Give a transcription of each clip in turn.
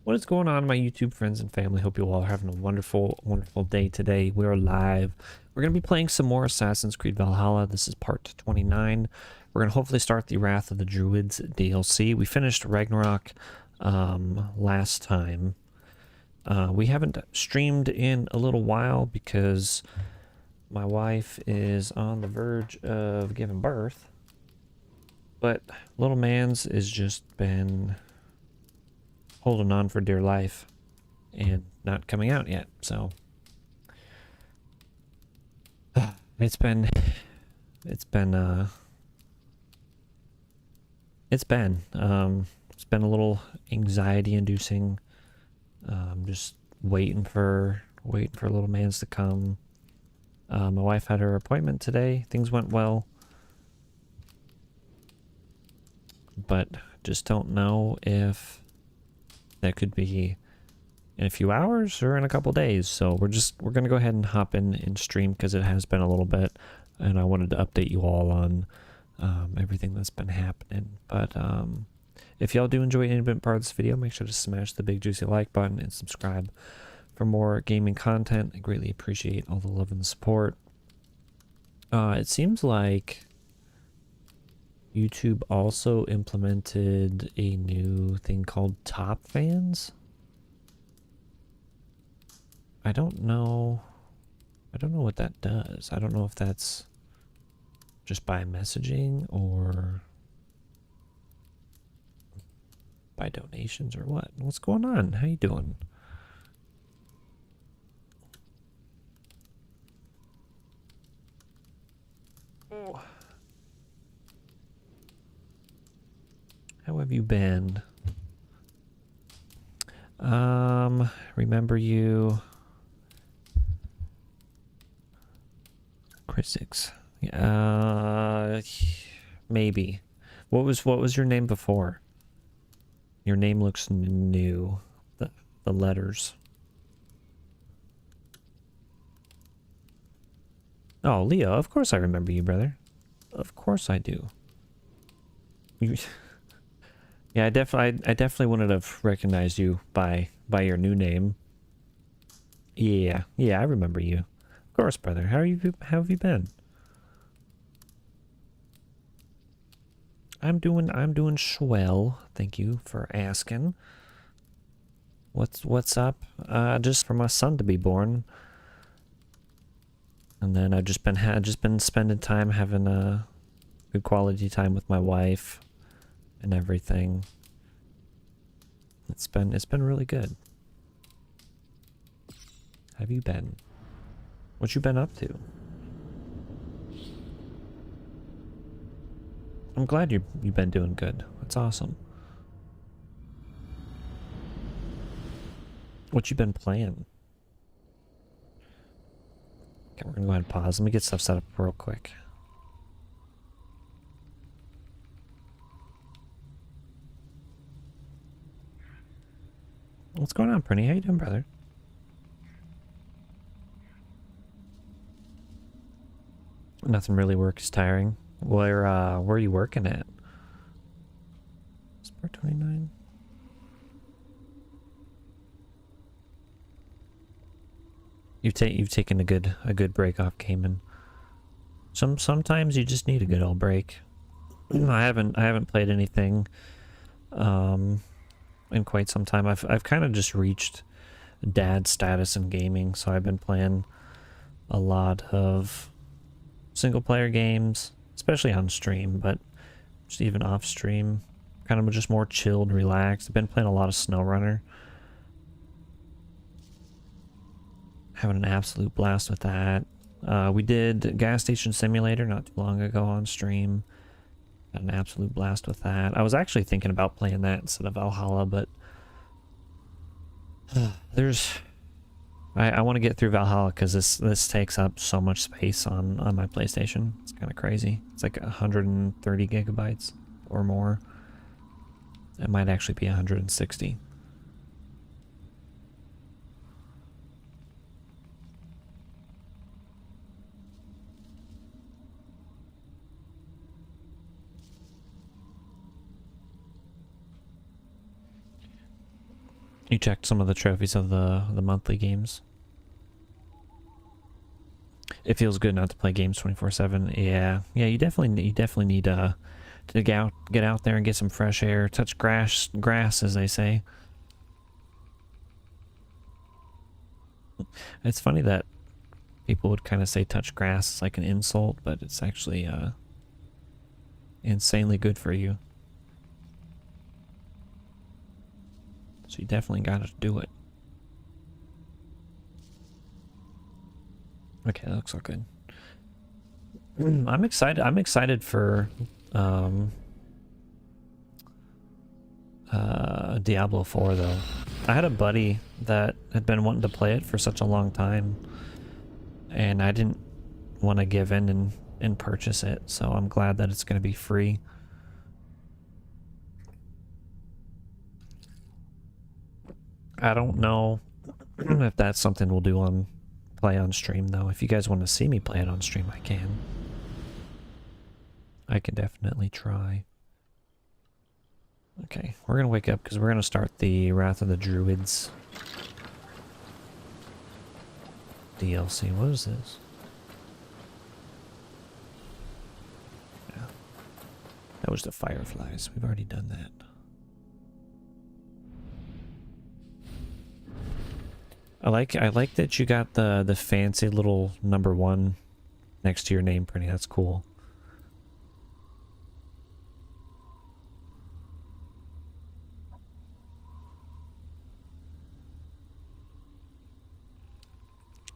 What is going on, my YouTube friends and family? Hope you all are having a wonderful, wonderful day today. We are live. We're going to be playing some more Assassin's Creed Valhalla. This is part 29. We're going to hopefully start the Wrath of the Druids DLC. We finished Ragnarok last time. We haven't streamed in a little while because my wife is on the verge of giving birth. But little man's has just been holding on for dear life and not coming out yet, so it's been a little anxiety inducing, just waiting for little man's to come. My wife had her appointment today. Things went well, but just don't know if that could be in a few hours or in a couple days. So we're gonna go ahead and hop in stream because it has been a little bit, and I wanted to update you all on everything that's been happening. But if y'all do enjoy any bit part of this video, make sure to smash the big juicy like button and subscribe for more gaming content. I greatly appreciate all the love and the support. It seems like YouTube also implemented a new thing called top fans. I don't know what that does. I don't know if that's just by messaging or by donations or what. What's going on? How you doing? Oh. How have you been? Remember you. Chris6. Maybe. What was your name before? Your name looks new. The letters. Oh, Leo, of course I remember you, brother. Of course I do. Yeah, I definitely wouldn't have recognized you by your new name. Yeah, I remember you. Of course, brother. How have you been? I'm doing swell. Thank you for asking. What's up? Just for my son to be born. And then I've just been spending time having a good quality time with my wife and everything. It's been really good. How have you been? What you been up to? I'm glad you've been doing good. That's awesome. What you been playing? Okay, we're gonna go ahead and pause. Let me get stuff set up real quick. What's going on, Prinny? How you doing, brother? Nothing really works tiring. Where are you working at? Sport 29. You've taken a good break off gaming. Sometimes you just need a good old break. I haven't played anything in quite some time. I've kind of just reached dad status in gaming, so I've been playing a lot of single player games, especially on stream, but just even off stream, kind of just more chilled, relaxed. I've been playing a lot of SnowRunner. Having an absolute blast with that. We did Gas Station Simulator not too long ago on stream. Had an absolute blast with that. I was actually thinking about playing that instead of Valhalla, but I want to get through Valhalla because this takes up so much space on my PlayStation. It's kind of crazy. It's like 130 gigabytes or more. It might actually be 160. You checked some of the trophies of the monthly games. It feels good not to play games 24/7. Yeah, you definitely need to get out there and get some fresh air, touch grass, as they say. It's funny that people would kind of say touch grass is like an insult, but it's actually insanely good for you. So you definitely got to do it. Okay, that looks all good. I'm excited. I'm excited for Diablo 4 though. I had a buddy that had been wanting to play it for such a long time, and I didn't want to give in and purchase it, so I'm glad that it's going to be free. I don't know if that's something we'll do on play on stream though. If you guys want to see me play it on stream, I can. I can definitely try. Okay, we're gonna wake up because we're gonna start the Wrath of the Druids DLC. What is this? Yeah. That was the fireflies. We've already done that. I like that you got the fancy little #1 next to your name printing. That's cool.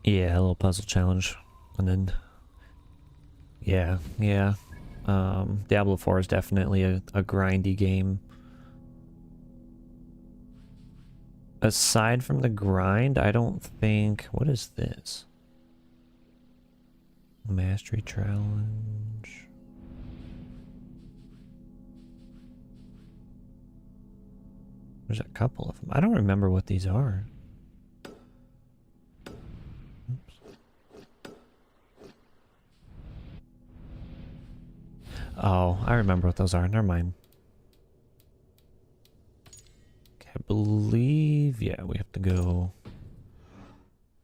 Yeah, a little puzzle challenge. And then yeah. Diablo 4 is definitely a grindy game. Aside from the grind, I don't think... What is this? Mastery challenge. There's a couple of them. I don't remember what these are. Oops. Oh, I remember what those are. Never mind. I believe, yeah, we have to go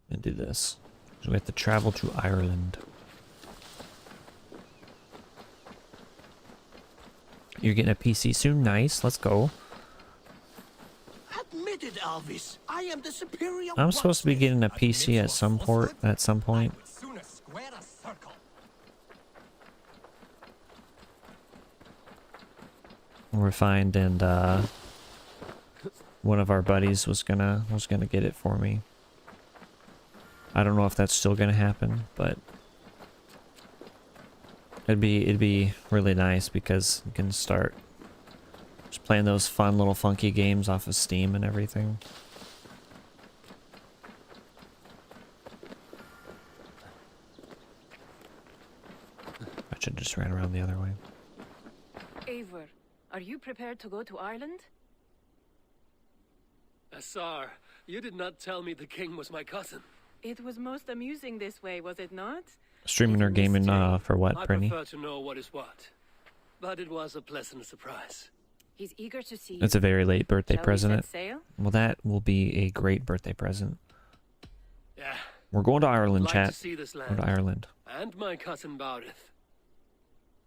and do this. So we have to travel to Ireland. You're getting a PC soon? Nice, let's go. Admitted, Elvis. I am the superior. I'm supposed to be getting a PC at some point. Refined, and one of our buddies was gonna get it for me. I don't know if that's still gonna happen, but it'd be really nice because you can start just playing those fun little funky games off of Steam and everything. I should just ran around the other way. Eivor, are you prepared to go to Ireland? Assar, you did not tell me the king was my cousin. It was most amusing this way, was it not? Streaming or gaming for what, Prinny? I prefer to know what is what. But it was a pleasant surprise. He's eager to see you. It's a very late birthday Shall present. we set sail? Well, that will be a great birthday present. Yeah. We're going to Ireland, I'd like chat. to see this land. Go to Ireland. And my cousin Barith.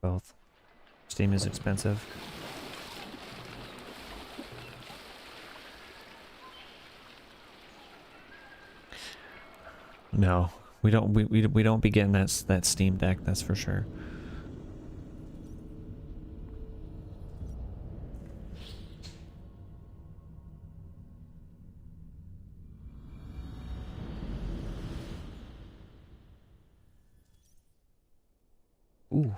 Both. Steam is expensive. No, we don't. We don't be getting that Steam Deck. That's for sure. Ooh.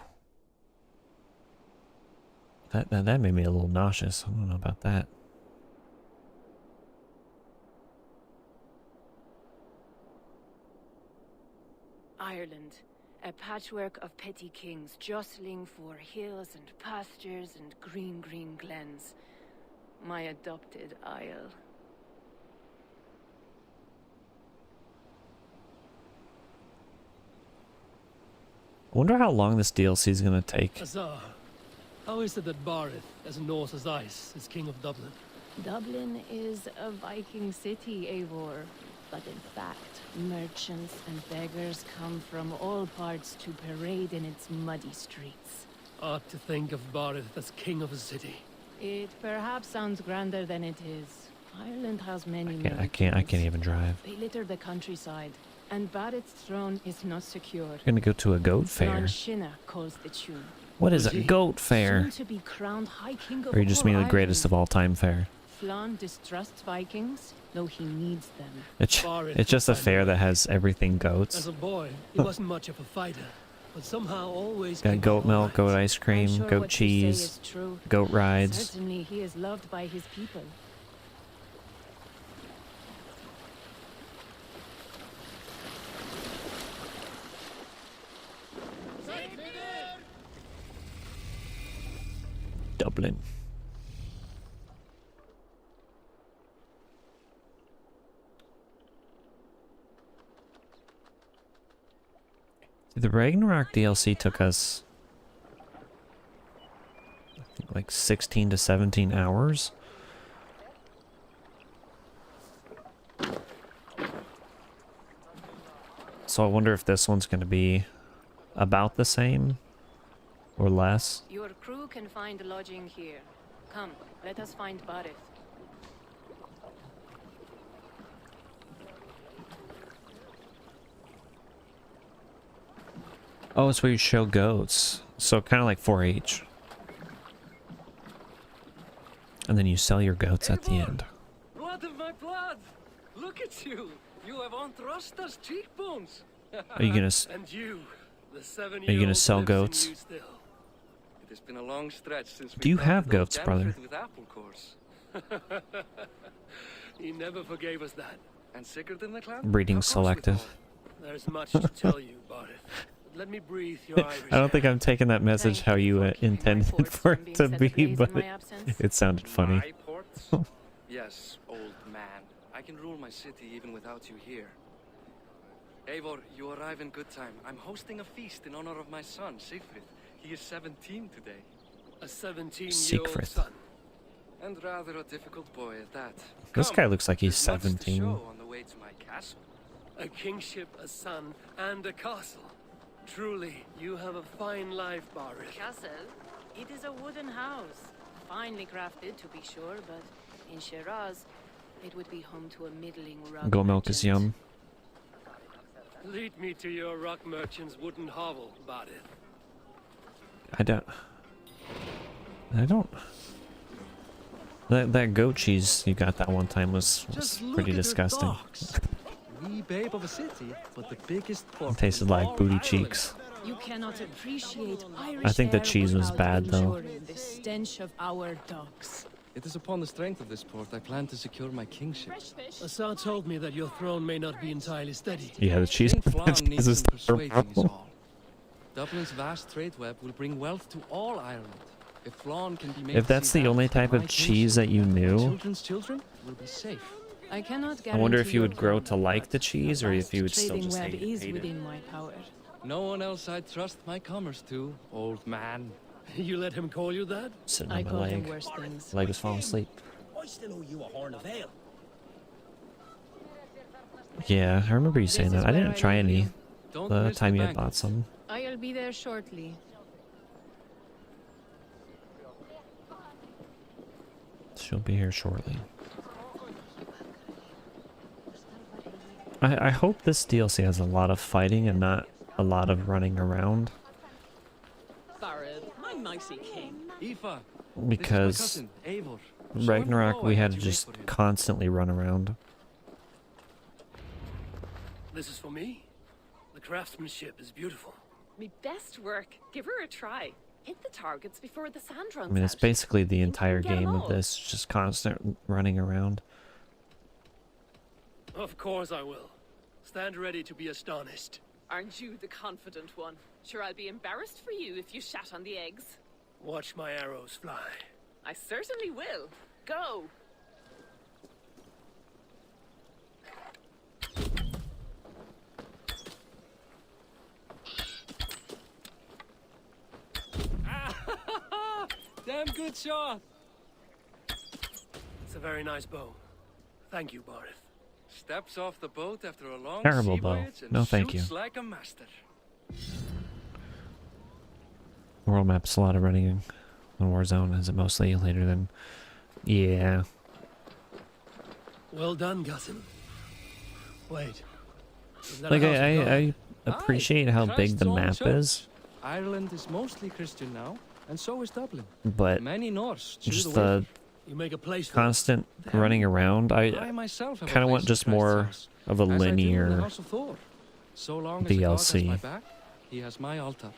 That made me a little nauseous. I don't know about that. Ireland, a patchwork of petty kings jostling for hills and pastures and green glens. My adopted isle. I wonder how long this DLC is gonna take. Assar, how is it that Barith, as Norse as ice, is king of Dublin? Dublin is a Viking city, Eivor. But in fact, merchants and beggars come from all parts to parade in its muddy streets. Odd to think of Barith as king of a city. It perhaps sounds grander than it is. Ireland has many, I can't even drive. They litter the countryside, and Barrett's throne is not secure. I'm gonna go to a goat fair. Shinna calls the tune. What is a goat fair? Soon to be crowned High King of Or you just all mean the greatest of Ireland. all time fair? Flann distrusts Vikings, though he needs them. It's just a fair that has everything As goats. a boy, he wasn't much of a fighter, but somehow always Got came goat out milk, alright. goat ice I'm cream, sure goat what you say cheese, is true. goat rides. Certainly he is loved by his people. Dublin. The Ragnarok DLC took us, I think, like 16 to 17 hours. So I wonder if this one's going to be about the same or less. Your crew can find lodging here. Come, let us find Barith. Oh, it's where you show goats. So kind of like 4-H. And then you sell your goats at the end. Blood of my blood! Look at you! You have Anthrosta's cheekbones! Are you gonna And you, the 7-year-old Are you gonna sell lives in goats? you still. It has been a long stretch since we Do you started have old goats, brother? Danford with apple cores. He never forgave us that. And sicker than the clan? breeding Of course we selective? thought. There's much to tell you about it. But let me breathe your Irish I don't think air. I'm taking that message Thank how you you for keeping my intended forts for from it being to set be, ablaze in but my absence. it sounded funny. My ports? Yes, old man. I can rule my city even without you here. Eivor, you arrive in good time. I'm hosting a feast in honor of my son, Siegfried. He is 17 today. A 17-year-old Siegfried. son. And rather a difficult boy at that. This Come, guy looks like he's there's much to 17. show on the way to my castle. A kingship, a son, and a castle. Truly, you have a fine life, Barith. Castle? It is a wooden house. Finely crafted, to be sure, but in Shiraz, it would be home to a middling rug Goat milk is merchant. yum. Lead me to your rock merchant's wooden hovel, Barith. I don't. That goat cheese you got that one time was pretty disgusting. Wee babe of a city, but the biggest pork It tasted in like all booty Ireland. cheeks. You cannot appreciate Irish I think the air cheese was without bad, though. enduring the stench of our docks. It is upon the strength of this port I plan to secure my kingship. Assar told me that your throne may not be entirely steady. Yeah, the cheese, King Flann cheese needs is some persuading is terrible. all. Dublin's vast trade web will bring wealth to all Ireland. If Flann can be made If to that's see the that, only type my of cheese that you kingship, knew, children's children will be safe. I cannot I wonder if guarantee you your would grow growth, to like the but cheese a or if vast you would still trading just web hate is it. within my power. No one else I'd trust my commerce to, old man. You let him call you that? Sitting I on my call him leg. worse things. Leg was falling asleep. I still owe you a horn of ale. Yeah, I remember you saying This is that. I where didn't I try leave any you. Don't the miss time the you had bought banquet. some. I'll be there shortly. She'll be here shortly. I hope this DLC has a lot of fighting and not a lot of running around, Barrett, my mighty king. Aoife, because this is my cousin, Eivor. Show him the Ragnarok bow we I had to you make just for him. constantly run around. This is for me? The craftsmanship is beautiful. Me best work. Give her a try. Hit the targets before the sand I runs mean, it's out. basically the You entire can get 'em game of all. this, just constant running around. Of course I will. Stand ready to be astonished. Aren't you the confident one? Sure, I'll be embarrassed for you if you shat on the eggs. Watch my arrows fly. I certainly will. Go. Damn good shot! It's a very nice bow. Thank you, Barith. Steps off the boat after a long Terrible sea bow. voyage and No, thank shoots you. like a master. World map's a lot of running on Warzone. Is it mostly later than? Yeah. Well done, Gussin. Wait. Is that a Like house of God? I appreciate how big Christ's the own map church. is, Ireland is mostly Christian now, and so is Dublin. but Many Norse chew just the way. the You make a place for constant running around. I I myself have a kind of place want in just Christ's more house, of a as I do in the linear. House of Thor. So long as God has DLC. my back, he has my altar.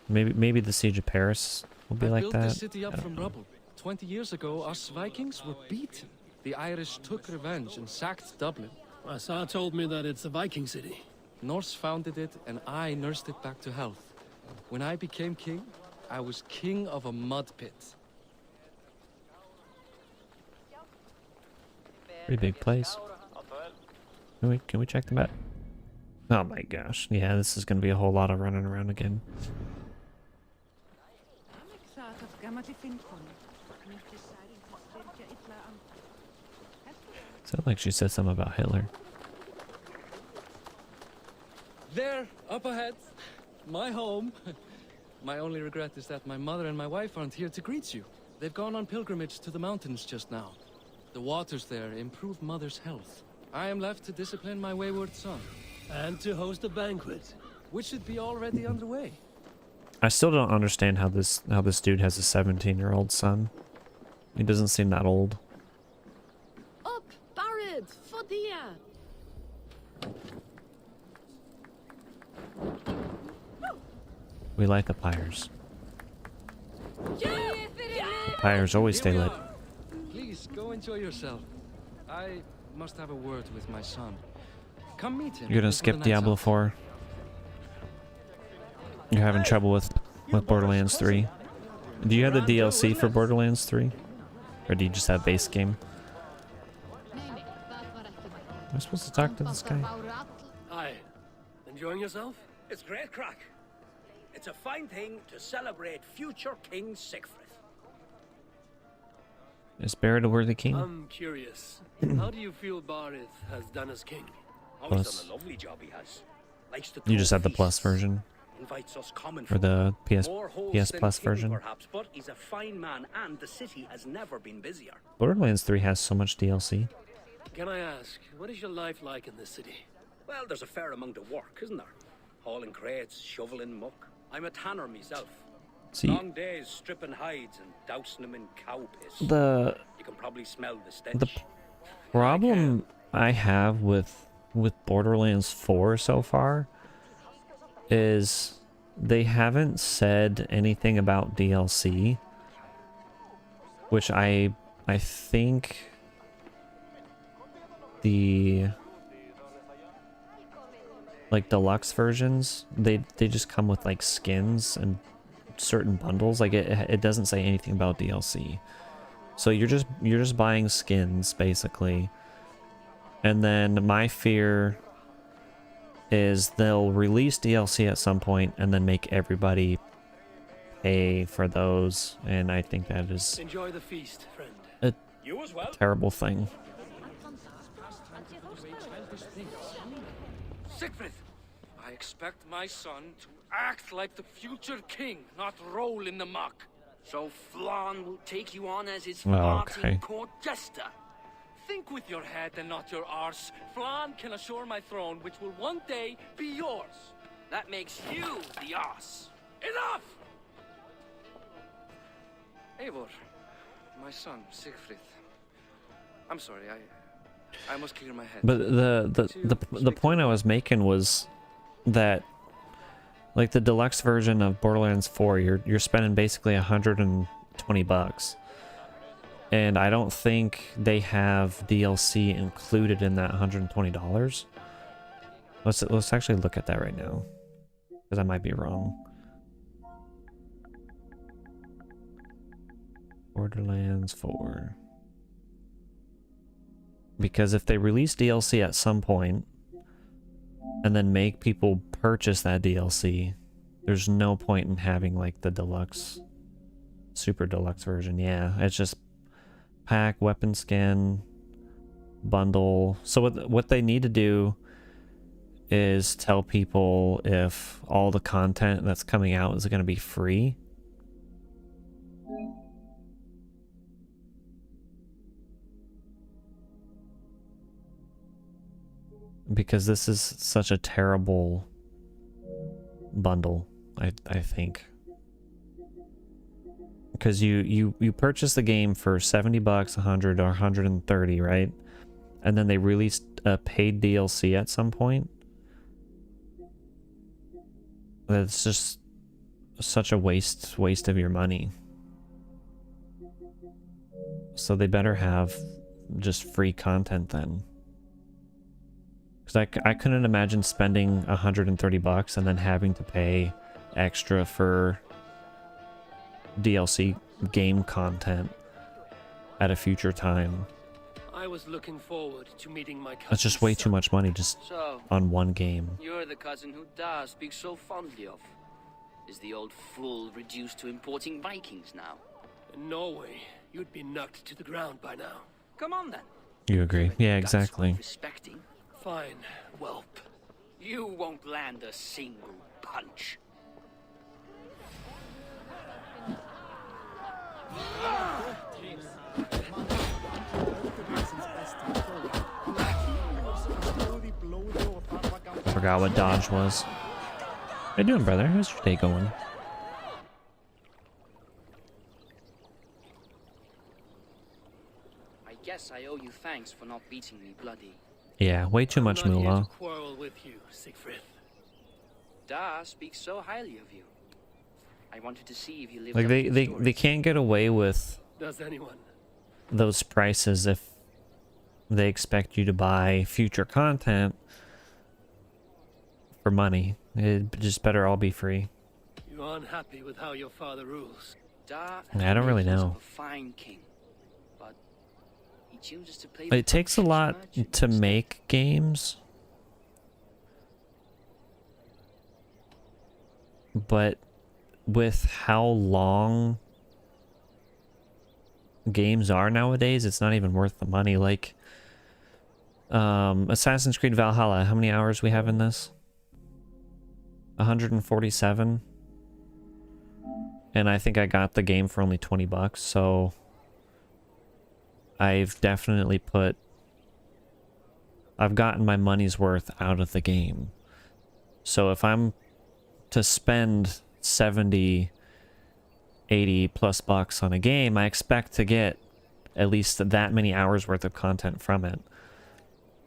Maybe the Siege of Paris will be I like built that. the city up I don't from know. rubble. 20 years ago, us Vikings were beaten. The Irish took revenge and sacked Dublin. Asa told me that it's a Viking city. Norse founded it, and I nursed it back to health. When I became king, I was king of a mud pit. Pretty big place. Can we check the map? Oh my gosh. Yeah, this is gonna be a whole lot of running around again. Sounded like she said something about Hitler. There, up ahead, my home. My only regret is that my mother and my wife aren't here to greet you. They've gone on pilgrimage to the mountains just now. The waters there improve mother's health. I am left to discipline my wayward son, And to host a banquet. which should be already underway. I still don't understand how this dude has a 17-year-old son. He doesn't seem that old. Up, Barrett, Fodia. We light the pyres. The pyres always stay lit. Please, go enjoy yourself. I must have a word with my son. Come meet him. You're gonna before skip the night's Diablo out. 4. You're having trouble with Borderlands 3. Do you have the DLC for Borderlands 3? Or do you just have base game? Am I supposed to talk to this guy? Hi. Enjoying yourself? It's great crack. It's a fine thing to celebrate future King Sigfrid. Is Barrett a worthy king? I'm curious. How do you feel Barith has done as king? Oh, Plus. he's done a lovely job, he has. Likes to You throw just have the plus feasts, version? Invites us common Or the PS More hosts PS than Plus king, version? perhaps, but he's a fine man, and the city has never been busier. Borderlands 3 has so much DLC. Can I ask, what is your life like in this city? Well, there's a fair amount of work, isn't there? Hauling crates, shoveling muck. I'm a tanner myself. See, Long days stripping hides and dousing them in cow piss. the You can probably smell the stench. the problem I have with Borderlands 4 so far is they haven't said anything about DLC, which I think the like deluxe versions, they just come with like skins and certain bundles. Like it doesn't say anything about DLC. So you're just buying skins basically. And then my fear is they'll release DLC at some point and then make everybody pay for those, and I think that is Enjoy the feast, friend. a You as well. terrible thing. Sigfrid, I expect my son to act like the future king, not roll in the muck. So Flan will take you on as his Oh, farting okay. court jester. Think with your head and not your arse. Flan can assure my throne, which will one day be yours. That makes you the ass. Enough! Eivor, my son, Sigfrid. I'm sorry, I must clear my head. But the point I was making was that like the deluxe version of Borderlands 4, you're spending basically $120, and I don't think they have DLC included in that $120. Let's actually look at that right now, because I might be wrong. Borderlands 4. Because if they release DLC at some point and then make people purchase that DLC, there's no point in having like the deluxe Super deluxe version, yeah. It's just pack, weapon skin, bundle. So what they need to do is tell people if all the content that's coming out is going to be free. Because this is such a terrible bundle, I think. Because you purchase the game for $70, 100 or 130, right? And then they released a paid DLC at some point. That's just such a waste of your money. So they better have just free content then. Because I couldn't imagine spending 130 bucks and then having to pay extra for DLC game content at a future time. I was looking forward to meeting my cousin. That's just way too much money just So, on one game. you're the cousin who Da speaks so fondly of. Is the old fool reduced to importing Vikings now? In Norway, you'd be knocked to the ground by now. Come on then. You agree? Yeah, That's exactly. worth respecting. Fine, whelp. You won't land a single punch. Forgot what dodge was. How you doing, brother? How's your day going? I guess I owe you thanks for not beating me bloody. Yeah, way too much I'm not here moolah. to quarrel with you, Siegfried. Da speaks so highly of you. I wanted to see if you lived Like up they to the they story. they can't get away with Does anyone? those prices if they expect you to buy future content for money. It just better all be free. You unhappy with how your father rules? Da I don't really was know. a fine king, but he chooses to play. the It takes a Turkish lot merchant to instead. make games, but with how long games are nowadays, it's not even worth the money. Like Assassin's Creed Valhalla, how many hours we have in this? 147. And I think I got the game for only 20 bucks, so I've definitely I've gotten my money's worth out of the game. So if I'm to spend 70, 80 plus bucks on a game, I expect to get at least that many hours worth of content from it.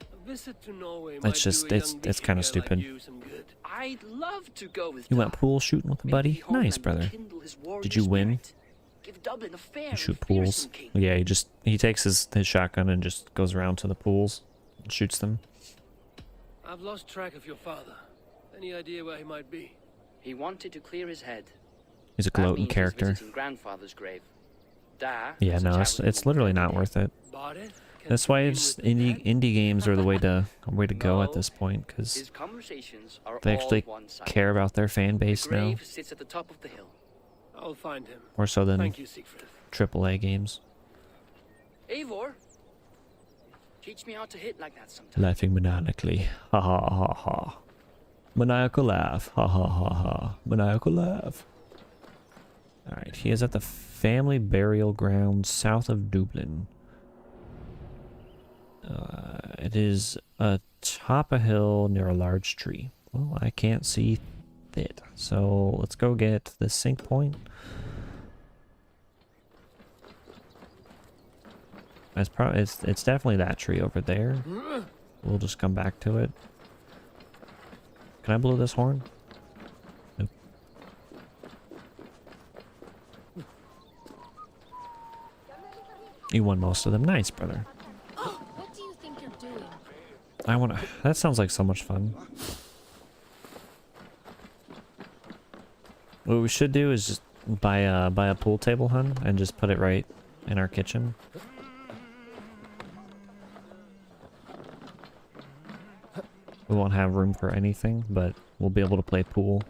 A visit to Norway It's might just- do a it's- young it's kinda Viking girl like stupid. you some good. I'd love to go with You Da. went pool shooting with a Maybe buddy? home Nice, and brother. rekindle his warrior Did you win? spirit. Give Dublin a fair You and shoot pools. fearsome king. Yeah, he takes his shotgun and just goes around to the pools and shoots them. I've lost track of your father. Any idea where he might be? He wanted to clear his head. He's a That gloating means he's character. visiting grandfather's grave. Da Yeah, was a no, javelin it's woman literally every not day. worth it. Bardet? Can That's why commune it's with the dead? indie games are the way to go at No. this point, because His conversations are they all actually one-sided. care about their fan The base now, grave sits at the top of the hill. I'll find him. more so than Thank you, Siegfried. AAA games. Eivor, teach me how to hit like that sometime. Laughing maniacally. Ha ha ha ha. Maniacal laugh. Ha ha ha ha. Maniacal laugh. Alright, he is at the family burial ground south of Dublin. It is atop a hill near a large tree. Well, I can't see it. So let's go get the sync point. It's definitely that tree over there. We'll just come back to it. Can I blow this horn? Nope. You won most of them. Nice, brother. What do you think you're doing? I want to... That sounds like so much fun. What we should do is just buy a pool table, hun, and just put it right in our kitchen. We won't have room for anything, but we'll be able to play pool.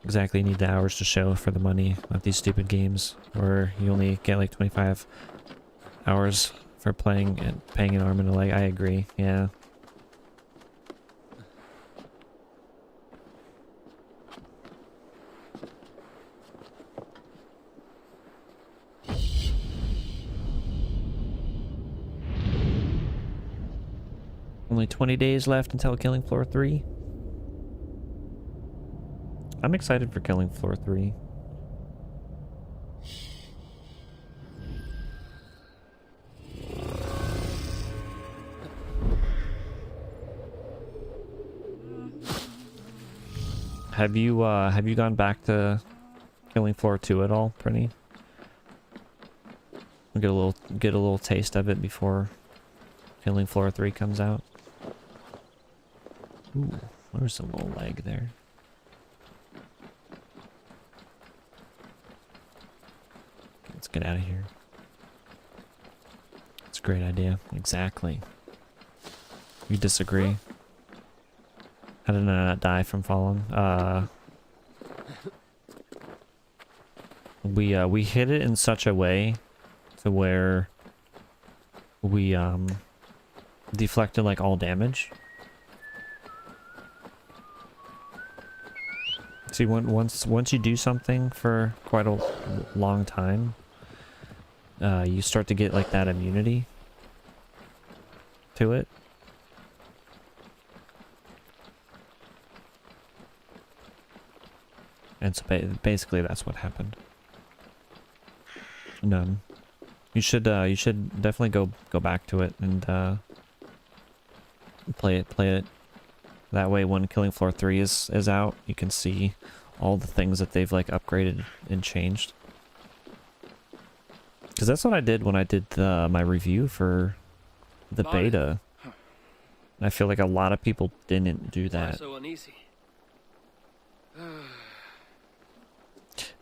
exactly need the hours to show for the money of these stupid games, where you only get like 25 hours for playing and paying an arm and a leg. I agree, yeah. Only 20 days left until killing floor 3. I'm excited for killing floor 3. Have you gone back to killing floor 2 at all, Prinny? We'll get a little taste of it before killing floor 3 comes out. Ooh, there's a little leg there. Let's get out of here. It's a great idea. Exactly. You disagree? How did I not die from falling? We hit it in such a way to where we deflected like all damage. See, once you do something for quite a long time, you start to get like that immunity to it. And so basically that's what happened. None. You should definitely go back to it and play it. That way when Killing Floor 3 is out, you can see all the things that they've like upgraded and changed. Because that's what I did when I did my review for the beta. And I feel like a lot of people didn't do that. So uneasy.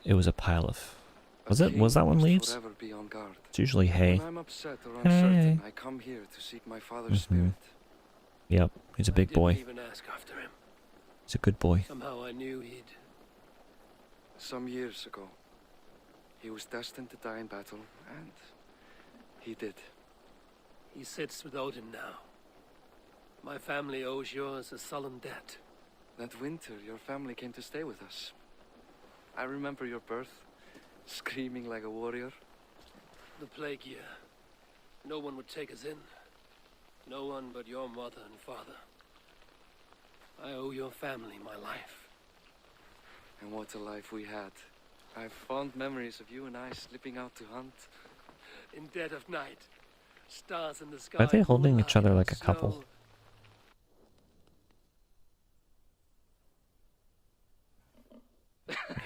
It was a pile of... Was that one leaves? It's usually hay. When I'm upset or uncertain, I come here to seek my father's spirit. Yep, he's a big boy. Didn't even ask after him. He's a good boy. Somehow I knew he'd... Some years ago, he was destined to die in battle, and he did. He sits with Odin now. My family owes yours a sullen debt. That winter, your family came to stay with us. I remember your birth, screaming like a warrior. The plague year. No one would take us in. No one but your mother and father. I owe your family my life. And what a life we had. I have fond memories of you and I slipping out to hunt. In dead of night. Stars in the sky. Are they holding each other like a couple?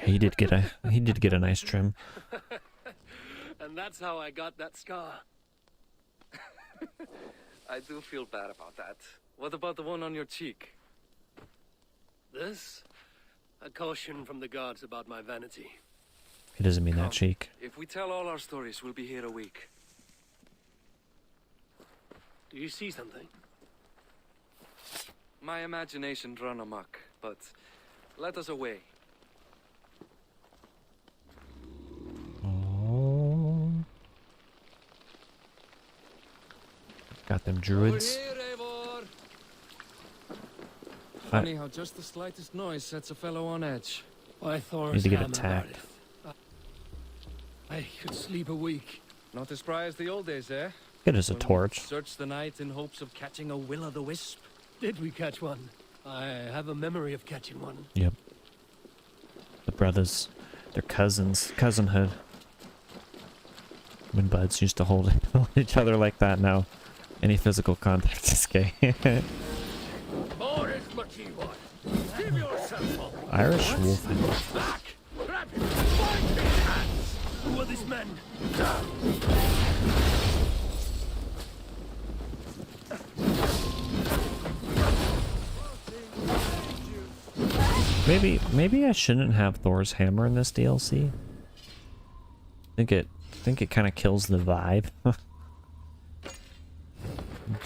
He did get a nice trim. And that's how I got that scar. I do feel bad about that. What about the one on your cheek? This? A caution from the gods about my vanity. He doesn't mean that cheek. If we tell all our stories, we'll be here a week. Do you see something? My imagination run amok, but let us away. Oh. Got them druids. Over here, Eivor. Funny how just the slightest noise sets a fellow on edge. Why Thor's Need to get hammer attacked. buried. I could sleep a week. Not as spry as the old days, eh? It is a When we torch. searched the night in hopes of catching a will-o'-the-wisp. Did we catch one? I have a memory of catching one. Yep. The brothers, they're cousins, cousinhood. When buds used to hold each other like that, now any physical contact is gay. More is what you want. Give yourself up. Irish wolf. Back! Grab him! Fight his hands! Who are these men? Maybe I shouldn't have Thor's hammer in this DLC. I think it kind of kills the vibe.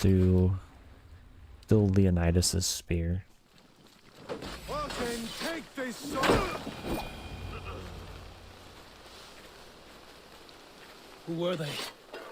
Do still Leonidas's spear. Take this sword. Who were they?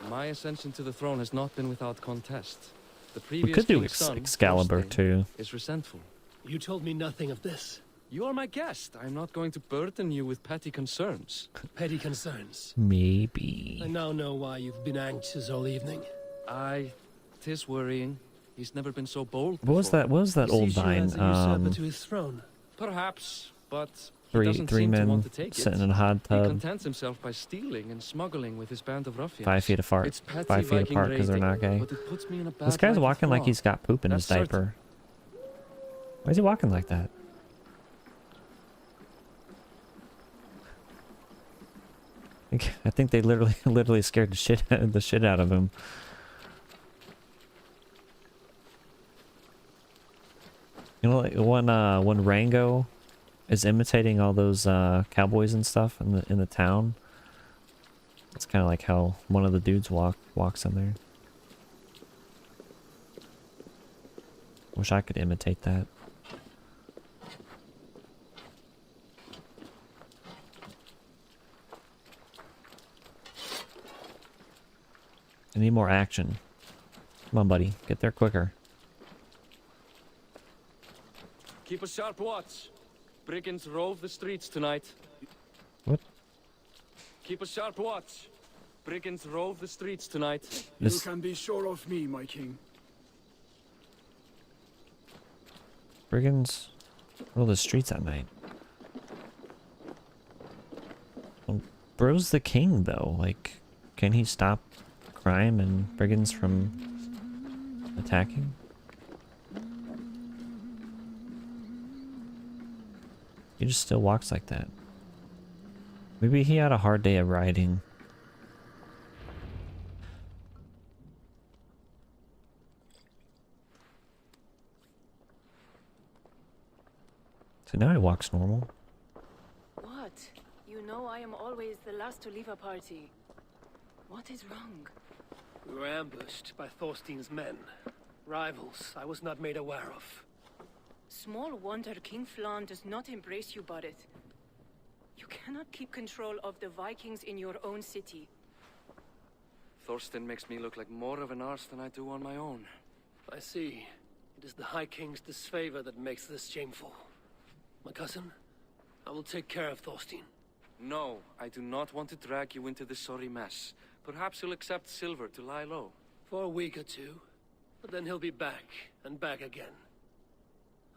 My ascension to the throne has not been without contest. The We previous could do king's son, Excalibur Thorstein, too. is resentful. You told me nothing of this. You are my guest. I'm not going to burden you with petty concerns. Petty concerns. Maybe. I now know why you've been anxious all evening. Aye, 'tis worrying. He's never been so bold What was before. that? What was that He old sees you vine? as a usurper to his throne. Perhaps, but he Three doesn't three seem to men want to take sitting it. in a hot He tub, contents himself by stealing and smuggling with his band of ruffians. 5 feet apart. It's petty 5 feet Viking apart because they're raiding, not gay. But it puts me in a bad This guy's light with walking like Thrawn. he's got poop in his That's certain. diaper. Why is he walking like that? I think they literally scared the shit out of him. You know, like when Rango is imitating all those cowboys and stuff in the town, it's kind of like how one of the dudes walks in there. Wish I could imitate that. I need more action. Come on, buddy. Get there quicker. Keep a sharp watch. Brigands rove the streets tonight. What? Keep a sharp watch. Brigands rove the streets tonight. You This can be sure of me, my king. brigands roll the streets at night. Well, bro's the king, though. Like, can he stop crime and brigands from attacking? He just still walks like that. Maybe he had a hard day of riding. So now he walks normal. What? You know I am always the last to leave a party. What is wrong? We were ambushed by Thorstein's men. Rivals I was not made aware of. Small wonder King Flan does not embrace you, Barrett. You cannot keep control of the Vikings in your own city. Thorstein makes me look like more of an arse than I do on my own. I see. It is the High King's disfavor that makes this shameful. My cousin, I will take care of Thorstein. No, I do not want to drag you into this sorry mess. Perhaps you'll accept silver to lie low. For a week or two, but then he'll be back, and back again.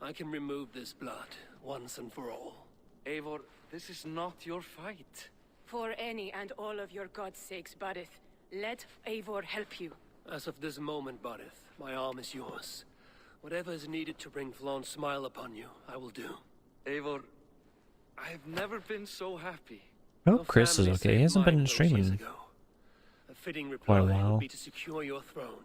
I can remove this blood, once and for all. Eivor, this is not your fight. For any and all of your god's sakes, Barrett, let Eivor help you. As of this moment, Barith, my arm is yours. Whatever is needed to bring Flaun's smile upon you, I will do. Eivor, I have never been so happy. Oh, Your Chris is family okay. He saved hasn't been mine in those years streaming. ago. A fitting Quite a reply while. will be to secure your throne.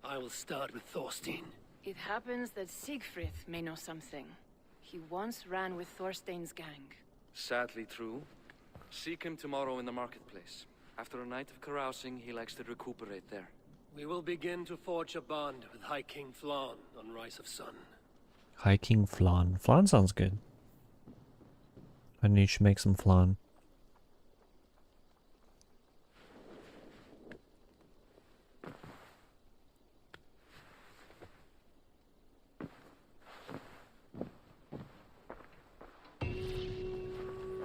I will start with Thorstein. It happens that Siegfried may know something. He once ran with Thorstein's gang. Sadly true. Seek him tomorrow in the marketplace. After a night of carousing, he likes to recuperate there. We will begin to forge a bond with High King Flaun on Rise of Sun. High King Flan. Flan sounds good. I need to make some flan.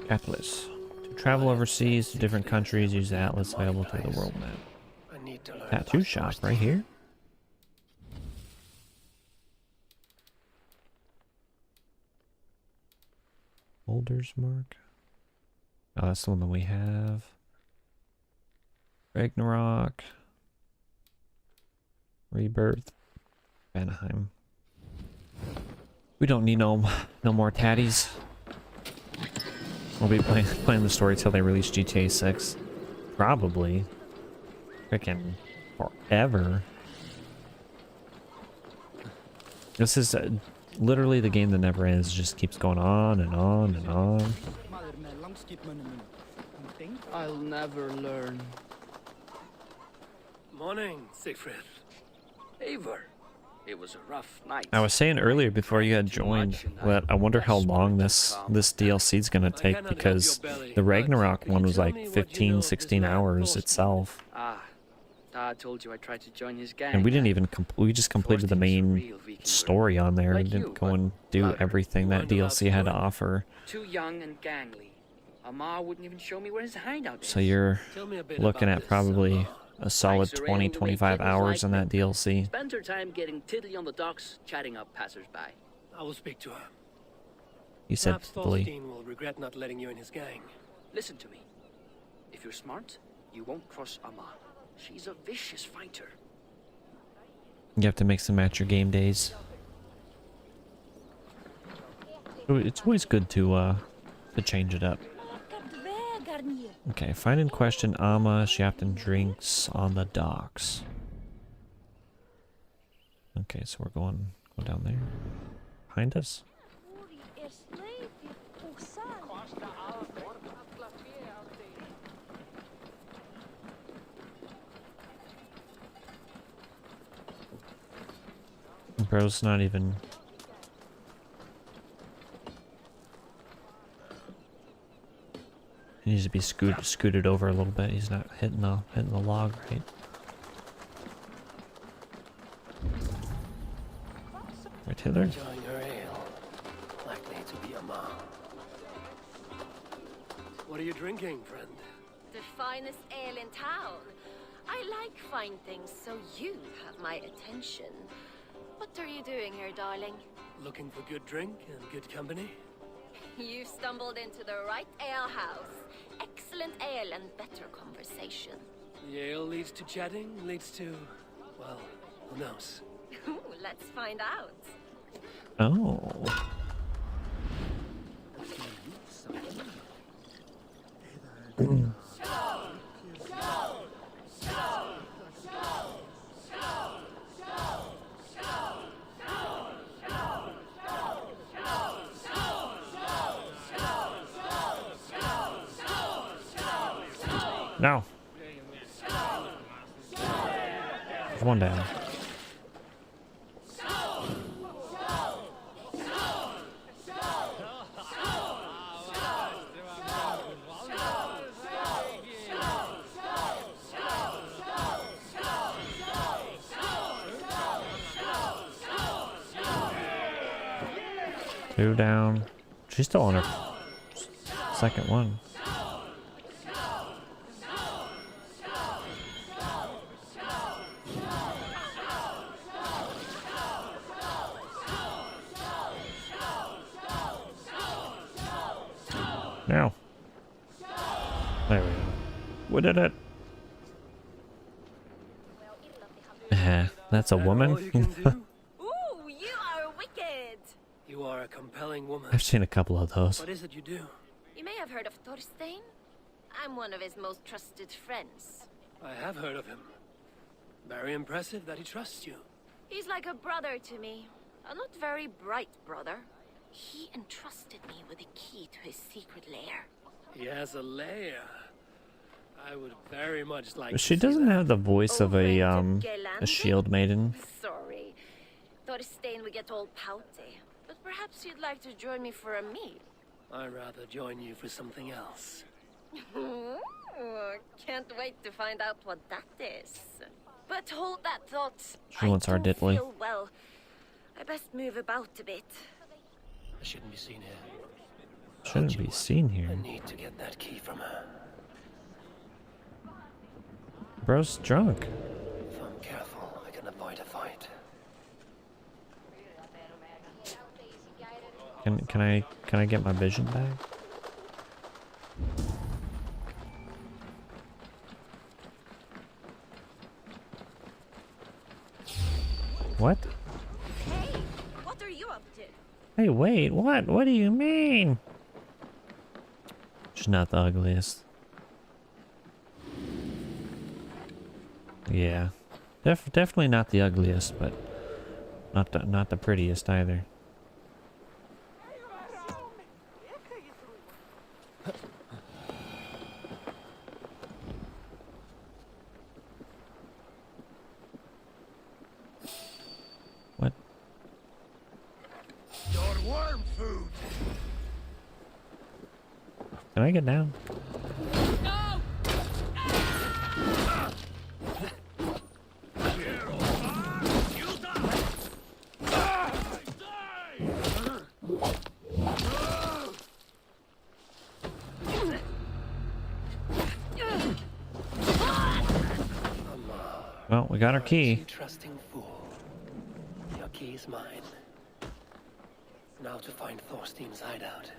Atlas. To travel overseas to different countries, use the atlas available through the world map. I need to learn Tattoo about shop Thorstein. right here. Boulder's Mark. Oh, that's the one that we have. Ragnarok. Rebirth. Anaheim. We don't need no more tatties. We'll be playing the story till they release GTA 6. Probably. Freaking forever. This is literally the game that never ends. It just keeps going on and on and on. I'll never learn. Morning, Siegfried. Eivor. It was a rough night. I was saying earlier before you had joined that I wonder how long this DLC is gonna take, because the Ragnarok one was like 15, 16 hours itself, Ah, Dad told you I tried to join his gang. and we didn't even we just completed the main story on there and didn't go and do everything that DLC had to offer. Too young and gangly. Amar wouldn't even show me where his hideout is. So you're looking at probably a solid 20, 25 hours in that DLC. Spend her time getting tiddly on the docks, chatting up passersby. I will speak to her. You said Perhaps tiddly. Thorstein will regret not letting you in his gang. Listen to me. If you're smart, you won't cross Amar. She's a vicious fighter. You have to mix and match your game days. It's always good to change it up. Okay, find and question Amma. She often drinks on the docks. Okay, so we're go down there. Behind us. Bro's not even. He needs to be scooted over a little bit. He's not hitting the log right. Right, Taylor. Enjoying her ale. Likely to be Amar. What are you drinking, friend? The finest ale in town. I like fine things, so you have my attention. What are you doing here, darling? Looking for good drink and good company? You've stumbled into the right alehouse. Excellent ale and better conversation. The ale leads to chatting, leads to, well, who knows? Ooh, let's find out. Oh. No. There's one down. Two down. She's still on her second one. Now. There we go. We did it. That's a woman? All you can do? Ooh, you are wicked. You are a compelling woman. I've seen a couple of those. What is it you do? You may have heard of Thorstein. I'm one of his most trusted friends. I have heard of him. Very impressive that he trusts you. He's like a brother to me. A not very bright brother. He entrusted me with the key to his secret lair. He has a lair. I would very much like She to see doesn't that. have the voice of a shield maiden. Sorry. Thorstein would get all pouty. But perhaps you'd like to join me for a meal. I'd rather join you for something else. Ooh, can't wait to find out what that is. But hold that thought. She wants our I don't diddly. feel well. I best move about a bit. I shouldn't be seen here. Shouldn't be seen here. I need to get that key from her. Bro's drunk. If I'm careful, I can avoid a fight. Can I get my vision back? What? Hey, what are you up to? Hey, wait, what? What do you mean? She's not the ugliest. Yeah. Definitely not the ugliest, but not the prettiest either. Can I get down? Well, we got our key. Trusting fool. Your key is mine. Now to find Thorstein's hideout.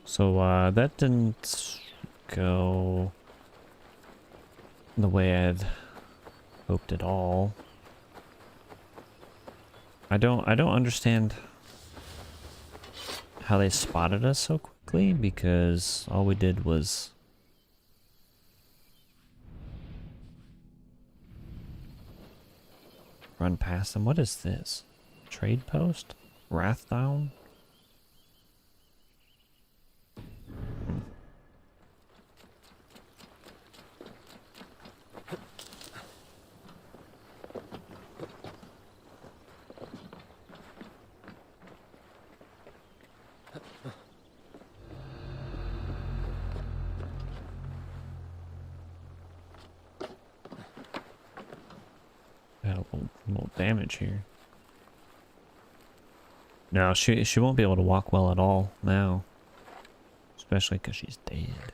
So, that didn't go the way I'd hoped at all. I don't understand how they spotted us so quickly, because all we did was run past them. What is this? Trade post? Wrathdown? Got a little damage here. No, she won't be able to walk well at all now. Especially because she's dead.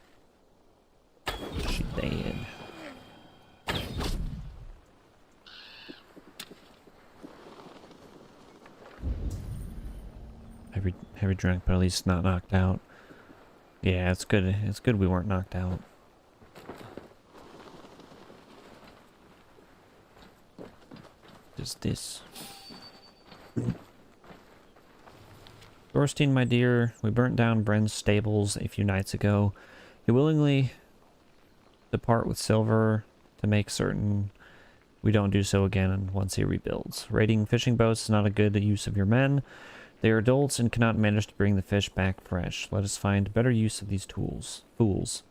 She's dead. Heavy drunk, but at least not knocked out. Yeah, it's good. It's good we weren't knocked out. Just this. Thorstein, my dear, we burnt down Bren's stables a few nights ago. He willingly depart with silver to make certain we don't do so again once he rebuilds. Raiding fishing boats is not a good use of your men. They are adults and cannot manage to bring the fish back fresh. Let us find better use of these tools. Fools.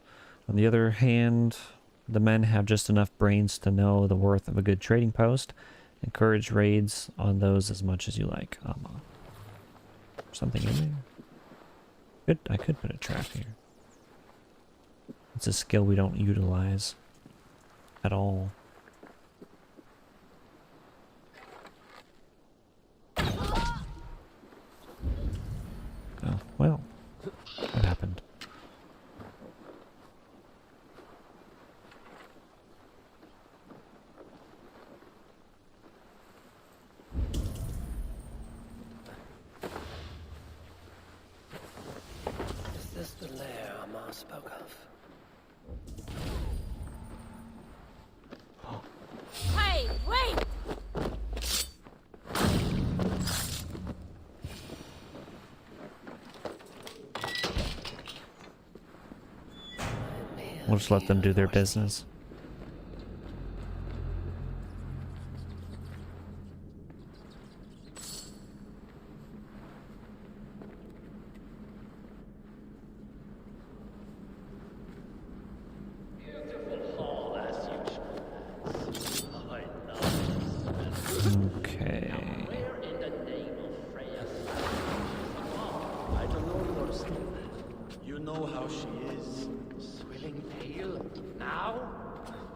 On the other hand, the men have just enough brains to know the worth of a good trading post. Encourage raids on those as much as you like. Something in there? I could put a trap here. It's a skill we don't utilize at all. Oh, well. What happened? Is this the lair Amar spoke of? Hey, wait! We'll just let them do their business. Okay. I don't know, Thorstein. You know how she is. Swelling pale. Now?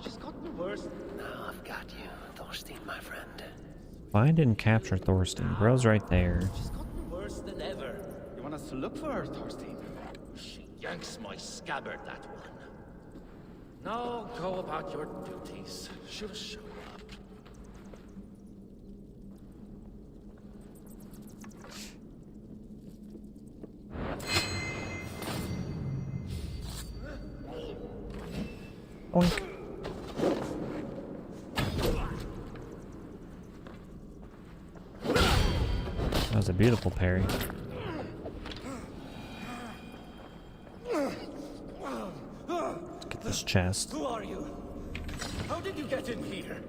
She's gotten worse. Now I've got you, Thorstein, my friend. Find and capture Thorstein. Bro's right there. She's gotten worse than ever. You want us to look for her, Thorstein? She yanks my scabbard, that one. Now go about your duties. She'll show up. Oink. That was a beautiful parry. Let's get this chest. Who are you? How did you get in here?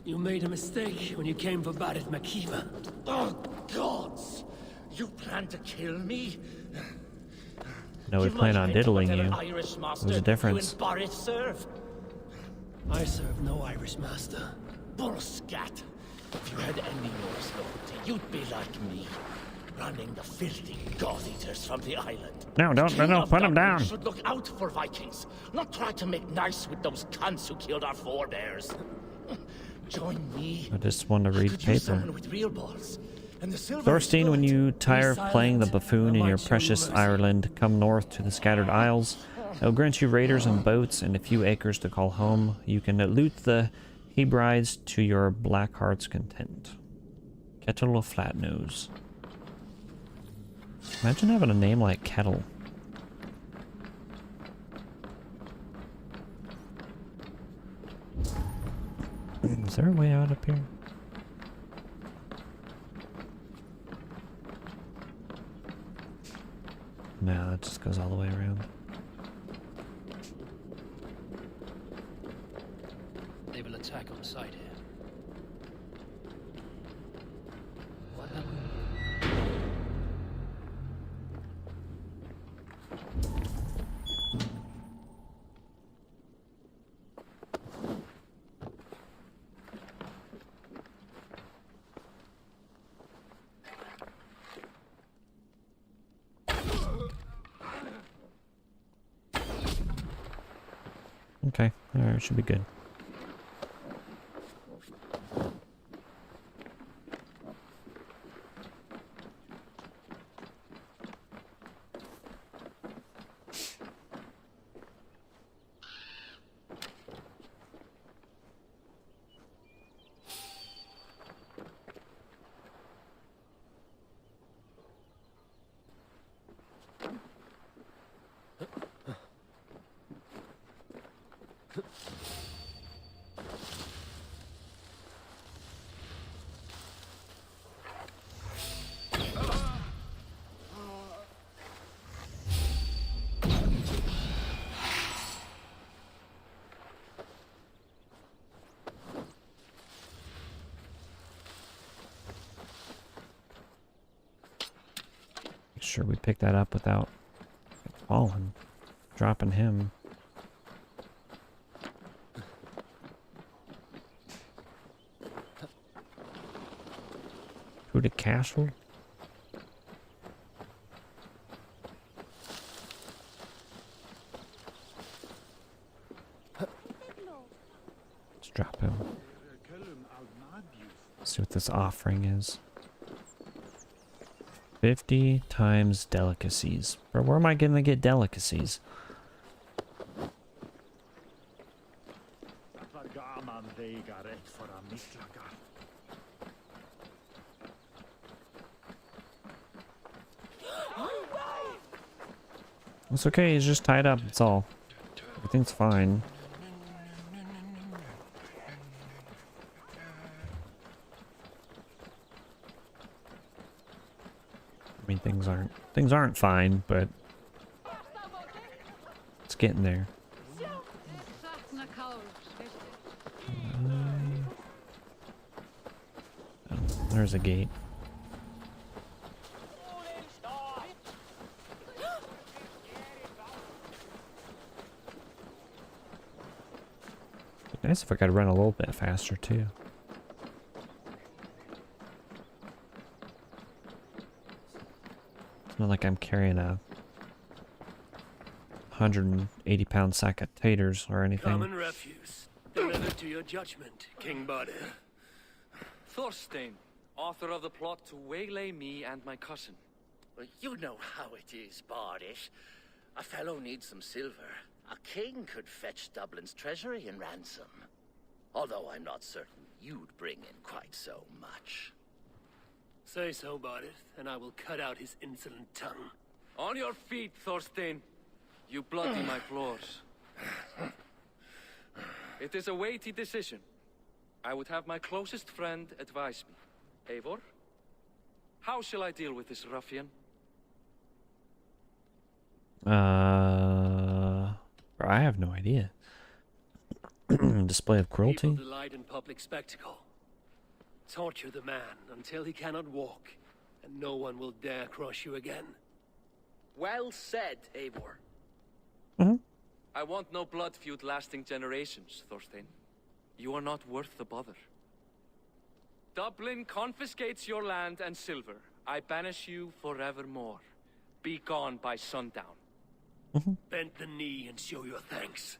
You made a mistake when you came for Barit Makiva. Oh, gods! You plan to kill me? No, we Give plan my on head to diddling whatever you. Irish master There's a difference. You and Barrett serve. I serve no Irish master. Bullscat. If you had any more loyalty, you'd be like me. running the filthy god-eaters from the island. No, don't put him down. Should look out for Vikings, not try to make nice with those cunts who killed our forebears. Join me. I just want to read Could use paper. someone with real balls. And the silver Thorstein, when is good. you tire Be of playing the silent, buffoon in I your might show precious you mercy. Ireland, come north to the scattered isles. It'll grant you raiders and boats and a few acres to call home. You can loot the Hebrides to your black heart's content. Kettle of Flatnose. Imagine having a name like Kettle. Is there a way out up here? No, it just goes all the way around. They will attack on sight here. What Okay, alright, should be good. Make sure we pick that up without falling, dropping him. To the castle. Let's drop him. See what this offering is. 50 times delicacies. Or where am I gonna get delicacies? It's okay, he's just tied up, that's all. Everything's fine. I mean, things aren't fine, but it's getting there. Oh, there's a gate. It'd be nice if I could run a little bit faster too. It's not like I'm carrying a 180-pound sack of taters or anything. common refuse delivered to your judgment, King Bardi? Thorstein, author of the plot to waylay me and my cousin. Well, you know how it is, Bardish. A fellow needs some silver. A king could fetch Dublin's treasury in ransom. Although I'm not certain you'd bring in quite so much. Say so, Bardi, and I will cut out his insolent tongue. On your feet, Thorstein. You bloody my floors. It is a weighty decision. I would have my closest friend advise me. Eivor, how shall I deal with this ruffian? I have no idea. Display of cruelty? People delight in public spectacle. Torture the man until he cannot walk, and no one will dare cross you again. Well said, Eivor. Mm-hmm. I want no blood feud lasting generations, Thorstein. You are not worth the bother. Dublin confiscates your land and silver. I banish you forevermore. Be gone by sundown. Bend the knee and show your thanks.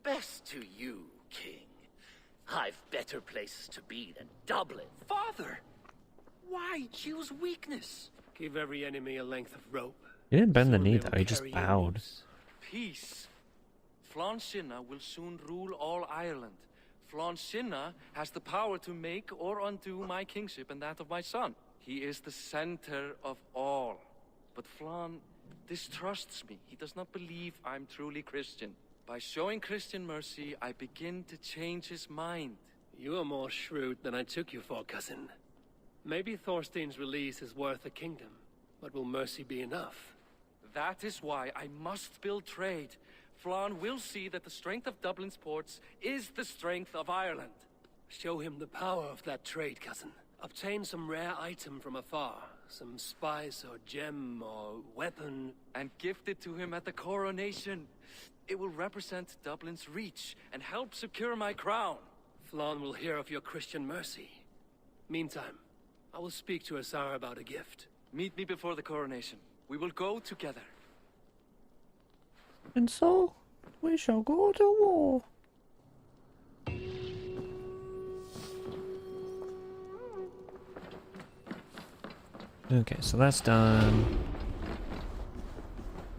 Best to you, King. I've better places to be than Dublin. Father! Why choose weakness? Give every enemy a length of rope. He didn't bend the Soon knee they though, will he just carry your bowed. news. Peace. Flann Sinna will soon rule all Ireland. Flann Sinna has the power to make or undo my kingship and that of my son. He is the center of all. But Flann distrusts me. He does not believe I'm truly Christian. By showing Christian mercy, I begin to change his mind. You are more shrewd than I took you for, cousin. Maybe Thorstein's release is worth a kingdom, but will mercy be enough? That is why I must build trade. Flann will see that the strength of Dublin's ports is the strength of Ireland. Show him the power of that trade, cousin. Obtain some rare item from afar. Some spice or gem or weapon. And gift it to him at the coronation. It will represent Dublin's reach and help secure my crown. Flann will hear of your Christian mercy. Meantime, I will speak to Asar about a gift. Meet me before the coronation. We will go together. And so, we shall go to war. Okay, so that's done.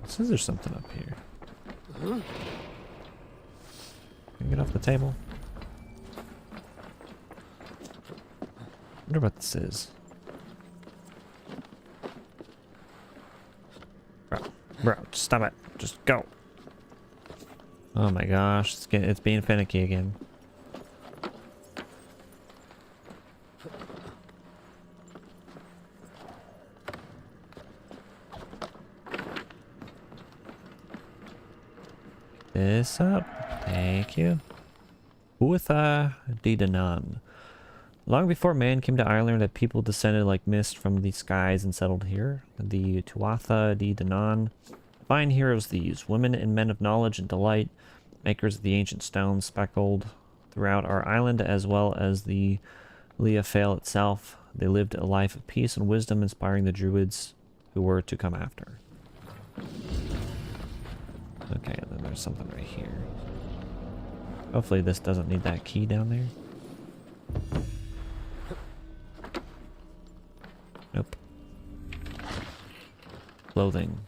It says there's something up here. Can I get off the table? Wonder what this is. Bro, stop it. Just go. Oh my gosh, it's being finicky again. This up. Thank you. Uatha di Danann. Long before man came to Ireland, a people descended like mist from the skies and settled here. The Tuatha di Danann. Fine heroes these, women and men of knowledge and delight, makers of the ancient stones speckled throughout our island as well as the Leafale itself. They lived a life of peace and wisdom, inspiring the Druids who were to come after. Okay, and then there's something right here. Hopefully this doesn't need that key down there. Nope. Clothing.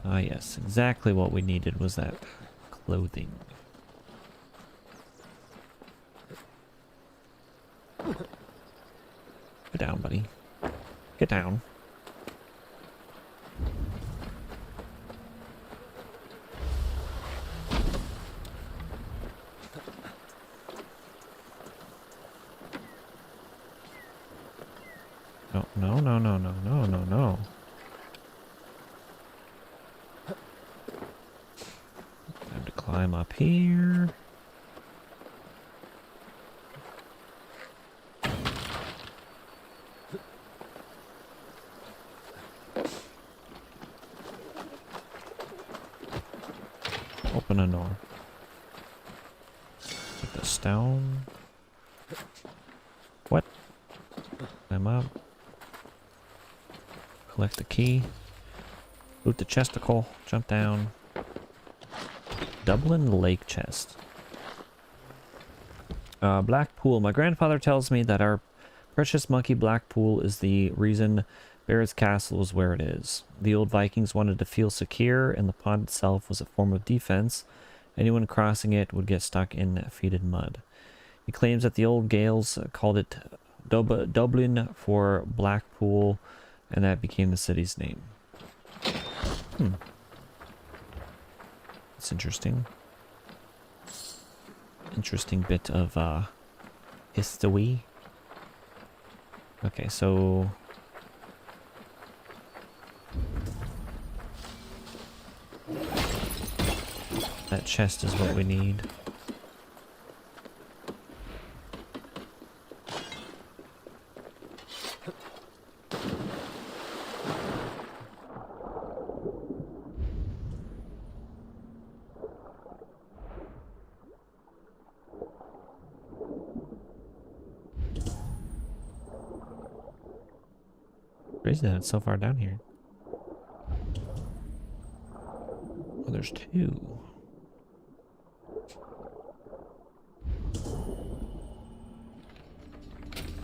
Ah yes, exactly what we needed was that clothing. Get down, buddy. Get down. No, no, no, no, no, no, no. Time to climb up here. Open a door. Take the stone. What? Climb up. Collect the key. Loot the chesticle. Jump down. Dublin Lake chest. Blackpool. My grandfather tells me that our precious monkey Blackpool is the reason Barrett's castle is where it is. The old Vikings wanted to feel secure, and the pond itself was a form of defense. Anyone crossing it would get stuck in fetid mud. He claims that the old Gaels called it Dublin for Blackpool, and that became the city's name. That's interesting. Interesting bit of history. Okay, so that chest is what we need. Crazy that it's so far down here. Oh, there's two.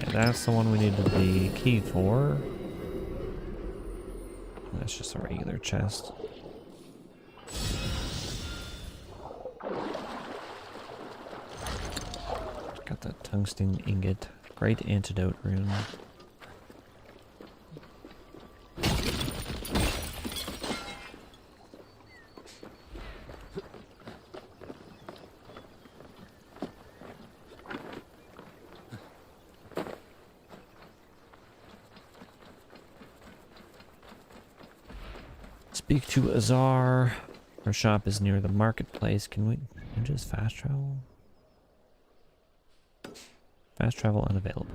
Yeah, that's the one we need the key for. That's just a regular chest. Got the tungsten ingot. Great antidote rune. Speak to Azar. Our shop is near the marketplace. Can we just fast travel? Fast travel unavailable.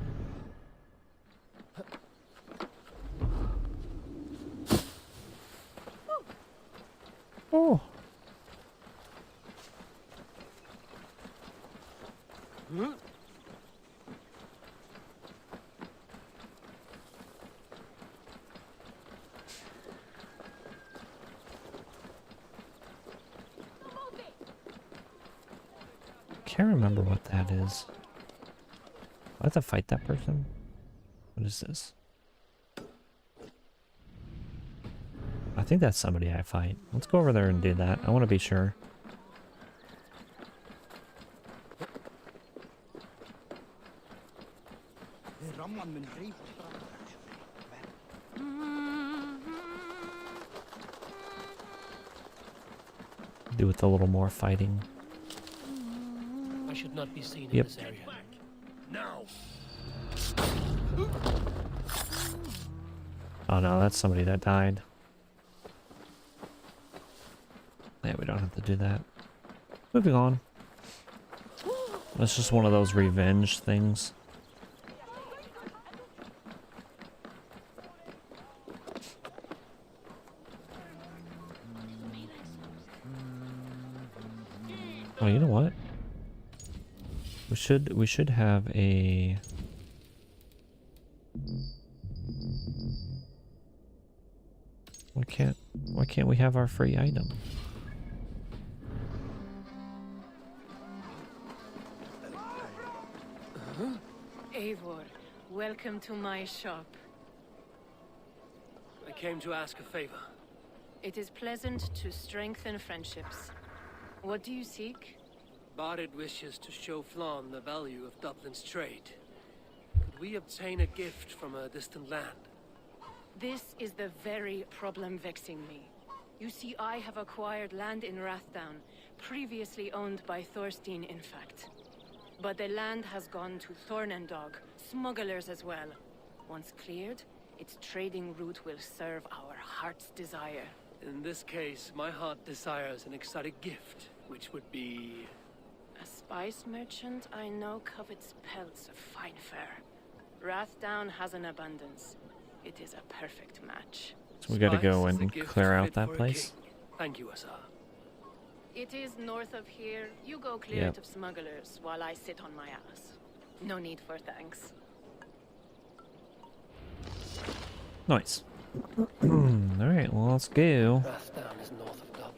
Oh. Can't remember what that is. I have to fight that person? What is this? I think that's somebody I fight. Let's go over there and do that. I want to be sure. Do with a little more fighting. I should not be seen Yep. in this area. Now. Oh no, that's somebody that died. Yeah, we don't have to do that. Moving on. That's just one of those revenge things. Oh, you know what? We should have a why can't we have our free item? Eivor, welcome to my shop. I came to ask a favor. It is pleasant to strengthen friendships. What do you seek? Barid wishes to show Flann the value of Dublin's trade. Could we obtain a gift from a distant land? This is the very problem vexing me. You see, I have acquired land in Rathdown, previously owned by Thorstein, in fact. But the land has gone to Thornendog, smugglers as well. Once cleared, its trading route will serve our heart's desire. In this case, my heart desires an exotic gift, which would be... A spice merchant I know covets pelts of fine fur. Rathdown has an abundance. It is a perfect match. So we gotta go Spice is a and gift clear out fit that for a place. king. Thank you, Azar. It is north of here. You go clear Yep. it of smugglers while I sit on my ass. No need for thanks. Nice. Alright, well let's go. Rathdown is north of Dublin.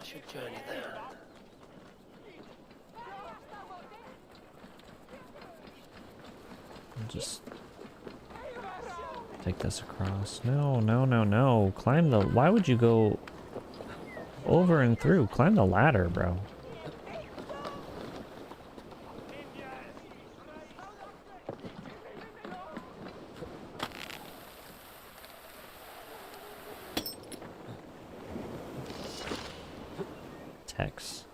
I should journey there. Just take this across. No, no, no, no. Climb the... Why would you go over and through? Climb the ladder, bro. Text.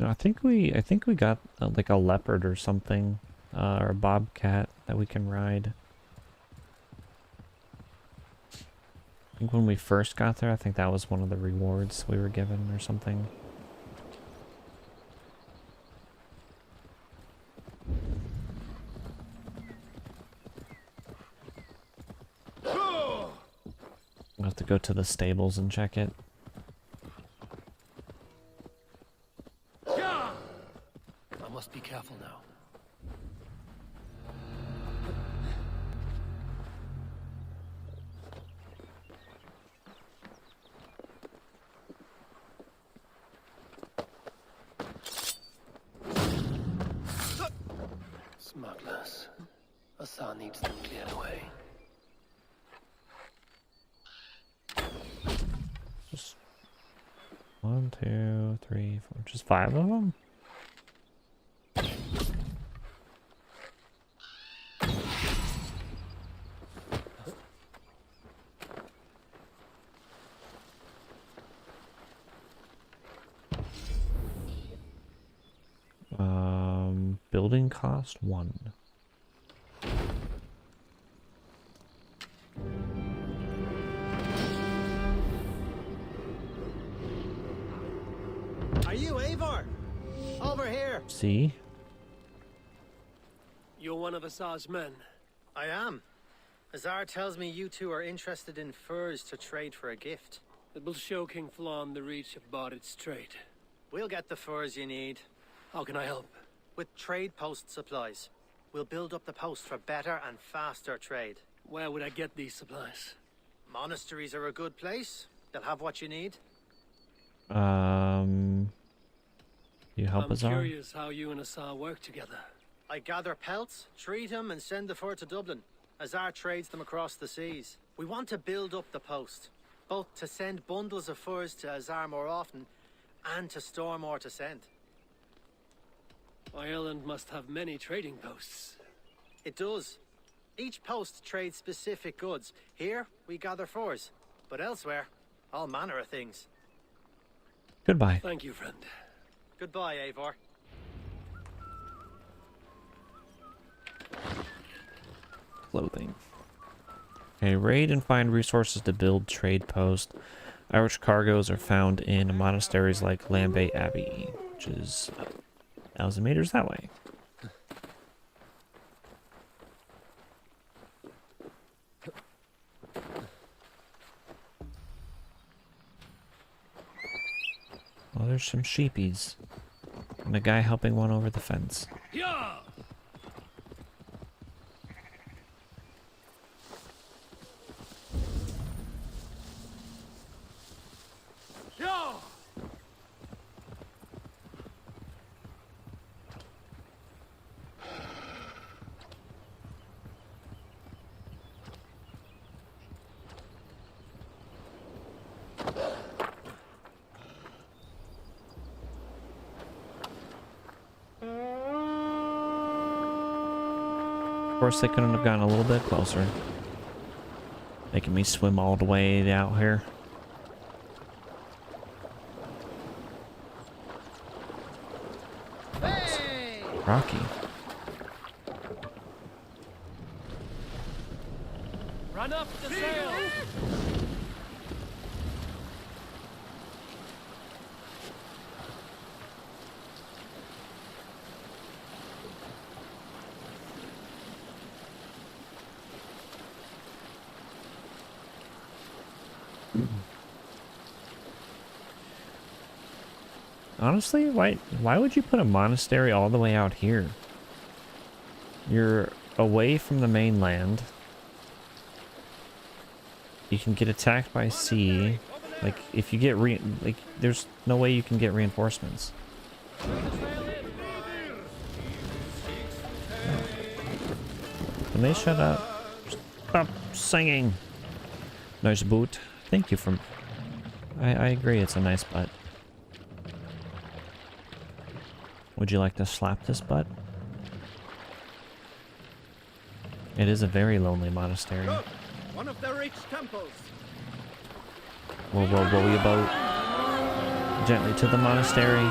No, I think we got like a leopard or something, or a bobcat that we can ride. I think when we first got there, I think that was one of the rewards we were given or something. go to the stables and check it. I must be careful now. Smugglers. Assar needs them cleared away. Just 1, 2, 3, 4, just 5 of them? Building cost 1. Are you Eivor? Over here. See? You're one of Assar's men. I am. Azar tells me you two are interested in furs to trade for a gift. It will show King Flann the reach of Bardet's trade. We'll get the furs you need. How can I help? With trade post supplies. We'll build up the post for better and faster trade. Where would I get these supplies? Monasteries are a good place. They'll have what you need. You help I'm Azar? curious how you and Assar work together. I gather pelts, treat them, and send the fur to Dublin. Azar trades them across the seas. We want to build up the post, both to send bundles of furs to Azar more often, and to store more to send. Ireland must have many trading posts. It does. Each post trades specific goods. Here, we gather furs. But elsewhere, all manner of things. Goodbye. Thank you, friend. Goodbye, Eivor. Clothing. Okay, raid and find resources to build trade post. Irish cargoes are found in monasteries like Lambay Abbey, which is 1,000 meters that way. Well, there's some sheepies. And a guy helping one over the fence. Yeah! Yeah! Of course, they couldn't have gotten a little bit closer. Making me swim all the way out here. Hey! Rocky. Run up the sail! Honestly, why would you put a monastery all the way out here? You're away from the mainland. You can get attacked by sea. Like, if you get there's no way you can get reinforcements. Can they shut up? Stop singing. Nice boot. Thank you for... I agree, it's a nice butt. Would you like to slap this butt? It is a very lonely monastery. Look, one of the rich temples. Whoa, whoa, whoa, your boat. Gently to the monastery.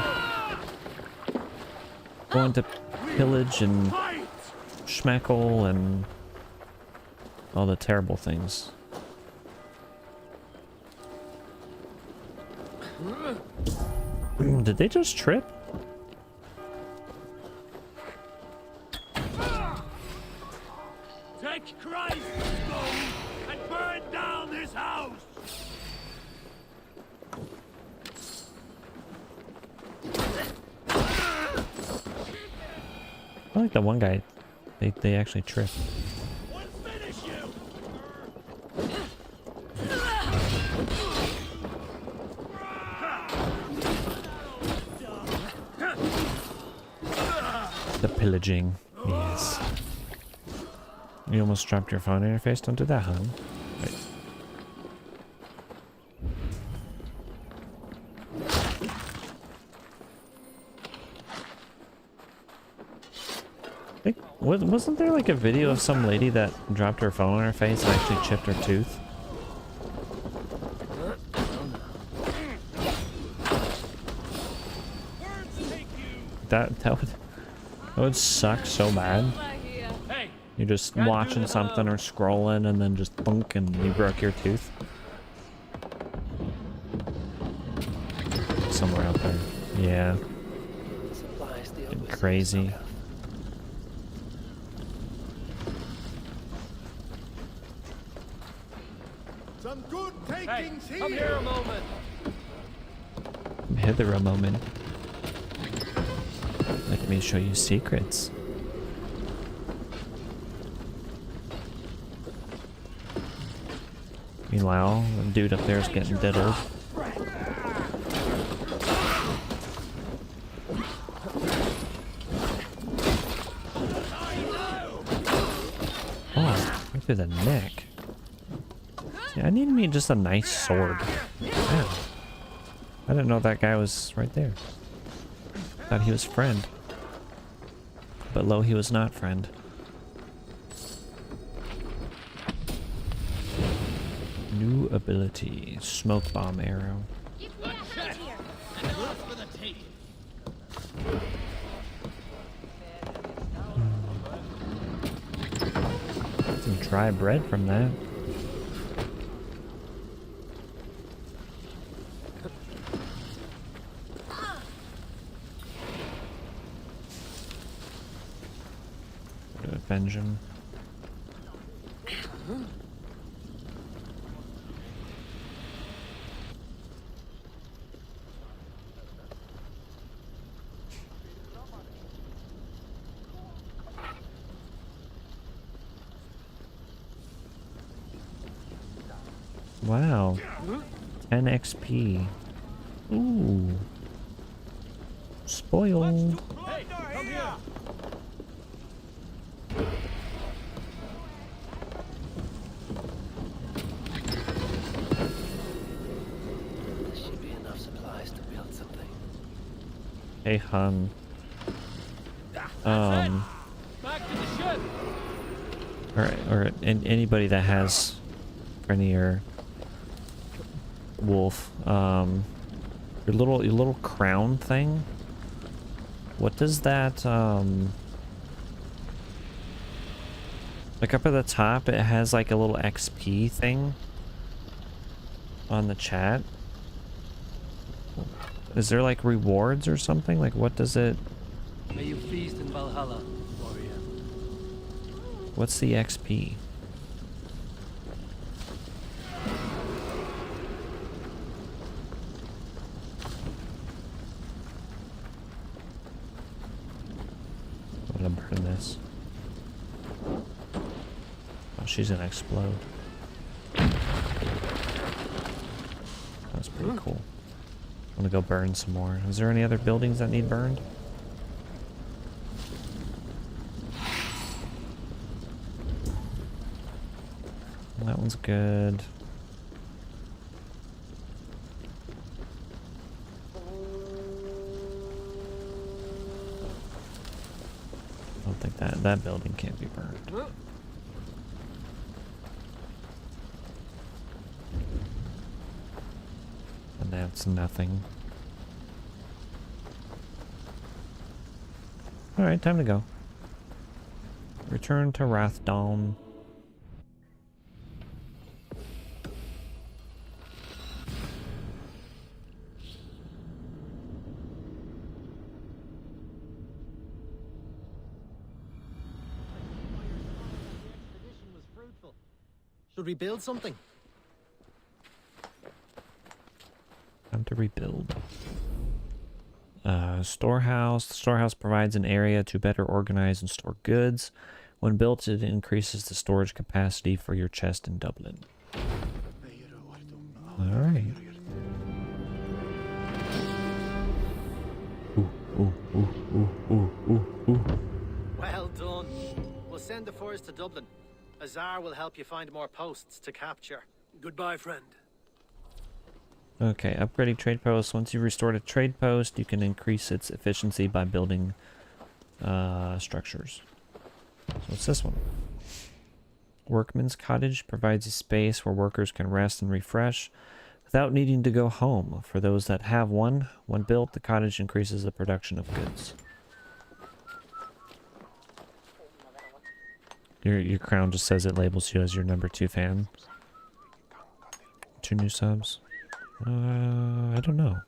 Going to pillage and schmeckle and all the terrible things. Did they just trip? Take Christ's stone and burn down this house! I like the one guy. They actually trip. The pillaging. Yes. You almost dropped your phone in your face. Don't do that, hon. Right. Wasn't there like a video of some lady that dropped her phone on her face and actually chipped her tooth? That would suck so bad. You're just watching something or scrolling and then just bunk and you broke your tooth. Somewhere out there. Yeah. Getting crazy. Some good takings here. Come here a moment. Hither a moment. Let me show you secrets. Meanwhile, the dude up there is getting diddled. Oh, right through the neck. See, I need me just a nice sword. Yeah. I didn't know that guy was right there. Thought he was friend. But lo, he was not friend. New ability. Smoke bomb arrow. Some dry bread from that. Avenge him. Wow. 10 XP. Ooh. Spoiled. Hey, come here. There should be enough supplies to build something. Hey, hun. Back to the ship. Or anybody that has Frenny or Wolf, your little crown thing. What does that like up at the top? It has like a little XP thing on the chat. Is there like rewards or something? Like what does it? May you feast in Valhalla, warrior. What's the XP? I'm gonna burn this. Oh, she's gonna explode. That's pretty cool. I'm gonna go burn some more. Is there any other buildings that need burned? That one's good. I don't think that building can't be burned. And that's nothing. Alright, time to go. Return to Rathdalm. Should we build something? Time to rebuild. Storehouse. The storehouse provides an area to better organize and store goods. When built, it increases the storage capacity for your chest in Dublin. Alright. Well done. We'll send the furs to Dublin. Azar will help you find more posts to capture. Goodbye, friend. Okay, upgrading trade posts. Once you've restored a trade post, you can increase its efficiency by building structures. So what's this one? Workman's Cottage provides a space where workers can rest and refresh without needing to go home. For those that have one, when built, the cottage increases the production of goods. Your crown just says it labels you as your #2 fan. 2 new subs. I don't know.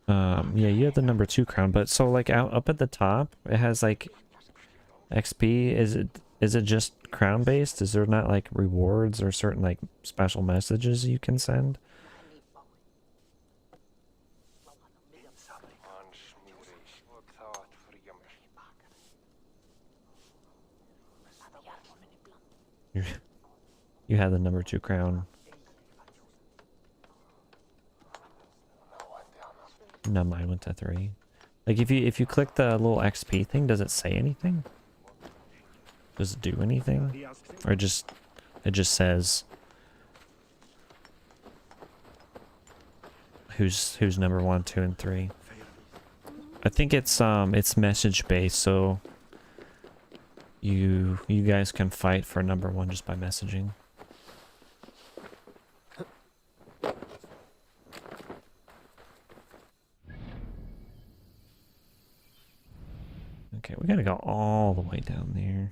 Yeah, you have the #2 crown, but so like up at the top, it has like XP. Is it just crown based? Is there not like rewards or certain like special messages you can send? You had the #2 crown. No, mine went to 3. Like if you click the little XP thing, does it say anything? Does it do anything? Or it just says who's #1, 2, and 3. I think it's message based, so you guys can fight for #1 just by messaging. Okay, we gotta go all the way down there.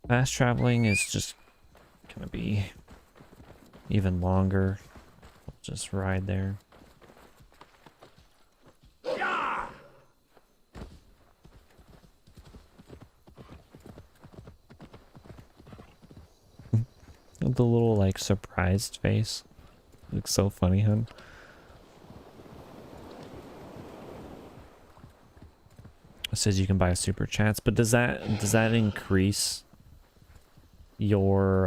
Fast traveling is just gonna be even longer. We'll just ride there. The little like surprised face looks so funny, hun. It says you can buy super chats, but does that increase your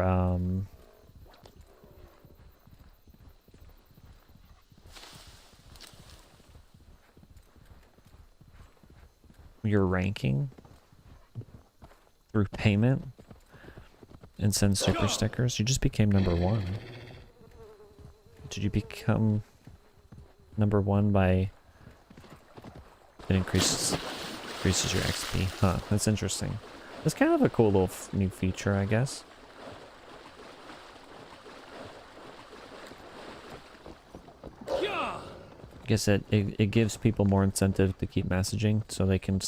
ranking through payment and send super stickers? You just became #1. Did you become #1 by it increases your XP? Huh, that's interesting. It's kind of a cool little new feature, I guess. I guess it gives people more incentive to keep messaging so they can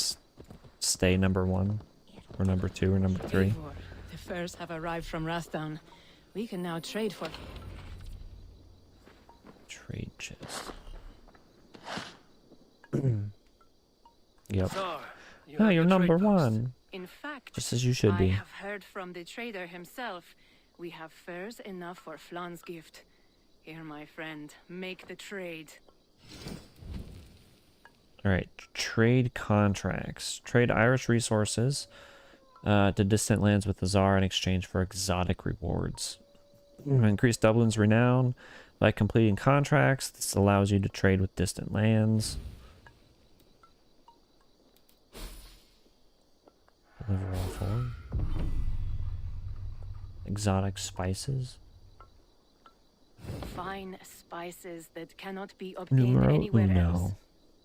stay #1 or #2 or #3. The furs have arrived from Rathdown. We can now trade for... Trade chest. Yep. Ah, you're #1. In fact, just as you should be. I have heard from the trader himself. We have furs enough for Flan's gift. Here, my friend, make the trade. Alright, trade contracts. Trade Irish resources to distant lands with the Tsar in exchange for exotic rewards. Increase Dublin's renown by completing contracts. This allows you to trade with distant lands. Deliver all 4. Exotic spices. Fine spices that cannot be obtained anywhere else.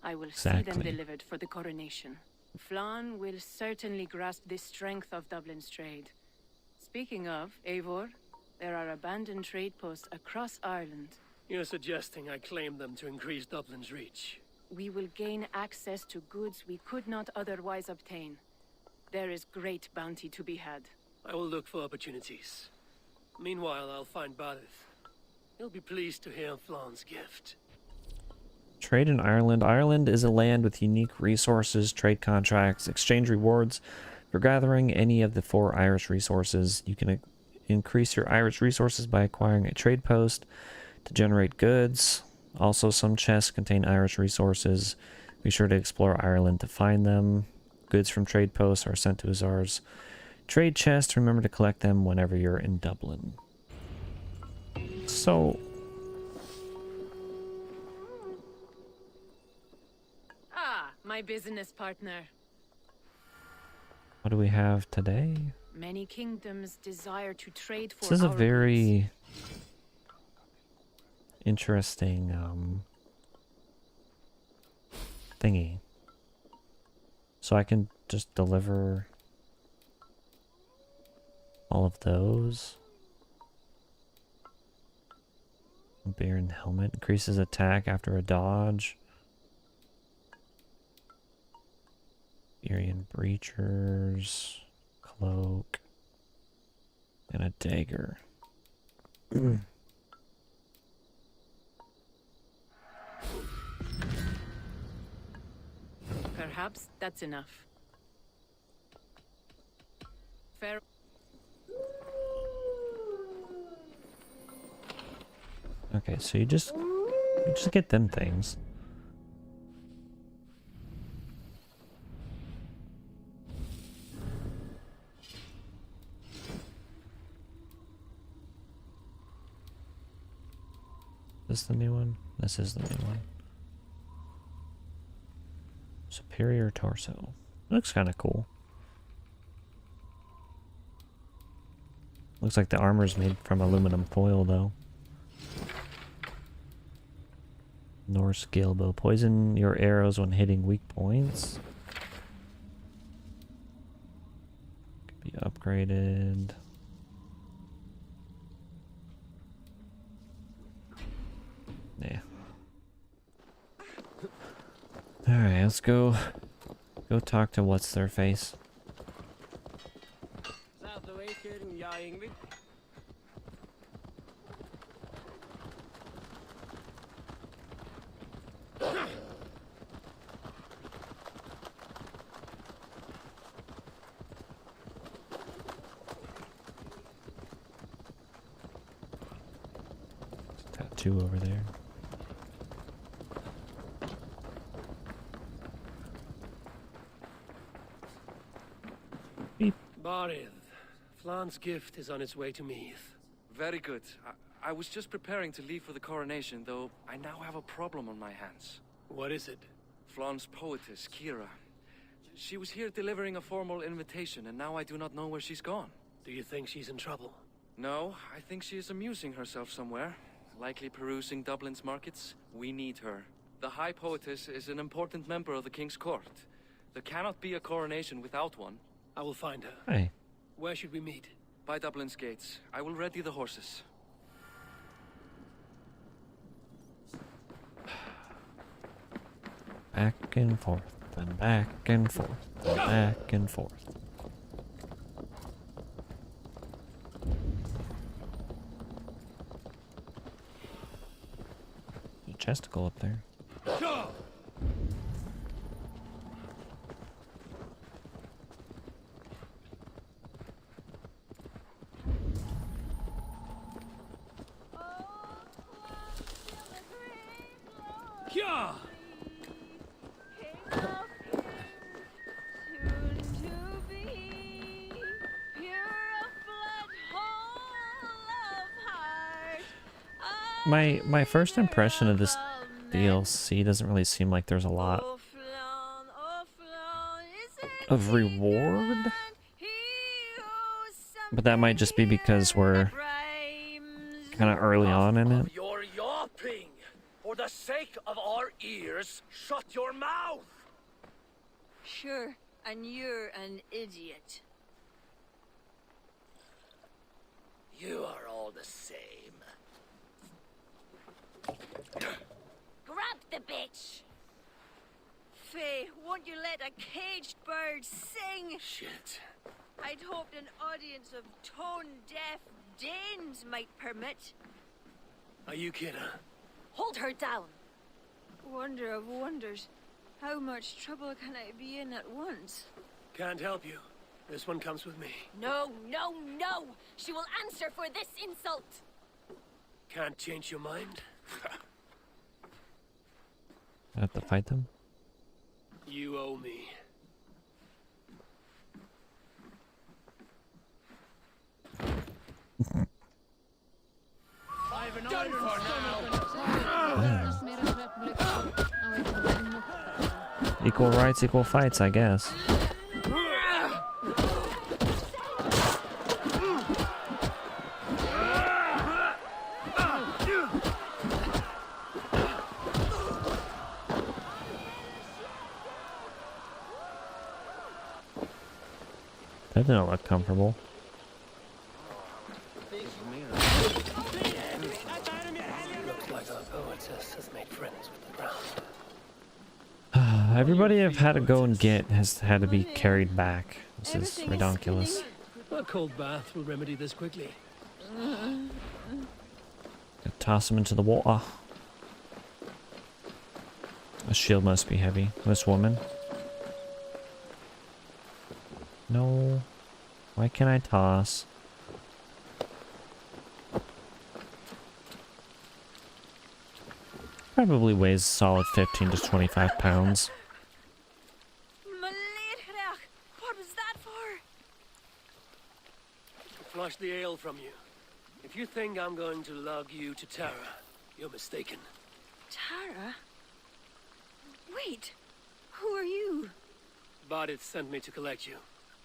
I will see them delivered for the coronation. Flan will certainly grasp the strength of Dublin's trade. Speaking of, Eivor, there are abandoned trade posts across Ireland. You're suggesting I claim them to increase Dublin's reach? We will gain access to goods we could not otherwise obtain. There is great bounty to be had. I will look for opportunities. Meanwhile, I'll find Barith. He'll be pleased to hear Flan's gift. Trade in Ireland. Ireland is a land with unique resources, trade contracts, exchange rewards. For gathering any of the 4 Irish resources, you can increase your Irish resources by acquiring a trade post to generate goods. Also, some chests contain Irish resources. Be sure to explore Ireland to find them. Goods from trade posts are sent to Azar's trade chest. Remember to collect them whenever you're in Dublin. So... Ah, my business partner. what do we have today? Many kingdoms desire to trade for This is a our goods. very interesting thingy. So I can just deliver all of those. Baron helmet increases attack after a dodge. Irian breachers, cloak, and a dagger. Perhaps that's enough. Fair. Okay, so you just get them things. Is this the new one? This is the new one. Superior torso. Looks kind of cool. Looks like the armor's made from aluminum foil, though. Norse Galebow. Poison your arrows when hitting weak points. Could be upgraded. Yeah. Alright, let's go talk to what's their face. Tattoo over there. Barith, Flan's gift is on its way to Meath. Very good. I was just preparing to leave for the coronation, though I now have a problem on my hands. What is it? Flan's poetess, Kira. She was here delivering a formal invitation, and now I do not know where she's gone. Do you think she's in trouble? No, I think she is amusing herself somewhere. Likely perusing Dublin's markets. We need her. The High Poetess is an important member of the King's Court. There cannot be a coronation without one. I will find her. Hey. Where should we meet? By Dublin's gates. I will ready the horses. Back and forth, and back and forth, and back and forth. There's a chesticle up there. My first impression of this DLC doesn't really seem like there's a lot of reward, but that might just be because we're kind of early on in it. You're yawping. For the sake of our ears, shut your mouth. Sure, and you're an idiot. You are all the same. Grab the bitch! Faye, won't you let a caged bird sing? Shit. I'd hoped an audience of tone-deaf Danes might permit. Are you kidding? Hold her down. Wonder of wonders. How much trouble can I be in at once? Can't help you. This one comes with me. No, no, no! She will answer for this insult! Can't change your mind? I have to fight them? You owe me. Done for now. Equal rights, equal fights, I guess. That didn't look comfortable. Looks like our poetess has made friends with the ground. Everybody I've had to go and get has had to be carried back. This is ridiculous. A cold bath will remedy this quickly. Toss him into the water. The shield must be heavy. This woman. No. Why can't I toss? Probably weighs a solid 15 to 25 pounds. What was that for? Flush the ale from you. If you think I'm going to lug you to Tara, you're mistaken. Tara? Wait, who are you? Bardith sent me to collect you.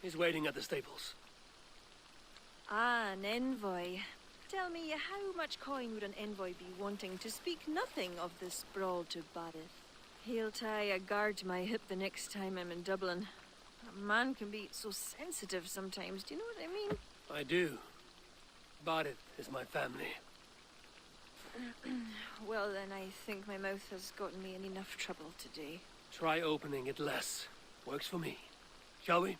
He's waiting at the stables. Ah, an envoy. Tell me, how much coin would an envoy be wanting to speak nothing of this sprawl to Bardith? He'll tie a guard to my hip the next time I'm in Dublin. A man can be so sensitive sometimes, do you know what I mean? I do. Bardith is my family. Well, then I think my mouth has gotten me in enough trouble today. Try opening it less. Works for me. Shall we?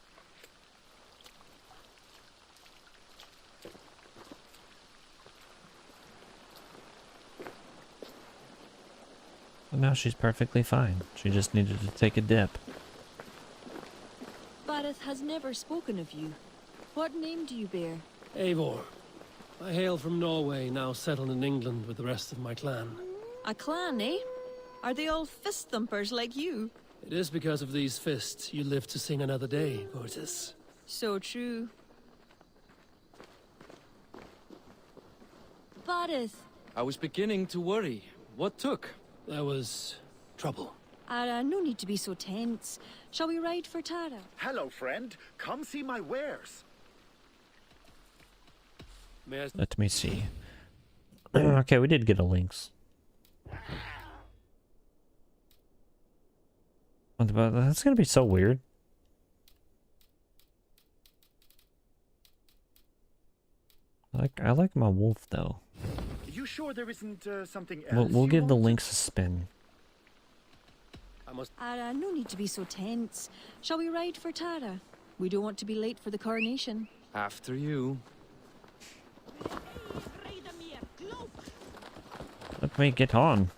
Well, now she's perfectly fine. She just needed to take a dip. Bardith has never spoken of you. What name do you bear? Eivor. I hail from Norway, now settled in England with the rest of my clan. A clan, eh? Are they all fist thumpers like you? It is because of these fists you live to sing another day, Vortis. So true. Bardith. I was beginning to worry. What took? There was trouble. No need to be so tense. Shall we ride for Tara? Hello, friend. Come see my wares. Let me see. Okay, we did get a lynx. But that's gonna be so weird. I like my wolf though. You sure there isn't something else? We'll you give the want? lynx a spin. No need to be so tense. Shall we ride for Tara? We don't want to be late for the coronation. After you. Let me get on.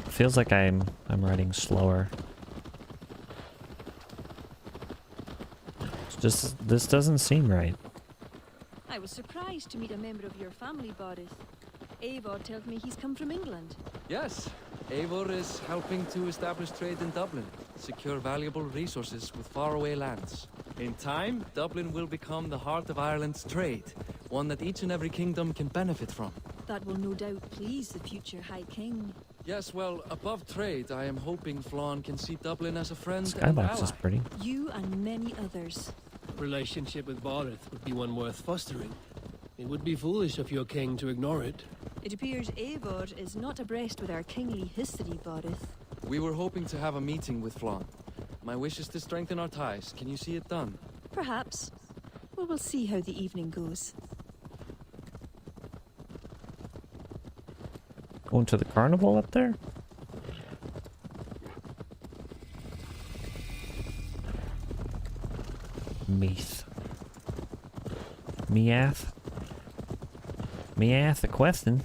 Feels like I'm riding slower. It's just this doesn't seem right. I was surprised to meet a member of your family, Bardith. Eivor tells me he's come from England. Yes, Eivor is helping to establish trade in Dublin, secure valuable resources with faraway lands. In time, Dublin will become the heart of Ireland's trade, one that each and every kingdom can benefit from. That will no doubt please the future High King. Yes, well, above trade, I am hoping Flann can see Dublin as a friend and Skybox ally. is pretty. You and many others. Relationship with Bardith would be one worth fostering. It would be foolish of your king to ignore it. It appears Eivor is not abreast with our kingly history, Bardith. We were hoping to have a meeting with Flann. My wish is to strengthen our ties. Can you see it done? Perhaps. Well, we'll see how the evening goes. Going to the carnival up there? Meath. Meath? Meath, a question.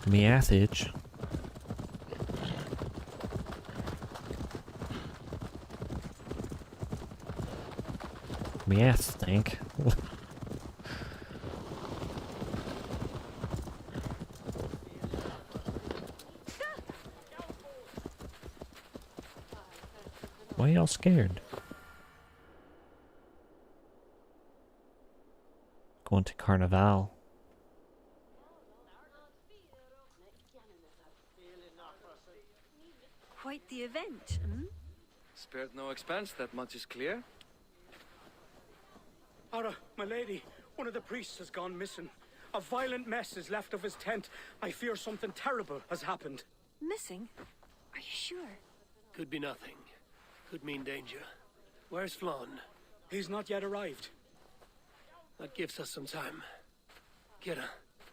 Meathage. Me ass stank. Why y'all scared? Going to Carnival. Quite the event, hmm? Spared no expense, that much is clear. Ara, my lady, one of the priests has gone missing. A violent mess is left of his tent. I fear something terrible has happened. Missing? Are you sure? Could be nothing. Could mean danger. Where's Flann? He's not yet arrived. That gives us some time. Kira,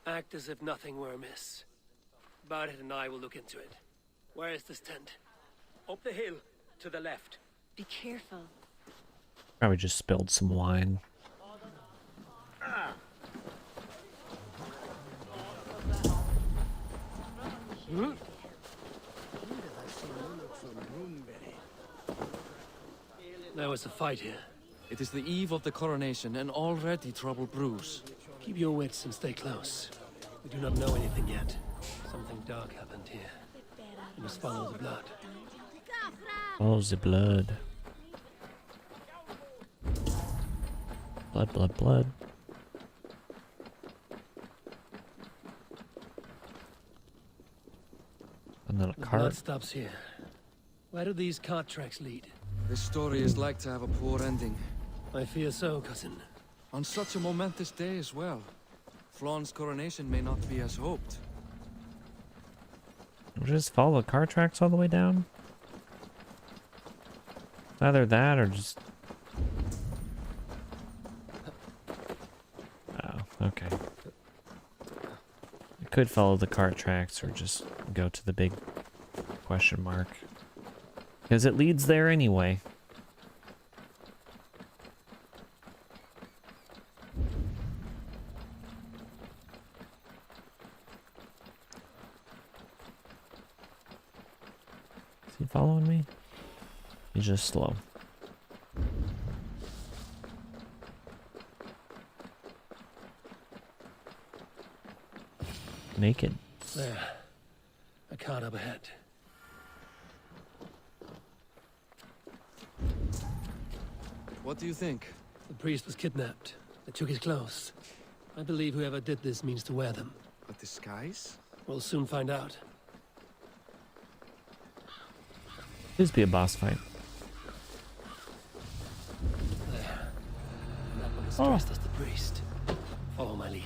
act as if nothing were amiss. Barret and I will look into it. Where is this tent? Up the hill, to the left. Be careful. Probably just spilled some wine. There was a fight here. It is the eve of the coronation, and already trouble brews. Keep your wits and stay close. We do not know anything yet. Something dark happened here. We must follow the blood. Follow the blood. Blood, blood, blood. And then a The cart. blood stops here. Where do these cart tracks lead? This story is like to have a poor ending. I fear so, cousin. On such a momentous day as well. Flann's coronation may not be as hoped. We'll just follow the car tracks all the way down? Either that or just... Oh, okay. I could follow the cart tracks or just go to the big question mark. Because it leads there anyway. Is he following me? He's just slow. Naked. There. A cart up ahead. What do you think? The priest was kidnapped. They took his clothes. I believe whoever did this means to wear them. A disguise? We'll soon find out. This be a boss fight. There. That one is dressed as the priest. Follow my lead.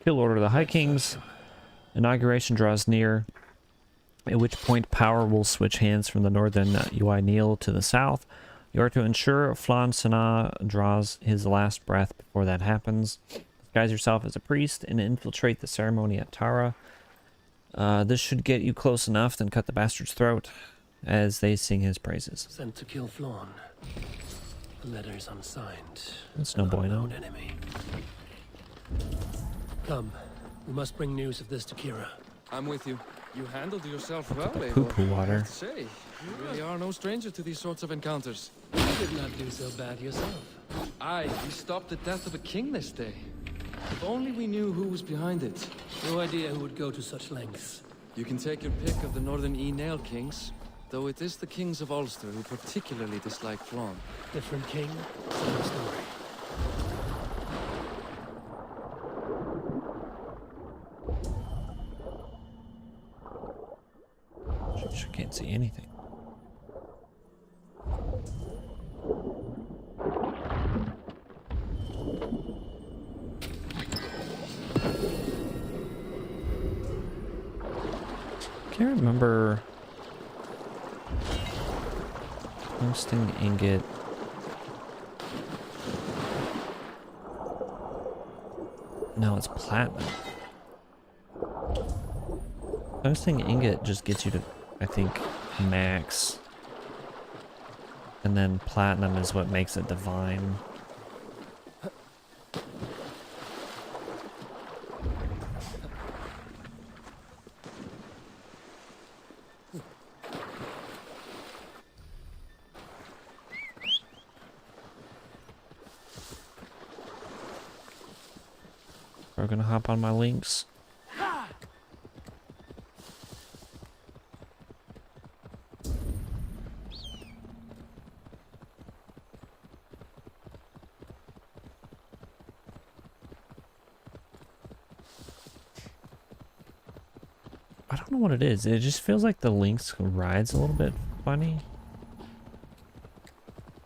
Kill order the High Kings. Inauguration draws near, at which point power will switch hands from the northern Ui Neil to the south. You are to ensure Flann Senna draws his last breath before that happens. Disguise yourself as a priest and infiltrate the ceremony at Tara. This should get you close enough, then cut the bastard's throat as they sing his praises. Sent to kill Flann. The letter is unsigned. That's no bueno. Unknown enemy. Come, we must bring news of this to Kira. I'm with you. You handled yourself well, Eivor. Poo-poo water. I have to say, you really are no stranger to these sorts of encounters. You did not do so bad yourself. Aye, we stopped the death of a king this day. If only we knew who was behind it. No idea who would go to such lengths. You can take your pick of the northern Nail kings, though it is the kings of Ulster who particularly dislike Flann. Different king, same story. Sure can't see anything. Can't remember. Tungsten ingot. No, it's platinum. I was thinking ingot just gets you to, I think, max. And then platinum is what makes it divine. We're gonna hop on my links. I don't know what it is. It just feels like the Lynx rides a little bit funny.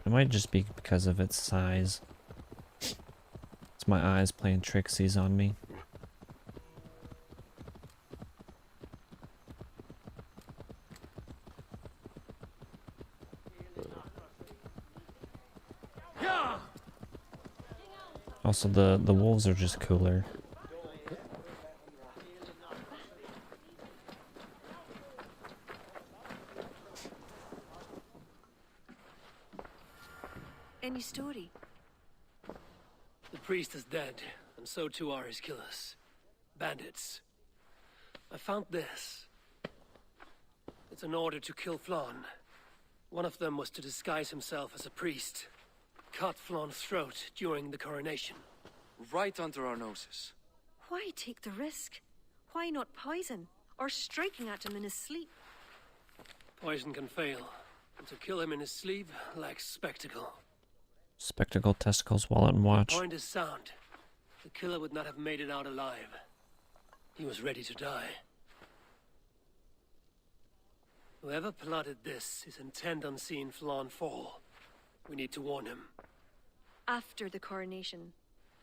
It might just be because of its size. It's my eyes playing tricksies on me. Also, the wolves are just cooler. Any story? The priest is dead, and so too are his killers. Bandits. I found this. It's an order to kill Flann. One of them was to disguise himself as a priest. Cut Flann's throat during the coronation. Right under our noses. Why take the risk? Why not poison? Or striking at him in his sleep? Poison can fail, and to kill him in his sleep lacks spectacle. Spectacle, testicles, wallet, and watch. The point is sound. The killer would not have made it out alive. He was ready to die. Whoever plotted this is intent on seeing Flann fall. We need to warn him. After the coronation,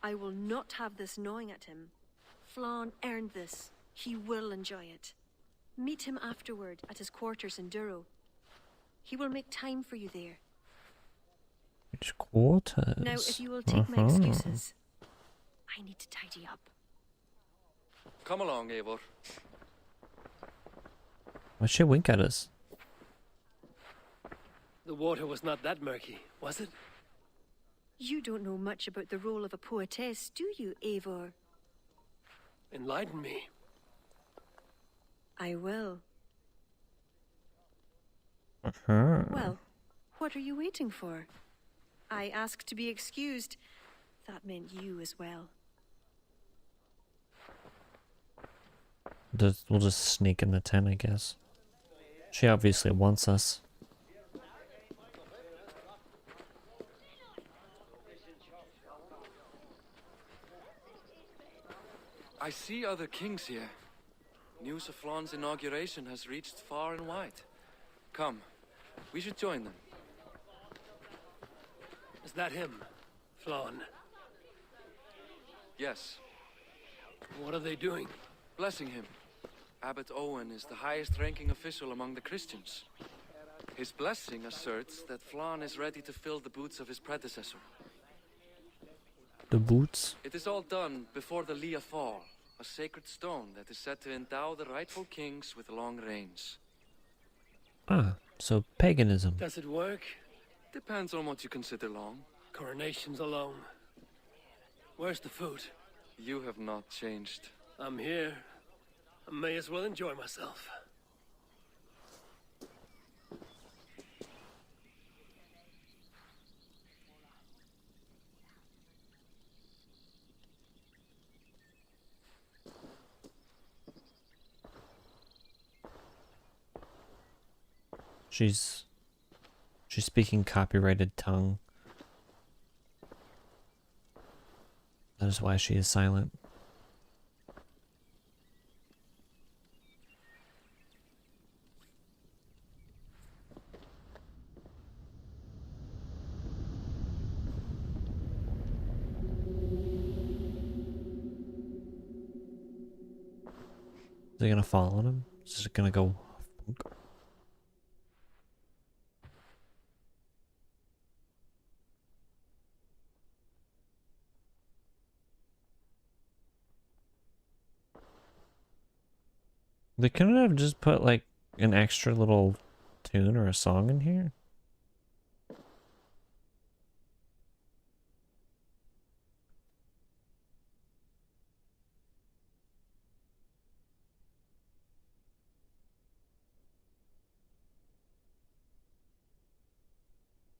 I will not have this gnawing at him. Flann earned this. He will enjoy it. Meet him afterward at his quarters in Duro. He will make time for you there. Which quarters? Now, if you will take my excuses, I need to tidy up. Come along, Eivor. Why'd she wink at us? The water was not that murky, was it? You don't know much about the role of a poetess, do you, Eivor? Enlighten me. I will. Well, what are you waiting for? I asked to be excused. That meant you as well. We'll just sneak in the tent, I guess. She obviously wants us. I see other kings here. News of Flann's inauguration has reached far and wide. Come, we should join them. Is that him, Flann? Yes. What are they doing? Blessing him. Abbot Owen is the highest-ranking official among the Christians. His blessing asserts that Flann is ready to fill the boots of his predecessor. The boots? It is all done before the Lia Fall, a sacred stone that is said to endow the rightful kings with long reigns. Ah, so paganism. Does it work? Depends on what you consider long. Coronations alone. Where's the food? You have not changed. I'm here. I may as well enjoy myself. She's speaking copyrighted tongue. That is why she is silent. Is it gonna fall on him? Is it gonna go? They couldn't have just put like an extra little tune or a song in here.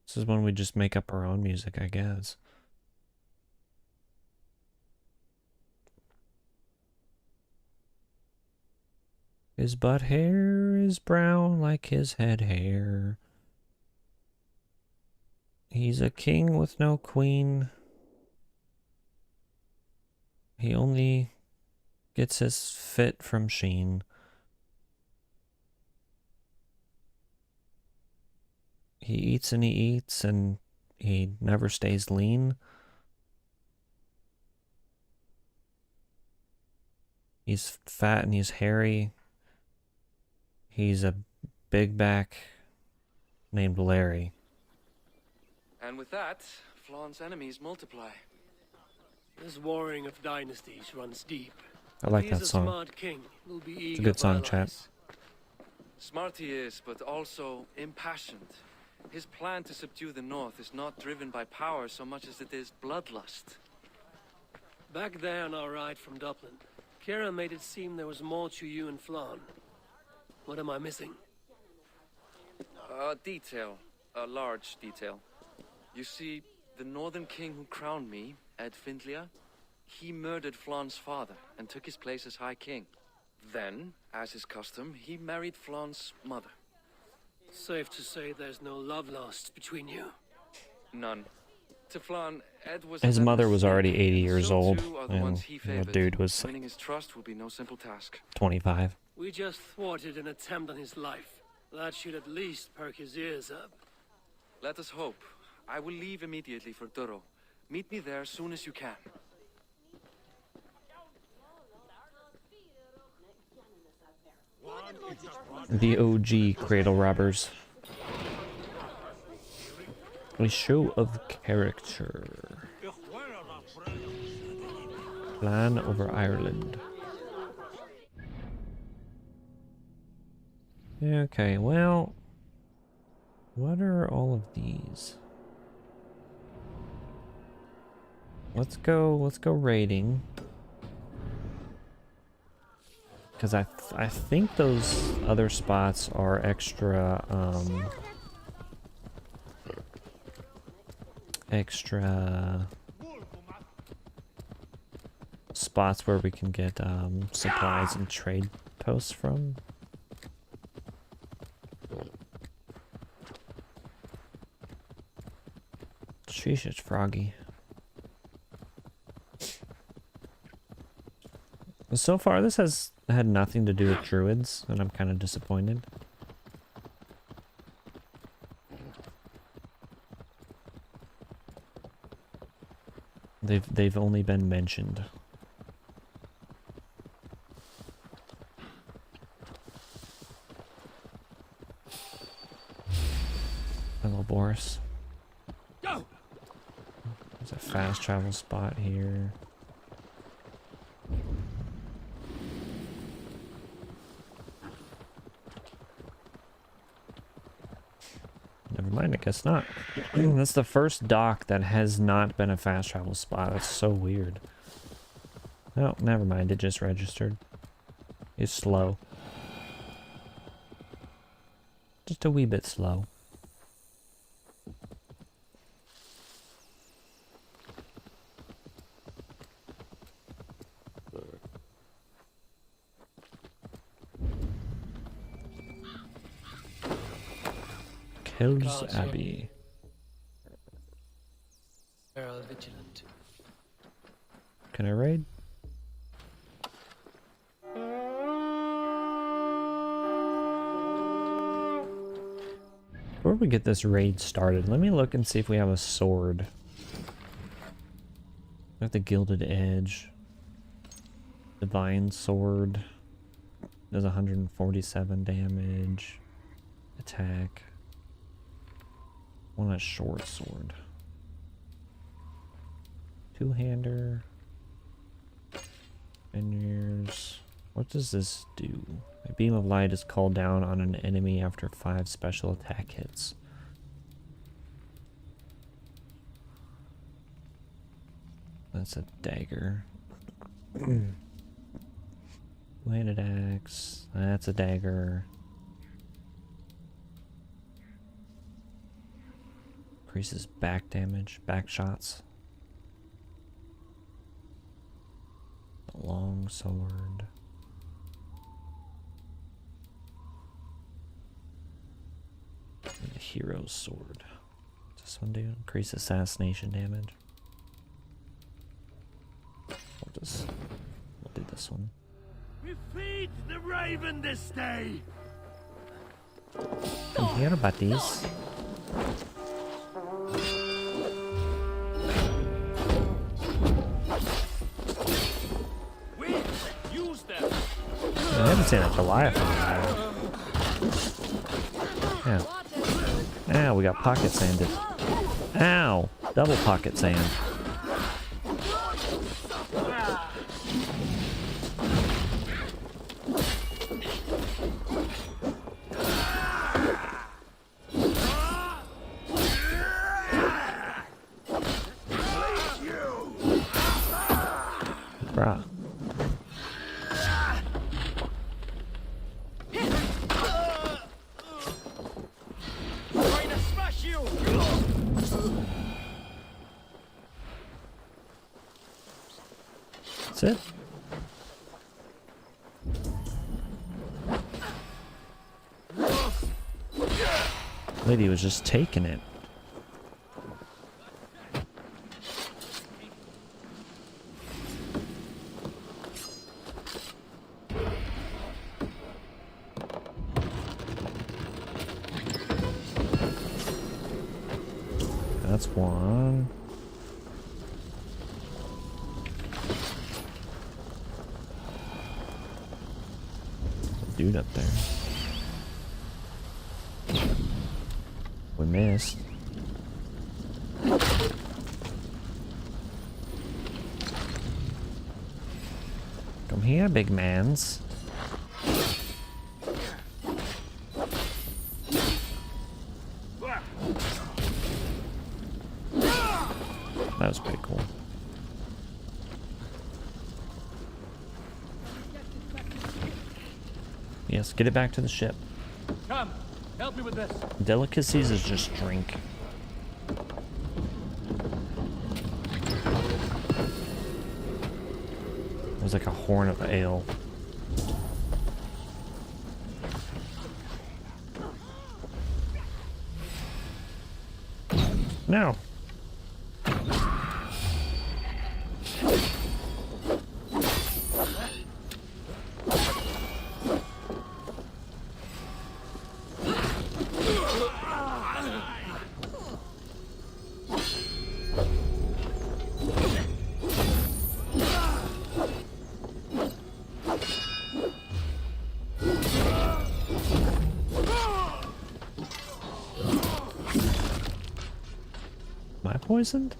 This is when we just make up our own music, I guess. His butt hair is brown like his head hair. He's a king with no queen. He only gets his fit from Sheen. He eats and he eats and he never stays lean. He's fat and he's hairy. He's a big back named Larry. And with that, Flawn's enemies multiply. This warring of dynasties runs deep. I like If he is that a song. smart king, he'll be It's a eager good for song, chat. allies. Smart he is, but also impassioned. His plan to subdue the north is not driven by power so much as it is bloodlust. Back there on our ride from Dublin, Kira made it seem there was more to you and Flann. What am I missing? A detail. A large detail. You see, the northern king who crowned me, Ed Findlia, he murdered Flawn's father and took his place as High King. Then, as is custom, he married Flawn's mother. Safe to say there's no love lost between you. None. To Flann, Ed was His mother was already 80 and years so old, too are the and ones he the favored. dude was Winning his trust will be no simple task. 25. We just thwarted an attempt on his life. That should at least perk his ears up. Let us hope. I will leave immediately for Durrow. Meet me there as soon as you can. The OG cradle robbers. A show of character. Plan over Ireland. Okay, well, what are all of these? Let's go raiding. Because I think those other spots are extra spots where we can get supplies and trade posts from. Sheesh, it's froggy. So far, this has had nothing to do with Druids, and I'm kind of disappointed. They've only been mentioned. Hello, Boris. There's a fast travel spot here. Never mind, I guess not. That's the first dock that has not been a fast travel spot. That's so weird. Oh, never mind. It just registered. It's slow. Just a wee bit slow. Kells Abbey. Feral vigilant. Can I raid? Before we get this raid started, let me look and see if we have a sword. We have the Gilded Edge. Divine Sword. Does 147 damage. Attack. Want a short sword. Two-hander. Fingers. What does this do? A beam of light is called down on an enemy after 5 special attack hits. That's a dagger. Landed axe. That's a dagger. Increases back damage, back shots. The long sword. And the hero's sword. What's this one do? Increase assassination damage. We'll do this one. We feed the raven this day. You hear about these? We use them. I haven't seen a Goliath in a while. Yeah. Ow, we got pocket sanded. Ow! Double pocket sand. Bruh. Trying to smash you. That's it. Lady was just taking it. That's one. Dude up there. We missed. Come here, big mans. That was pretty cool. Yes, get it back to the ship. Come, help me with this. Delicacies is just drink. It was like a horn of ale. No. Am I poisoned?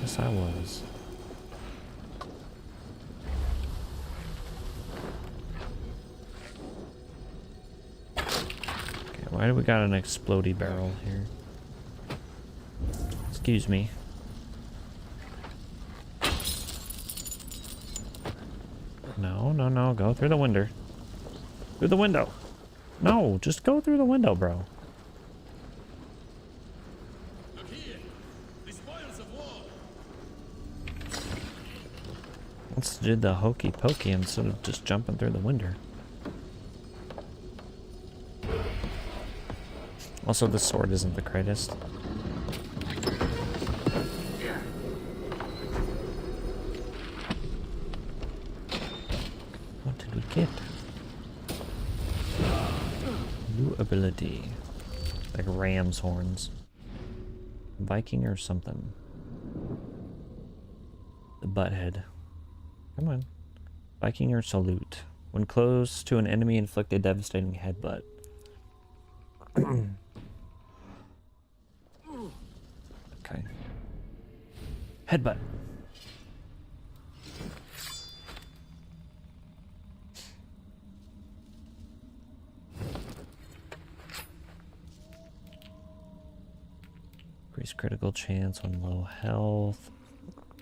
Yes, I was. Okay, why do we got an explodey barrel here? Excuse me. No, no, no, go through the window. Through the window. No, just go through the window, bro. Look here, the spoils of war. Let's do the hokey pokey instead of just jumping through the window. Also, the sword isn't the greatest. What did we get? New ability. Like ram's horns. Viking or something. The butthead. Come on. Viking or salute. When close to an enemy, inflict a devastating headbutt. Okay. Headbutt. Increased critical chance when low health.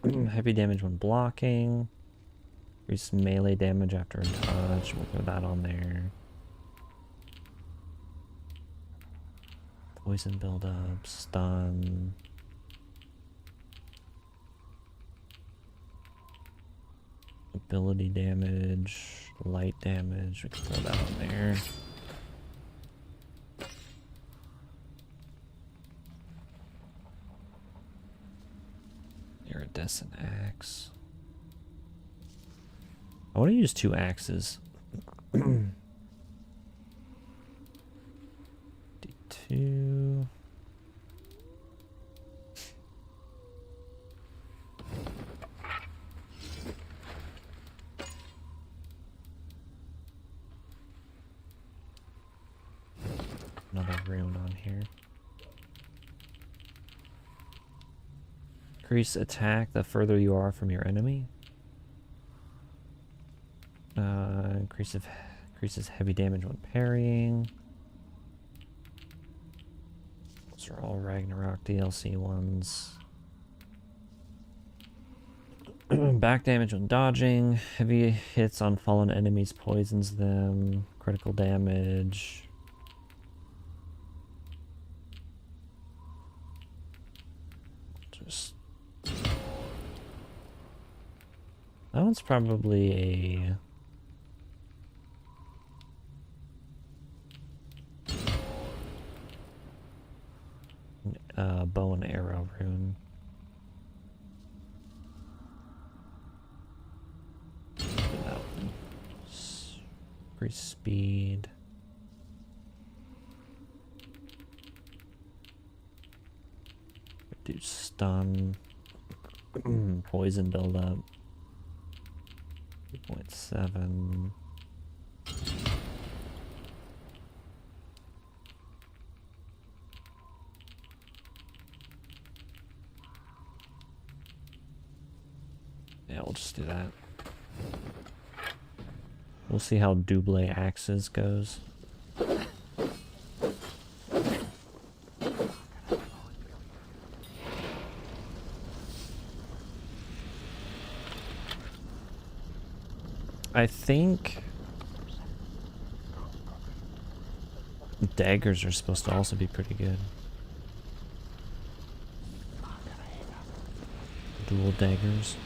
Heavy damage when blocking. Increased melee damage after a touch. We'll put that on there. Poison buildup. Stun. Ability damage. Light damage. We can throw that on there. Iridescent axe. I want to use 2 axes. D2. Another rune on here. Increase attack the further you are from your enemy. Increases heavy damage when parrying. Those are all Ragnarok DLC ones. Back damage when dodging. Heavy hits on fallen enemies poisons them. Critical damage. Just... that one's probably a bow and arrow rune. Increase speed. Do stun. Poison buildup. 2.7. Yeah, we'll just do that. We'll see how double axes goes. I think daggers are supposed to also be pretty good. Dual daggers.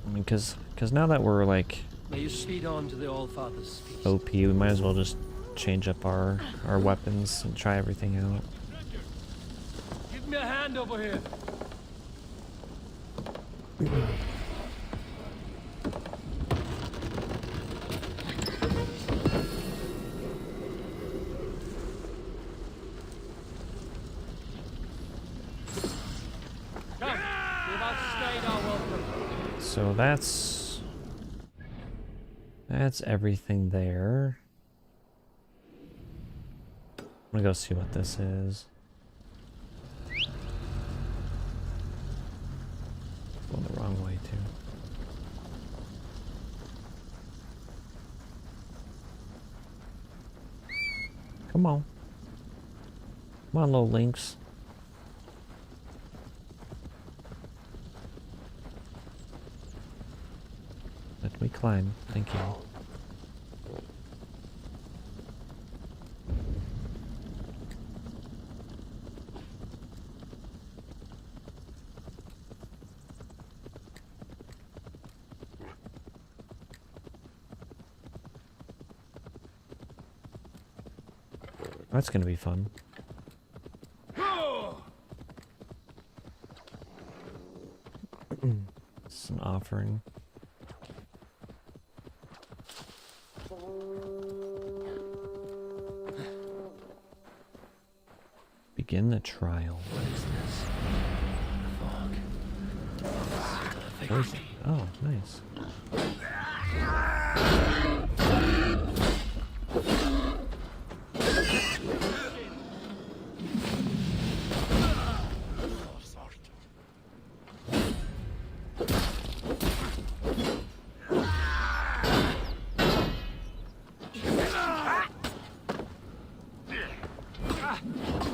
I mean, because now that we're like May you speed on to the All-Father's feast. OP, we might as well just change up our weapons and try everything out. Give me a hand over here. So that's everything there. I'm gonna go see what this is. Going the wrong way too. Come on. Come on, little lynx. Let me climb. Thank you. That's gonna be fun. It's an offering. Begin the trial. What is this? Fog. What is it? Oh, nice.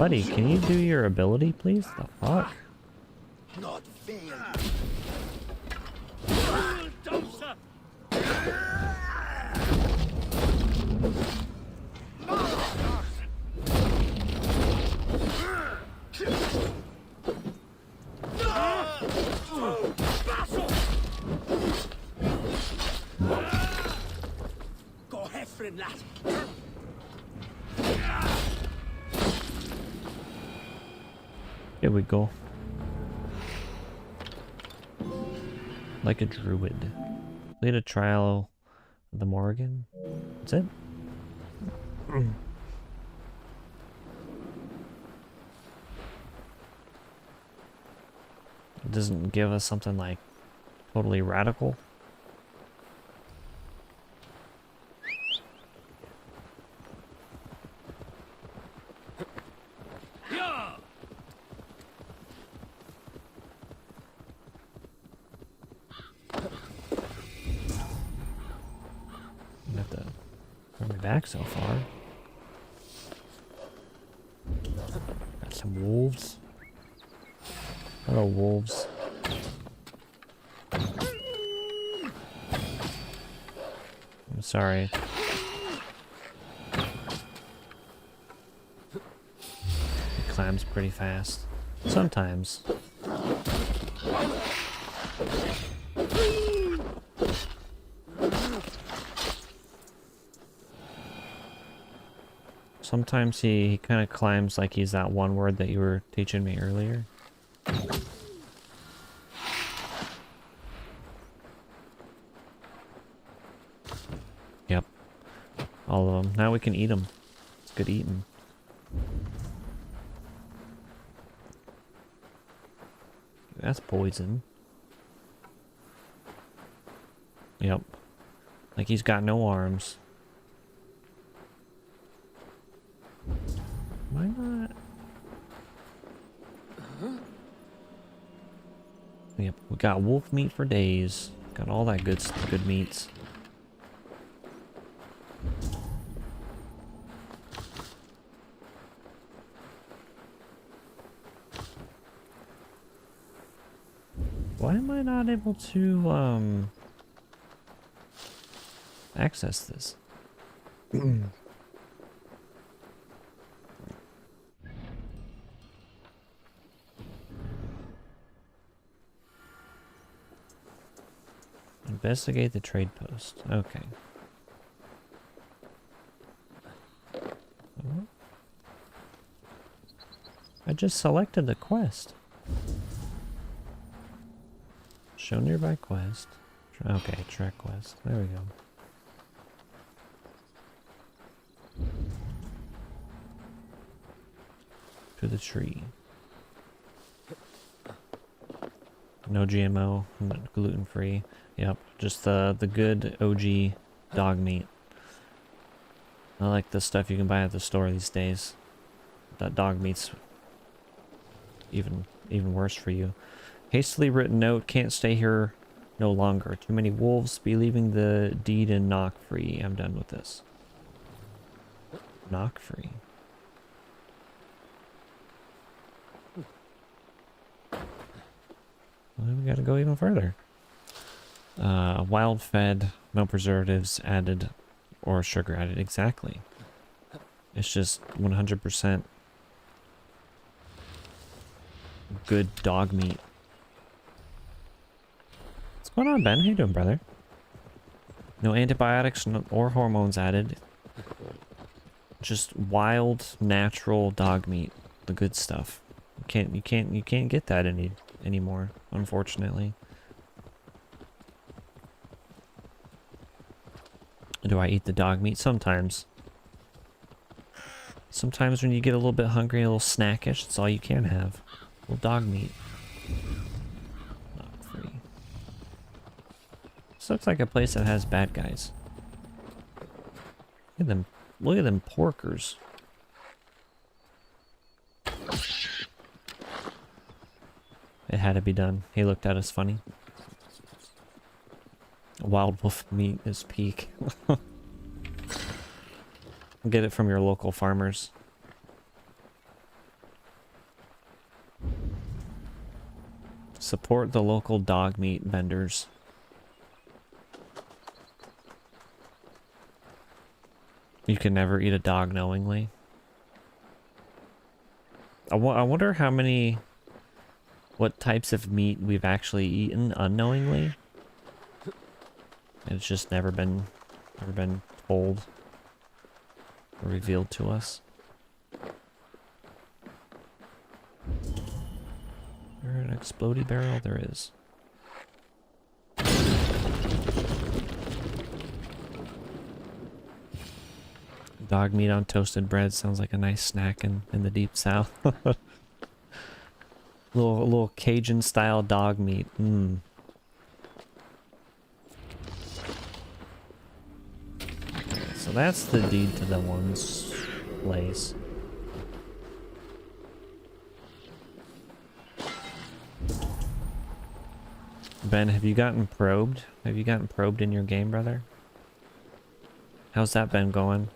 Buddy, can you do your ability, please? The fuck? Not fail. Go Hefrin, lad. Here we go. Like a druid. Lead a trial of the Morgan. That's it. It doesn't give us something like totally radical. Have to turn me back so far. Got some wolves. Hello, wolves. I'm sorry. He climbs pretty fast. Sometimes. Sometimes he kind of climbs like he's that one word that you were teaching me earlier. Yep. All of them. Now we can eat them. It's good eating. That's poison. Yep. Like he's got no arms. Why not? Yep, we got wolf meat for days. Got all that good meats. Why am I not able to access this? Investigate the trade post. Okay. I just selected the quest. Show nearby quest. Okay, track quest. There we go. To the tree. No GMO, gluten free. Yep, just the good OG dog meat. I like the stuff you can buy at the store these days. That dog meat's even worse for you. Hastily written note, can't stay here no longer. Too many wolves. Be leaving the deed in knock free. I'm done with this. Knock free. Well, we gotta go even further. Wild fed, no preservatives added or sugar added. Exactly. It's just 100% good dog meat. What's going on, Ben? How you doing, brother? No antibiotics or hormones added. Just wild, natural dog meat. The good stuff. You can't get that anymore, unfortunately. Do I eat the dog meat? Sometimes. Sometimes when you get a little bit hungry, a little snackish, it's all you can have. A little dog meat. Not free. This looks like a place that has bad guys. Look at them. Look at them porkers. It had to be done. He looked at us funny. Wild wolf meat is peak. Get it from your local farmers. Support the local dog meat vendors. You can never eat a dog knowingly. I wonder how many... what types of meat we've actually eaten unknowingly. It's just never been told or revealed to us. There an explodey barrel? There is. Dog meat on toasted bread sounds like a nice snack in the deep south. little Cajun style dog meat. So that's the deed to the one's place. Ben, have you gotten probed? Have you gotten probed in your game, brother? How's that been going?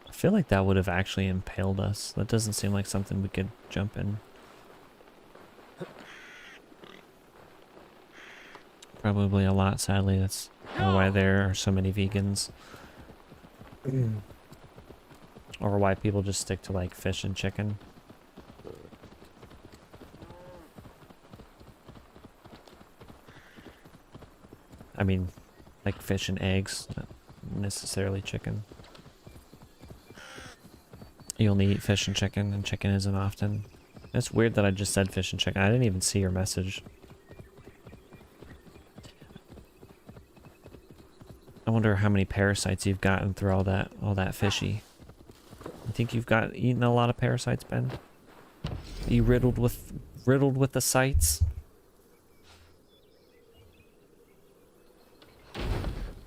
I feel like that would have actually impaled us. That doesn't seem like something we could jump in. Probably a lot, sadly. That's why there are so many vegans. Or why people just stick to like fish and chicken. I mean, like fish and eggs, not necessarily chicken. You only eat fish and chicken isn't often. It's weird that I just said fish and chicken. I didn't even see your message. I wonder how many parasites you've gotten through all that fishy. I think you've eaten a lot of parasites, Ben. Are you riddled with the sites?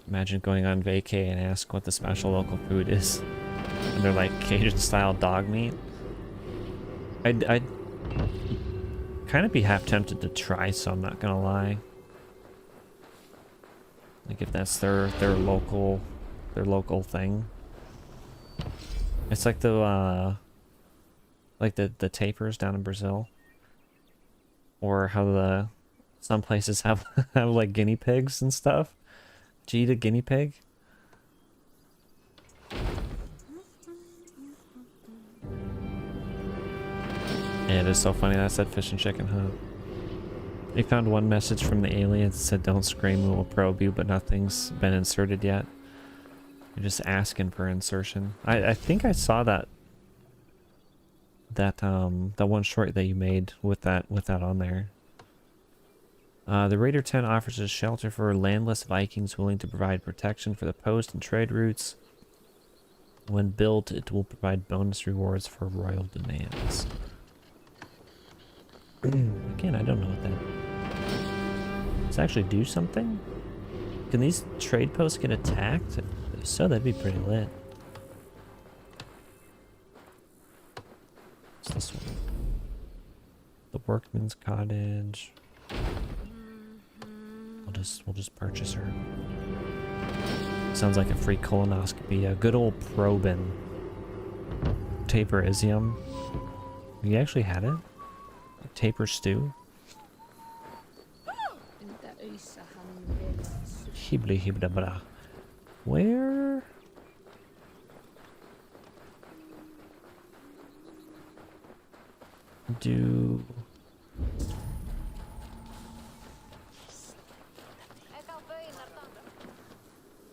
Imagine going on vacay and ask what the special local food is. And they're like Cajun style dog meat. I'd kind of be half tempted to try some, not gonna lie. Like if that's their local thing. It's like the tapers down in Brazil. Or how some places have like guinea pigs and stuff. Did you eat a guinea pig? Yeah, it is so funny that I said fish and chicken, huh? They found one message from the aliens that said, "Don't scream, we will probe you," but nothing's been inserted yet. You're just asking for insertion. I think I saw that one short that you made with that on there. The Raider 10 offers a shelter for landless Vikings willing to provide protection for the post and trade routes. When built, it will provide bonus rewards for royal demands. Again, I don't know what that... Does it actually do something? Can these trade posts get attacked? If so, that'd be pretty lit. What's this one? The Workman's Cottage. We'll just purchase her. Sounds like a free colonoscopy. A good old probin. Taperisium. You actually had it? A taper stew? Hibli hibdabra. Where? Do...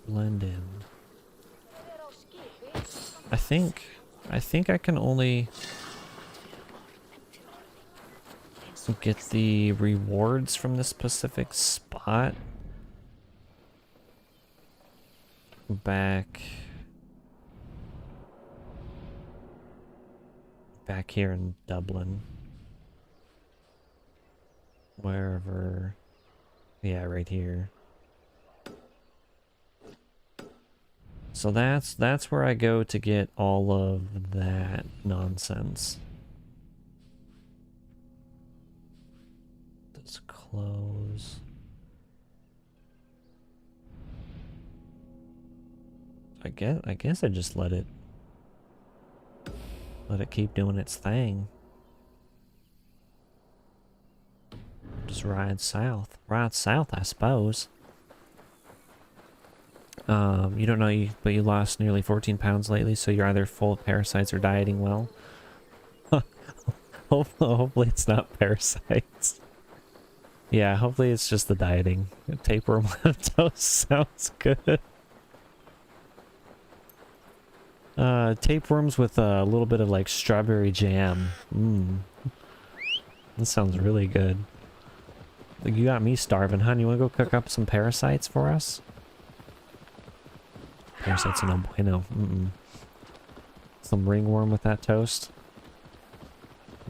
Blend in. I think I can only get the rewards from this specific spot back here in Dublin. Wherever, yeah, right here. So that's where I go to get all of that nonsense. Let's close. I guess I just let it keep doing its thing. Just ride south. Ride south, I suppose. You don't know, but you lost nearly 14 pounds lately, so you're either full of parasites or dieting well. Hopefully it's not parasites. Yeah, hopefully it's just the dieting. Tapeworm toast sounds good. Tapeworms with a little bit of like strawberry jam. That sounds really good. You got me starving, hun. You wanna go cook up some parasites for us? Parasites are no bueno. Some ringworm with that toast.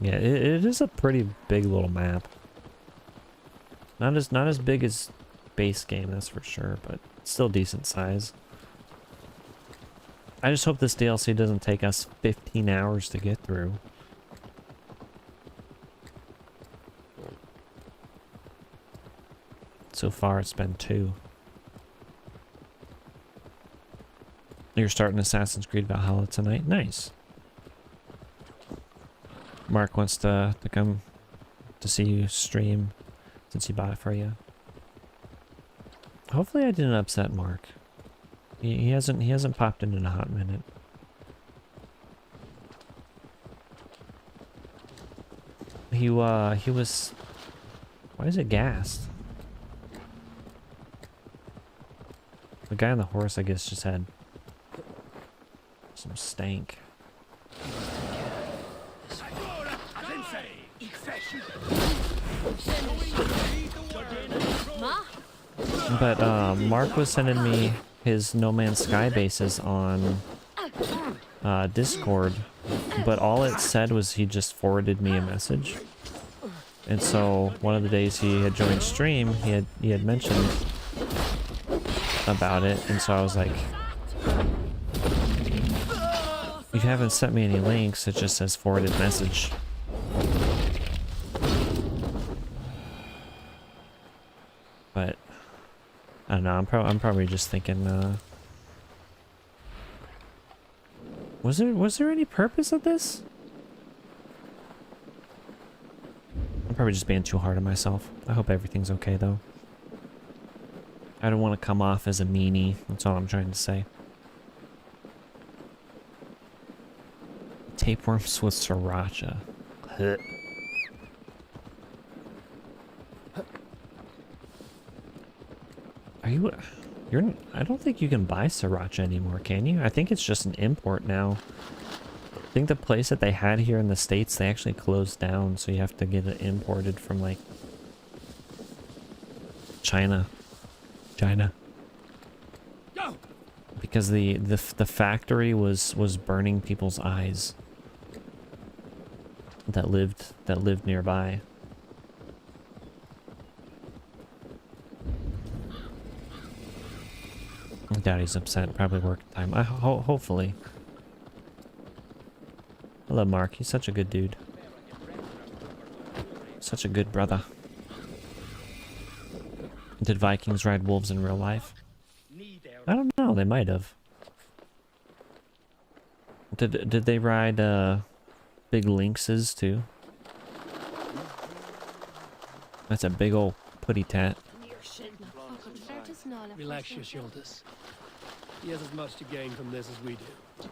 Yeah, it is a pretty big little map. Not as big as base game, that's for sure, but still decent size. I just hope this DLC doesn't take us 15 hours to get through. So far it's been 2. You're starting Assassin's Creed Valhalla tonight? Nice. Mark wants to come to see you stream since he bought it for you. Hopefully I didn't upset Mark. He hasn't popped in a hot minute. He was, why is it gassed? The guy on the horse, I guess, just had some stank. But Mark was sending me his No Man's Sky bases on Discord, but all it said was he just forwarded me a message. And so one of the days he had joined stream, he had mentioned about it, and so I was like, you haven't sent me any links, it just says forwarded message. But I don't know, I'm probably just thinking, was there any purpose of this? I'm probably just being too hard on myself. I hope everything's okay though. I don't want to come off as a meanie, that's all I'm trying to say. Tapeworms with sriracha. I don't think you can buy sriracha anymore, can you? I think it's just an import now. I think the place that they had here in the States, they actually closed down, so you have to get it imported from like China. Because the factory was burning people's eyes that lived nearby. Daddy's upset, probably work time. Hopefully. Hello, Mark. He's such a good dude. Such a good brother. Did Vikings ride wolves in real life? I don't know. They might have. Did they ride big lynxes too? That's a big old putty tat. Relax your shoulders. He has as much to gain from this as we do.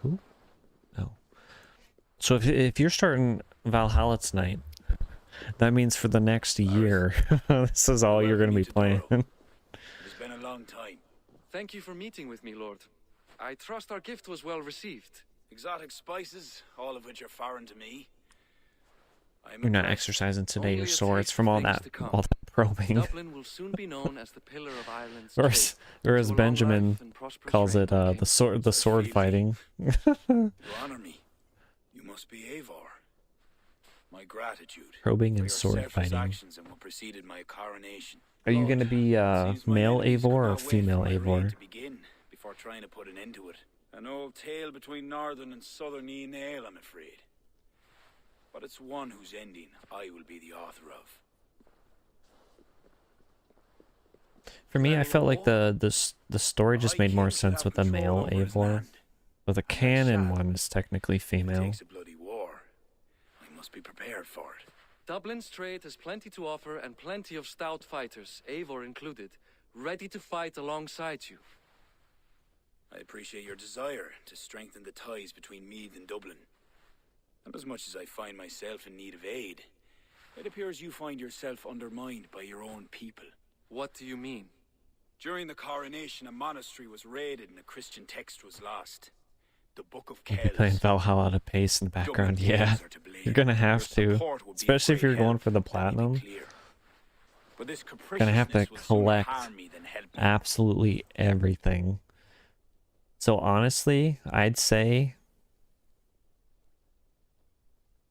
Who? Oh. So if you're starting Valhalla tonight, that means for the next year, this is all you're going to be playing. It's been a long time. Thank you for meeting with me, Lord. I trust our gift was well received. Exotic spices, all of which are foreign to me. You're not exercising today, you're sore. It's from all that probing. Dublin will soon be known as the pillar of Ireland's or as Benjamin calls it, the sword fighting. You honor me. You must be Eivor. My gratitude. Probing and sword fighting. Actions and what preceded my coronation. Are you going to be male Eivor or female Eivor? To begin before trying to put an end to it. An old tale between northern and southern Niall, I'm afraid. But it's one whose ending I will be the author of. For me, I felt like the story just made more sense with a male Eivor. With a canon one is technically female. Takes a bloody war. We must be prepared for it. Dublin's trade has plenty to offer and plenty of stout fighters, Eivor included, ready to fight alongside you. I appreciate your desire to strengthen the ties between Meath and Dublin. And as much as I find myself in need of aid, it appears you find yourself undermined by your own people. What do you mean? During the coronation, a monastery was raided and a Christian text was lost. The Book of You'll be Kells. playing Valhalla at a pace in the background, yeah. You're gonna have to. Especially if you're going for the platinum. But this Gonna have to capriciousness will sooner collect harm me than help me. absolutely everything. So honestly, I'd say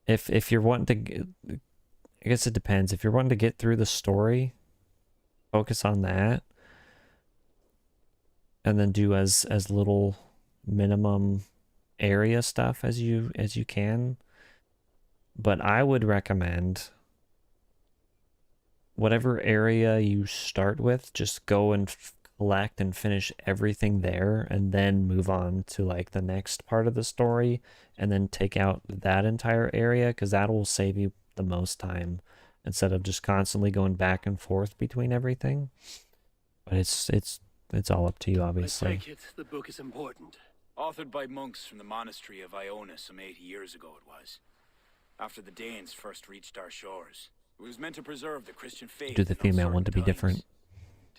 if you're wanting to, I guess it depends. If you're wanting to get through the story, focus on that, and then do as little minimum area stuff as you can. But I would recommend whatever area you start with, just go and collect and finish everything there, and then move on to like the next part of the story, and then take out that entire area, because that will save you the most time instead of just constantly going back and forth between everything. But it's all up to you, obviously. I take it the book is important. Authored by monks from the monastery of Iona some 80 years ago it was. After the Danes first reached our shores. It was meant to preserve the Christian faith. Do the female one to be different.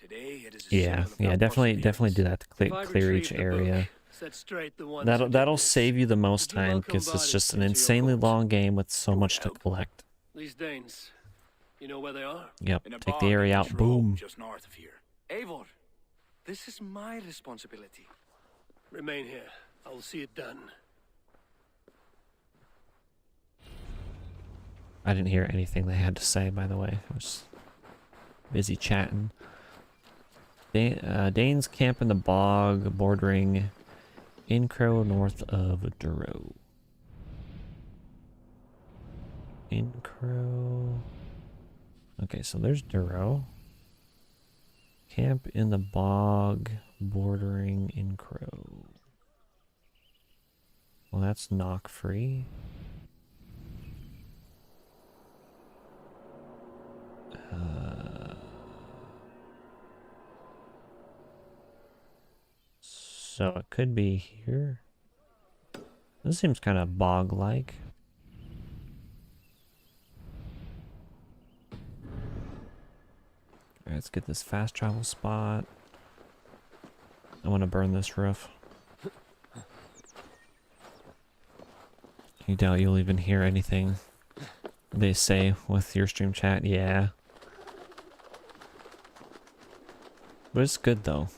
Today it is Yeah, definitely do that to clear each area. Set straight the ones That'll save you the most time, because it's just an insanely long game with so much to collect. These Danes, you know where they are? Yep, take the area out, boom. Just north of here. Eivor, this is my responsibility. Remain here. I will see it done. I didn't hear anything they had to say, by the way. I was busy chatting. Danes camp in the bog bordering Incro north of Duro. Incro. Okay, so there's Duro. Camp in the bog bordering Incro. Well, that's knock free. So it could be here. This seems kind of bog-like. Alright, let's get this fast travel spot. I want to burn this roof. You doubt you'll even hear anything they say with your stream chat? Yeah. But it's good though.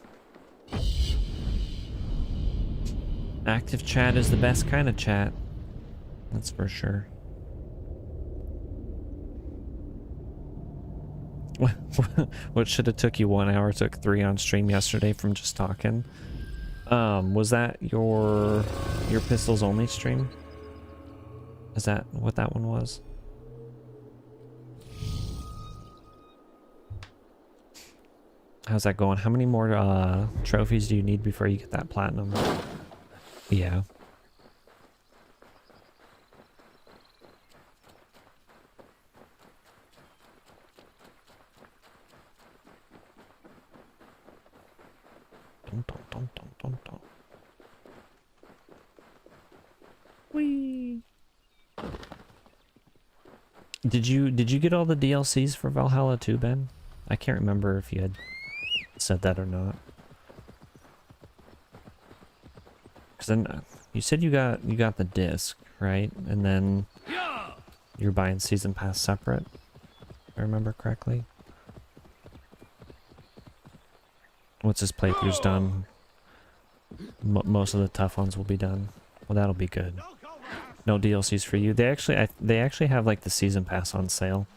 Active chat is the best kind of chat. That's for sure. What should have took you 1 hour took 3 on stream yesterday from just talking. Was that your pistols only stream? Is that what that one was? How's that going? How many more trophies do you need before you get that platinum? Yeah. Whee! Did you get all the DLCs for Valhalla too, Ben? I can't remember if you had said that or not. Cause then you said you got the disc, right? And then you're buying season pass separate, if I remember correctly. Once this playthrough's done, most of the tough ones will be done. Well, that'll be good. No DLCs for you. They actually have like the season pass on sale.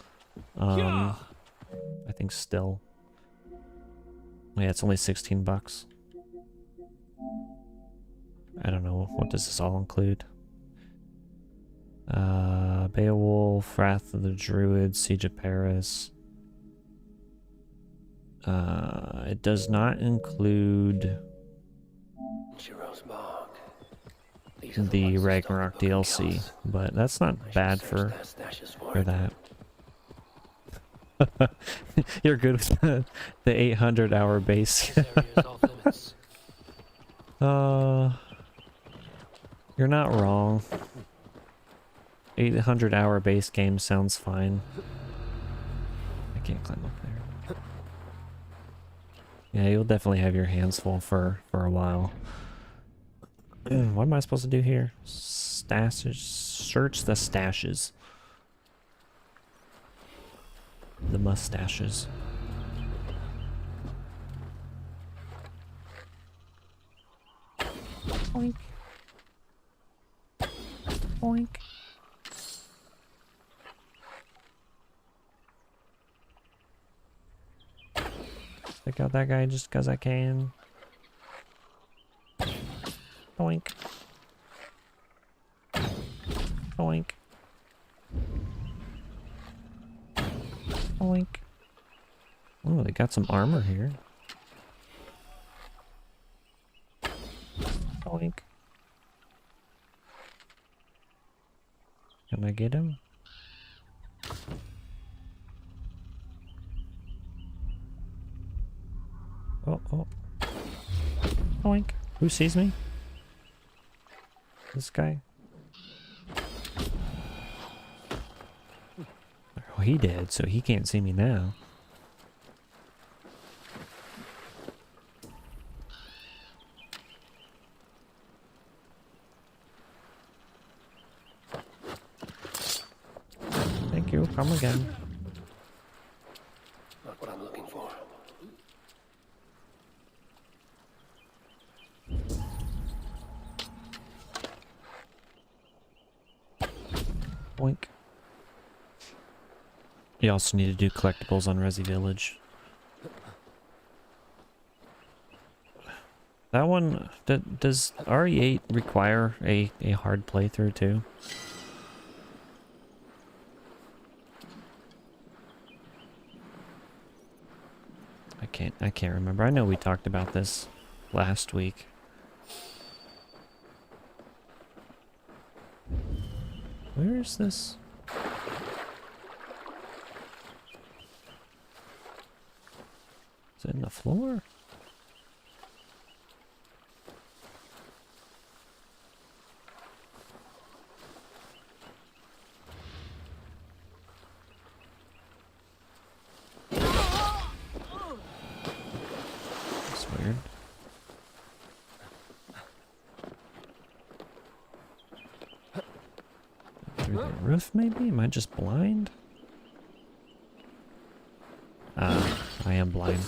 I think still. Yeah, it's only 16 bucks. I don't know. What does this all include? Beowulf, Wrath of the Druids, Siege of Paris. It does not include the Ragnarok DLC, but that's not bad for that. You're good with the 800-hour base. You're not wrong. 800-hour base game sounds fine. I can't climb up there. Yeah, you'll definitely have your hands full for a while. What am I supposed to do here? Stashes. Search the stashes. The mustaches. Oink. Oink. Take out that guy just because I can. Oink. Oink. Oink. Oh, they got some armor here. Oink. Can I get him? Oh, oh. Oink. Who sees me? This guy? Oh, he did, so he can't see me now. Thank you. Come again. Not what I'm looking for. Boink. You also need to do collectibles on Resi Village. That one, does RE8 require a hard playthrough too? I can't remember. I know we talked about this last week. Where is this? Is it in the floor? That's weird. Through the roof, maybe? Am I just blind? I am blind.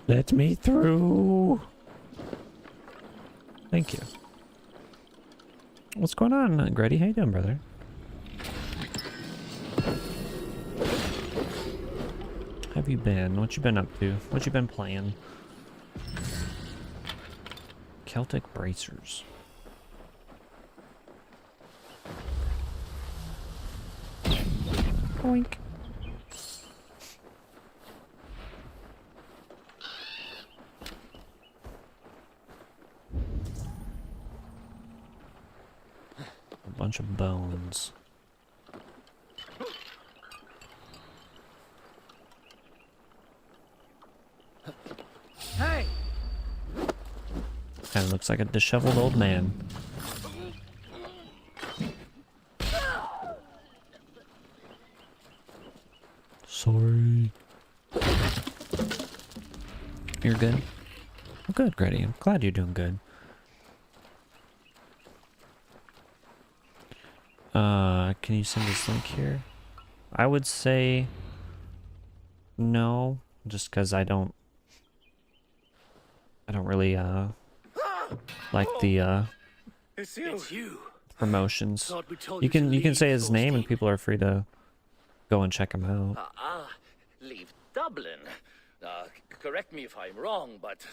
Let me through! Thank you. What's going on, Grady? How you doing, brother? How have you been? What you been up to? What you been playing? Celtic bracers. Boink. A bunch of bones. Hey! Kind of looks like a disheveled old man. Sorry. You're good? Well, good, Grady. I'm glad you're doing good. Can you send this link here? I would say no, just because I don't really like the It's you. promotions. You can say his name and people are free to go and check him out. Leave Dublin. Correct me if I'm wrong, but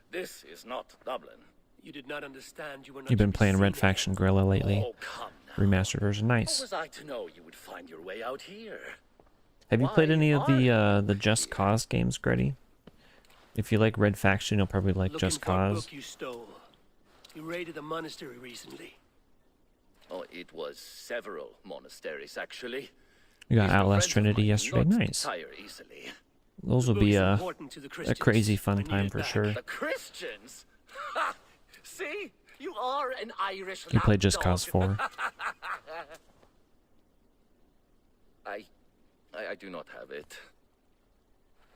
this is not Dublin. You did not understand you were not You've been to be playing seen Red here. Faction Guerrilla lately. Oh, come now. Remastered version, How nice. was I to know you would find your way out here? Have you played Why any of are you the Just Cause games, Grady? If you like Red Faction, you'll probably like Looking Just for a Cause. book you stole. You raided a monastery recently. Oh, it was several monasteries, actually. You got These were Outlast friends of Trinity mine, yesterday, not nice. tire easily. Those will The be book's a important to the Christians. crazy I fun need time it for back. sure. The Christians? Ha! See? You are an Irish You played Just lapdog. Cause 4. I do not have it.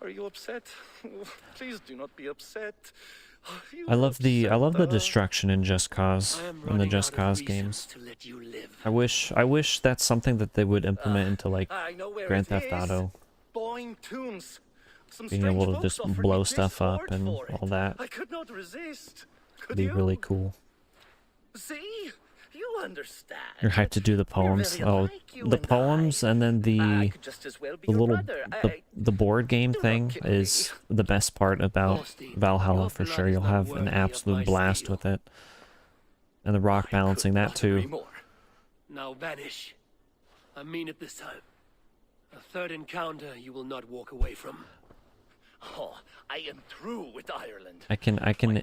Are you upset? Please do not be upset. You I love the upset, destruction in Just Cause, I am in the running Just out of Cause reasons games. to let you live. I wish that's something that they would implement into like I know where Grand it Theft is. Auto, Boing tombs. Some being strange able to folks just offered me blow this stuff up sword and for it. all that. I could not resist. Could Be you? really cool. See? You understand. You're hyped to do the poems. Oh, the poems and then the Just as well be the your little brother. the board game thing is the best part about Valhalla for sure. You'll have an absolute blast with it, and the rock balancing that too. Now vanish. I mean it this time. A third encounter you will not walk away from. Oh, I am through with Ireland. I can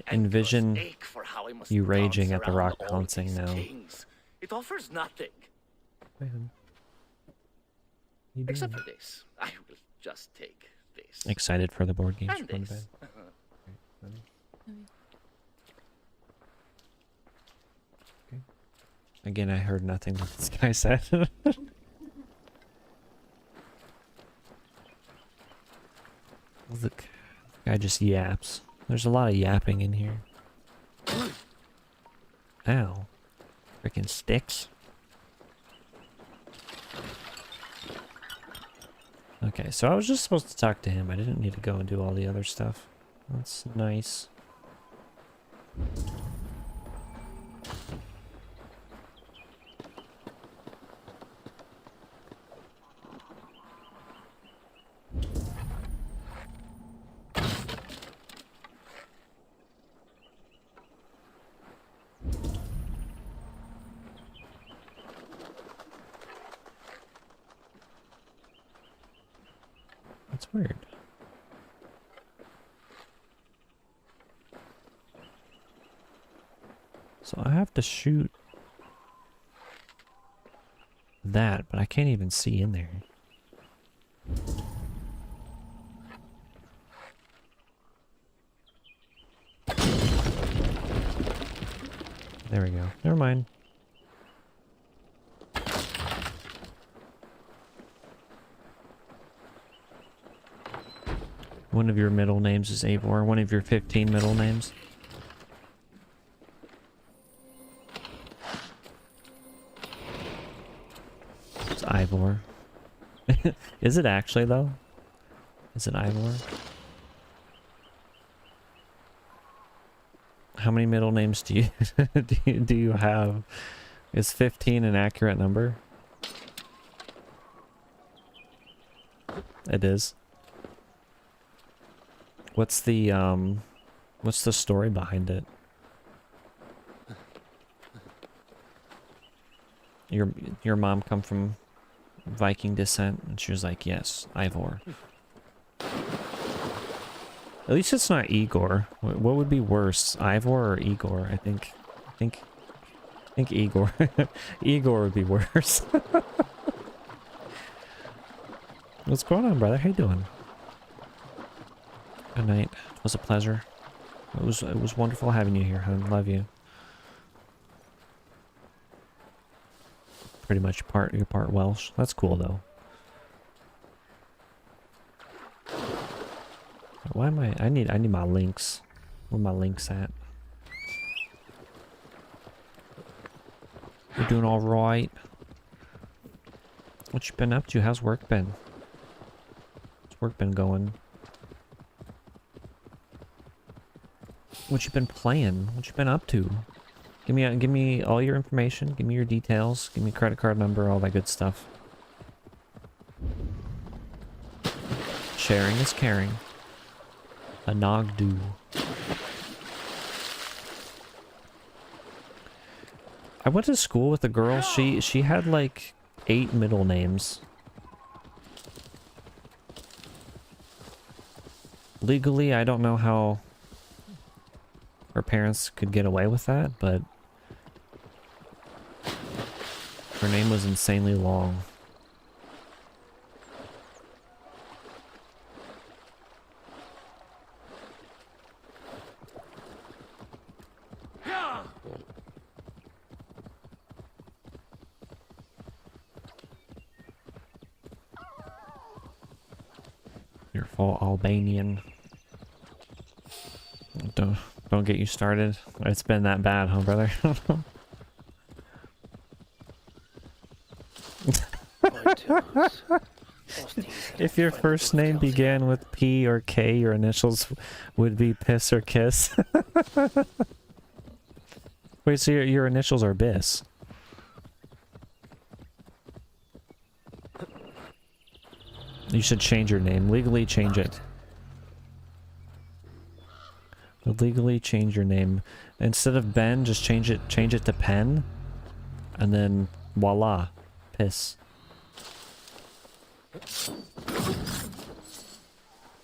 envision Ache for how I must you raging dance at the around rock all balancing these now. kings. It offers nothing. Man. Except for this. I will just take this. Excited for the board games. And Going to this. bed. Okay. Again, I heard nothing that this guy said. The guy just yaps. There's a lot of yapping in here. Ow. Freaking sticks. Okay, so I was just supposed to talk to him. I didn't need to go and do all the other stuff. That's nice. That's weird. So I have to shoot that, but I can't even see in there. There we go. Never mind. One of your middle names is Eivor. One of your 15 middle names. It's Ivor. Is it actually though? Is it Ivor? How many middle names do you do you have? Is 15 an accurate number? It is. What's the story behind it? Your mom come from Viking descent, and she was like, "Yes, Ivor." At least it's not Igor. What would be worse, Ivor or Igor? I think Igor. Igor would be worse. What's going on, brother? How you doing? Good night. It was a pleasure. It was wonderful having you here, hon. Love you. Pretty much you're part Welsh. That's cool though. Why am I need my links. Where my links at? You're doing all right. What you been up to? How's work been? How's work been going? What you been playing? What you been up to? Give me all your information. Give me your details. Give me a credit card number. All that good stuff. Sharing is caring. A Nogdu. I went to school with a girl. She had like 8 middle names. Legally, I don't know how her parents could get away with that, but her name was insanely long. You're full Albanian. Don't get you started. It's been that bad, huh, brother? If your first name began with P or K, your initials would be Piss or Kiss. Wait, so your initials are Biss? You should change your name. Legally change it. Legally change your name. Instead of Ben, just change it to Pen. And then voila. Piss.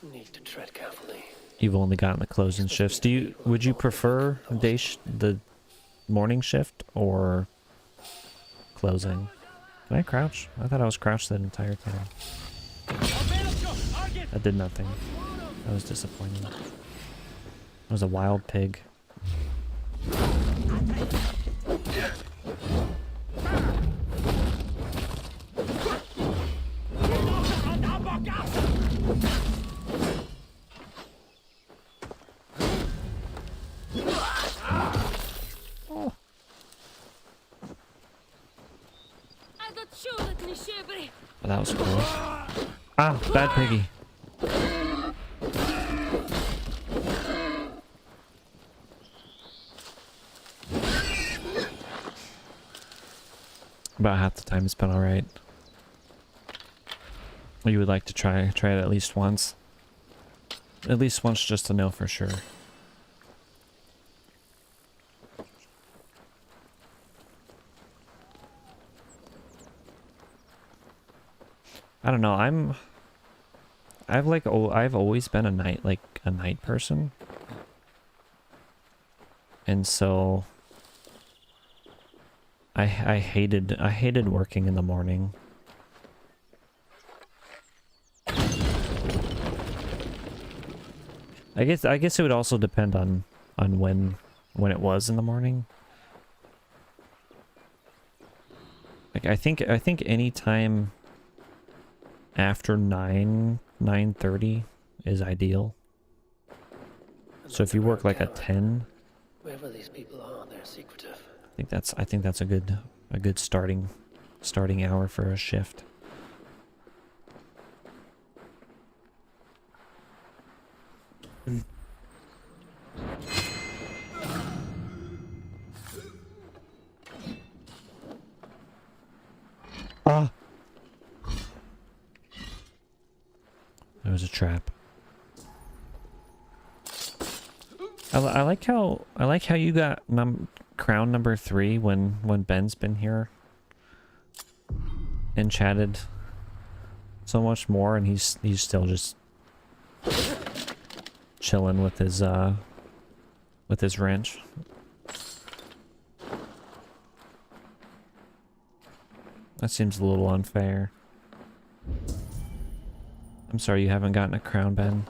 Need to tread carefully. You've only gotten the closing shifts. Would you prefer the morning shift or closing? Can I crouch? I thought I was crouched the entire time. That did nothing. That was disappointing. It was a wild pig. Oh, that was cool. Ah, bad piggy. About half the time it's been alright. You would like to try it at least once. At least once just to know for sure. I don't know, I've always been a night person. And so I hated working in the morning. I guess it would also depend on when it was in the morning. Like I think any time after 9:30 is ideal. So if you work like a 10, Wherever these people are, they're secretive. I think that's a good starting hour for a shift. Ah. It was a trap. I like how you got crown number 3 when Ben's been here and chatted so much more, and he's still just chilling with his wrench. That seems a little unfair. I'm sorry you haven't gotten a crown, Ben.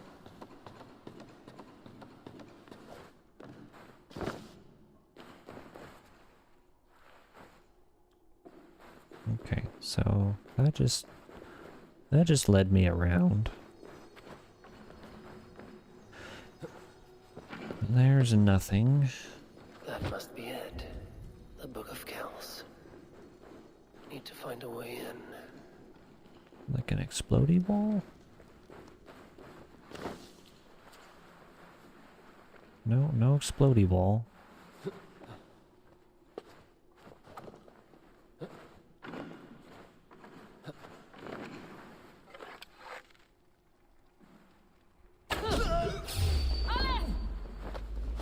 Okay, so that just led me around. There's nothing. That must be it. The Book of Kells. Need to find a way in. Like an explodey wall? No explodey wall.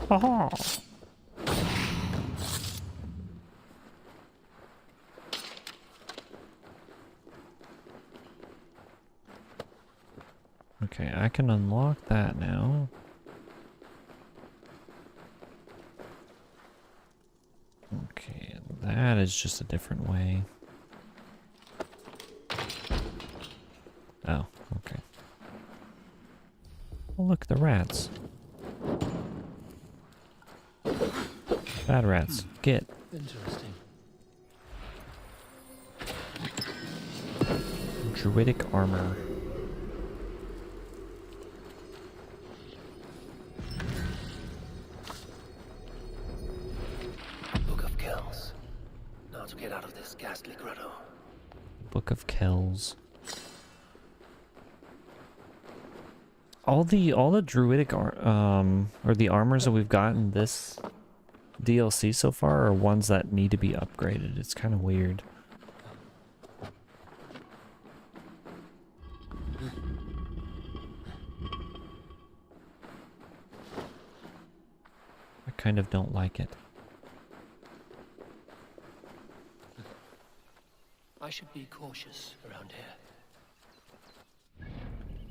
Haha. can unlock that now. Okay, that is just a different way. Oh, okay. Oh, look, the rats. Bad rats. Get. Interesting. Druidic armor. Book of Kells. Now to get out of this ghastly grotto. Book of Kells. All the druidic or the armors that we've gotten this DLC so far are ones that need to be upgraded. It's kind of weird. I kind of don't like it. I should be cautious around here.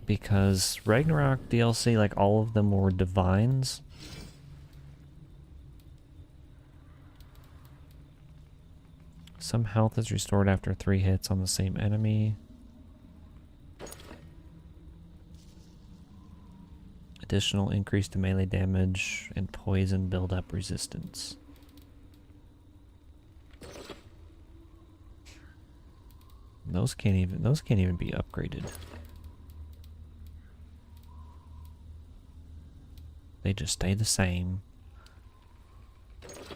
Because Ragnarok DLC, like all of them were divines. Some health is restored after 3 hits on the same enemy. Additional increase to melee damage and poison build up resistance. Those can't even be upgraded. They just stay the same.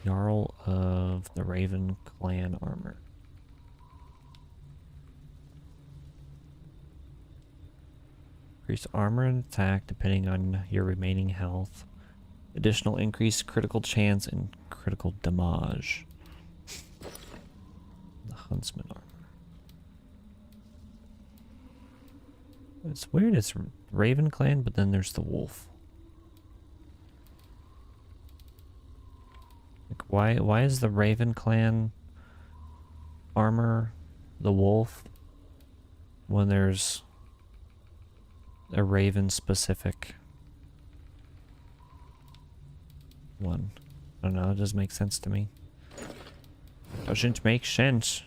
Jarl of the Raven Clan armor. Increase armor and attack depending on your remaining health. Additional increased critical chance and critical damage. The Huntsman armor. It's weird, it's Raven Clan, but then there's the wolf. Like why is the Raven Clan armor the wolf when there's a Raven specific one? I don't know, it doesn't make sense to me. Doesn't make sense.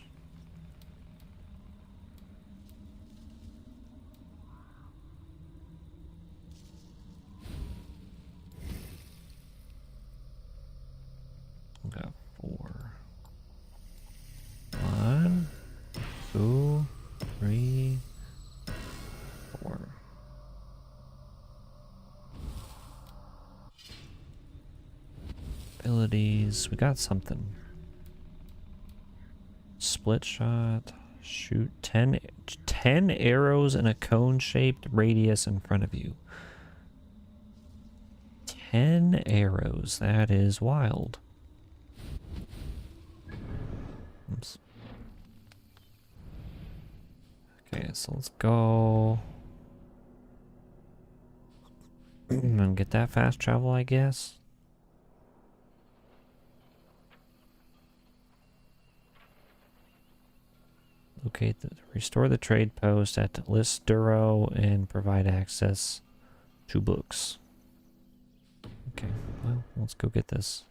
Got 4. 1, 2, 3, 4. Abilities. We got something. Split shot. Shoot 10 arrows in a cone-shaped radius in front of you. 10 arrows. That is wild. Oops. Okay, so let's go and get that fast travel, I guess. Restore the trade post at List Duro and provide access to books. Okay, well, let's go get this.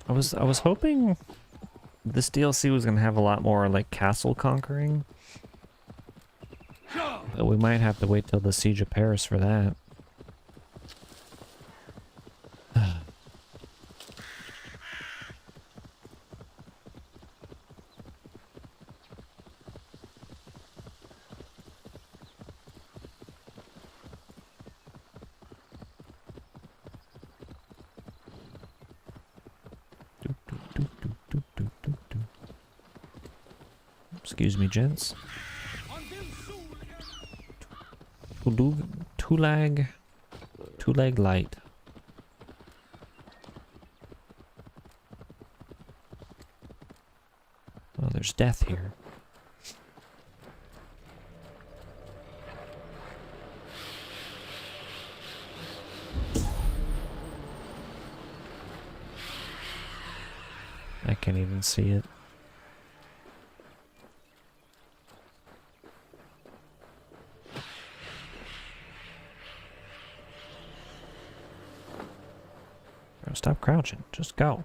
I was hoping this DLC was gonna have a lot more like castle conquering, but we might have to wait till the Siege of Paris for that. Excuse me, gents. Two-leg light. Oh, there's death here. I can't even see it. Stop crouching. Just go.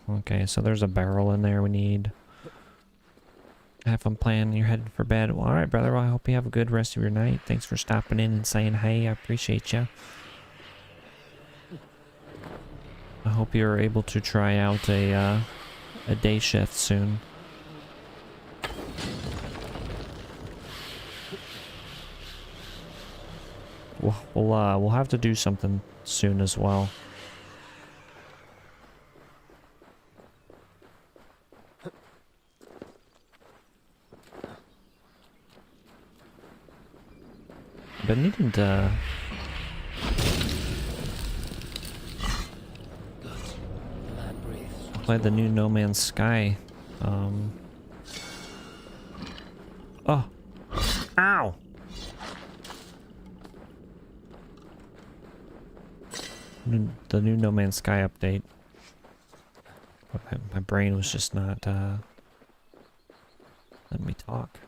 Okay, so there's a barrel in there we need. Have fun playing. You're headed for bed. Well, alright, brother. Well, I hope you have a good rest of your night. Thanks for stopping in and saying hey. I appreciate you. I hope you're able to try out a day shift soon. We'll have to do something soon as well. Been needing to play the new No Man's Sky. Oh, ow! The new No Man's Sky update. My brain was just not letting me talk.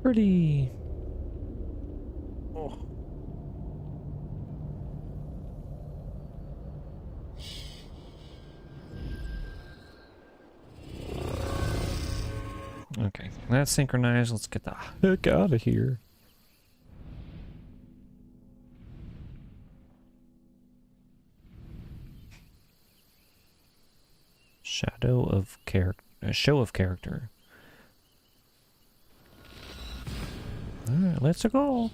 Pretty. Oh. Okay, that's synchronized. Let's get the heck out of here. Shadow of character. Show of character. Alright, let's go.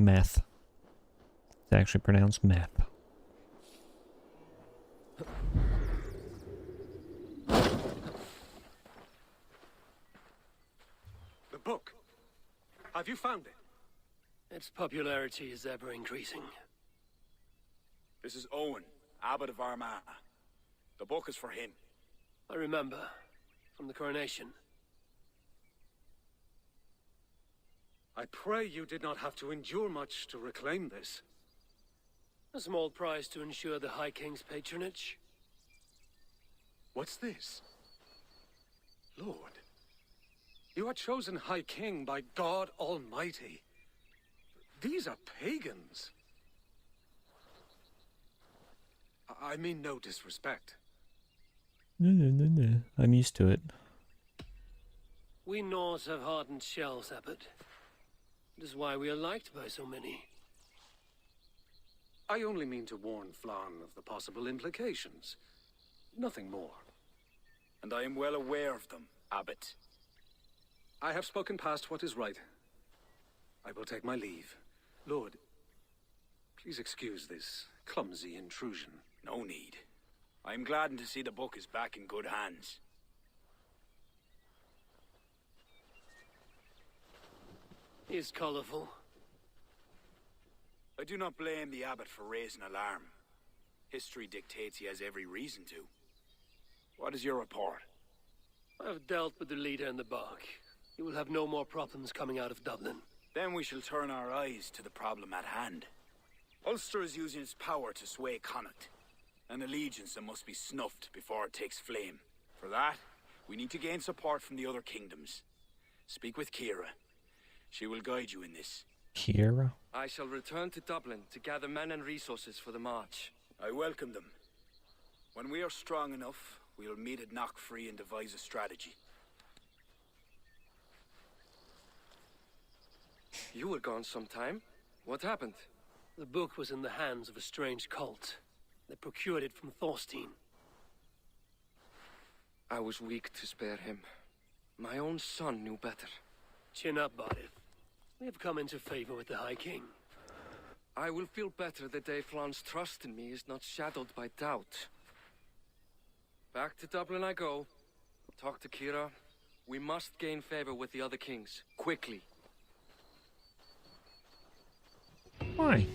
Meth. It's actually pronounced meth. The book. Have you found it? Its popularity is ever increasing. This is Owen, Abbot of Armagh. The book is for him. I remember. From the coronation. I pray you did not have to endure much to reclaim this. A small price to ensure the High King's patronage. What's this? Lord, you are chosen High King by God Almighty. These are pagans. I mean no disrespect. No. I'm used to it. We Norse have hardened shells, Abbot. It is why we are liked by so many. I only mean to warn Flann of the possible implications. Nothing more. And I am well aware of them, Abbot. I have spoken past what is right. I will take my leave. Lord, please excuse this clumsy intrusion. No need. I am gladdened to see the book is back in good hands. He is colorful. I do not blame the abbot for raising alarm. History dictates he has every reason to. What is your report? I have dealt with the leader in the bog. He will have no more problems coming out of Dublin. Then we shall turn our eyes to the problem at hand. Ulster is using its power to sway Connacht, an allegiance that must be snuffed before it takes flame. For that, we need to gain support from the other kingdoms. Speak with Kira. She will guide you in this. Kira? I shall return to Dublin to gather men and resources for the march. I welcome them. When we are strong enough, we'll meet at Knockfree and devise a strategy. You were gone some time. What happened? The book was in the hands of a strange cult. They procured it from Thorstein. I was weak to spare him. My own son knew better. Chin up, Bodith. We have come into favor with the High King. I will feel better the day Flan's trust in me is not shadowed by doubt. Back to Dublin I go. Talk to Kira. We must gain favor with the other kings. Quickly. Why?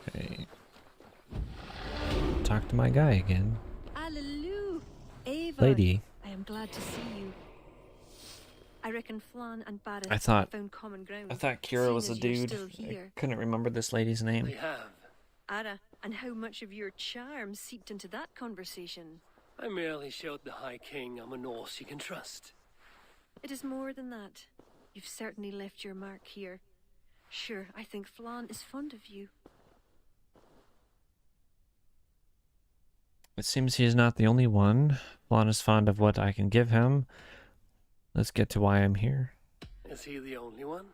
Okay. Talk to my guy again. Hallelujah! Ava, Lady. I am glad to see you. I reckon Flan and Barrett I thought common ground. I thought Kira was a seeing as you're dude. still here. I couldn't remember this lady's name. They have. Ara, and how much of your charm seeped into that conversation? I merely showed the High King I'm a Norse you can trust. It is more than that. You've certainly left your mark here. Sure, I think Flan is fond of you. It seems he is not the only one. Flan is fond of what I can give him. Let's get to why I'm here. Is he the only one?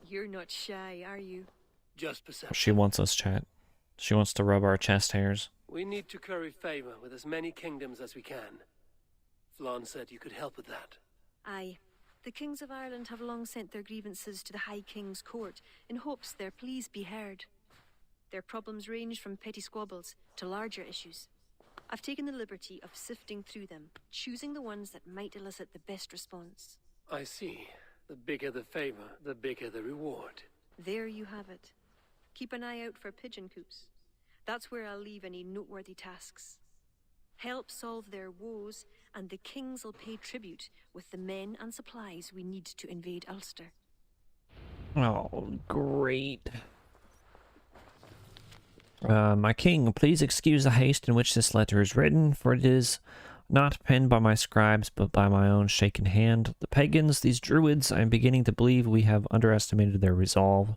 You're not shy, are you? Just perception. She wants us, chat. She wants to rub our chest hairs. We need to curry favor with as many kingdoms as we can. Flan said you could help with that. Aye. The kings of Ireland have long sent their grievances to the High King's court in hopes their pleas be heard. Their problems range from petty squabbles to larger issues. I've taken the liberty of sifting through them, choosing the ones that might elicit the best response. I see. The bigger the favor, the bigger the reward. There you have it. Keep an eye out for pigeon coops. That's where I'll leave any noteworthy tasks. Help solve their woes, and the kings will pay tribute with the men and supplies we need to invade Ulster. Oh, great. My king, please excuse the haste in which this letter is written, for it is not penned by my scribes, but by my own shaken hand. The pagans, these druids, I am beginning to believe we have underestimated their resolve.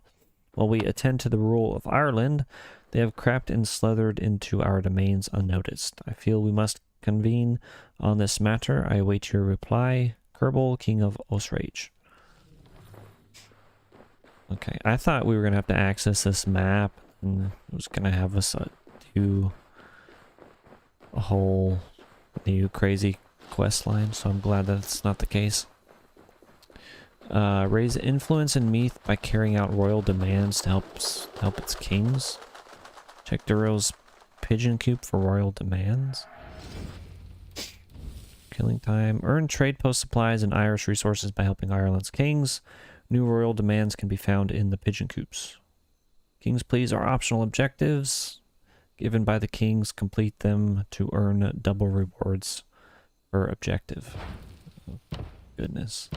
While we attend to the rule of Ireland, they have crept and slithered into our domains unnoticed. I feel we must convene on this matter. I await your reply. Kerbal, King of Osrage. Okay, I thought we were going to have to access this map, and it was going to have us do a whole new crazy quest line, so I'm glad that's not the case. Raise influence in Meath by carrying out royal demands to help its kings. Check Durrell's pigeon coop for royal demands. Killing time. Earn trade post supplies and Irish resources by helping Ireland's kings. New royal demands can be found in the pigeon coops. King's pleas are optional objectives given by the kings. Complete them to earn double rewards per objective. Oh, goodness.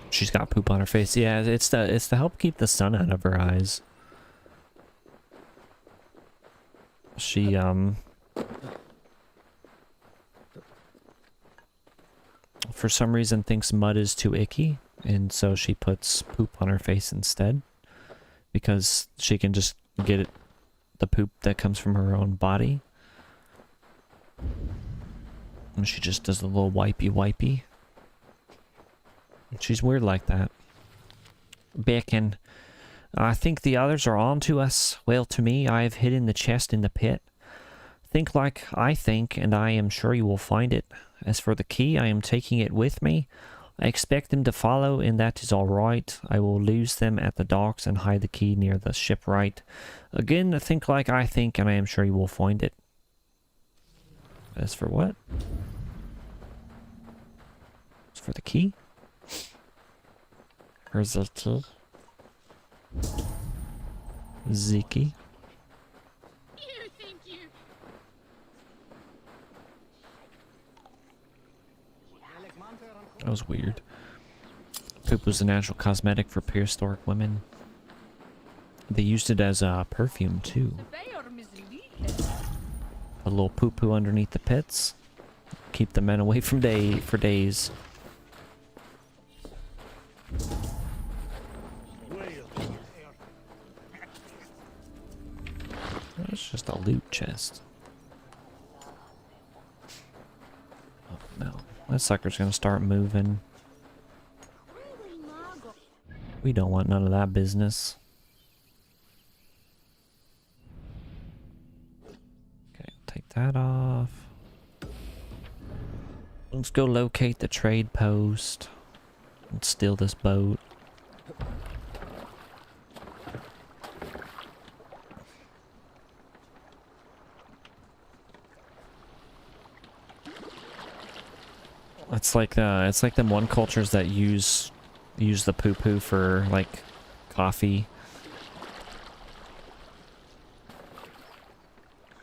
She's got poop on her face. Yeah, it's to help keep the sun out of her eyes. She for some reason thinks mud is too icky, and so she puts poop on her face instead, because she can just get it, the poop that comes from her own body. And she just does a little wipey. She's weird like that. Bacon. I think the others are on to us. Well, to me, I have hidden the chest in the pit. Think like I think, and I am sure you will find it. As for the key, I am taking it with me. I expect them to follow, and that is all right. I will lose them at the docks and hide the key near the shipwright. Again, think like I think, and I am sure you will find it. As for what? As for the key? Where's the key? Ziki. That was weird. Poop was a natural cosmetic for prehistoric women. They used it as a perfume too. A little poo-poo underneath the pits. Keep the men away from for days. That's just a loot chest. Oh no. That sucker's gonna start moving. We don't want none of that business. Okay, take that off. Let's go locate the trade post. Let's steal this boat. It's like them one cultures that use the poo-poo for like coffee.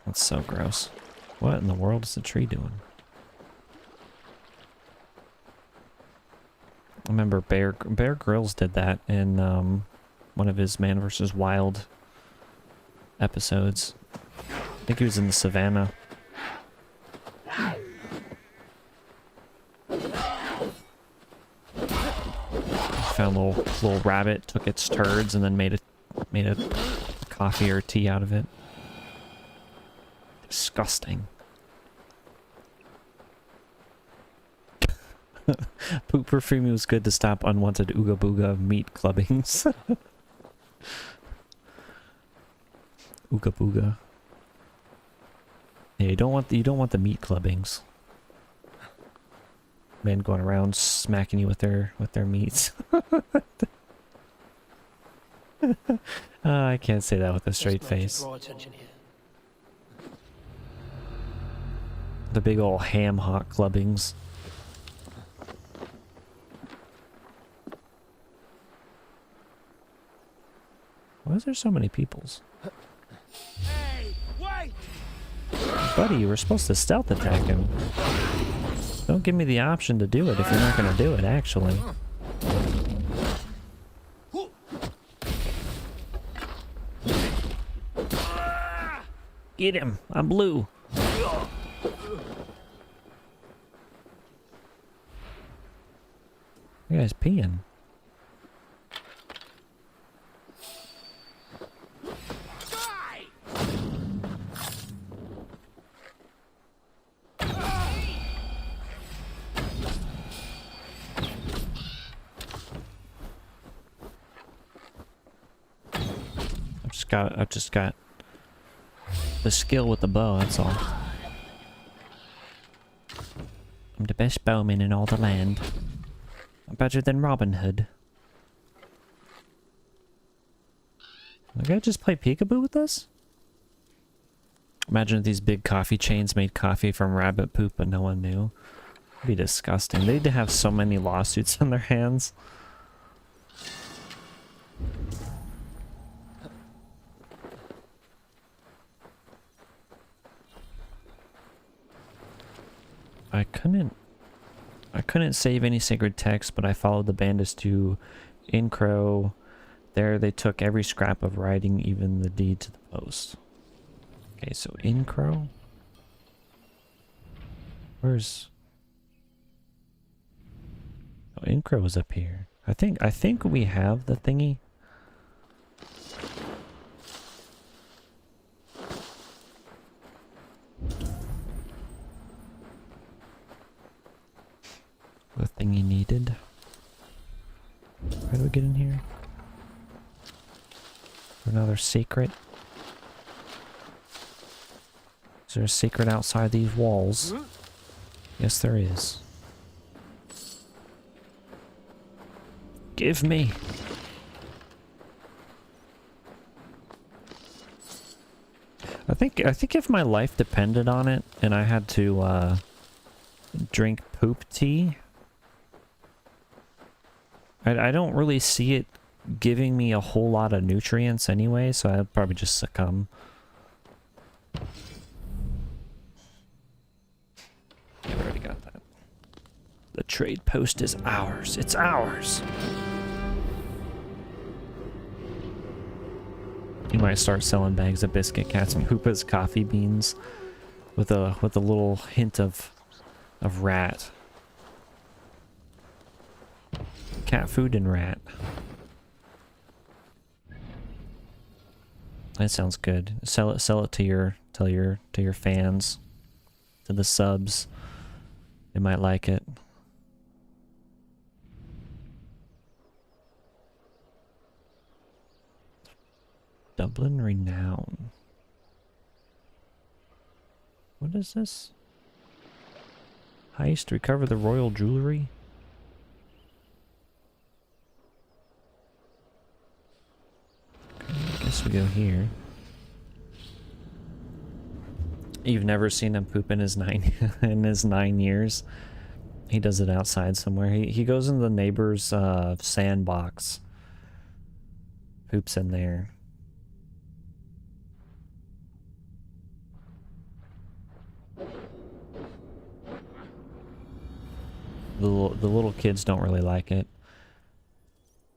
That's so gross. What in the world is the tree doing? I remember Bear Grylls did that in one of his Man vs. Wild episodes. I think he was in the savannah. Found a little rabbit, took its turds, and then made a coffee or tea out of it. Disgusting. Poop perfume was good to stop unwanted ooga booga meat clubbings. Ooga booga. Yeah, you don't want the meat clubbings. Men going around smacking you with their meats. I can't say that with a straight face. Draw attention here. The big old ham hock clubbings. Why is there so many peoples? Hey, wait! Buddy, you were supposed to stealth attack him. Don't give me the option to do it if you're not going to do it, actually. Get him! I'm blue! You guys peeing. I've just got the skill with the bow, that's all. I'm the best bowman in all the land. I'm better than Robin Hood. The guy just play peekaboo with us? Imagine if these big coffee chains made coffee from rabbit poop but no one knew. It'd be disgusting. They'd have so many lawsuits on their hands. I couldn't save any sacred text, but I followed the bandits to Incro. There they took every scrap of writing, even the deed to the post. Okay, so Incro. Where's... Oh, Incro was up here. I think we have the thingy. The thing he needed. How do we get in here? Another secret. Is there a secret outside these walls? Yes, there is. Give me. I think if my life depended on it and I had to drink poop tea, I don't really see it giving me a whole lot of nutrients anyway, so I'd probably just succumb. Yeah, we already got that. The trade post is ours. It's ours. You might start selling bags of biscuit cats and Hoopa's coffee beans with a little hint of rat. Cat food and rat. That sounds good. Sell it to your fans, to the subs. They might like it. Dublin Renown. What is this? Heist, recover the royal jewelry? Okay, I guess we go here. You've never seen him poop in his 9 years. He does it outside somewhere. He goes in the neighbor's sandbox. Poops in there. The little kids don't really like it.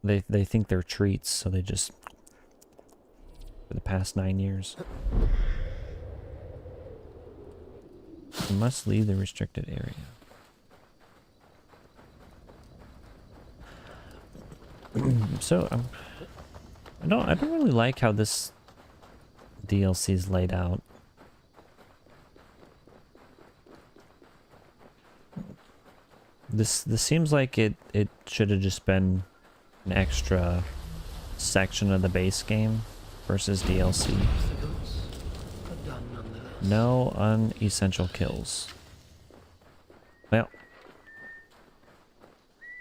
They think they're treats, so they just for the past 9 years. You must leave the restricted area. So I don't really like how this DLC is laid out. This seems like it should have just been an extra section of the base game versus DLC. No unessential kills. Well,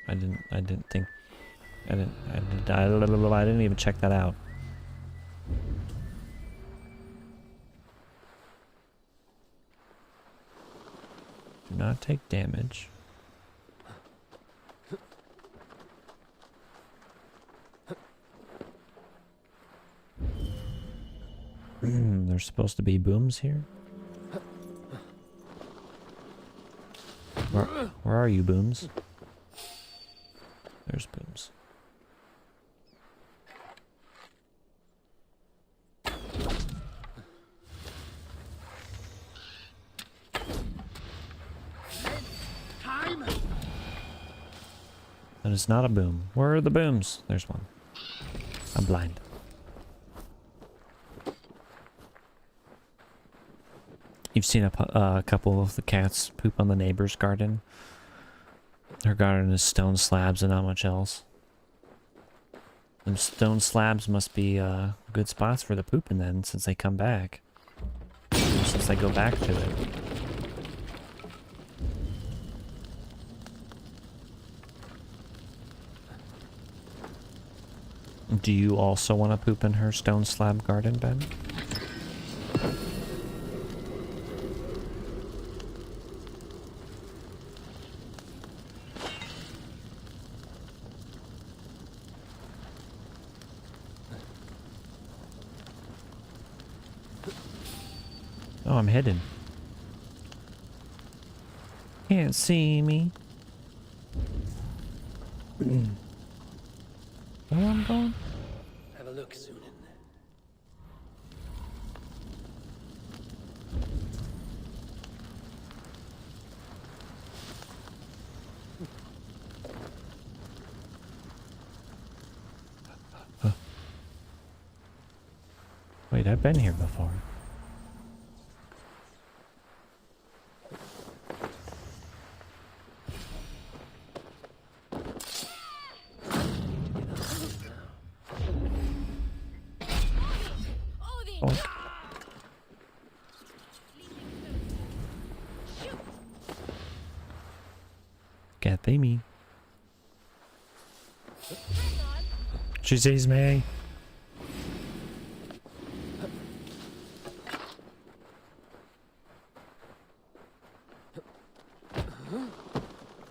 I didn't even check that out. Do not take damage. There's supposed to be booms here. Where are you, booms? There's booms. That is not a boom. Where are the booms? There's one. I'm blind. You've seen a couple of the cats poop on the neighbor's garden. Her garden is stone slabs and not much else. Them stone slabs must be good spots for the pooping then, since they come back. Since they go back to it. Do you also want to poop in her stone slab garden, Ben? Oh, I'm hidden. Can't see me. Where I'm going? Have a look, Sunan. Wait, I've been here before. Can't see me. She sees me.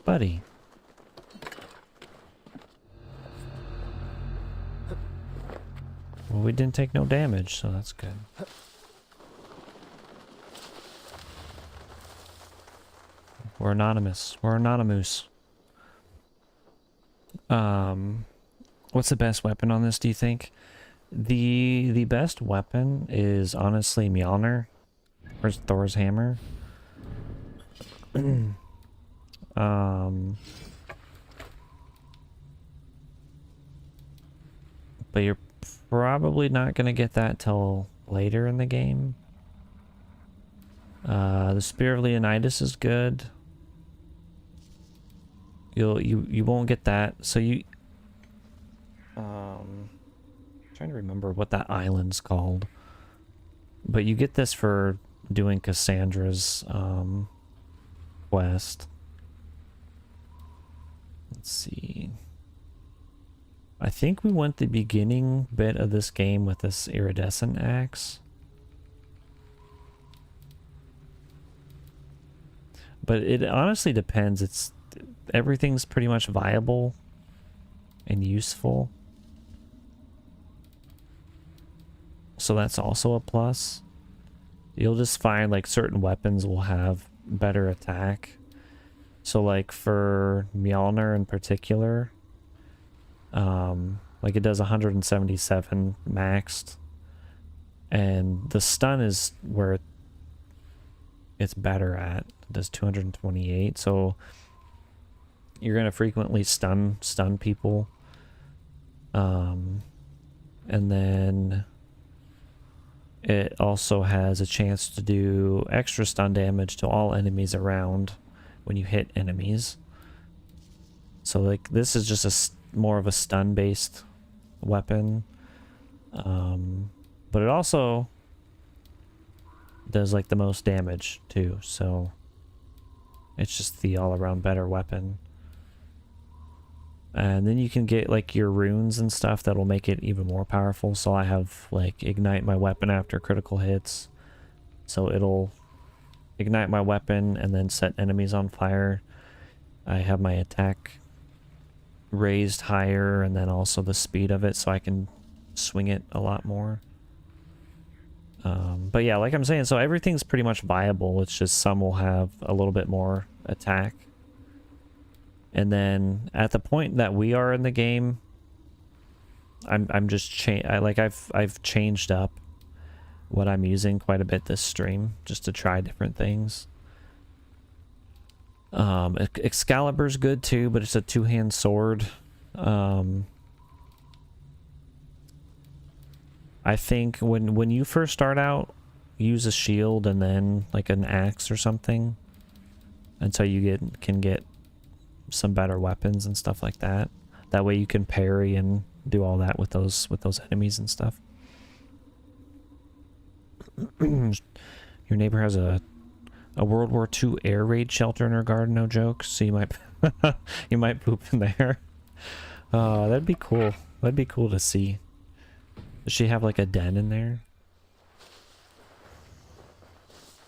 Buddy. Well, we didn't take no damage, so that's good. We're anonymous. We're anonymous. What's the best weapon on this, do you think? The best weapon is honestly Mjolnir. Or Thor's hammer. But you're probably not gonna get that till later in the game. The Spear of Leonidas is good. You won't get that, so you trying to remember what that island's called. But you get this for doing Cassandra's quest. Let's see. I think we went the beginning bit of this game with this iridescent axe. But it honestly depends. Everything's pretty much viable and useful. So that's also a plus. You'll just find like certain weapons will have better attack. So like for Mjolnir in particular, like it does 177 maxed, and the stun is where it's better at. It does 228, so you're gonna frequently stun people. And then it also has a chance to do extra stun damage to all enemies around when you hit enemies. So like this is just more of a stun based weapon, but it also does like the most damage too, so it's just the all around better weapon. And then you can get like your runes and stuff that'll make it even more powerful. So I have like ignite my weapon after critical hits, so it'll ignite my weapon and then set enemies on fire. I have my attack raised higher, and then also the speed of it, so I can swing it a lot more. But yeah, like I'm saying, so everything's pretty much viable. It's just some will have a little bit more attack. And then at the point that we are in the game, I'm just I've changed up what I'm using quite a bit this stream just to try different things. Excalibur's good too, but it's a two-hand sword. I think when you first start out, use a shield and then like an axe or something until you can get some better weapons and stuff like that. That way you can parry and do all that with those enemies and stuff. Your neighbor has a World War II air raid shelter in her garden, no joke. So you might you might poop in there. That'd be cool. That'd be cool to see. Does she have like a den in there?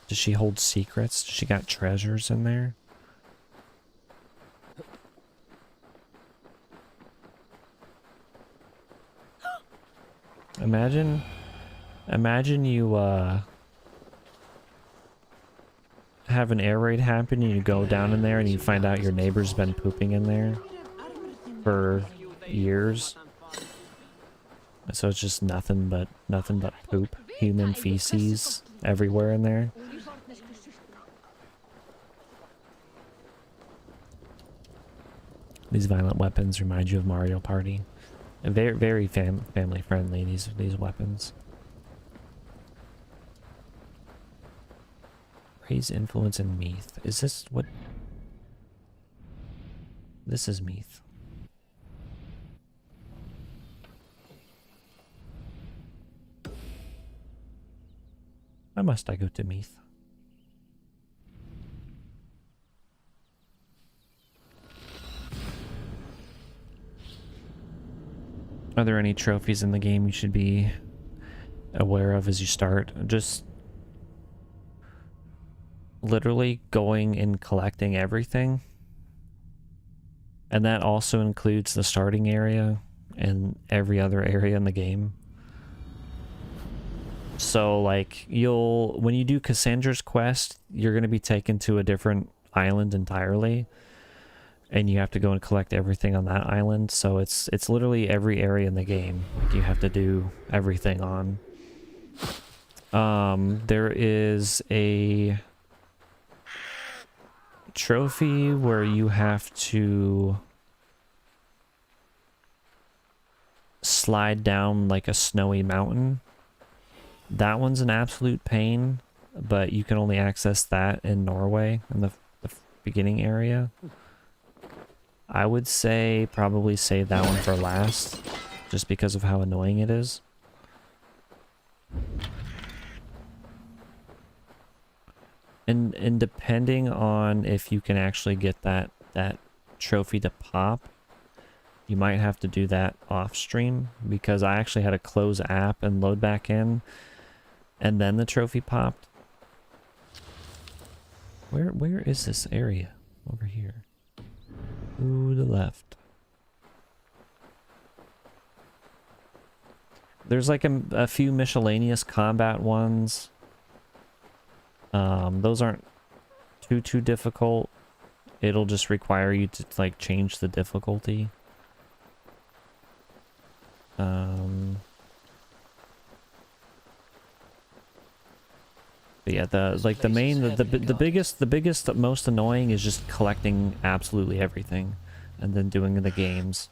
Does she hold secrets? Does she got treasures in there? Imagine you have an air raid happen and you go down in there and you find out your neighbor's been pooping in there for years. So it's just nothing but poop, human feces everywhere in there. These violent weapons remind you of Mario Party. Very, very family friendly, these weapons. Raise influence in Meath. Is this what? This is Meath. Why must I go to Meath? Are there any trophies in the game you should be aware of as you start? Just literally going and collecting everything. And that also includes the starting area and every other area in the game. So like when you do Cassandra's quest, you're going to be taken to a different island entirely. And you have to go and collect everything on that island. So it's literally every area in the game you have to do everything on. There is a trophy where you have to slide down like a snowy mountain. That one's an absolute pain, but you can only access that in Norway in the beginning area. I would say probably save that one for last. just because of how annoying it is. And depending on if you can actually get that trophy to pop, you might have to do that off stream, because I actually had to close app and load back in, and then the trophy popped. Where is this area? Over here. To the left. There's like a few miscellaneous combat ones. Those aren't too difficult. It'll just require you to like change the difficulty. But yeah, the biggest, most annoying is just collecting absolutely everything, and then doing the games.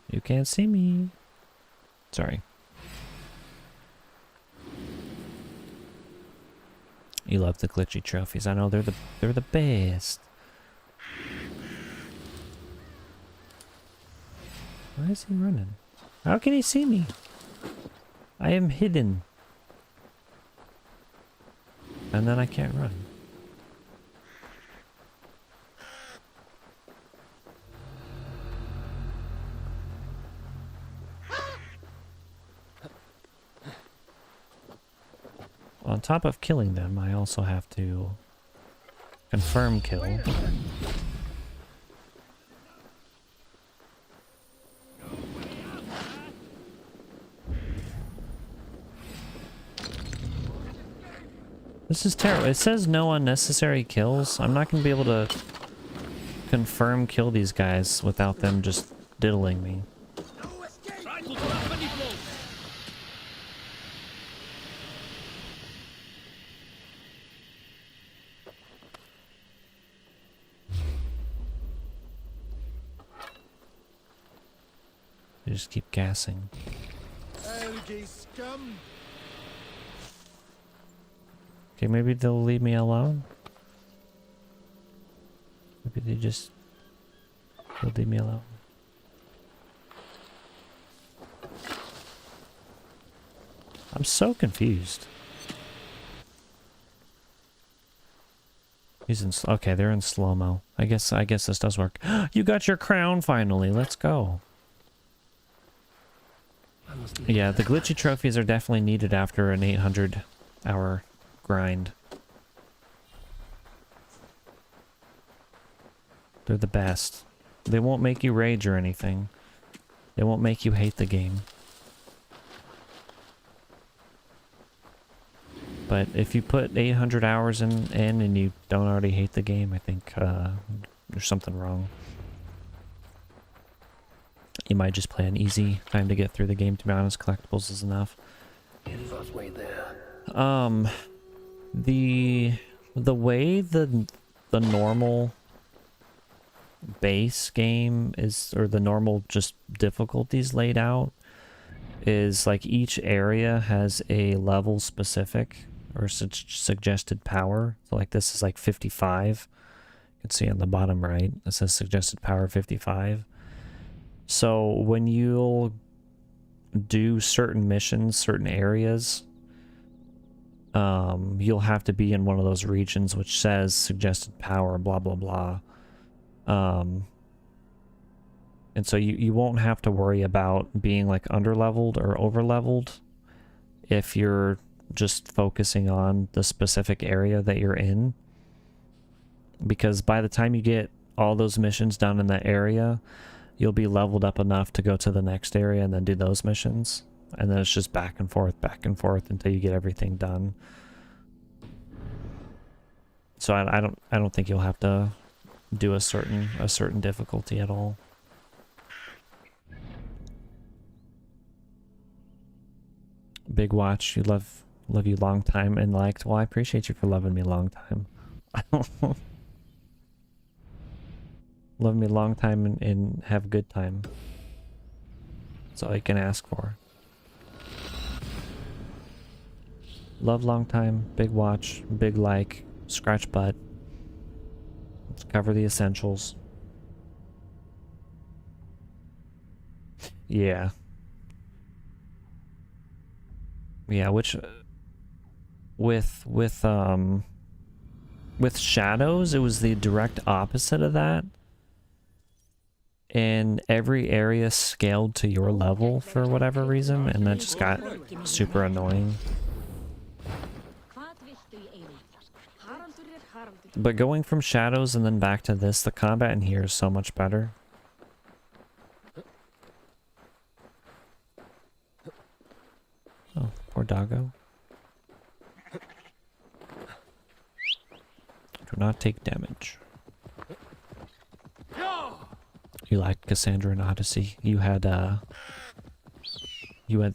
You can't see me. Sorry. You love the glitchy trophies. I know they're the best. Why is he running? How can he see me? I am hidden. And then I can't run. On top of killing them, I also have to confirm kill. This is terrible. It says no unnecessary kills. I'm not going to be able to confirm kill these guys without them just diddling me. They just keep gassing. Okay, maybe they'll leave me alone. Maybe they'll leave me alone. I'm so confused. He's in. Okay, they're in slow-mo. I guess this does work. You got your crown finally. Let's go. Yeah, the glitchy trophies are definitely needed after an 800-hour grind. They're the best. They won't make you rage or anything. They won't make you hate the game. But if you put 800 hours in and you don't already hate the game, I think there's something wrong. You might just play an easy time to get through the game, to be honest. Collectibles is enough. The way the normal base game is, or the normal just difficulties laid out, is like each area has a level specific or suggested power. So like this is like 55. You can see on the bottom right, it says suggested power 55. So when you'll do certain missions, certain areas, you'll have to be in one of those regions which says suggested power, blah, blah, blah. And so you won't have to worry about being like underleveled or overleveled if you're just focusing on the specific area that you're in. Because by the time you get all those missions done in that area, you'll be leveled up enough to go to the next area and then do those missions. And then it's just back and forth until you get everything done. So I don't think you'll have to do a certain difficulty at all. Big Watch, you love you long time and liked. Well, I appreciate you for loving me long time. Love me long time and have a good time. That's all you can ask for. Love long time, big watch, big like, scratch butt. Let's cover the essentials. Yeah. Yeah, which with Shadows, it was the direct opposite of that. And every area scaled to your level for whatever reason, and that just got super annoying. But going from Shadows and then back to this, the combat in here is so much better. Oh, poor doggo. Do not take damage. You liked Cassandra and Odyssey. You had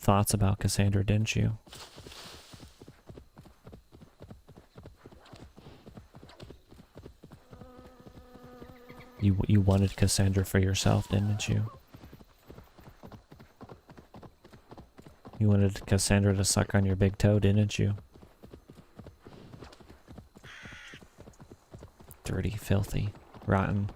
thoughts about Cassandra, didn't you? You wanted Cassandra for yourself, didn't you? You wanted Cassandra to suck on your big toe, didn't you? Dirty, filthy, rotten.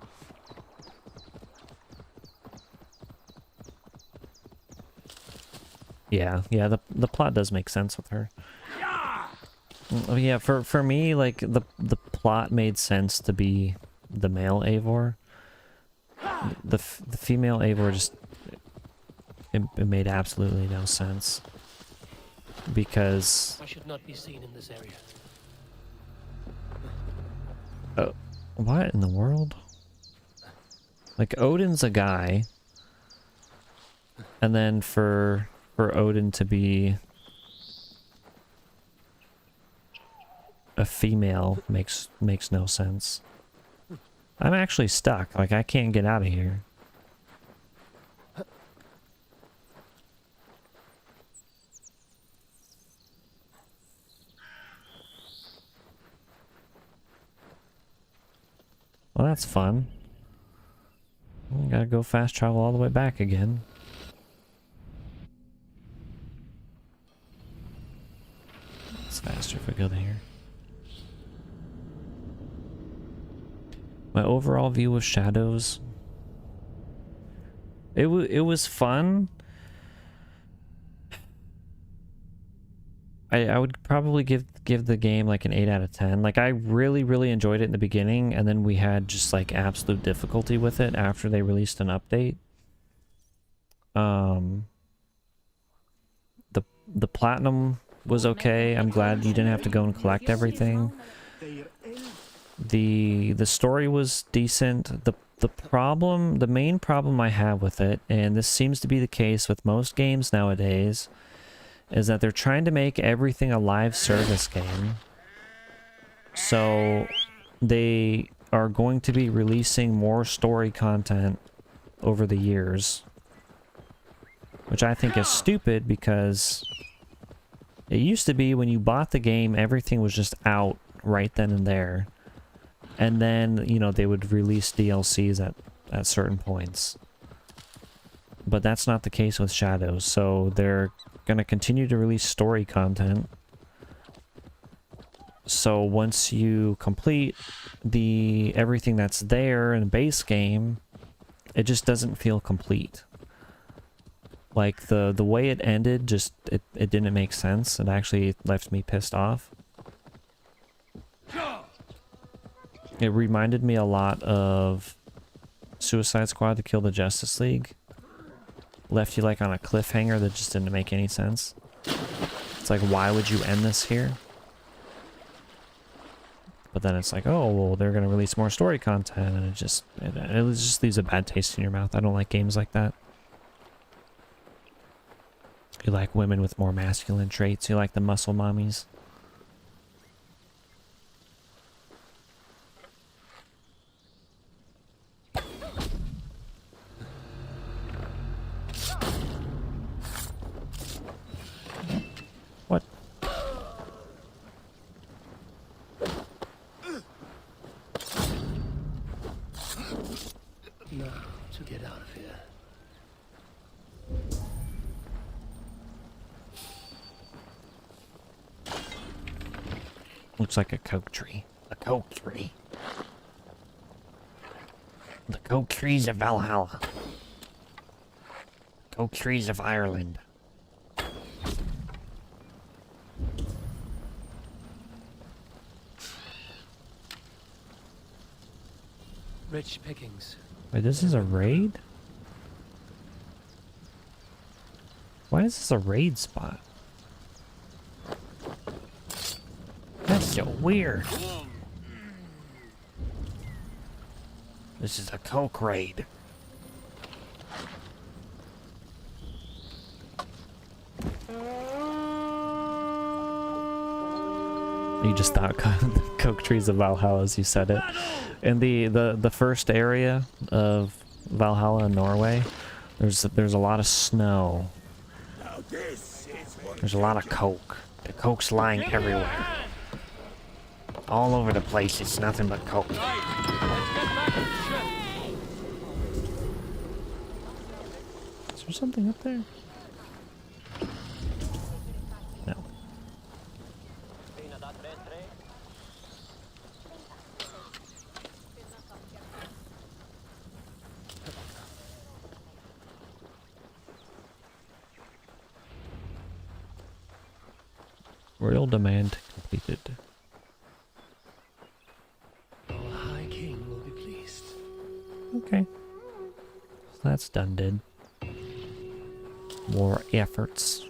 Yeah, the plot does make sense with her. Yeah, for me, like the plot made sense to be the male Eivor. The female Eivor just it made absolutely no sense because I should not be seen in this area. Oh, what in the world? Like Odin's a guy, and then for Odin to be a female makes no sense. I'm actually stuck. Like I can't get out of here. Well, that's fun. Gotta go fast travel all the way back again. It's faster if we go there. My overall view of Shadows, it was fun. I would probably give the game like an 8 out of 10. Like I really enjoyed it in the beginning, and then we had just like absolute difficulty with it after they released an update. The platinum was okay. I'm glad you didn't have to go and collect everything. The story was decent. The main problem I have with it, and this seems to be the case with most games nowadays, is that they're trying to make everything a live service game. So they are going to be releasing more story content over the years, which I think is stupid because it used to be when you bought the game, everything was just out right then and there. And then, you know, they would release DLCs at certain points. But that's not the case with Shadows, so they're going to continue to release story content. So once you complete everything that's there in the base game, it just doesn't feel complete. Like the way it ended, just it didn't make sense. It actually left me pissed off. It reminded me a lot of Suicide Squad to Kill the Justice League. Left you like on a cliffhanger that just didn't make any sense. It's like, why would you end this here? But then it's like, oh, well, they're going to release more story content, and it just leaves a bad taste in your mouth. I don't like games like that. You like women with more masculine traits. You like the muscle mommies. What? Now to get out of here. Looks like a coke tree. A coke tree. The coke trees of Valhalla. Coke trees of Ireland. Rich pickings. Wait, this is a raid? Why is this a raid spot? That's so weird. This is a coke raid. You just thought coke trees of Valhalla as you said it. In the first area of Valhalla in Norway, there's a lot of snow. There's a lot of coke. The coke's lying everywhere. All over the place, it's nothing but coke. Is there something up there? No. Royal demand completed. Our High King will be pleased. Okay. So that's done, did. More efforts.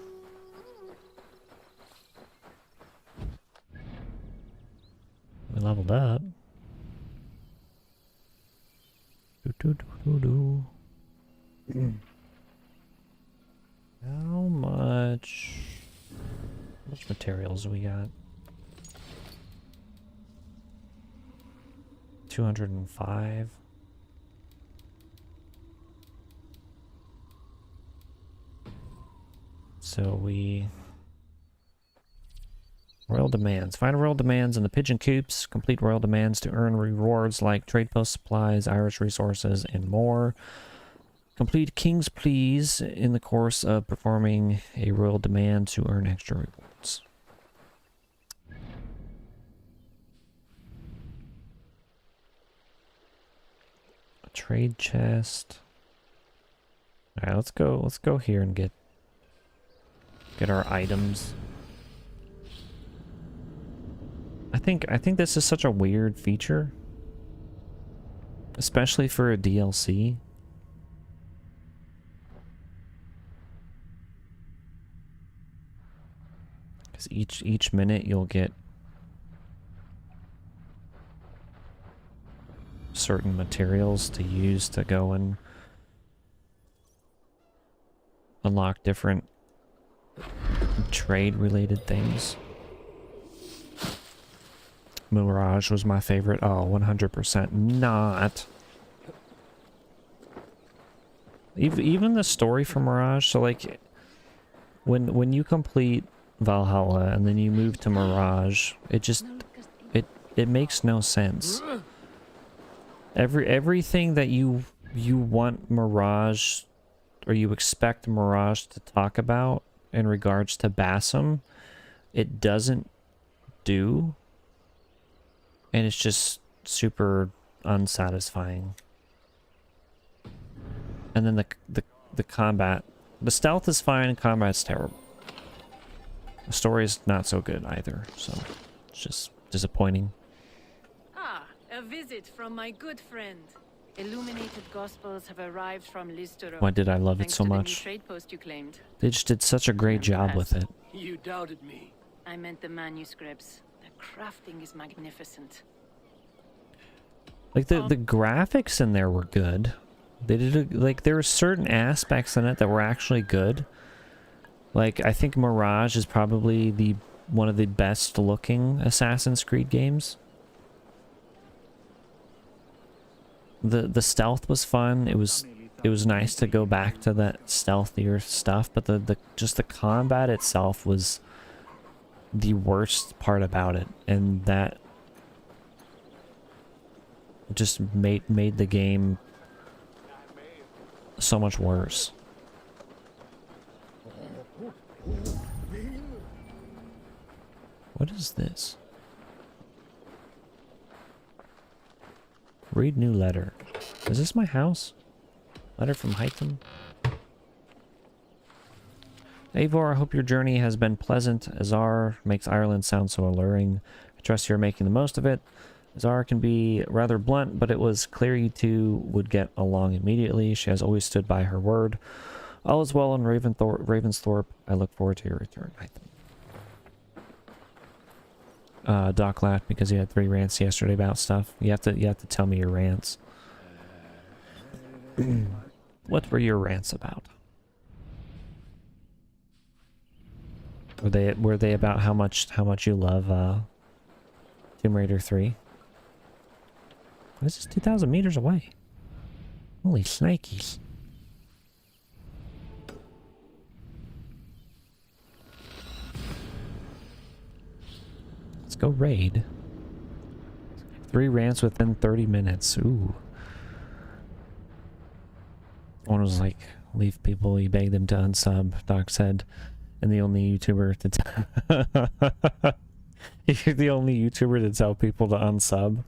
We leveled up. How much materials do we got? 205. So we... Royal demands. Find royal demands in the pigeon coops. Complete royal demands to earn rewards like trade post supplies, Irish resources, and more. Complete king's pleas in the course of performing a royal demand to earn extra rewards. A trade chest. All right, let's go here and get our items. I think this is such a weird feature, especially for a DLC. Because each minute you'll get certain materials to use to go and unlock different trade-related things. Mirage was my favorite. Oh, 100% not. Even the story for Mirage, so like when you complete Valhalla and then you move to Mirage, it makes no sense. Everything that you want Mirage or you expect Mirage to talk about in regards to Bassam, it doesn't do. And it's just super unsatisfying. And then the combat, the stealth is fine, combat's terrible. The story is not so good either, so it's just disappointing. Ah, a visit from my good friend. Illuminated Gospels have arrived from Listerot. Why did I love it so thanks to the new much? trade post you claimed. They just did such a great job with it. You doubted me. I meant the manuscripts. The crafting is magnificent. Like the graphics in there were good. They did like there were certain aspects in it that were actually good. Like I think Mirage is probably one of the best looking Assassin's Creed games. The stealth was fun. It was nice to go back to that stealthier stuff, but just the combat itself was the worst part about it, and that just made the game so much worse. What is this? Read new letter. Is this my house? Letter from Hytham? Eivor, I hope your journey has been pleasant. Azar makes Ireland sound so alluring. I trust you're making the most of it. Azar can be rather blunt, but it was clear you two would get along immediately. She has always stood by her word. All is well in Ravensthorpe. I look forward to your return, Hytham. Doc laughed because he had 3 rants yesterday about stuff. You have to tell me your rants. What were your rants about? Were they about how much you love Tomb Raider 3? This is 2,000 meters away. Holy snakies. Let's go raid. 3 rants within 30 minutes. Ooh. One was like, leave people, you beg them to unsub, Doc said. And the only YouTuber to you're the only YouTuber to tell people to unsub.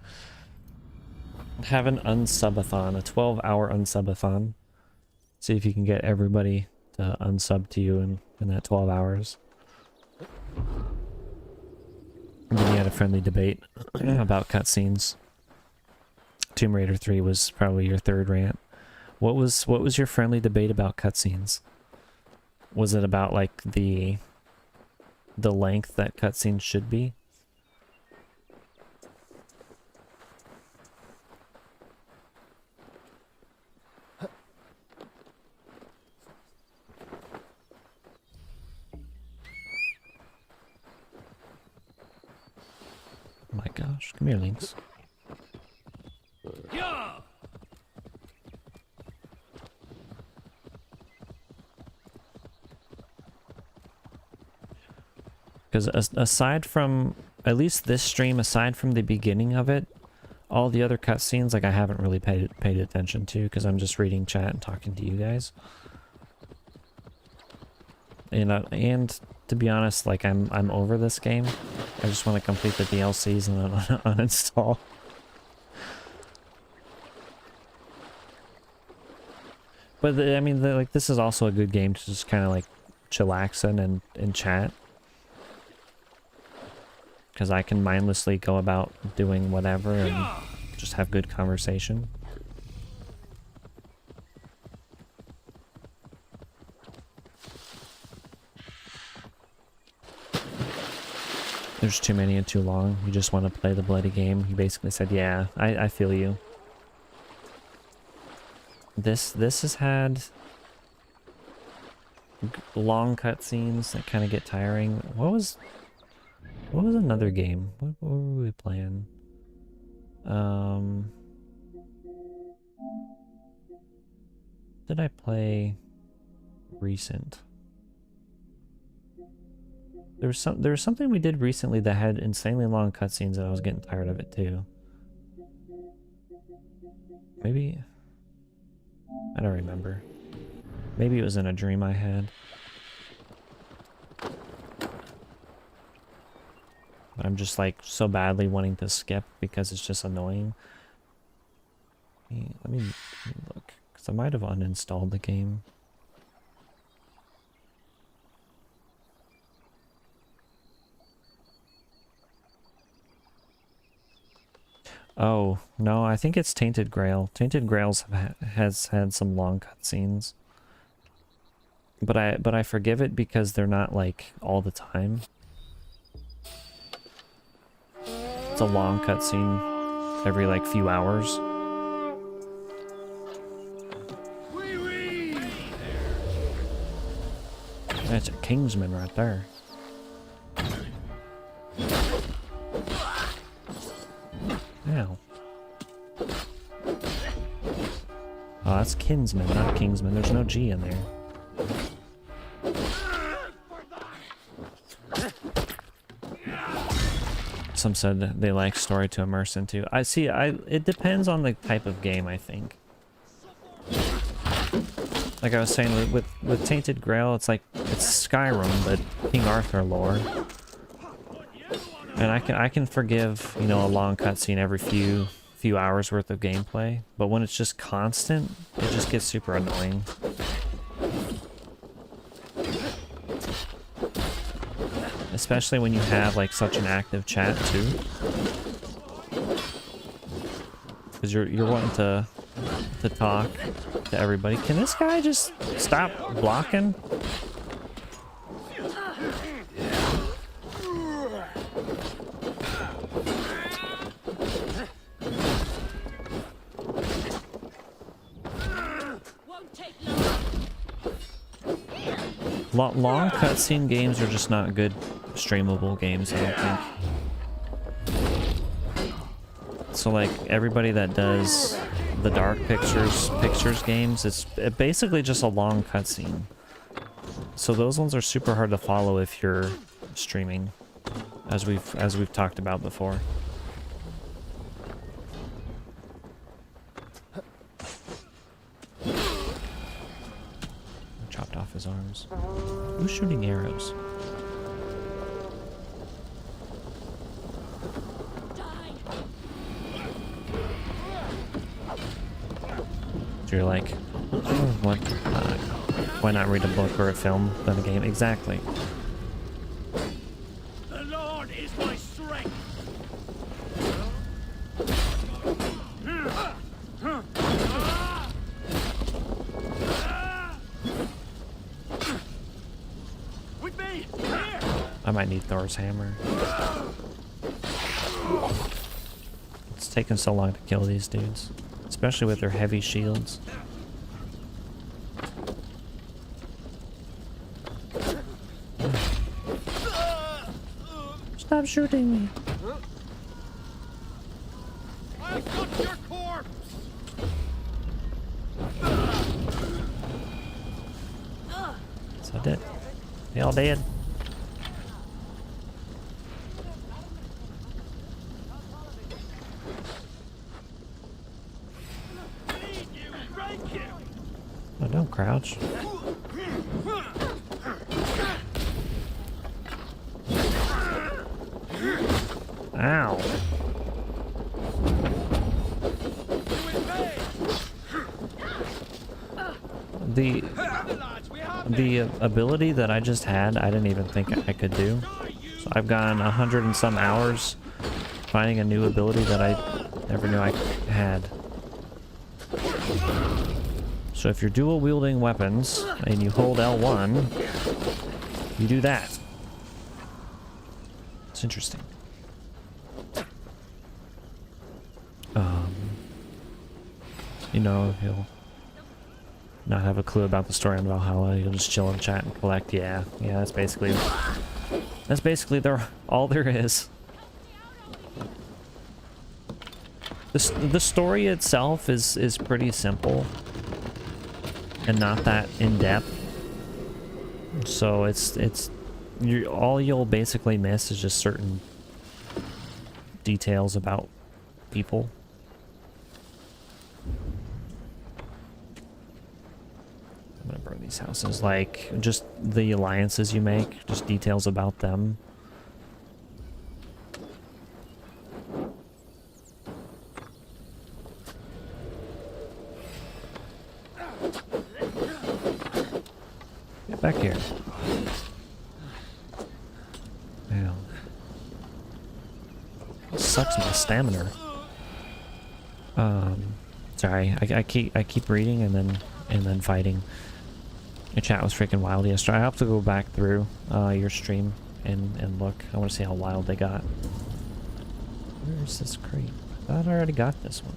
Have an unsubathon, a 12-hour unsubathon. See if you can get everybody to unsub to you in that 12 hours. And then you had a friendly debate about cutscenes. Tomb Raider 3 was probably your 3rd rant. What was your friendly debate about cutscenes? Was it about like the length that cutscenes should be? My gosh, come here, Lynx. Yeah! Because aside from, at least this stream, aside from the beginning of it, all the other cutscenes, like, I haven't really paid attention to, because I'm just reading chat and talking to you guys. And to be honest, like, I'm over this game. I just want to complete the DLCs and then uninstall. But I mean, like, this is also a good game to just kind of like chillax in and chat. Because I can mindlessly go about doing whatever and just have good conversation. There's too many and too long. You just want to play the bloody game. He basically said, yeah, I feel you. This has had long cutscenes that kind of get tiring. What was another game? What were we playing? Did I play recent? There was something we did recently that had insanely long cutscenes and I was getting tired of it too. Maybe I don't remember. Maybe it was in a dream I had. But I'm just like so badly wanting to skip because it's just annoying. Let me look, because I might have uninstalled the game. Oh, no, I think it's Tainted Grail. Tainted Grails has had some long cutscenes. But I forgive it because they're not like all the time. It's a long cutscene every like few hours. That's a Kingsman right there. Ow. Oh, that's Kinsman, not Kingsman. There's no G in there. Some said they like story to immerse into. I see. It depends on the type of game, I think. Like I was saying, with Tainted Grail, it's like it's Skyrim, but King Arthur lore. And I can forgive, you know, a long cutscene every few few hours worth of gameplay, but when it's just constant, it just gets super annoying. Especially when you have like such an active chat too. Because you're wanting to talk to everybody. Can this guy just stop blocking? Long cutscene games are just not good streamable games, I don't think. So like everybody that does the Dark Pictures games, it's basically just a long cutscene. So those ones are super hard to follow if you're streaming, as we've talked about before. Chopped off his arms. Who's shooting arrows? So you're like, what? Why not read a book or a film than a game? Exactly. The Lord is my strength. With me. Here. I might need Thor's hammer. It's taking so long to kill these dudes, especially with their heavy shields. Stop shooting me. I got your corpse. So dead. They all dead. Oh, don't crouch. Ow. The ability that I just had, I didn't even think I could do. So I've gone 100 and some hours finding a new ability that I never knew I had. So if you're dual wielding weapons and you hold L1, you do that. It's interesting. You know, he'll not have a clue about the story on Valhalla. You'll just chill in chat and collect. Yeah, that's basically all there is. The story itself is pretty simple and not that in depth. So all you'll basically miss is just certain details about people. I'm gonna burn these houses, like just the alliances you make, just details about them. Get back here. Damn. Sucks my stamina. Sorry, I keep reading and then fighting. Your chat was freaking wild yesterday. I have to go back through your stream and look. I want to see how wild they got. Where's this crate? I thought I already got this one.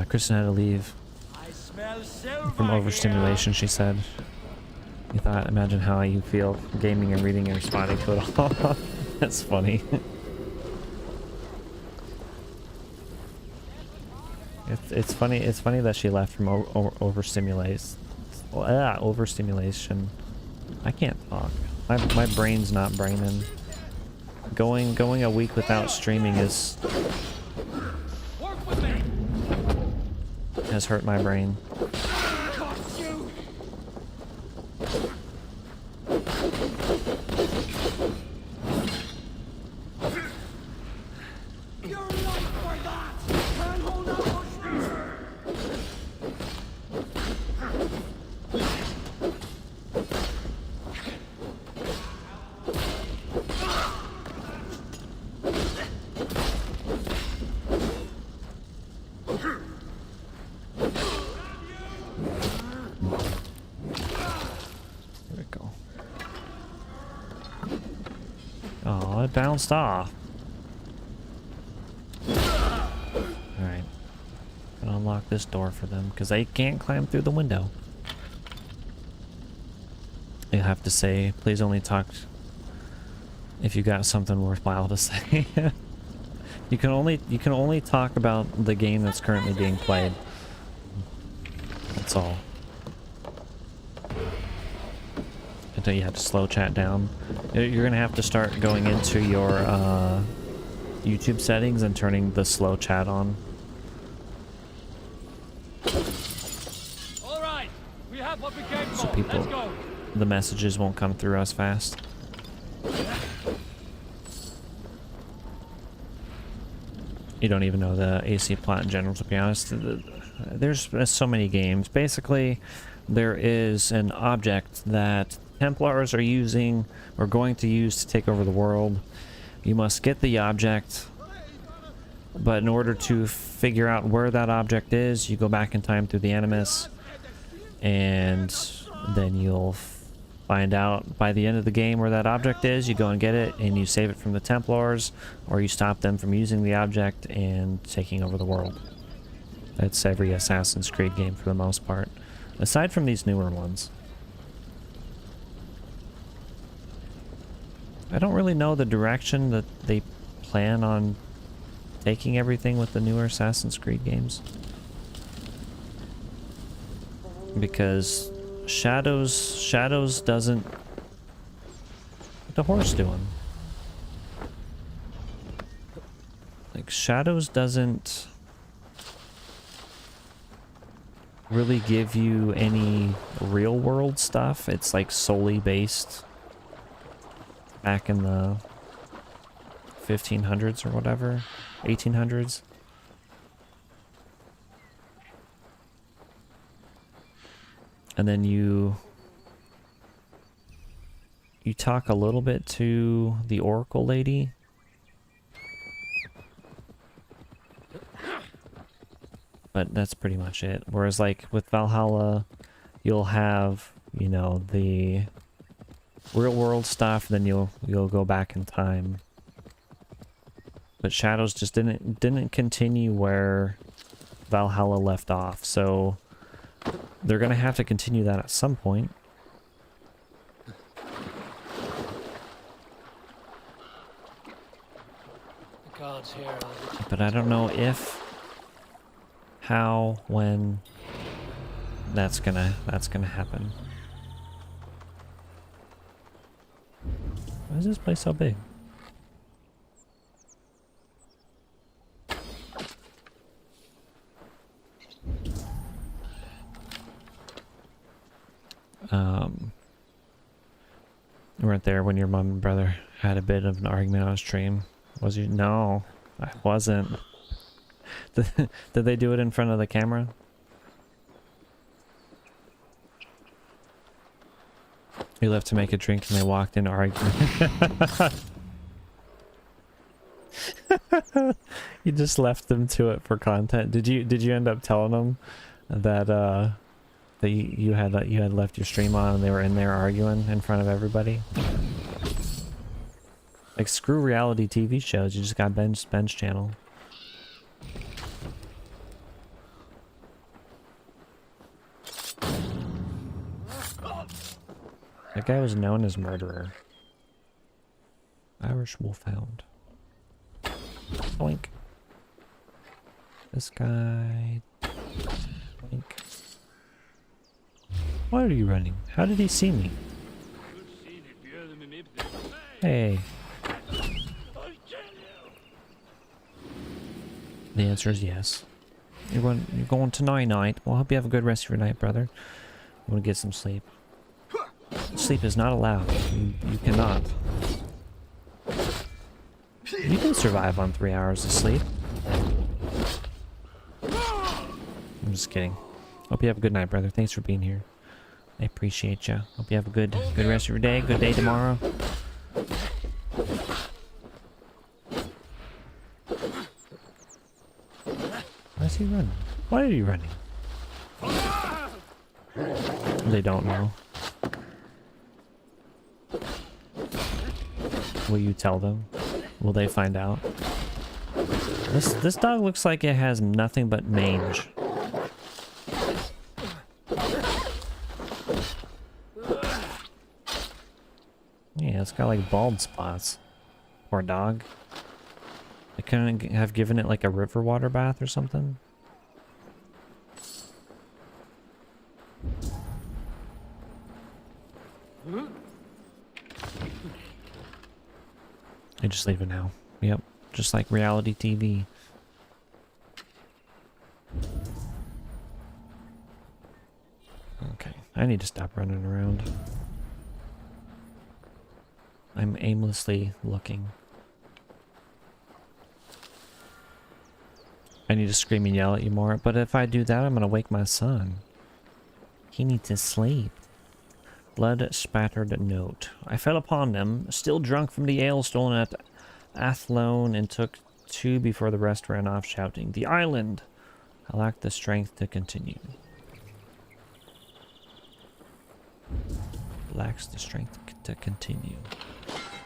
Kristen had to leave from overstimulation, she said. You thought, imagine how you feel gaming and reading and responding to it all. That's funny. It's funny that she left from overstimulation. I can't talk. My brain's not braining. Going a week without streaming has hurt my brain. Oh, it bounced off. Alright. Gonna unlock this door for them, because they can't climb through the window. You have to say, please only talk if you got something worthwhile to say. You can only talk about the game that's currently being played. That's all. Until you have to slow chat down. You're gonna have to start going into your YouTube settings and turning the slow chat on. All right, we have what we came for. So people, Let's go. the messages won't come through as fast. You don't even know the AC plot in general, to be honest. There's so many games. Basically, there is an object that Templars are using or going to use to take over the world. You must get the object, but in order to figure out where that object is, you go back in time through the Animus, and then you'll find out by the end of the game where that object is. You go and get it, and you save it from the Templars, or you stop them from using the object and taking over the world. That's every Assassin's Creed game for the most part, aside from these newer ones. I don't really know the direction that they plan on taking everything with the newer Assassin's Creed games, because Shadows doesn't... What the horse doing? Like, Shadows doesn't really give you any real world stuff. It's like solely based back in the 1500s or whatever, 1800s. And then you talk a little bit to the Oracle lady. But that's pretty much it. Whereas like with Valhalla, you'll have, you know, the real world stuff, then you'll go back in time. But Shadows just didn't continue where Valhalla left off, so they're gonna have to continue that at some point. The gods here are... But I don't know if, how, when that's gonna happen. Why is this place so big? You weren't there when your mom and brother had a bit of an argument on stream, was you? No, I wasn't. Did they do it in front of the camera? You left to make a drink and they walked in arguing. You just left them to it for content. Did you end up telling them that that you had left your stream on and they were in there arguing in front of everybody? Like, screw reality TV shows. You just got Ben's channel. That guy was known as murderer. Irish Wolfhound. Oink. This guy. Oink. Why are you running? How did he see me? Hey. The answer is yes. You're going to night-night. Well, I hope you have a good rest of your night, brother. You want to get some sleep. Sleep is not allowed. You cannot. You can survive on 3 hours of sleep. I'm just kidding. Hope you have a good night, brother. Thanks for being here. I appreciate you. Hope you have a good rest of your day. Good day tomorrow. Why is he running? Why are you running? They don't know. Will you tell them? Will they find out? This dog looks like it has nothing but mange. Yeah, it's got like bald spots. Poor dog. I couldn't have given it like a river water bath or something. I just leave it now. Yep, just like reality TV. Okay, I need to stop running around. I'm aimlessly looking. I need to scream and yell at you more, but if I do that, I'm gonna wake my son. He needs to sleep. Blood-spattered note. I fell upon them, still drunk from the ale stolen at Athlone, and took 2 before the rest ran off shouting, "The island!" I lacked the strength to continue. Lacks the strength to continue.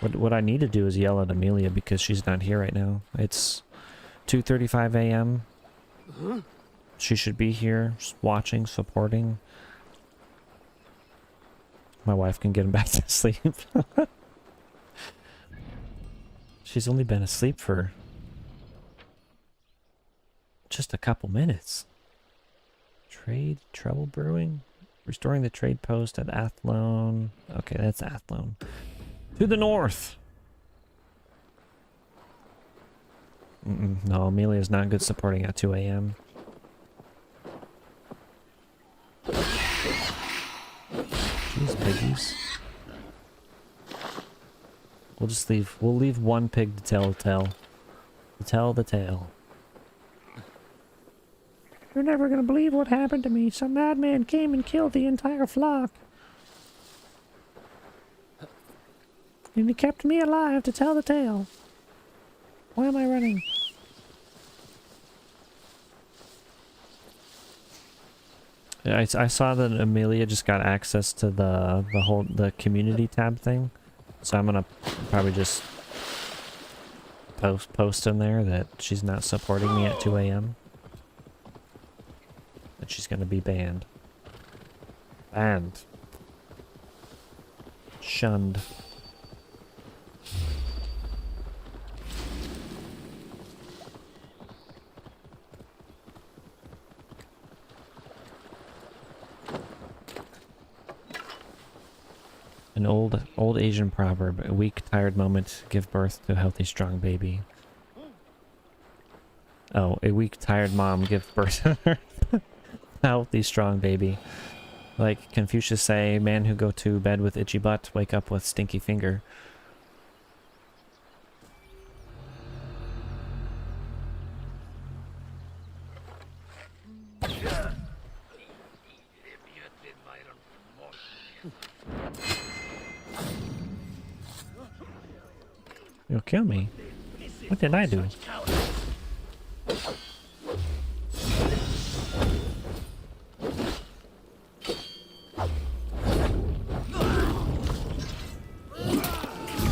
What I need to do is yell at Amelia because she's not here right now. It's 2:35 a.m. She should be here, watching, supporting. My wife can get him back to sleep. She's only been asleep for just a couple minutes. Trouble brewing? Restoring the trade post at Athlone. Okay, that's Athlone. To the north! No, Amelia's not good supporting at 2 a.m. Jeez, piggies. We'll leave one pig to tell the tale. To tell the tale. You're never gonna believe what happened to me. Some madman came and killed the entire flock. And he kept me alive to tell the tale. Why am I running? I saw that Amelia just got access to the community tab thing, so I'm gonna probably just post in there that she's not supporting me at 2 a.m. That she's gonna be banned. Banned. Shunned. An old Asian proverb: a weak, tired moment give birth to a healthy, strong baby. Oh, a weak, tired mom give birth to a healthy, strong baby. Like Confucius say, man who go to bed with itchy butt, wake up with stinky finger. You'll kill me. What did I do?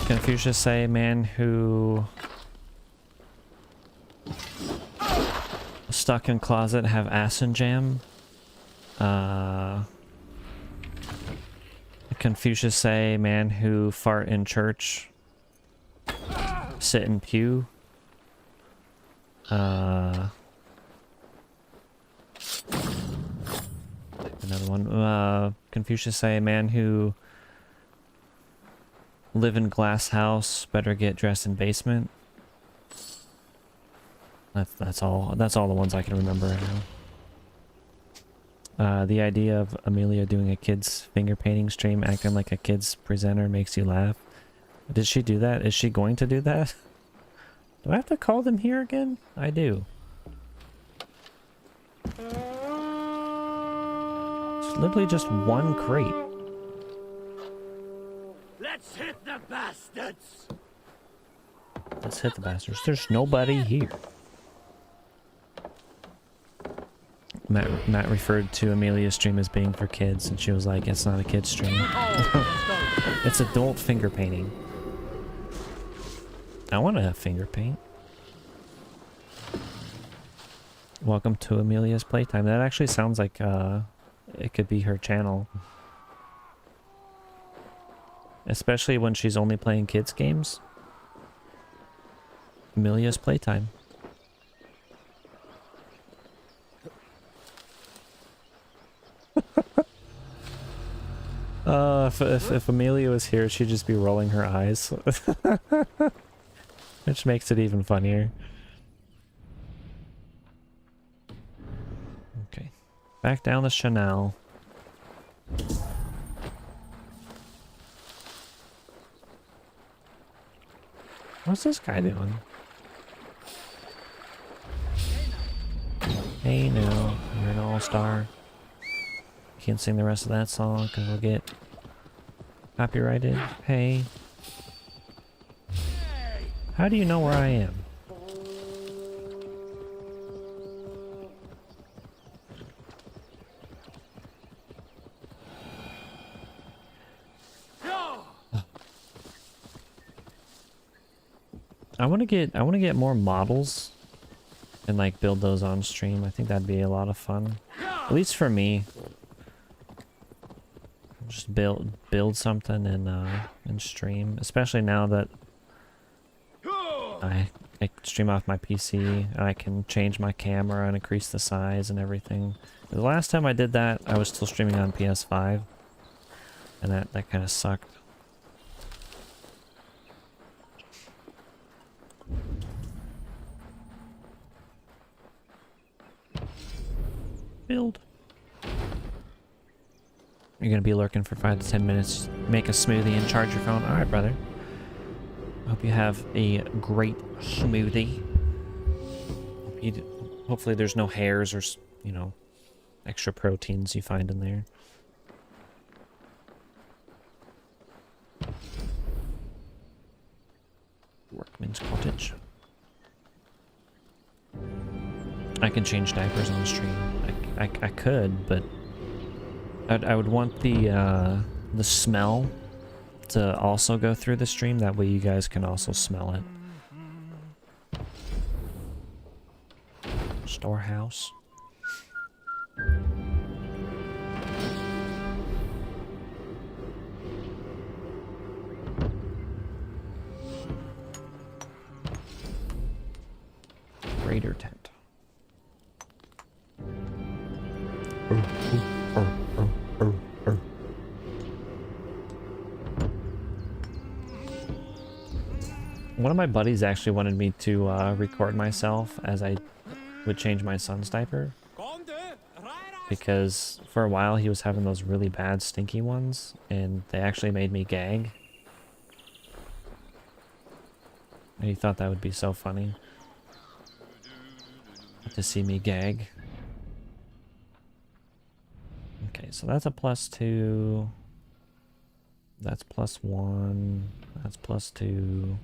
Confucius say, man who stuck in closet have ass and jam. Confucius say, man who fart in church sit in pew. Another one. Confucius say, man who live in glass house better get dressed in basement. That's all the ones I can remember right now. The idea of Amelia doing a kid's finger painting stream, acting like a kid's presenter, makes you laugh. Did she do that? Is she going to do that? Do I have to call them here again? I do. It's literally just one crate. Let's hit the bastards! Let's hit the bastards. There's nobody here. Matt referred to Amelia's stream as being for kids, and she was like, it's not a kid's stream. It's adult finger painting. I want to finger paint. Welcome to Amelia's Playtime. That actually sounds like it could be her channel. Especially when she's only playing kids games. Amelia's Playtime. If Amelia was here, she'd just be rolling her eyes. Which makes it even funnier. Okay. Back down the Chanel. What's this guy doing? Hey now, you're an all-star. Can't sing the rest of that song because we'll get copyrighted. Hey. How do you know where I am? I want to get more models and like build those on stream. I think that'd be a lot of fun. At least for me. Just build something and stream, especially now that I stream off my PC and I can change my camera and increase the size and everything. The last time I did that, I was still streaming on PS5, and that kind of sucked. Build. You're gonna be lurking for 5 to 10 minutes, make a smoothie and charge your phone. Alright, brother. Hope you have a great smoothie. Hopefully there's no hairs or, you know, extra proteins you find in there. Workman's cottage. I can change diapers on the stream. I could, but I would want the smell to also go through the stream. That way you guys can also smell it. Storehouse. Raider tent. One of my buddies actually wanted me to record myself as I would change my son's diaper, because for a while he was having those really bad stinky ones and they actually made me gag. And he thought that would be so funny to see me gag. Okay, so that's a +2. That's +1. That's +2.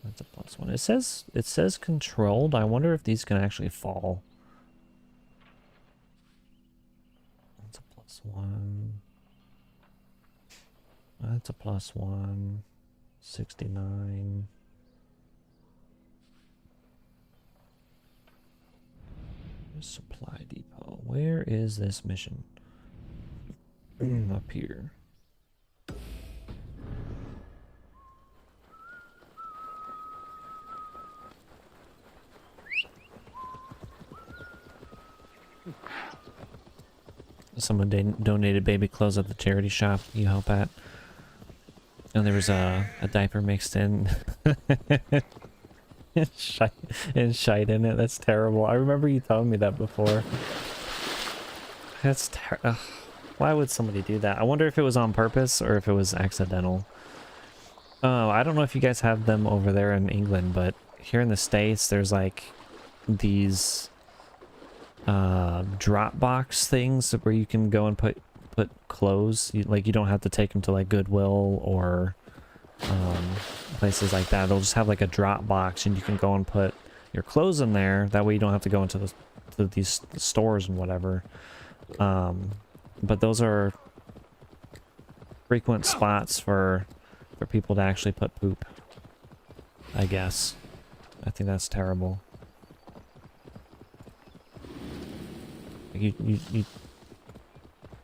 That's a +1. It says controlled. I wonder if these can actually fall. That's a +1. That's a +1. 69. Supply depot. Where is this mission? Up here. Someone donated baby clothes at the charity shop you help at. And there was a diaper mixed in. and shite in it. That's terrible. I remember you telling me that before. That's terrible. Why would somebody do that? I wonder if it was on purpose or if it was accidental. I don't know if you guys have them over there in England, but here in the States, there's like these drop box things where you can go and put clothes. You don't have to take them to like Goodwill or places like that. They'll just have like a drop box and you can go and put your clothes in there. That way you don't have to go into these stores and whatever. But those are frequent spots for people to actually put poop. I guess. I think that's terrible. You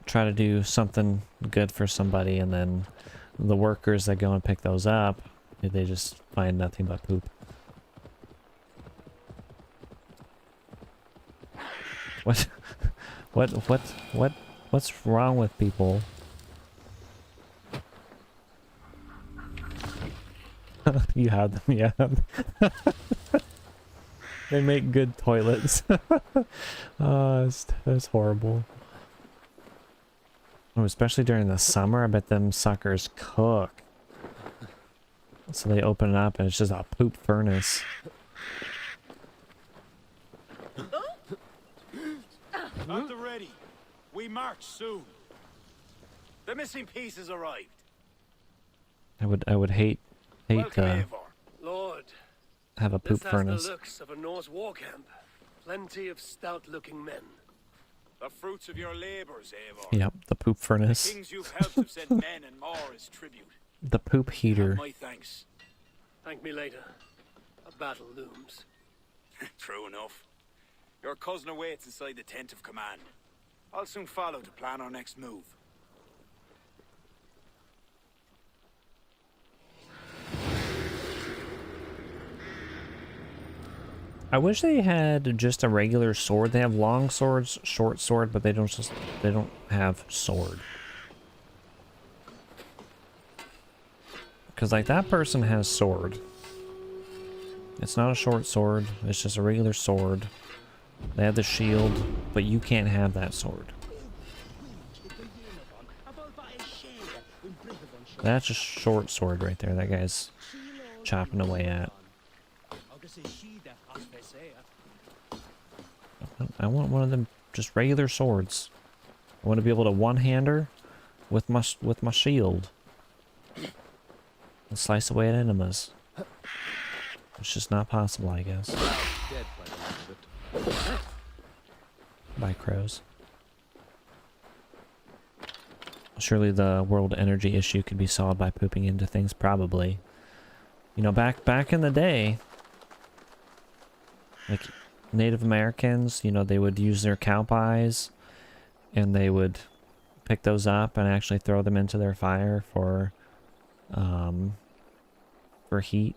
try to do something good for somebody, and then the workers that go and pick those up, they just find nothing but poop. What's wrong with people? You have them, yeah. They make good toilets. That's horrible. Oh, especially during the summer, I bet them suckers cook. So they open it up and it's just a poop furnace. At the ready. We march soon. The missing pieces arrived. I would hate Lord, have a poop this has furnace. the looks of a Norse war camp. Plenty of stout-looking men. The fruits of your labors, Eivor. Yep, the poop furnace. The kings you've helped have sent men and more as tribute. The poop heater. Have my thanks. Thank me later. A battle looms. True enough. Your cousin awaits inside the tent of command. I'll soon follow to plan our next move. I wish they had just a regular sword. They have long swords, short sword, but they don't have sword. Because like that person has sword. It's not a short sword, it's just a regular sword. They have the shield, but you can't have that sword. That's a short sword right there. That guy's chopping away at. I want one of them just regular swords. I want to be able to one-hander with my shield and slice away at enemies. It's just not possible, I guess. By crows. Surely the world energy issue could be solved by pooping into things, probably. You know, back in the day, like Native Americans, you know, they would use their cow pies and they would pick those up and actually throw them into their fire for heat.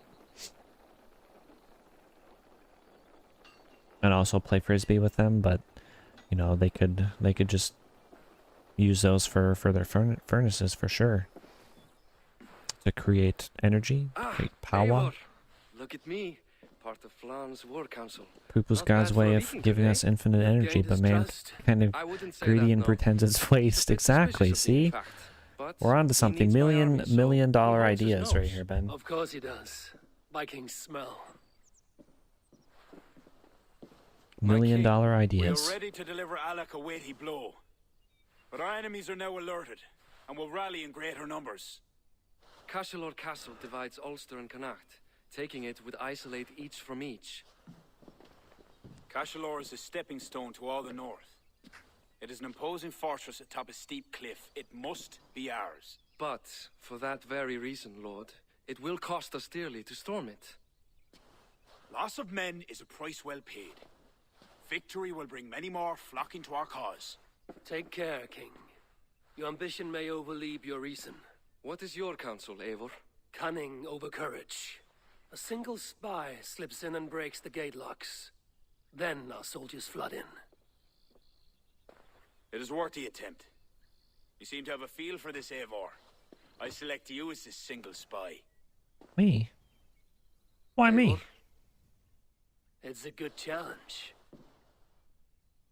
And also play frisbee with them, but you know, they could just use those for their furnaces for sure. To create energy, create power. Eivor, look at me, part of Flan's war council. Poop was Not God's bad for way a of Viking giving today. us infinite energy, Gained but his man trust. kind of I wouldn't say greedy that, and no. pretends it's waste. Exactly, see? We're on to something. Million dollar ideas right here, Ben. Of course he does. Vikings smell. $1 million We are ideas. ready to deliver Alec a weighty blow. But our enemies are now alerted, and will rally in greater numbers. Cashel Castle divides Ulster and Connacht. Taking it would isolate each from each. Cashel is a stepping stone to all the north. It is an imposing fortress atop a steep cliff. It must be ours. But, for that very reason, Lord, it will cost us dearly to storm it. Loss of men is a price well paid. Victory will bring many more flocking to our cause. Take care, King. Your ambition may overleap your reason. What is your counsel, Eivor? Cunning over courage. A single spy slips in and breaks the gate locks. Then our soldiers flood in. It is worth the attempt. You seem to have a feel for this, Eivor. I select you as this single spy. Me? Why me? It's a good challenge.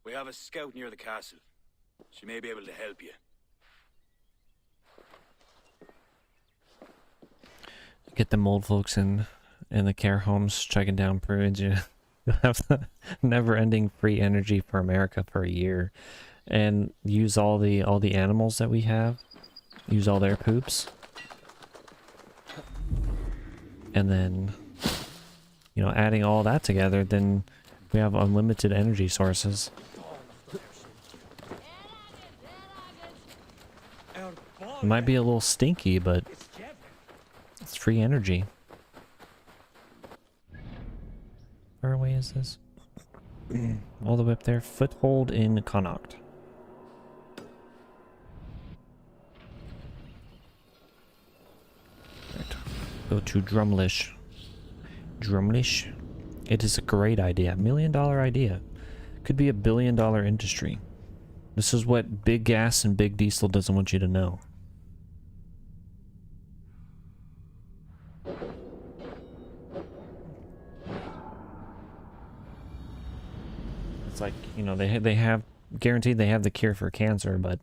We have a scout near the castle. She may be able to help you. Get them old folks in the care homes checking down prudes. You have the never-ending free energy for America for a year, and use all the animals that we have. Use all their poops, and then, you know, adding all that together, then we have unlimited energy sources. Our It might be a little stinky, but it's free energy. Where away is this? All the way up there. Foothold in Connacht. Right. Go to Drumlish. Drumlish. It is a great idea. $1 million idea. Could be $1 billion industry. This is what Big Gas and Big Diesel doesn't want you to know. It's like, you know, they have guaranteed they have the cure for cancer, but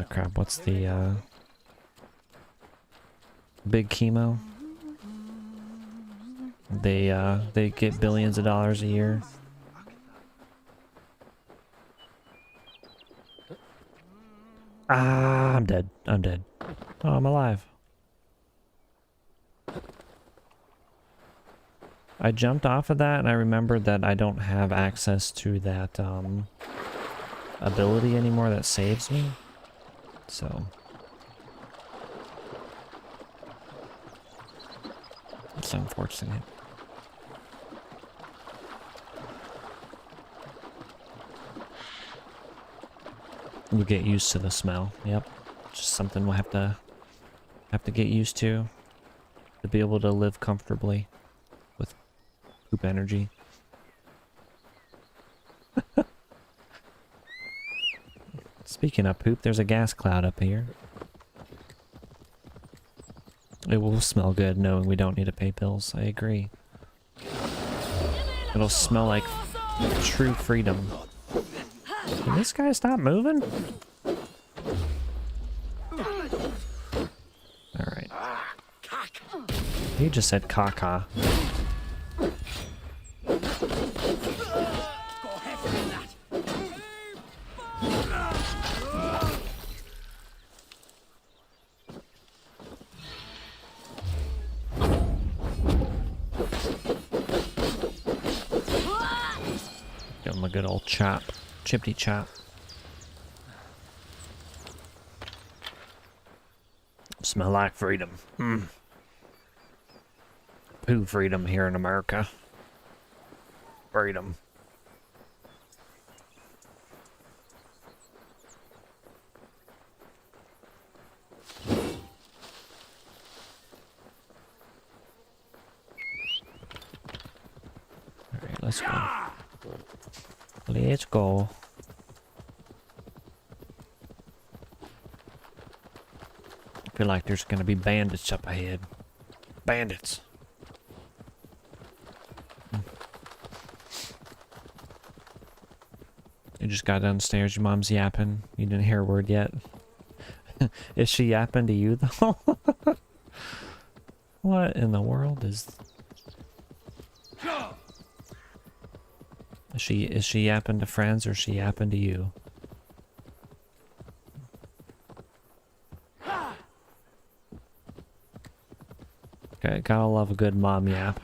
crap, what's the big chemo? They get billions of dollars a year. Ah, I'm dead. I'm dead. Oh, I'm alive. I jumped off of that and I remembered that I don't have access to that ability anymore that saves me. So it's unfortunate. We'll get used to the smell. Yep. Just something we'll have to get used to be able to live comfortably with poop energy. Speaking of poop, there's a gas cloud up here. It will smell good knowing we don't need to pay bills. I agree. It'll smell like true freedom. Can this guy stop moving? Alright. He just said caca. Give him a good old chop. Chippity chop. Smell like freedom. Poo freedom here in America. Freedom. Alright, let's go. Let's go. I feel like there's gonna be bandits up ahead. Bandits. You just got downstairs, your mom's yapping. You didn't hear a word yet. Is she yapping to you though? What in the world is... Is she yapping to friends or is she yapping to you? Okay, gotta love a good mom yap.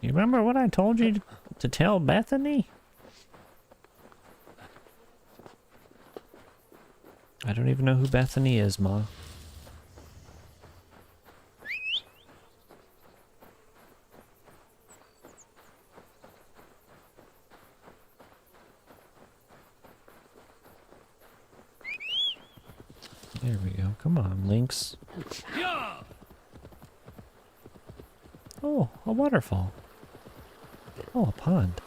You remember what I told you to tell Bethany? I don't even know who Bethany is, Ma. There we go. Come on, Lynx. Oh, a waterfall. Oh, a pond.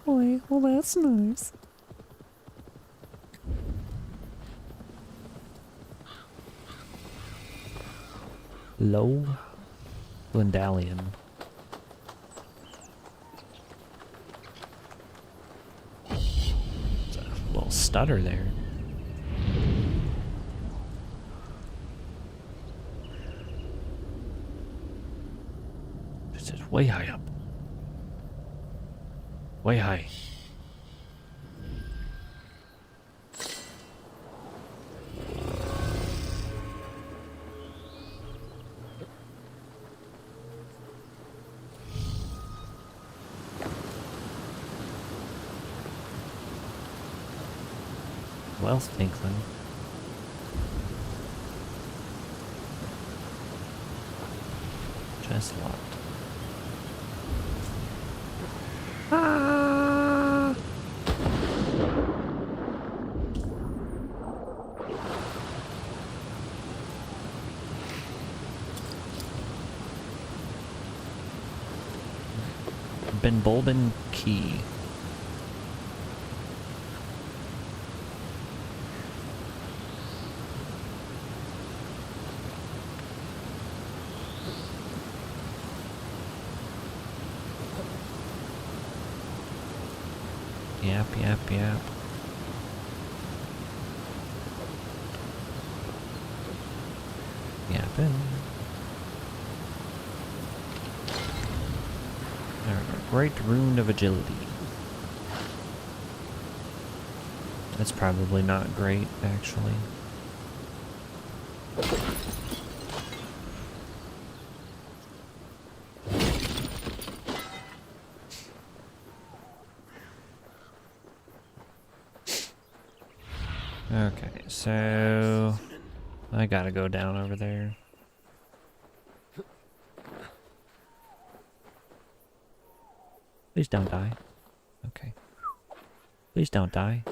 Boy, well that's nice. Low Glendalion. It's a little stutter there. This is way high up. Way high. wealth tinkling. Chest locked. Ah! Ben Bulben Key. Yap, yap, yap. Yappin'. There we go. Great Rune of Agility. That's probably not great, actually. Okay, so I gotta go down over there. Please don't die. Okay. Please don't die.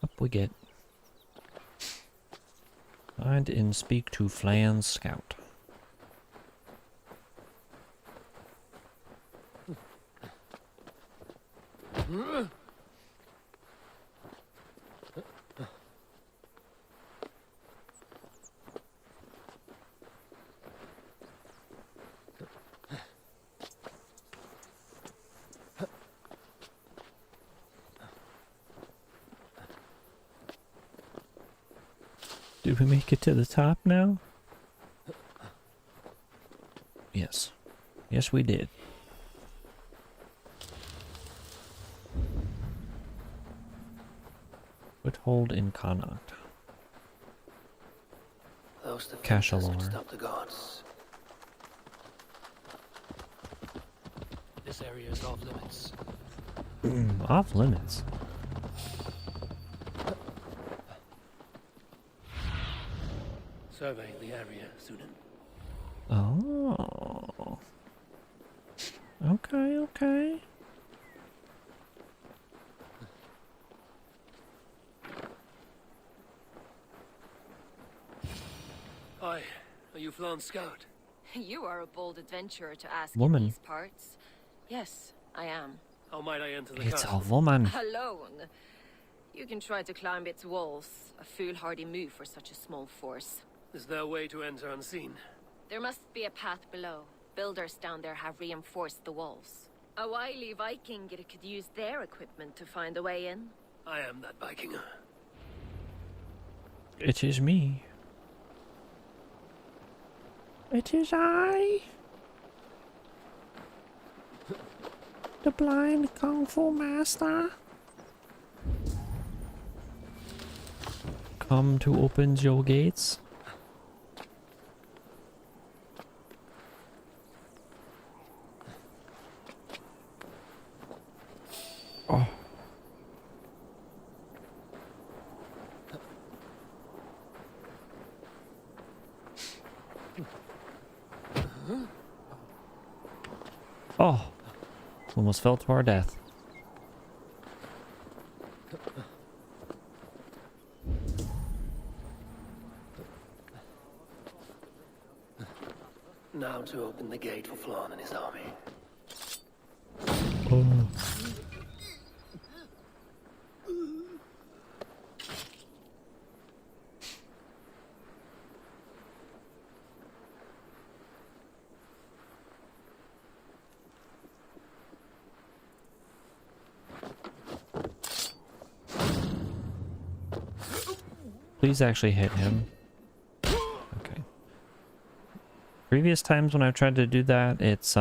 Up we get. Find and speak to Flan's scout. Did we make it to the top now? Yes. Yes, we did. Foothold in Connaught. Those that Cashalor. stop the gods. This area is off limits. Off limits. Survey the area, student. Oh. Okay, okay. Hi, are you Flan's scout? You are a bold adventurer to ask Woman. in these parts. Yes, I am. How might I enter the It's castle? a woman. Alone. You can try to climb its walls. A foolhardy move for such a small force. Is there a way to enter unseen? There must be a path below. Builders down there have reinforced the walls. A wily Viking could use their equipment to find a way in. I am that Viking. It is me. It is I. The blind Kung Fu master. Come to open your gates. Oh. Oh. Almost fell to our death. Now to open the gate for Flan and his army. Oh. Please actually hit him. Okay. Previous times when I've tried to do that, it's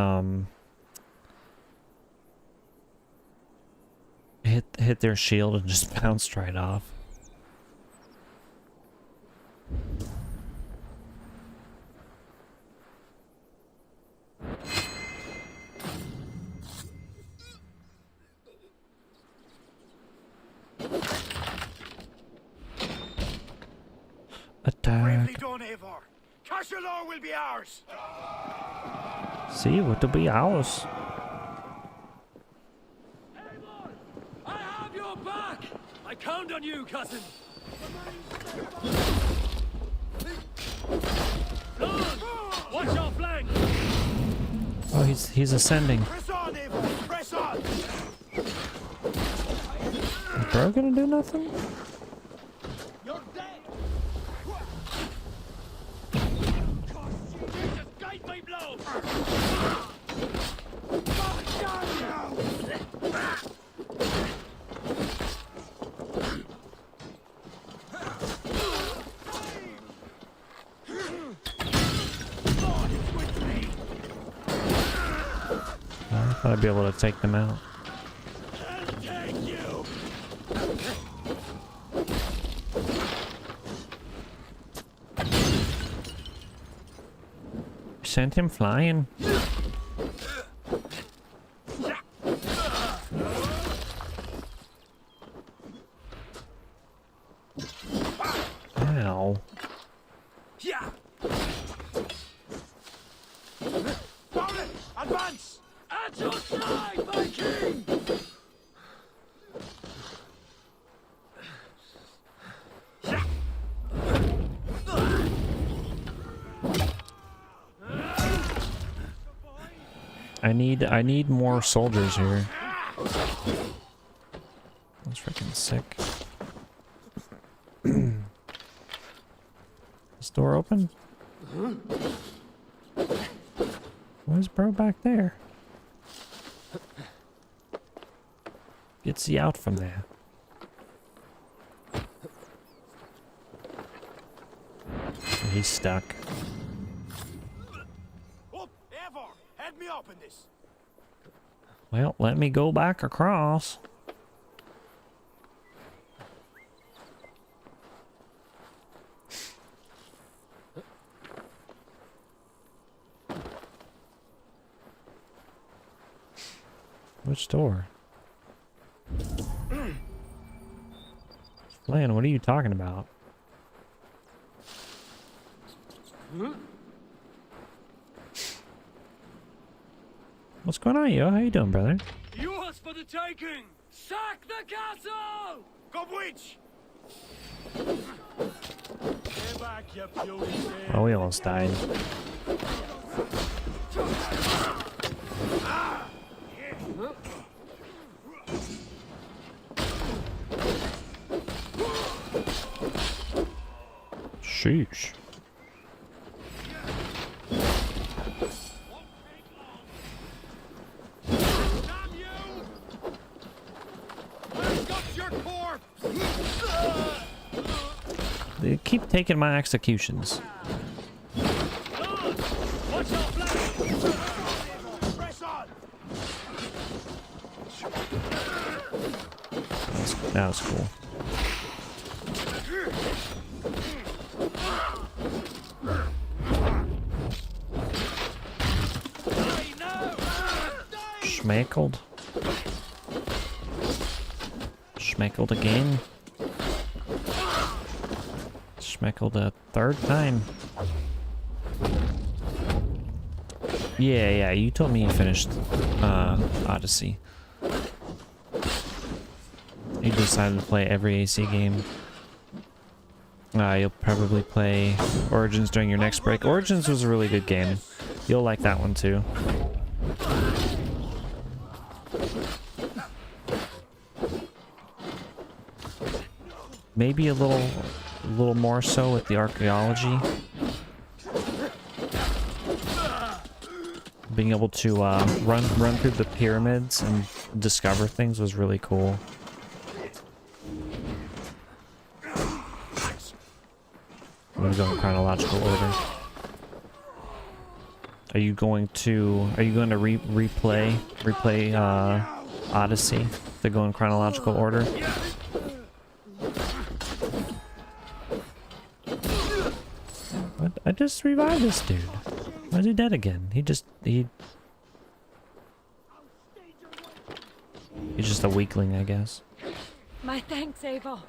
hit hit their shield and just bounced right off. Bravely Attack. done, Eivor. Cashalor will be ours. See what will be ours. I have your back! I count on you, cousin! Lord, watch your flank! Oh, he's ascending. Press on, Eivor. Press on. Is bro gonna do nothing? You're dead. Just guide my blow. I thought I'd be able to take them out. Sent him flying. Ow. Yeah. Advance! At your side, my king! I need more soldiers here. That's freaking sick. Is door open? Where's bro back there? Gets you out from there. He's stuck. Up, Eivor! Head me up in this. Well, let me go back across. Which door? Lan, what are you talking about? What's going on, yo? How you doing, brother? Yours for the taking! Sack the castle! Go witch! Stay back, you beauty. Oh, we almost died. Sheesh. They keep taking my executions. That was cool. Schmeckled. Schmeckled again. Schmeckled a third time. Yeah, you told me you finished Odyssey. You decided to play every AC game. You'll probably play Origins during your next break. Origins was a really good game. You'll like that one too. Maybe a little more so with the archaeology. Being able to run through the pyramids and discover things was really cool. I'm gonna go in chronological order. Are you going to replay Odyssey. They go in chronological order. What? I just revived this dude. Why is he dead again? He's just a weakling, I guess. My thanks, Eivor.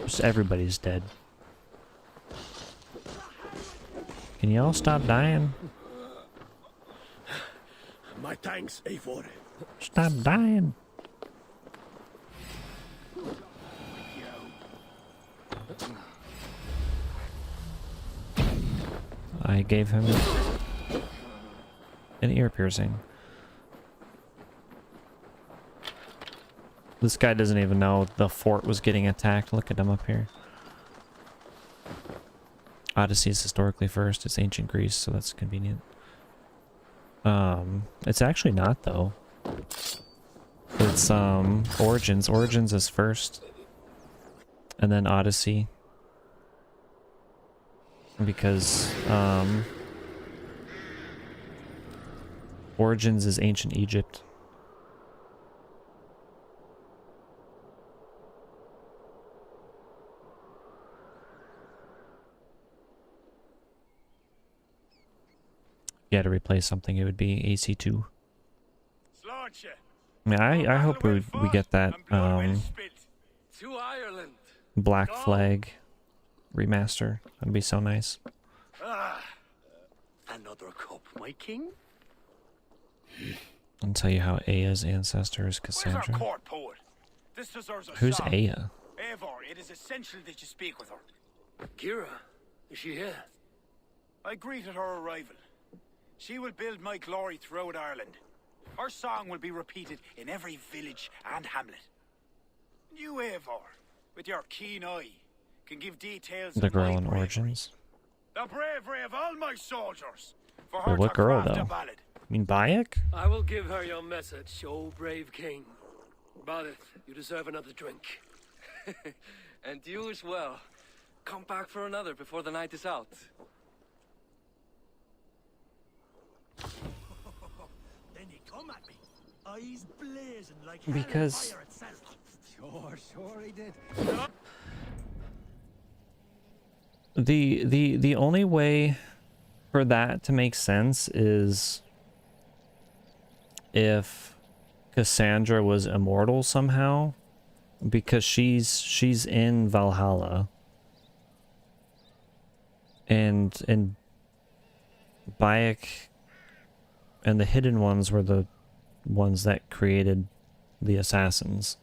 Just everybody's dead. Can you all stop dying? My thanks, Eivor. Stop dying. I gave him an ear piercing. This guy doesn't even know the fort was getting attacked. Look at him up here. Odyssey is historically first. It's ancient Greece, so that's convenient. It's actually not though. It's Origins. Origins is first, and then Odyssey. Because Origins is ancient Egypt. Yeah, to replace something, it would be AC2. I mean, I hope we get that Black Flag remaster. That'd be so nice. Another cup, my king? I'll tell you how Aya's ancestor is Cassandra. Where's our court poet? This deserves a Who's song. Aya? Eivor, it is essential that you speak with her. Kira, is she here? I greeted her arrival. She will build my glory throughout Ireland. Her song will be repeated in every village and hamlet. You, Eivor, with your keen eye, can give details The of girl my in bravery. Origins. The bravery of all my soldiers. For Wait, her what to girl craft though? a ballad. You mean Bayek? I will give her your message, O brave king. Badith, you deserve another drink. And you as well. Come back for another before the night is out. Then he come at me, eyes blazing like Because- hell and fire itself. Sure he did. The only way for that to make sense is if Cassandra was immortal somehow, because she's in Valhalla, and Bayek and the Hidden Ones were the ones that created the assassins.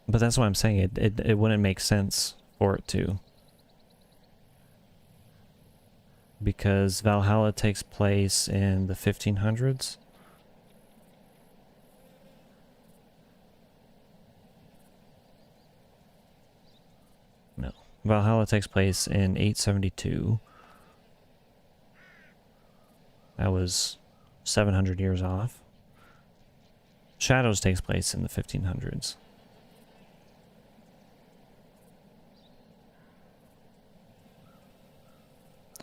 But that's what I'm saying. It wouldn't make sense for it to. Because Valhalla takes place in the 1500s. No. Valhalla takes place in 872. That was 700 years off. Shadows takes place in the 1500s.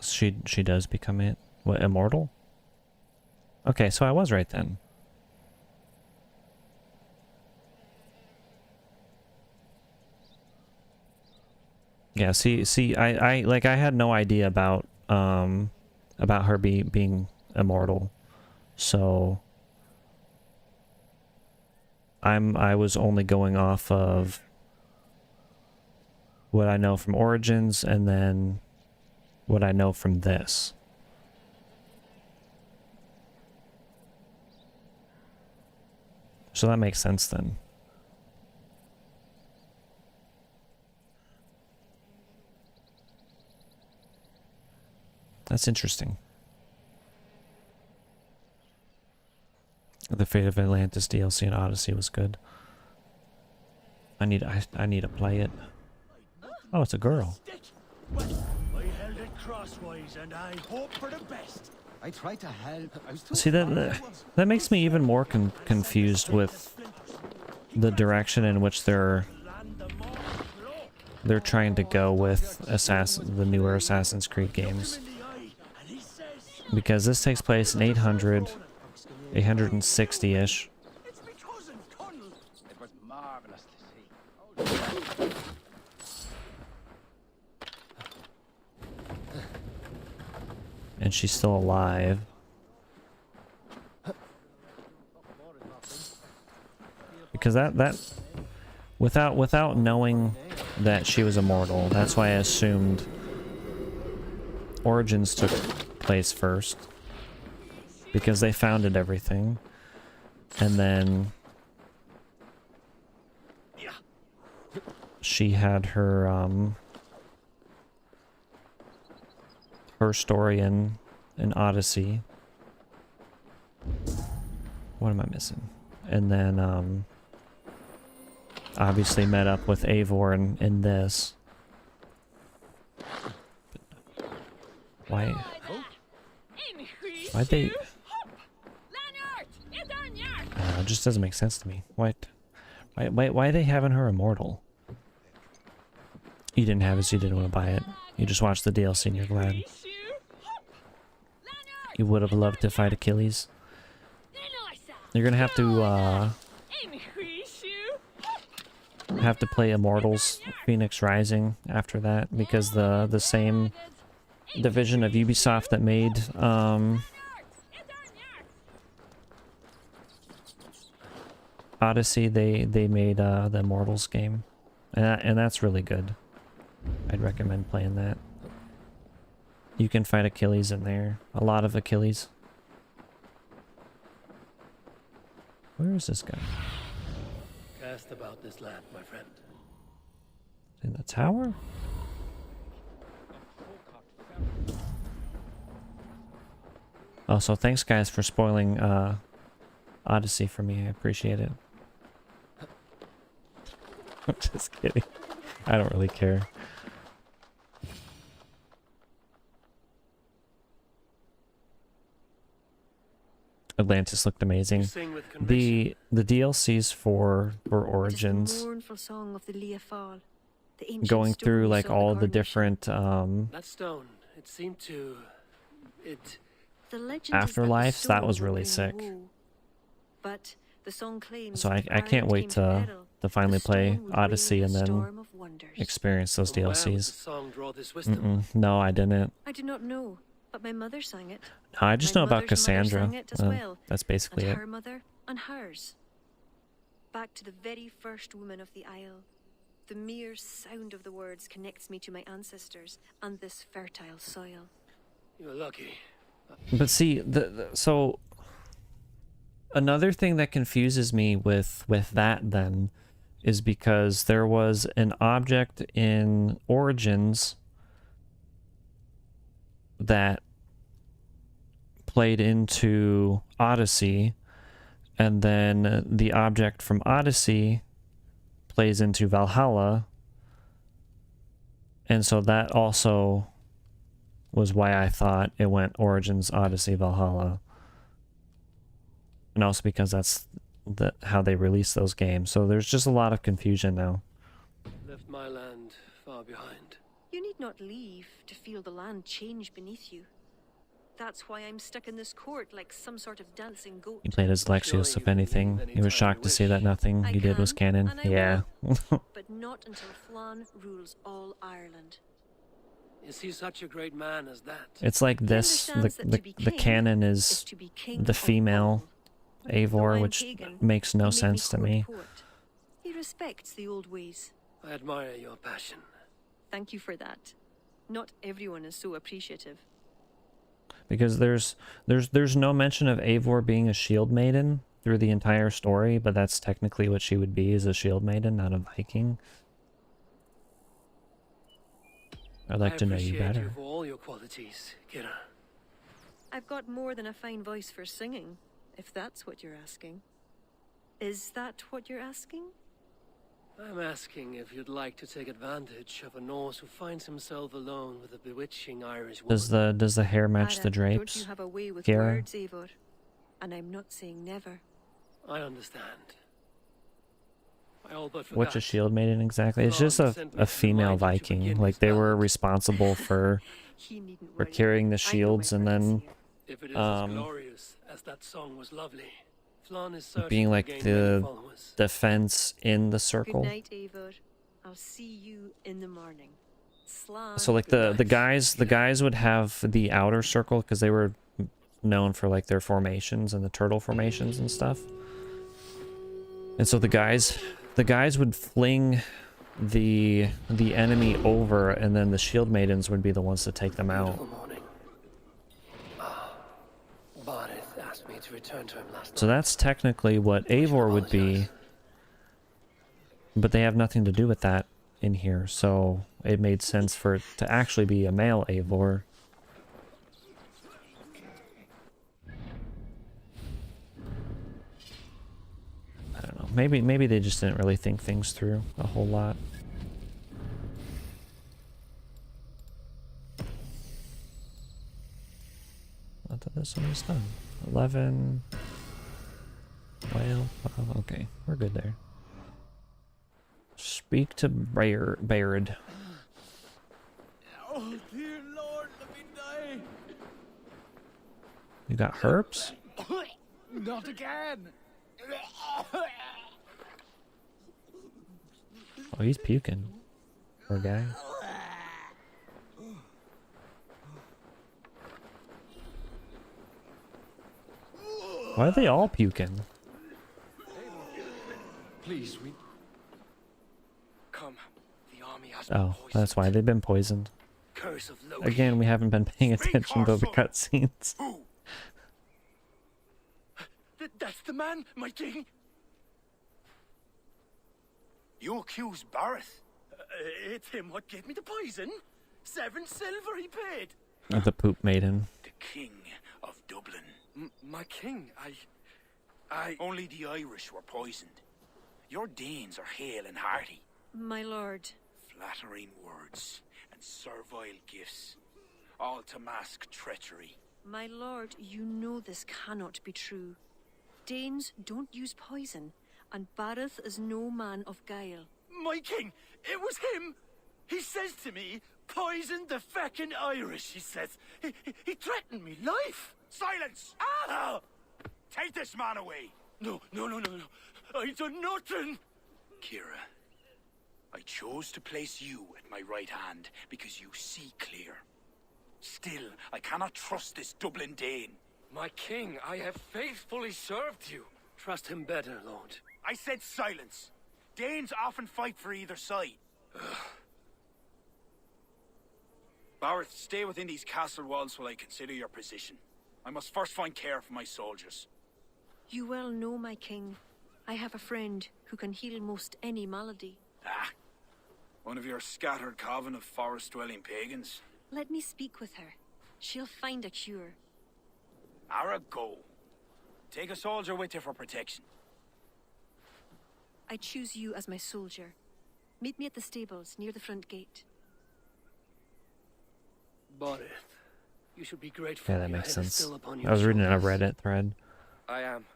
She does become it. What, immortal? Okay, so I was right then. Yeah, see, I had no idea about her being immortal, so I was only going off of what I know from Origins and then what I know from this. So that makes sense then. That's interesting. The Fate of Atlantis DLC and Odyssey was good. I need to play it. Oh, it's a girl. I held it crosswise and I hope for the best. I tried to help. I was too See, that makes me even more confused with the direction in which they're trying to go with the newer Assassin's Creed games. Because this takes place in 860-ish. And she's still alive. Because that without knowing that she was immortal, that's why I assumed Origins took place first. Because they founded everything. And then she had her her story in Odyssey. What am I missing? And then obviously met up with Eivor in this. But why'd they... it just doesn't make sense to me. Why are they having her immortal? You didn't have it, so you didn't want to buy it. You just watched the DLC and you're glad. You would have loved to fight Achilles. You're gonna have to play Immortals Phoenix Rising after that, because the same division of Ubisoft that made Odyssey, they made the Immortals game, and that's really good. I'd recommend playing that. You can fight Achilles in there, a lot of Achilles. Where is this guy? Cast about this land, my friend. In the tower? Oh, so thanks guys for spoiling Odyssey for me. I appreciate it. I'm just kidding. I don't really care. Atlantis looked amazing. The DLCs for Origins, going through like all the different that stone, it seemed to afterlives, that was really sick. But the song claims So I can't wait to finally play Odyssey and then experience those DLCs. No, I didn't. I do not know, but my mother sang it. No, I just know about mother's mother Cassandra. sang it as well, That's basically and it. her mother and hers. Back to the very first woman of the Isle. The mere sound of the words connects me to my ancestors and this fertile soil. You're lucky. But see, so another thing that confuses me with that then is because there was an object in Origins that played into Odyssey, and then the object from Odyssey plays into Valhalla, and so that also was why I thought it went Origins, Odyssey, Valhalla. And also because that's how they release those games. So there's just a lot of confusion now. Left my land far behind. You need not leave to feel the land change beneath you. That's why I'm stuck in this court like some sort of dancing goat. You played as Lexius, if anything. You were shocked to see that nothing you did was canon. Yeah. But not until Flann rules all Ireland. Is he such a great man as that? It's like this, the canon is the female Eivor, which makes no sense to me. He respects the old ways. I admire your passion. Thank you for that. Not everyone is so appreciative. Because there's no mention of Eivor being a shield maiden through the entire story, but that's technically what she would be, as a shield maiden, not a Viking. I'd like to know you better. I appreciate you for all your qualities, Kira. I've got more than a fine voice for singing, if that's what you're asking. Is that what you're asking? I'm asking if you'd like to take advantage of a Norse who finds himself alone with a bewitching Irish woman. Does the hair match the Don't drapes? you have a way with Kira? words, Eivor? And I'm not saying never. I understand. What's a shield maiden exactly? It's just a female Viking. Like they were responsible for carrying the shields and then If it is as glorious as that song was lovely, Flann is certain being to like gain the many followers. defense in the circle. Good night, Eivor. I'll see you in the morning. Slan. So like the guys would have the outer circle because they were known for like their formations and the turtle formations and stuff. And so the guys would fling the enemy over, and then the shield maidens would be the ones to take them out. Barith asked me to return to him last So that's technically what Eivor would be, but they have nothing to do with that in here, so it made sense for it to actually be a male Eivor. I don't know. Maybe they just didn't really think things through a whole lot. I thought this one was done. 11. Well, okay, we're good there. Speak to Baird. Oh, dear Lord, let me die. You got herps? Not again. Oh, he's puking. Poor guy. Why are they all puking? Please, we... Come. The army has Oh, that's why they've been poisoned. Curse of Loki. Again, we haven't been paying attention to the cutscenes. That's the man, my king. You accuse Barith? It's him what gave me the poison. 7 silver he paid. The poop maiden. The king of Dublin. My king, Only the Irish were poisoned. Your Danes are hale and hearty. My lord. Flattering words and servile gifts, all to mask treachery. My lord, you know this cannot be true. Danes don't use poison, and Barith is no man of guile. My king, it was him. He says to me, poison the feckin' Irish, he says. He threatened me life. Silence! Ah! Take this man away! No. I done nothing. Kira, I chose to place you at my right hand because you see clear. Still, I cannot trust this Dublin Dane. My king, I have faithfully served you. Trust him better, lord. I said silence. Danes often fight for either side. Barith, stay within these castle walls while I consider your position. I must first find care for my soldiers. You well know, my king. I have a friend who can heal most any malady. One of your scattered coven of forest-dwelling pagans. Let me speak with her. She'll find a cure. Ara, go. Take a soldier with you for protection. I choose you as my soldier. Meet me at the stables near the front gate. Barith, you should be grateful. Yeah, that your makes head is sense. still upon I your was reading a shoulders. Reddit thread. I am.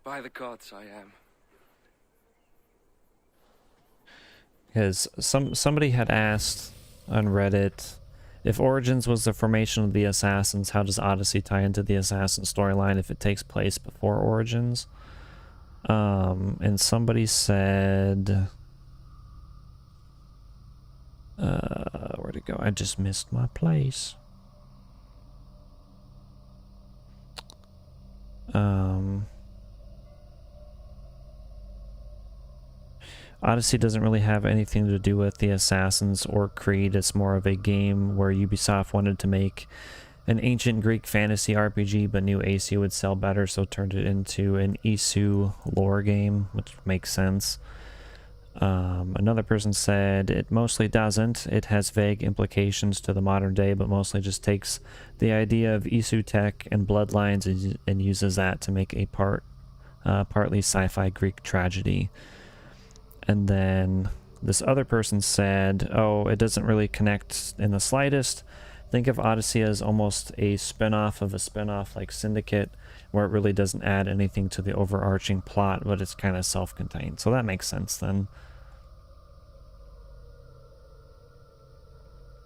By the gods, I am. Because somebody had asked on Reddit, if Origins was the formation of the Assassins, how does Odyssey tie into the Assassin storyline if it takes place before Origins? And somebody said... where'd it go? I just missed my place. Odyssey doesn't really have anything to do with the Assassins or Creed. It's more of a game where Ubisoft wanted to make an ancient Greek fantasy RPG, but knew AC would sell better, so turned it into an Isu lore game, which makes sense. Another person said it mostly doesn't. It has vague implications to the modern day, but mostly just takes the idea of Isu tech and bloodlines and uses that to make a partly sci-fi Greek tragedy. And then this other person said, oh, it doesn't really connect in the slightest. Think of Odyssey as almost a spin-off of a spin-off like Syndicate, where it really doesn't add anything to the overarching plot, but it's kind of self-contained. So that makes sense then.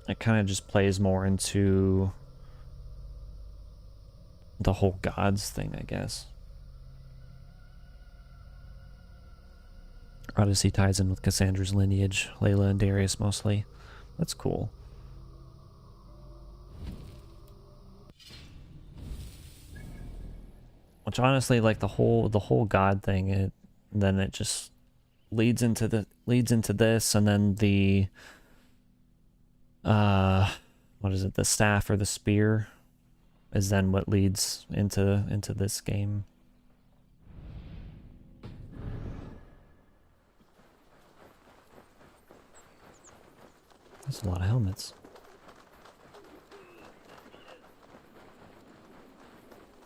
It kind of just plays more into the whole gods thing, I guess. Odyssey ties in with Cassandra's lineage, Layla and Darius mostly. That's cool. Which honestly, like the whole god thing, then it just leads into this, and then the what is it, the staff or the spear is then what leads into this game. That's a lot of helmets.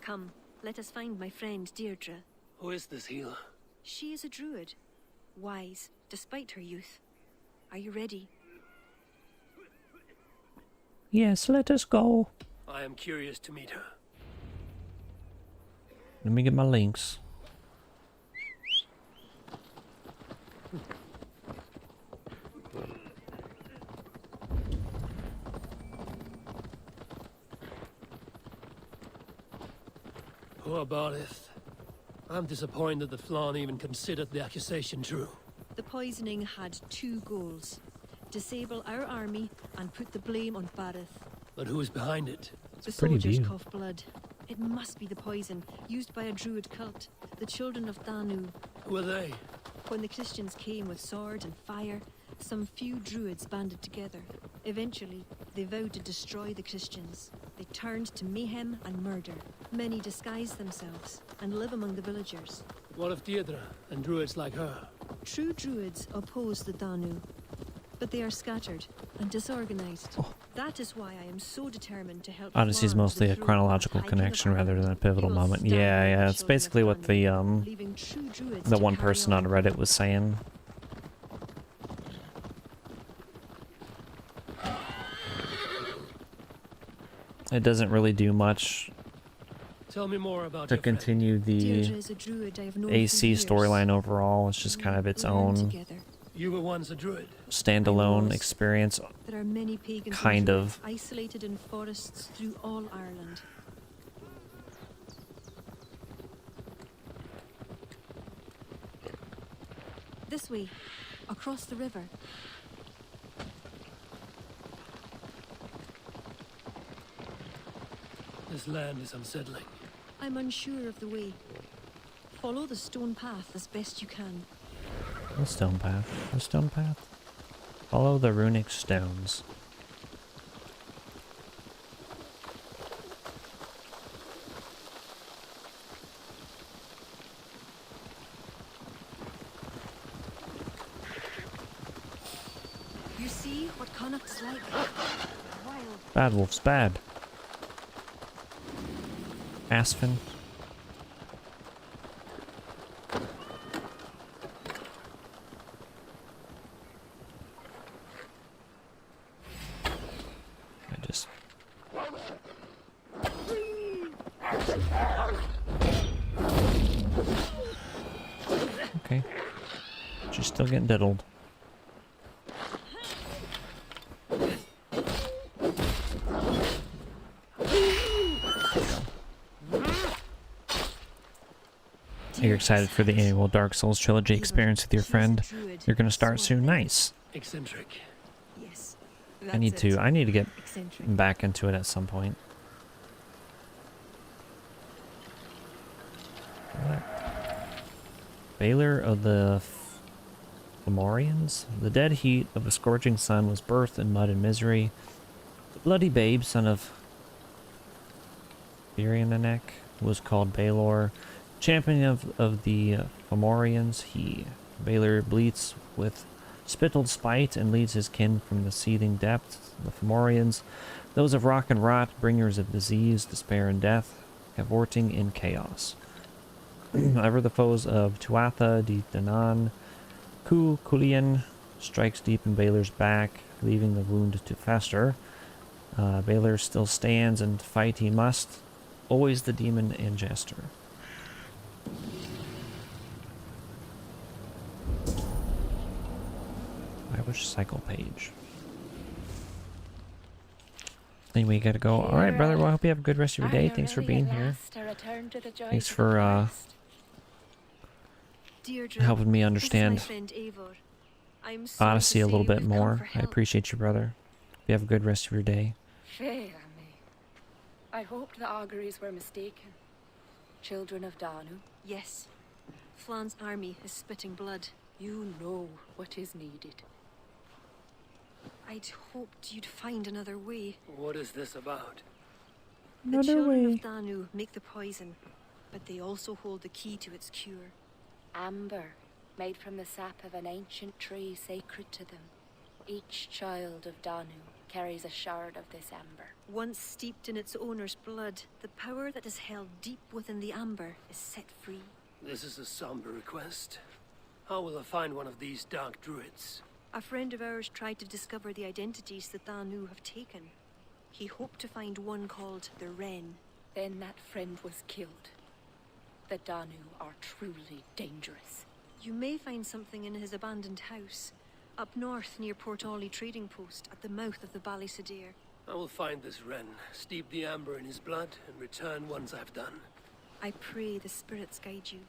Come, let us find my friend Deirdre. Who is this healer? She is a druid. Wise, despite her youth. Are you ready? Yes, let us go. I am curious to meet her. Let me get my links. Poor Barith. I'm disappointed that Flann even considered the accusation true. The poisoning had two goals. Disable our army and put the blame on Barith. But who is behind it? The soldiers cough blood. It must be the poison used by a druid cult, the children of Danu. Who are they? When the Christians came with sword and fire, some few druids banded together. Eventually, they vowed to destroy the Christians. They turned to mayhem and murder. Many disguised themselves and live among the villagers. What of Deirdre and druids like her? True druids oppose the Danu, but they are scattered and disorganized. That is why I am so determined to help. Odyssey is mostly a chronological connection rather than a pivotal moment. Yeah, it's basically what the one person on Reddit was saying. It doesn't really do much Tell me more about to continue the AC storyline overall. It's just kind of its own You were once a druid. standalone experience, There are many pagans kind of. isolated in forests through all Ireland. This way, across the river. This land is unsettling. I'm unsure of the way. Follow the stone path as best you can. The stone path. The stone path. Follow the runic stones. You see what Connacht's like? Wild. Bad wolf's bad. Aspen. I just... Okay. She's still getting diddled. You're excited for the annual Dark Souls trilogy experience with your friend. You're gonna start soon. Nice. Eccentric. Yes. I need to get Eccentric. back into it at some point. What? Baylor of the Fomorians? The dead heat of a scorching sun was birthed in mud and misery. The bloody babe, son of Biriananek, was called Baylor. Champion of the Fomorians, Baylor bleats with spittled spite and leads his kin from the seething depths. The Fomorians, those of rock and rot, bringers of disease, despair, and death, cavorting in chaos. Ever the foes of Tuatha, De Danann, Kulian strikes deep in Baylor's back, leaving the wound to fester. Baylor still stands, and fight he must. Always the demon and jester. Irish cycle page. Anyway, you gotta go. All right, brother. Well, I hope you have a good rest of your day. Thanks for being here. Thanks for helping me understand Odyssey a little bit more. I appreciate you, brother. You have a good rest of your day. Fair me. I hoped the auguries were mistaken. Children of Danu. Yes. Flan's army is spitting blood. You know what is needed. I'd hoped you'd find another way. What is this about? The children of Danu make the poison, but they also hold the key to its cure. Amber, made from the sap of an ancient tree sacred to them. Each child of Danu carries a shard of this amber. Once steeped in its owner's blood, the power that is held deep within the amber is set free. This is a somber request. How will I find one of these dark druids? A friend of ours tried to discover the identities the Danu have taken. He hoped to find one called the Wren. Then that friend was killed. The Danu are truly dangerous. You may find something in his abandoned house, up north near Port Ollie trading post at the mouth of the Ballysadir. I will find this Wren, steep the amber in his blood, and return once I've done. I pray the spirits guide you.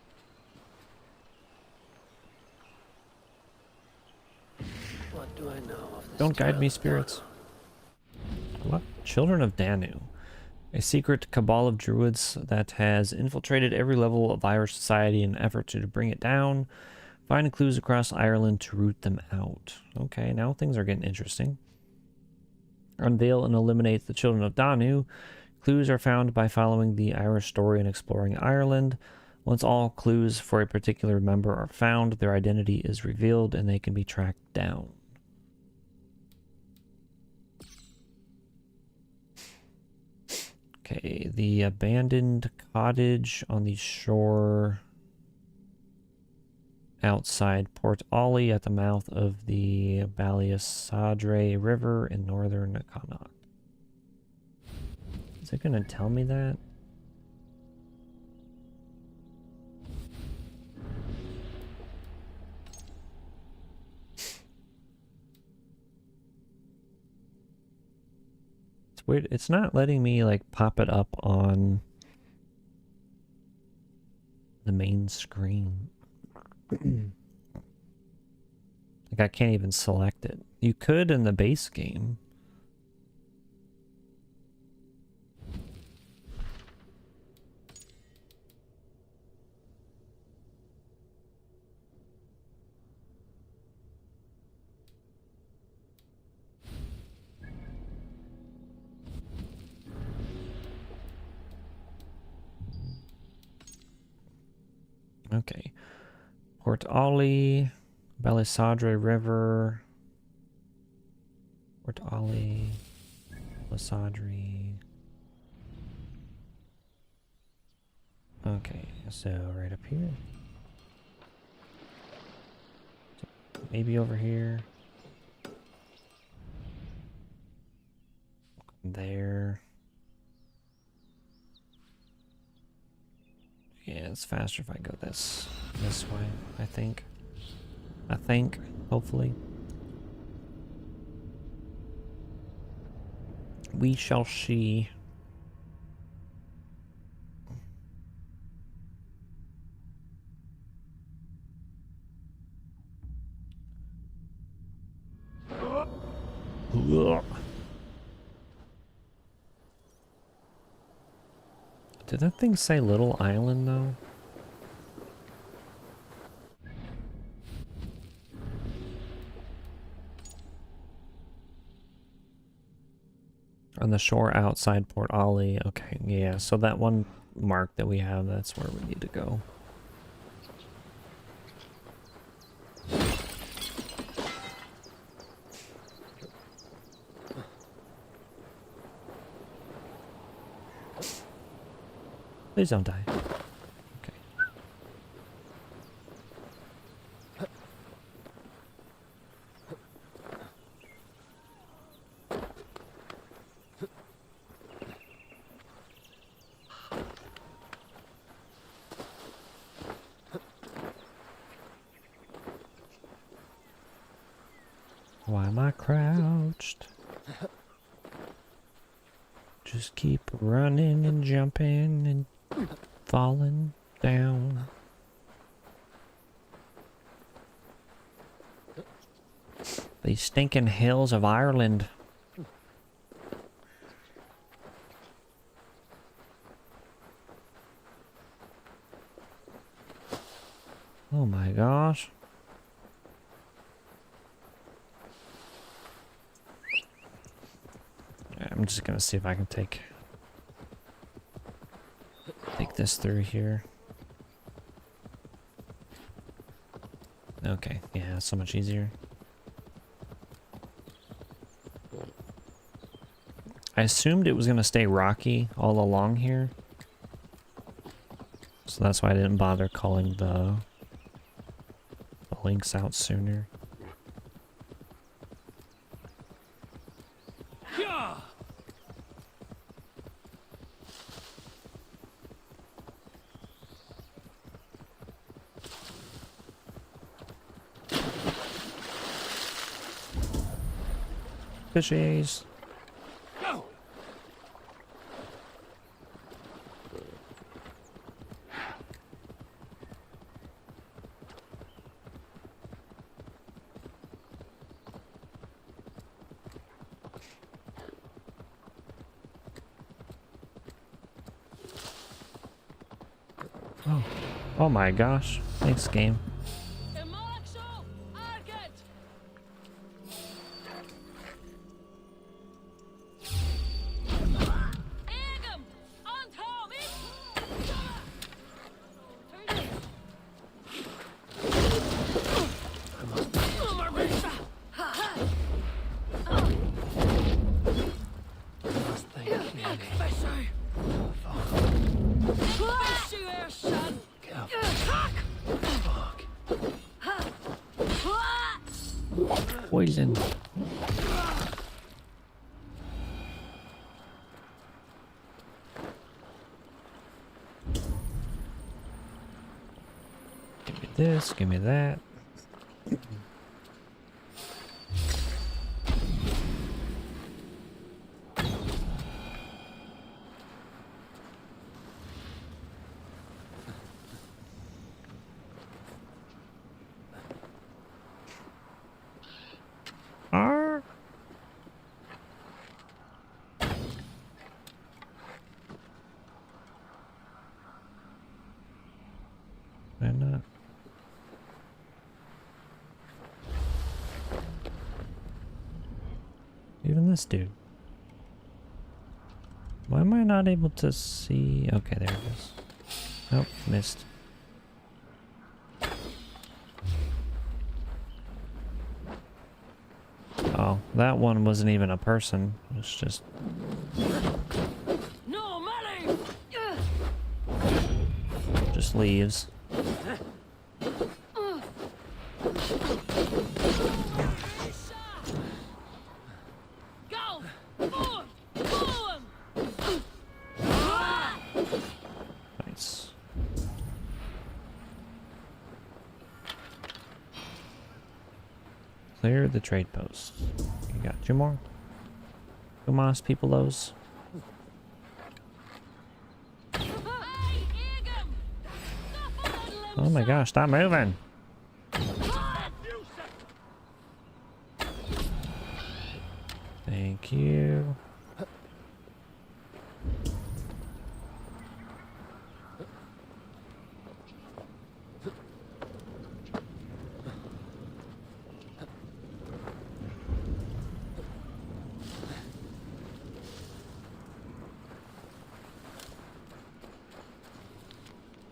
What do I know of this? Don't guide me, spirits. What? Children of Danu. A secret cabal of druids that has infiltrated every level of Irish society in an effort to bring it down. Find clues across Ireland to root them out. Okay, now things are getting interesting. Unveil and eliminate the children of Danu. Clues are found by following the Irish story and exploring Ireland. Once all clues for a particular member are found, their identity is revealed and they can be tracked down. Okay, the abandoned cottage on the shore outside Port Ollie at the mouth of the Ballysadre River in northern Connacht. Is it going to tell me that? It's weird. It's not letting me like pop it up on the main screen. Like I can't even select it. You could in the base game. Okay. Port Ollie, Ballysadre River, Port Ollie, Ballysadre. Okay, so right up here. Maybe over here. There. Yeah, it's faster if I go this way, I think. Hopefully. We shall see. Did that thing say Little Island, though? On the shore outside Port Ollie. Okay, yeah, so that one mark that we have, that's where we need to go. Please don't die. Okay. am I crouched? Just keep running and jumping and falling down. These stinking hills of Ireland. Oh my gosh. I'm just gonna see if I can take this through here. Okay, yeah, so much easier. I assumed it was gonna stay rocky all along here, so that's why I didn't bother calling the links out sooner. Fishies. Oh my gosh. Thanks, game. Poison. Give me this, give me that. Why not? Even this dude. Why am I not able to see? Okay, there it is. Nope, missed. Oh, that one wasn't even a person. It was just... No, Molly! just leaves. Nice. Clear the trade post. You got 2 more? Kumas, people those. Oh my gosh, stop moving! Thank you.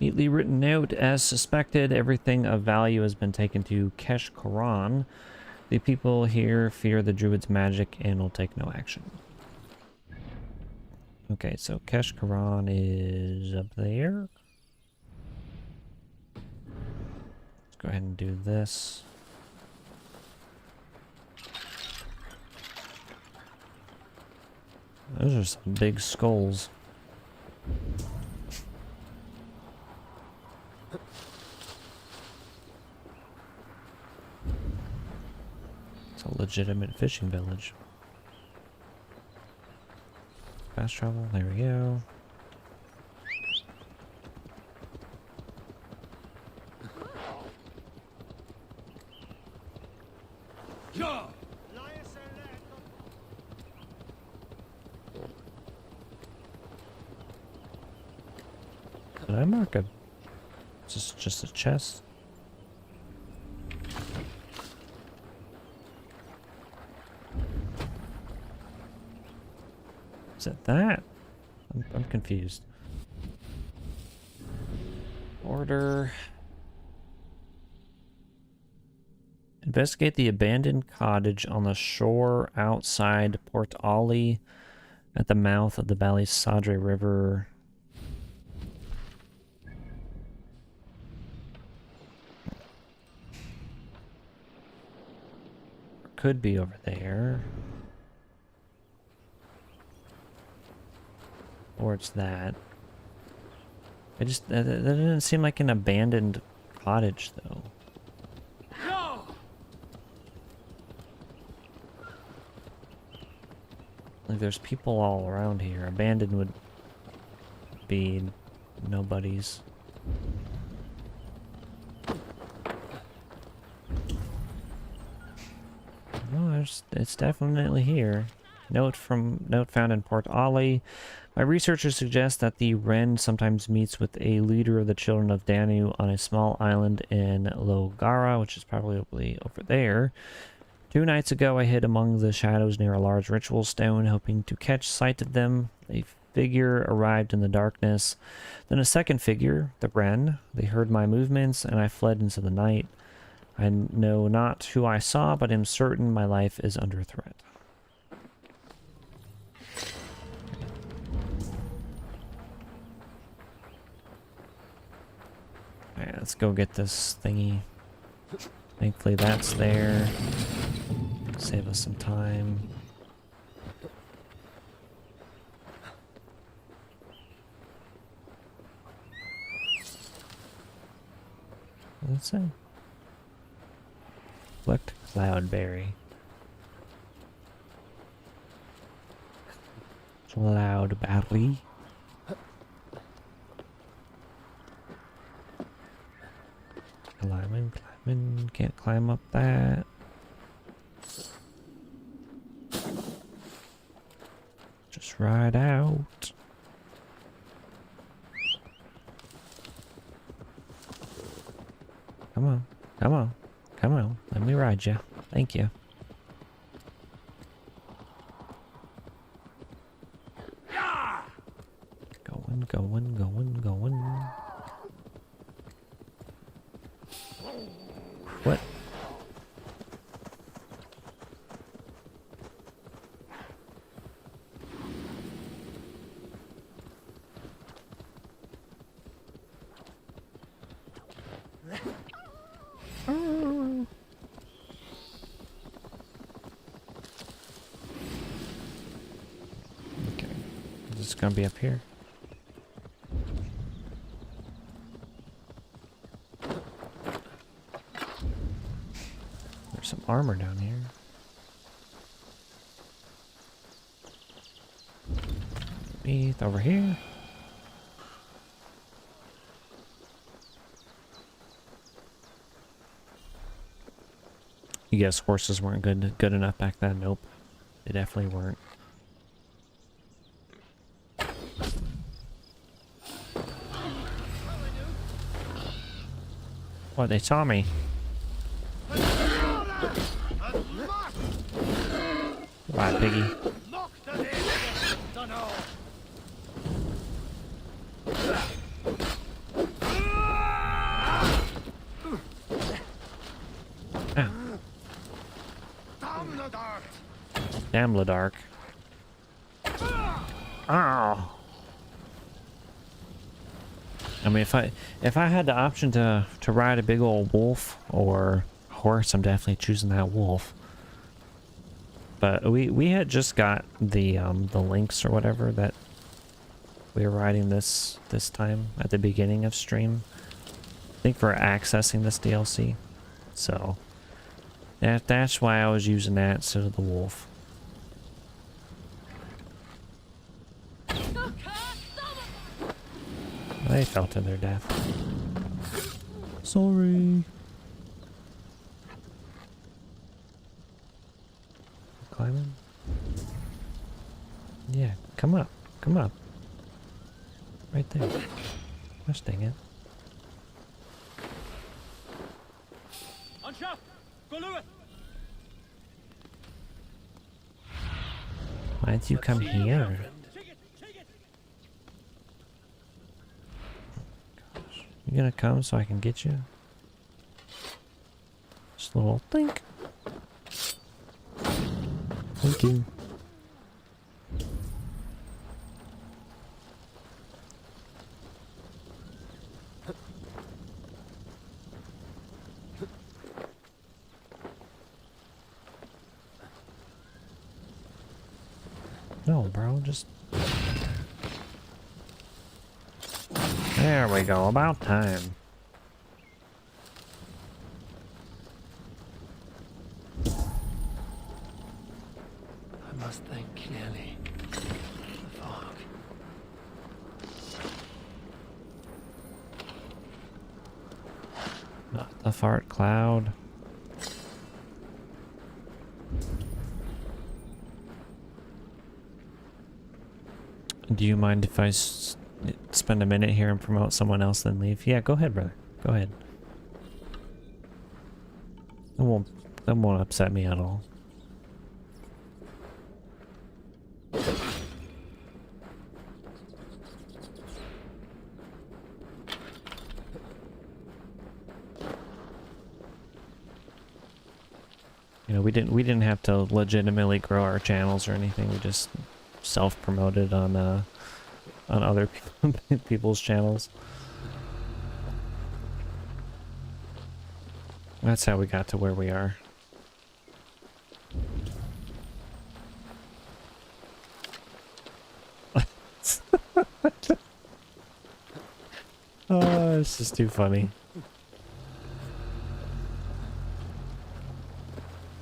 Neatly written note, as suspected, everything of value has been taken to Kesh Koran. The people here fear the Druids' magic and will take no action. Okay, so Kesh Koran is up there. Let's go ahead and do this. Those are some big skulls. A legitimate fishing village. Fast travel, there we go. Did I mark a... just a chest? Is it that? I'm confused. Order. Investigate the abandoned cottage on the shore outside Port Ali at the mouth of the Bali Sadre River. Could be over there. Or it's that. That doesn't seem like an abandoned cottage, though. Like, there's people all around here. Abandoned would be nobody's. Oh, it's definitely here. Note found in Port Ali. My researchers suggest that the wren sometimes meets with a leader of the children of Danu on a small island in Logara, which is probably over there. 2 nights ago, I hid among the shadows near a large ritual stone, hoping to catch sight of them. A figure arrived in the darkness. Then a second figure, the wren. They heard my movements, and I fled into the night. I know not who I saw, but am certain my life is under threat. Alright, let's go get this thingy. Thankfully that's there. Save us some time. What's that? Collect cloudberry. Cloudberry. Climbing, can't climb up that. Just ride out. Come on, come on, come on. Let me ride you. Thank you. Going. What? Okay. Is this gonna be up here? Some armor down here. Meat over here. You guess horses weren't good enough back then? Nope. They definitely weren't. What, they saw me? Right, piggy. Damn the dark. Oh. I mean, if I had the option to ride a big old wolf or horse, I'm definitely choosing that wolf. But we had just got the links or whatever that we were riding this time at the beginning of stream. I think we're accessing this DLC, so That's why I was using that instead of the wolf. They fell to their death. Sorry. Climbing? Yeah, come up. Come up. Right there. Gosh dang it. Why'd you come here? Gosh. You gonna come so I can get you? Just a little think. Thank you. No, bro, just... There we go, about time. I must think clearly. The fog. Not the fart cloud. Do you mind if I spend a minute here and promote someone else then leave? Yeah, go ahead, brother. Go ahead. That won't upset me at all. You know, we didn't have to legitimately grow our channels or anything. We just self-promoted on other people's channels. That's how we got to where we are. Oh, it's just too funny.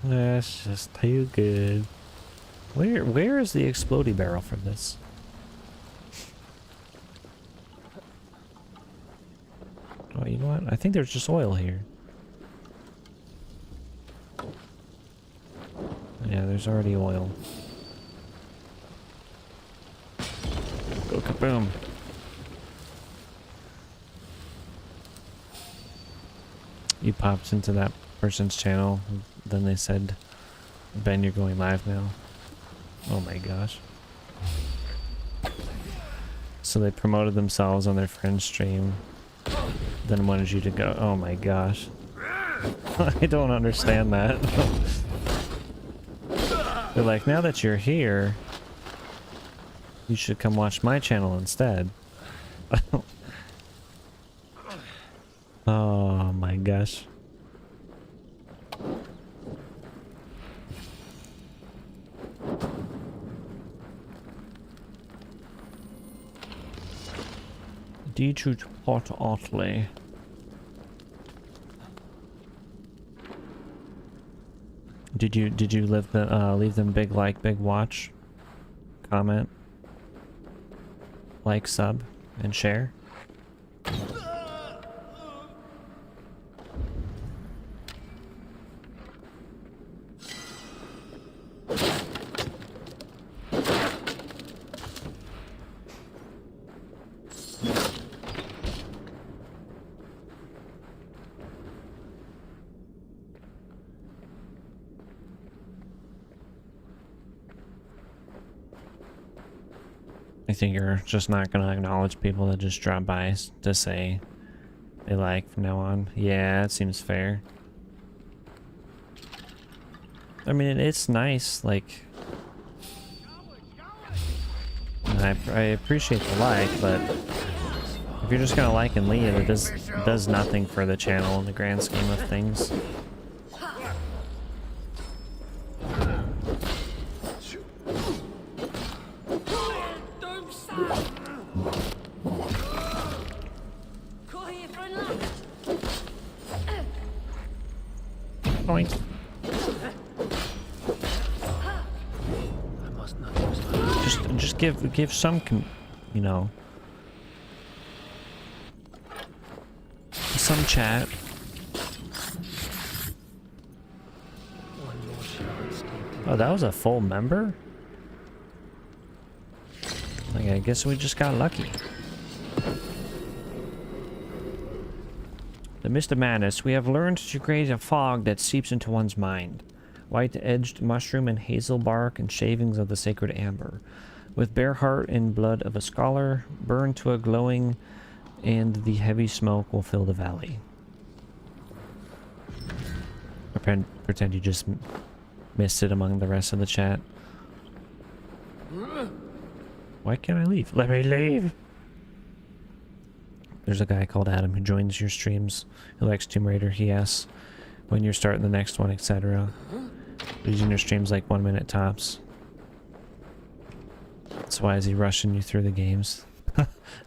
That's just too good. Where is the explodey barrel for this? Oh, you know what? I think there's just oil here. Yeah, there's already oil. Go kaboom. You popped into that person's channel, then they said, Ben, you're going live now. Oh my gosh. So they promoted themselves on their friend's stream, then wanted you to go. Oh my gosh. I don't understand that. They're like, now that you're here, you should come watch my channel instead. Oh my gosh. Dietrich Port Otley. Did you leave them big like, big watch, comment, like, sub, and share? I think you're just not gonna acknowledge people that just drop by to say they like from now on. Yeah, that seems fair. I mean, it's nice, like... I appreciate the like, but if you're just gonna like and leave, it does nothing for the channel in the grand scheme of things. Oink. Just give some, you know, some chat. Oh, that was a full member? Like, I guess we just got lucky. The Mist of Madness. We have learned to create a fog that seeps into one's mind. White-edged mushroom and hazel bark and shavings of the sacred amber. With bare heart and blood of a scholar, burn to a glowing, and the heavy smoke will fill the valley. Pretend you just missed it among the rest of the chat. Why can't I leave? Let me leave! There's a guy called Adam who joins your streams, who likes Tomb Raider. He asks when you're starting the next one, etc. He's in your streams like 1 minute tops. That's why is he rushing you through the games?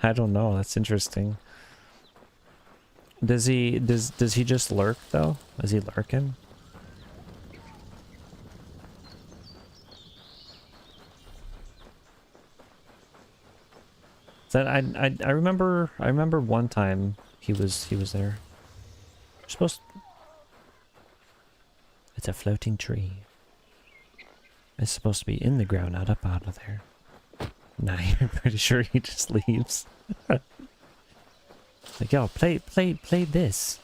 I don't know, that's interesting. Does he just lurk though? Is he lurking? That I remember one time he was there. You're supposed to... It's a floating tree. It's supposed to be in the ground, not up out of there. Nah, you're pretty sure he just leaves. Like, yo, play this.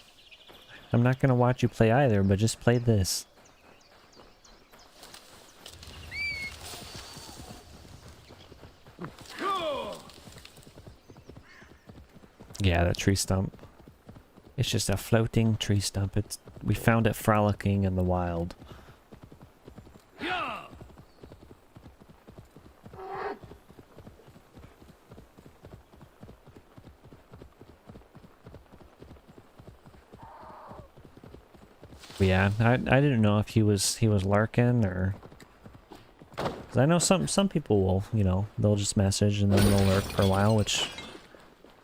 I'm not gonna watch you play either, but just play this. Yeah, that tree stump. It's just a floating tree stump. We found it frolicking in the wild. But yeah, I didn't know if he was lurking or... Cause I know some people will, you know, they'll just message and then they'll lurk for a while, which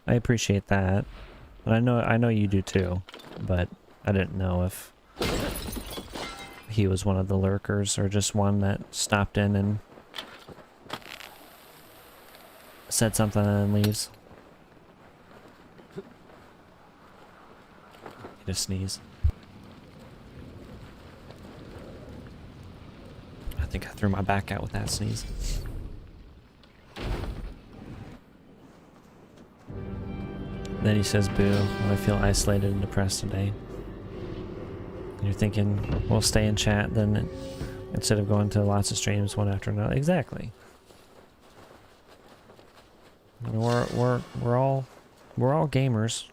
I appreciate that. And I know you do too, but I didn't know if he was one of the lurkers or just one that stopped in and said something and then leaves. Need a sneeze. I think I threw my back out with that sneeze. Then he says, boo, I feel isolated and depressed today. And you're thinking, we'll stay in chat then instead of going to lots of streams one after another. Exactly. We're all gamers.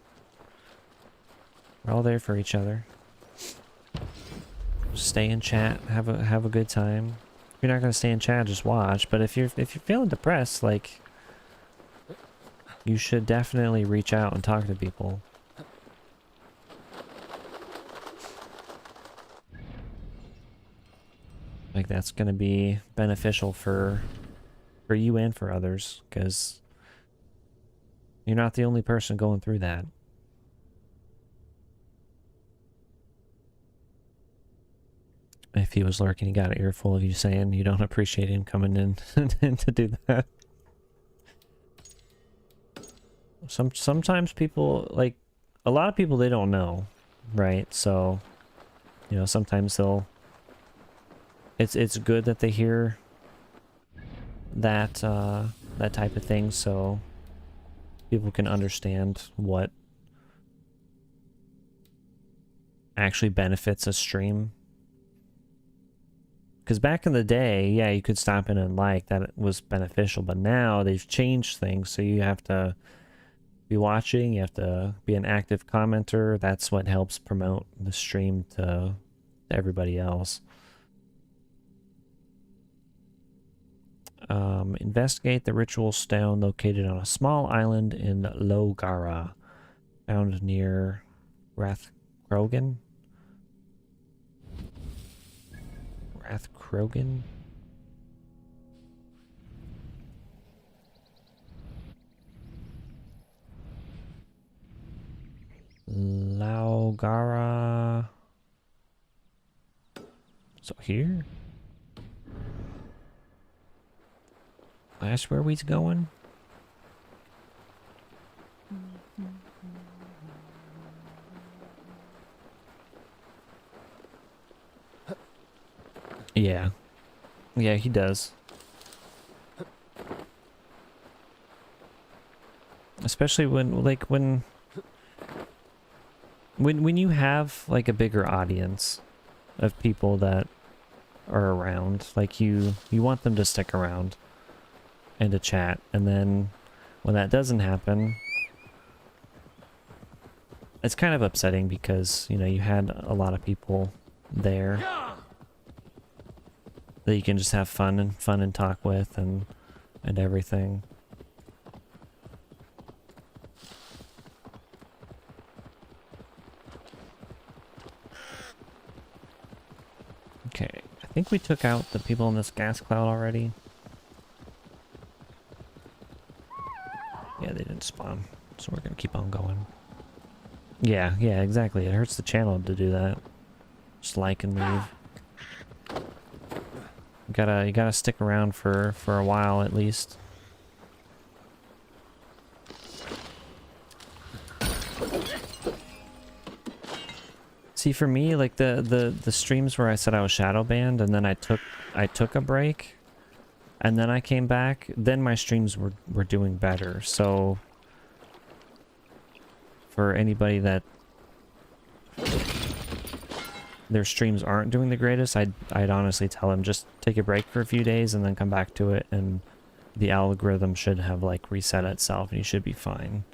We're all there for each other. Just stay in chat, have a good time. If you're not gonna stay in chat, just watch. But if you're feeling depressed, like, you should definitely reach out and talk to people. Like, that's gonna be beneficial for you and for others, because you're not the only person going through that. If he was lurking, he got an earful of you saying you don't appreciate him coming in to do that. Sometimes people, like, a lot of people, they don't know, right? So, you know, sometimes they'll... It's good that they hear that that type of thing, so people can understand what actually benefits a stream. Because back in the day, yeah, you could stop in and like, that was beneficial, but now they've changed things, so you have to be watching, you have to be an active commenter. That's what helps promote the stream to everybody else. Investigate the ritual stone located on a small island in Logara, found near Rathkrogan. Rathkrogan? Laugara. So here? That's where we's going. Yeah. Yeah, he does. Especially when, like, when you have, like, a bigger audience of people that are around, like, you want them to stick around and to chat, and then when that doesn't happen, it's kind of upsetting because, you know, you had a lot of people there that you can just have fun and talk with and everything. Okay, I think we took out the people in this gas cloud already. Yeah, they didn't spawn, so we're gonna keep on going. Yeah, exactly. It hurts the channel to do that. Just like and leave. You gotta stick around for a while at least. See, for me, like the streams where I said I was shadow banned and then I took a break and then I came back, then my streams were doing better. So for anybody that their streams aren't doing the greatest, I'd honestly tell them just take a break for a few days and then come back to it, and the algorithm should have like reset itself and you should be fine.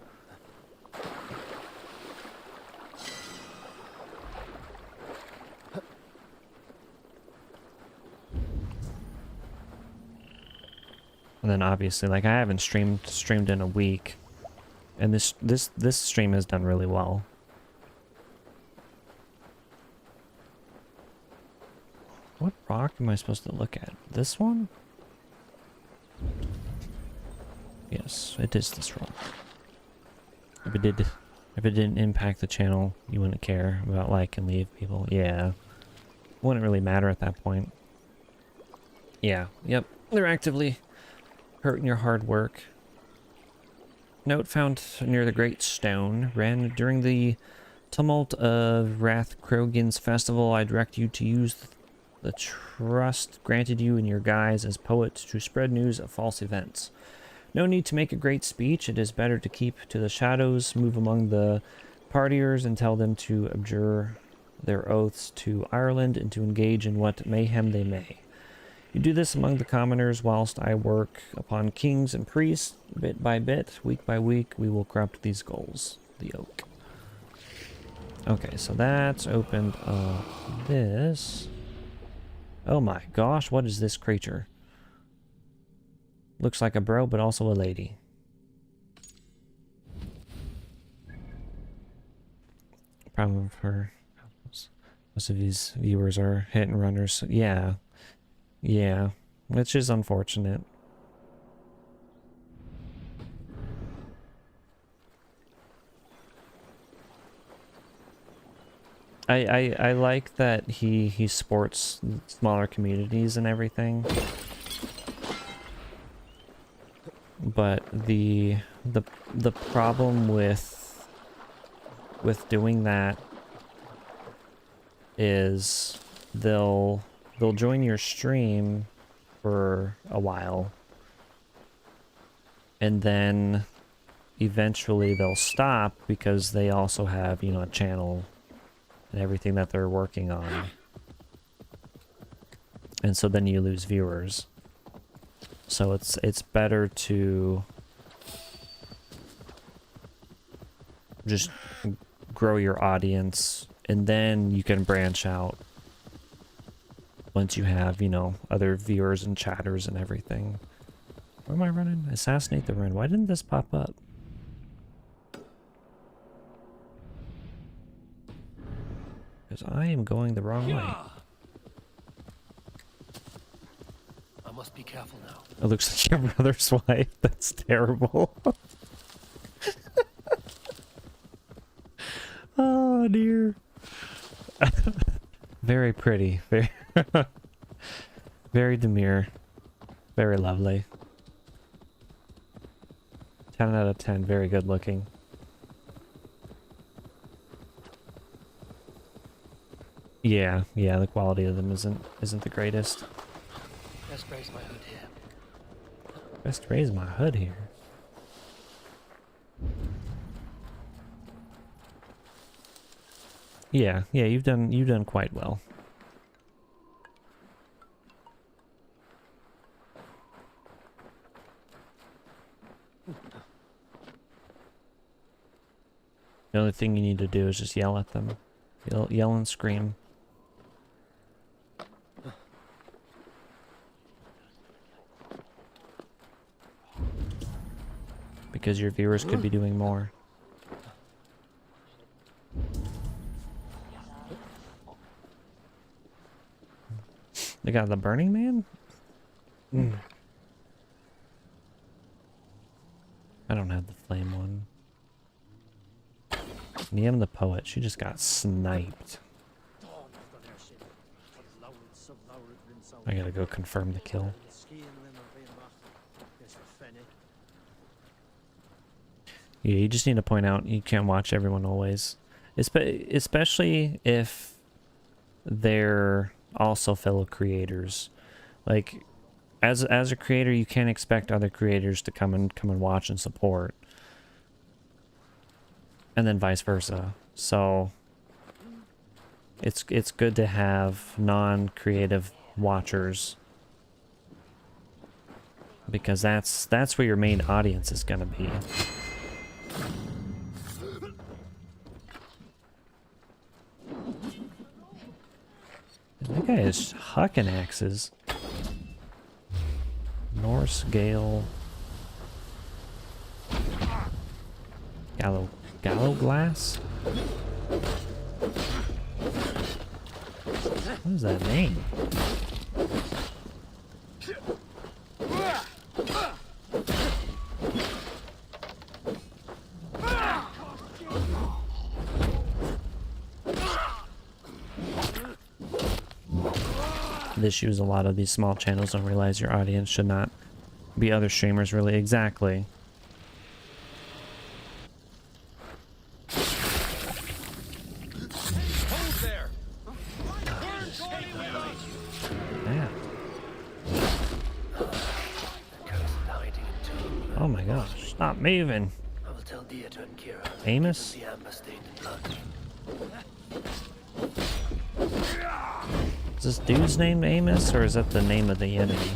And then obviously, like, I haven't streamed in a week, and this stream has done really well. What rock am I supposed to look at? This one? Yes, it is this rock. If it didn't impact the channel, you wouldn't care about like and leave people. Yeah. Wouldn't really matter at that point. Yeah, yep. They're actively hurting your hard work. Note found near the Great Stone. Ran during the tumult of Rath Krogan's festival. I direct you to use the trust granted you in your guise as poets to spread news of false events. No need to make a great speech. It is better to keep to the shadows, move among the partiers, and tell them to abjure their oaths to Ireland and to engage in what mayhem they may. You do this among the commoners whilst I work upon kings and priests. Bit by bit, week by week, we will corrupt these goals. The oak. Okay, so that's opened up this. Oh my gosh, what is this creature? Looks like a bro, but also a lady. Problem for most of these viewers are hit and runners. Yeah. Yeah, which is unfortunate. I like that he sports smaller communities and everything. But the problem with doing that is they'll join your stream for a while and then eventually they'll stop because they also have, you know, a channel and everything that they're working on. And so then you lose viewers. So it's better to just grow your audience and then you can branch out once you have, you know, other viewers and chatters and everything. Where am I running? Assassinate the run. Why didn't this pop up? Because I am going the wrong way. I must be careful now. It looks like your brother's wife. That's terrible. Oh dear. Very pretty. Very, very demure. Very lovely. 10 out of 10. Very good looking. Yeah, yeah, the quality of them isn't the greatest. Best raise my hood here. Best raise my hood here. Yeah, yeah, you've done quite well. The only thing you need to do is just yell at them. Yell and scream. Because your viewers could be doing more. They got the Burning Man? Mm. I don't have the flame one. Niam the Poet, she just got sniped. I gotta go confirm the kill. Yeah, you just need to point out you can't watch everyone always. Especially if they're also fellow creators. Like, as a creator, you can't expect other creators to come and watch and support. And then vice versa. So it's good to have non-creative watchers, because that's where your main audience is gonna be. That guy is hucking axes. Norse Gale. Gallo Glass? What is that name? The issue is a lot of these small channels don't realize your audience should not be other streamers, really. Exactly. Yeah. Oh my gosh, stop moving. I will tell Deirdre and Kira. Amos? The amber stained in blood. Is this dude's name Amos, or is that the name of the enemy?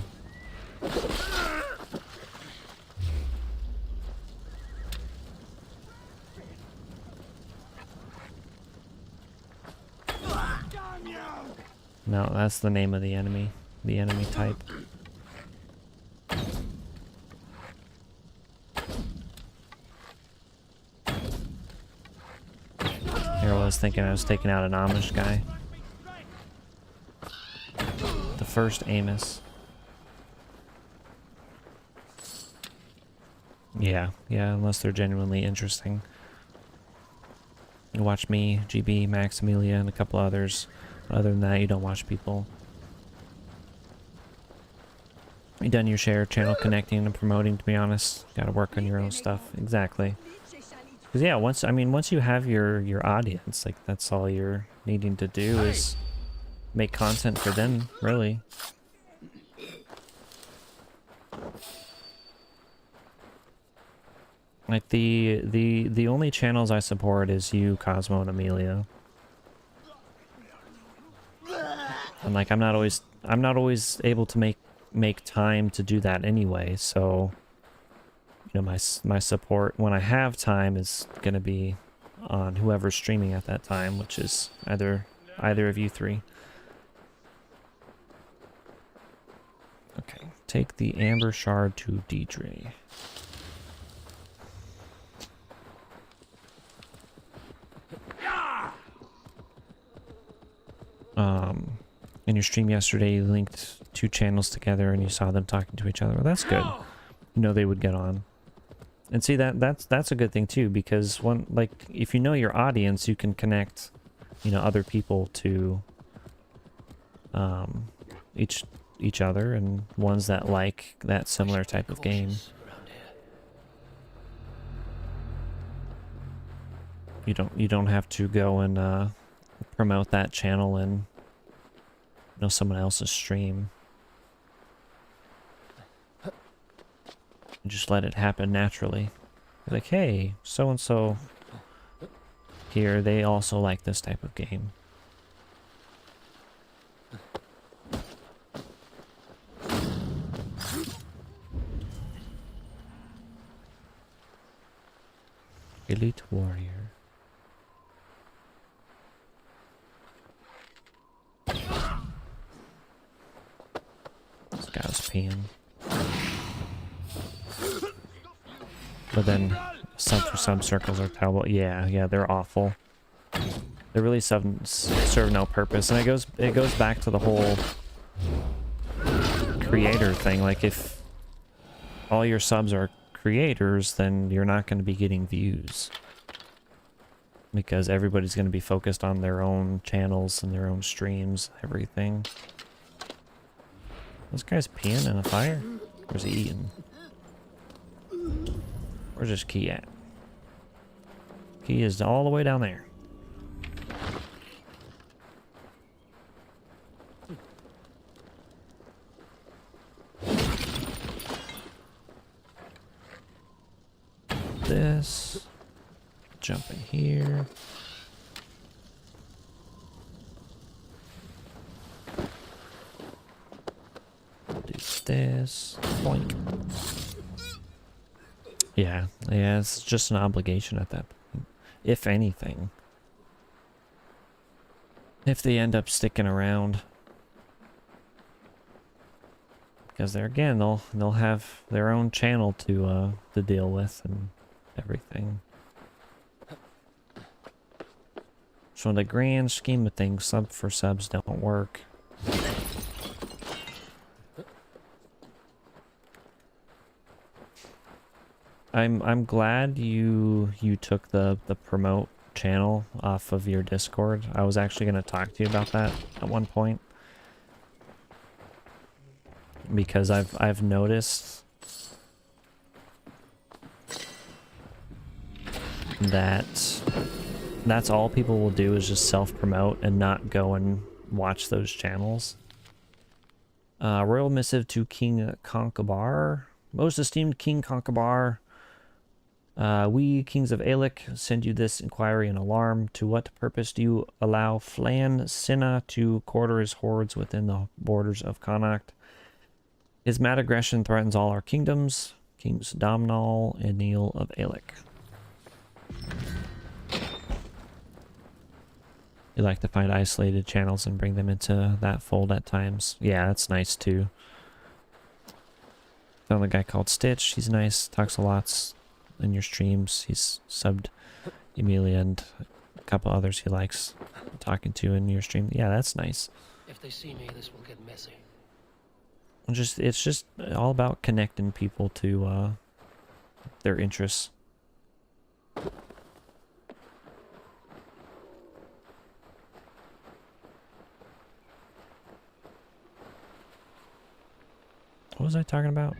No, that's the name of the enemy type. Here I was thinking I was taking out an Amish guy. The first Amos. Yeah, unless they're genuinely interesting. You watch me, GB, Maximilia, and a couple others. Other than that, you don't watch people. You done your share, channel connecting and promoting, to be honest. Gotta work on your own stuff. Exactly. Because yeah, once you have your audience, like, that's all you're needing to do is make content for them, really. Like, the only channels I support is you, Cosmo, and Amelia. And like, I'm not always able to make time to do that anyway, so you know, my support when I have time is gonna be on whoever's streaming at that time, which is either of you three. Okay, take the Amber Shard to Deidre. In your stream yesterday, you linked two channels together and you saw them talking to each other. Well, that's good. You know they would get on. And see, that's a good thing too, because if you know your audience, you can connect, you know, other people to each other, and ones that like that similar type of game. You don't have to go and promote that channel in someone else's stream. Just let it happen naturally. Like, hey, so and so here, they also like this type of game. Elite warrior. This guy was peeing. But then some circles are terrible. Yeah, they're awful. They really serve no purpose, and it goes back to the whole creator thing. Like, if all your subs are creators, then you're not going to be getting views, because everybody's going to be focused on their own channels and their own streams, everything. This guy's peeing in a fire? Or is he eating? Where's his key at? Key is all the way down there. This. Jump in here. Do this. Boink. Yeah, it's just an obligation at that point, if anything. If they end up sticking around. Because they'll have their own channel to deal with and everything. So in the grand scheme of things, sub for subs don't work. I'm glad you took the promote channel off of your Discord. I was actually going to talk to you about that at one point, because I've noticed that that's all people will do is just self-promote and not go and watch those channels. Royal missive to King Concabar. Most esteemed King Concabar, we, kings of Aelic, send you this inquiry and alarm. To what purpose do you allow Flan Cinna to quarter his hordes within the borders of Connacht? His mad aggression threatens all our kingdoms, Kings Domhnall and Neil of Aelic. You like to find isolated channels and bring them into that fold at times. Yeah, that's nice too. Found a guy called Stitch. He's nice, talks a lot in your streams. He's subbed Emilia and a couple others he likes talking to in your stream. Yeah, that's nice. If they see me, this will get messy. It's just all about connecting people to their interests. What was I talking about?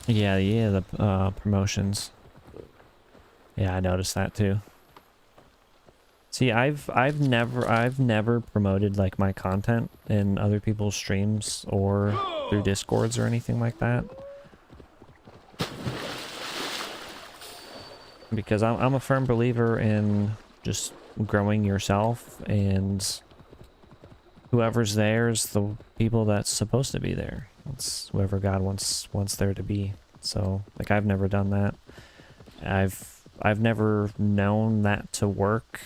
Yeah, the promotions. Yeah, I noticed that too. See, I've never promoted like my content in other people's streams or through Discords or anything like that. Because I'm a firm believer in just growing yourself, and whoever's there is the people that's supposed to be there. It's whoever God wants there to be. So, like, I've never done that. I've never known that to work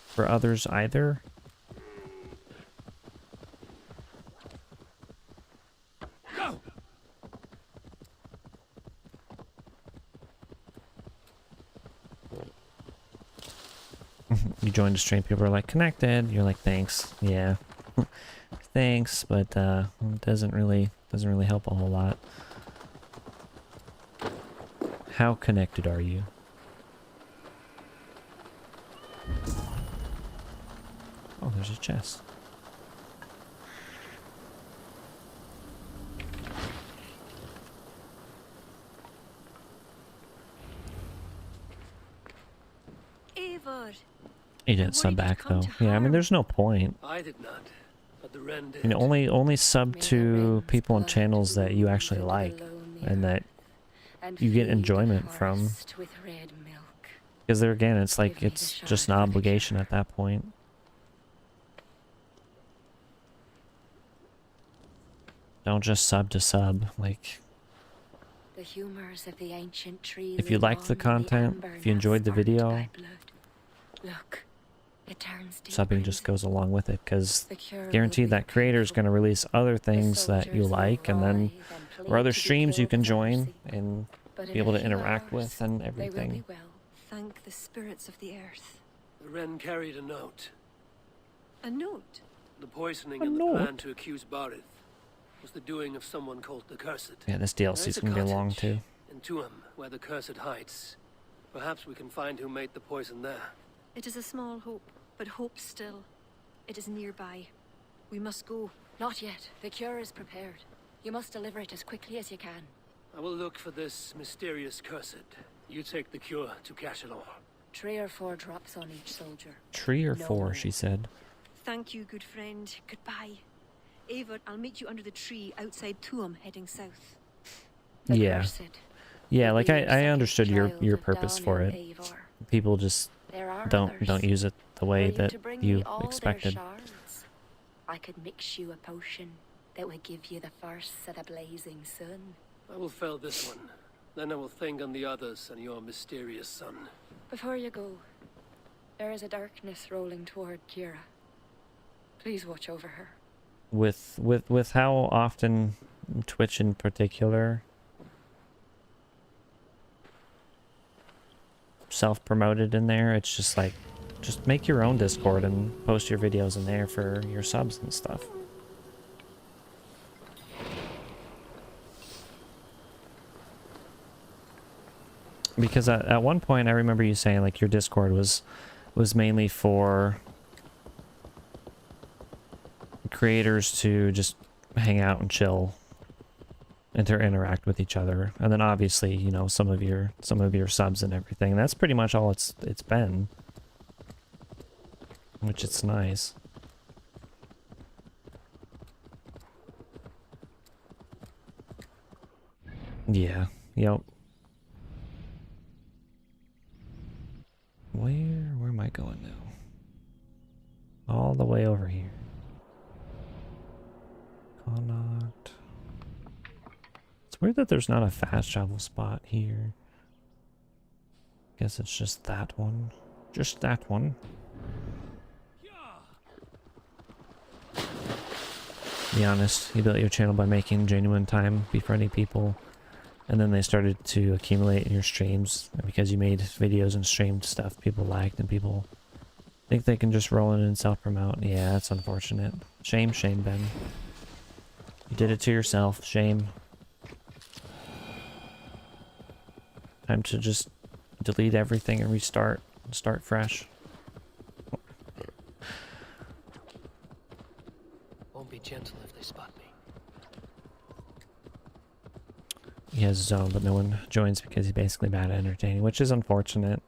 for others either. You joined a stream, people are like, connected. You're like, thanks. Yeah. Thanks, but it doesn't really help a whole lot. How connected are you? Oh, there's a chest. He didn't sub back though. Yeah, I mean, there's no point. I did not, but the Wren did. You know, only sub to people and channels that you actually like and that you get enjoyment from. Because there again, it's like it's just an obligation at that point. Don't just sub to sub. Like, The humors of the ancient tree if you liked the content, if you enjoyed the video, look, it turns subbing just goes along with it, because guaranteed that creator is going to release other things that you like, and then or other streams you can join and be able to interact with and everything. Thank the spirits of the earth. The Wren carried a note. A note? The poisoning and the plan to accuse Barith was the doing of someone called the Cursed. Yeah, this DLC is going to be long too. In Tuam, where the Cursed hides. Perhaps we can find who made the poison there. It is a small hope, but hope still. It is nearby. We must go. Not yet. The cure is prepared. You must deliver it as quickly as you can. I will look for this mysterious Cursed. You take the cure to Cashelon. 3 or 4 drops on each soldier. 3 or 4, she said. Thank you, good friend. Goodbye. Eivor, I'll meet you under the tree outside Tuam, heading south. Yeah. Yeah, like I understood your purpose for it. People just don't use it the way that you expected. I could mix you a potion that would give you the first of the blazing sun. I will fell this one. Then I will think on the others and your mysterious son. Before you go, there is a darkness rolling toward Kira. Please watch over her. With how often Twitch in particular self-promoted in there, it's just like, just make your own Discord and post your videos in there for your subs and stuff. Because at one point I remember you saying like your Discord was mainly for creators to just hang out and chill and to interact with each other, and then obviously, you know, some of your subs and everything. And that's pretty much all it's been, which it's nice. Yeah. Yep. Where am I going now? All the way over here. Connaught. It's weird that there's not a fast travel spot here. Guess it's just that one. Just that one. Be honest, you built your channel by making genuine time, befriending people, and then they started to accumulate in your streams. And because you made videos and streamed stuff people liked, and people think they can just roll in and self-promote. Yeah, that's unfortunate. Shame, shame, Ben. You did it to yourself. Shame. Time to just delete everything and restart and start fresh. Won't be gentle if they spot me. He has his own, but no one joins because he's basically bad at entertaining, which is unfortunate.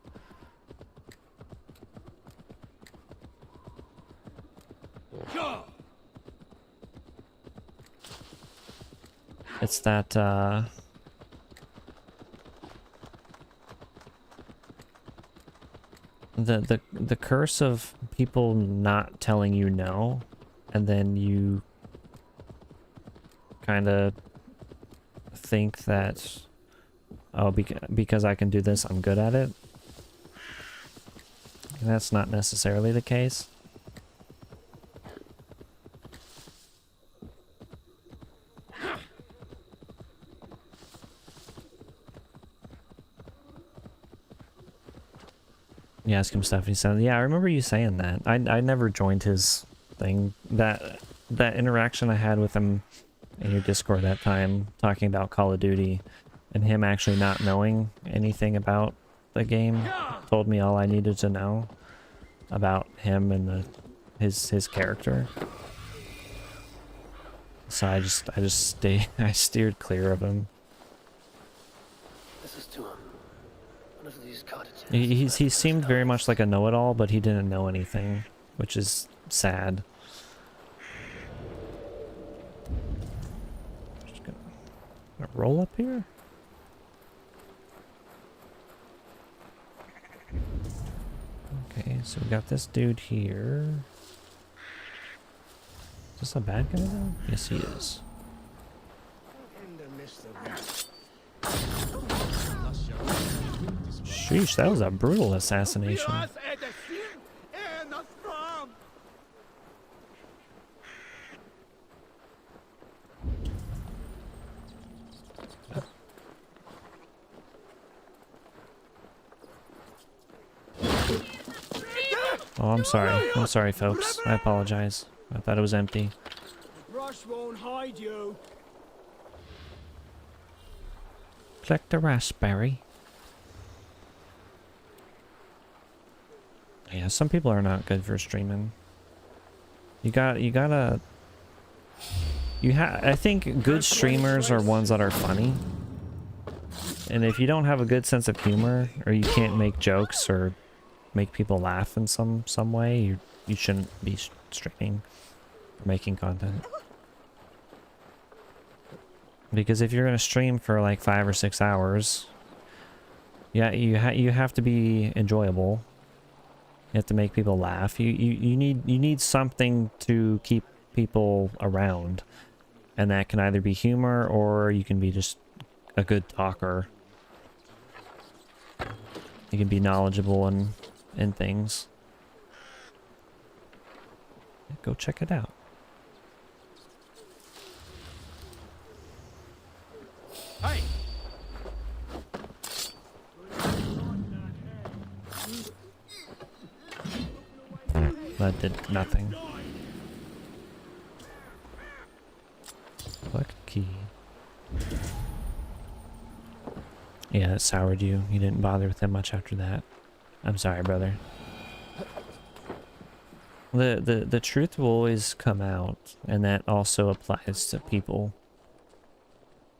It's that, the curse of people not telling you no, and then you kind of think that, oh, because I can do this, I'm good at it. And that's not necessarily the case. You ask him stuff, he said, yeah, I remember you saying that. I never joined his thing. That interaction I had with him in your Discord that time, talking about Call of Duty, and him actually not knowing anything about the game, told me all I needed to know about him and his character. So I steered clear of him. This is Tuam. One of these cottages. He seemed very much like a know-it-all, but he didn't know anything, which is sad. Just gonna roll up here. Okay, so we got this dude here. Is this a bad guy though? Yes, he is. Sheesh, that was a brutal assassination. Oh, I'm sorry. I'm sorry, folks. I apologize. I thought it was empty. Brush won't hide you. Collect the raspberry. Yeah, some people are not good for streaming. I think good streamers are ones that are funny. And if you don't have a good sense of humor, or you can't make jokes or make people laugh in some way, you shouldn't be streaming or making content. Because if you're gonna stream for like 5 or 6 hours, yeah, you have to be enjoyable. You have to make people laugh. You need something to keep people around, and that can either be humor or you can be just a good talker. You can be knowledgeable in things. Go check it out. Hey. That did nothing. Collect key. Yeah, it soured you. You didn't bother with that much after that. I'm sorry, brother. The truth will always come out, and that also applies to people.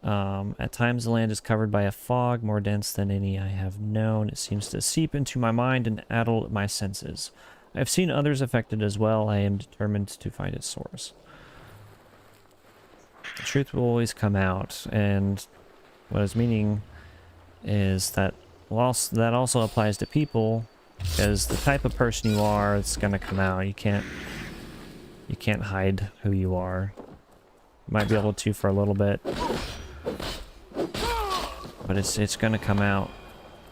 At times the land is covered by a fog more dense than any I have known. It seems to seep into my mind and addle my senses. I have seen others affected as well. I am determined to find its source. The truth will always come out, and what I was meaning is that that also applies to people, because the type of person you are, it's gonna come out. You can't hide who you are. You might be able to for a little bit, but it's gonna come out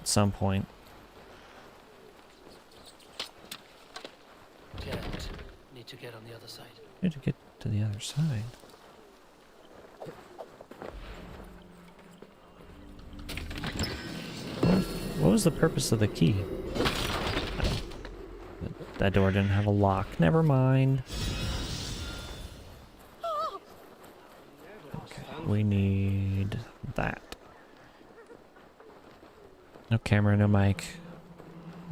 at some point. Need to get on the other side. Need to get to the other side. What was the purpose of the key? That door didn't have a lock. Never mind. Okay, we need that. No camera, no mic.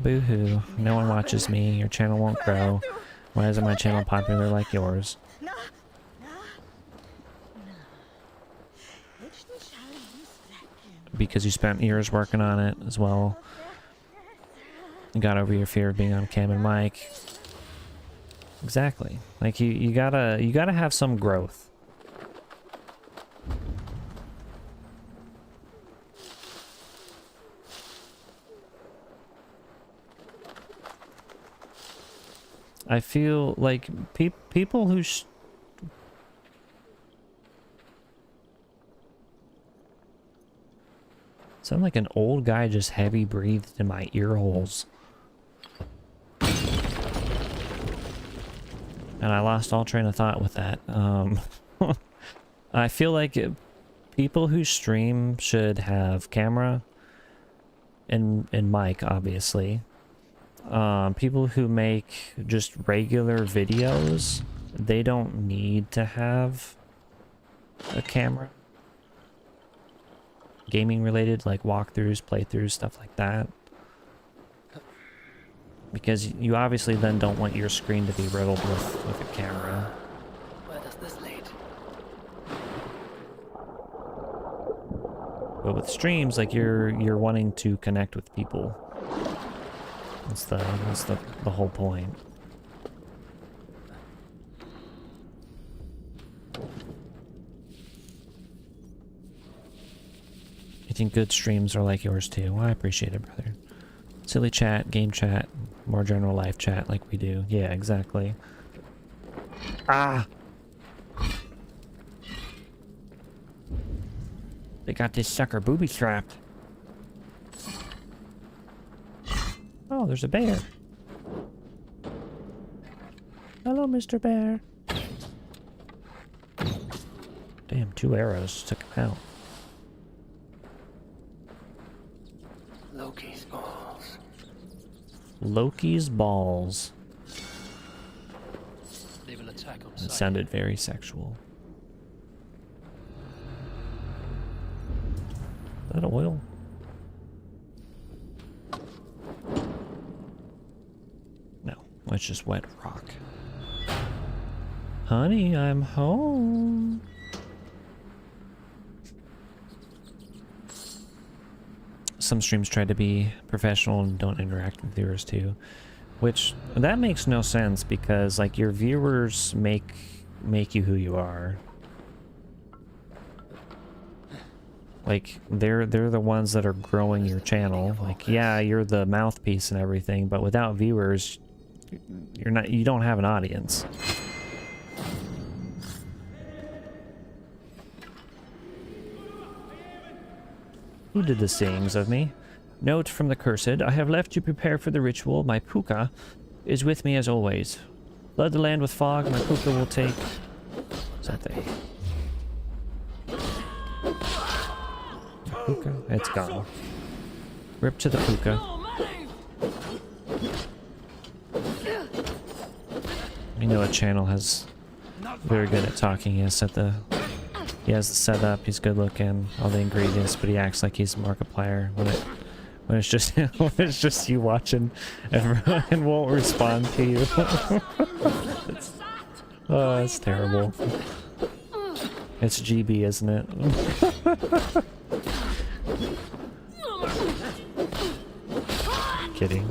Boo-hoo. No one watches me. Your channel won't grow. Why isn't my channel popular like yours? Because you spent years working on it as well. You got over your fear of being on cam and mic. Exactly. Like you gotta have some growth. I feel like people who sound like an old guy just heavy breathed in my ear holes. And I lost all train of thought with that. I feel like people who stream should have camera and mic, obviously. People who make just regular videos, they don't need to have a camera. Gaming related, like walkthroughs, playthroughs, stuff like that. Because you obviously then don't want your screen to be riddled with a camera. Where does this lead? But with streams, like you're wanting to connect with people. That's the whole point. I think good streams are like yours too. Well, I appreciate it, brother. Silly chat, game chat, more general life chat like we do. Yeah, exactly. Ah! They got this sucker booby trapped. Oh, there's a bear. Hello, Mr. Bear. Damn, 2 arrows took him out. Loki's balls. Loki's balls. They will attack on It sight. sounded very sexual. Is that oil? No, it's just wet rock. Honey, I'm home. Some streams try to be professional and don't interact with viewers too, which that makes no sense because like your viewers make you who you are. Like they're the ones that are growing your channel. Like yeah, you're the mouthpiece and everything, but without viewers, you don't have an audience. Who did the sayings of me? Note from the cursed, I have left to prepare for the ritual. My puka is with me as always. Flood the land with fog, my puka will take something. Puka? It's gone. Rip to the puka. You know, a channel has very good at talking. He has the setup, he's good looking, all the ingredients, but he acts like he's a Markiplier when it's just when it's just you watching, everyone won't respond to you. Oh, it's terrible. It's GB, isn't it? Kidding.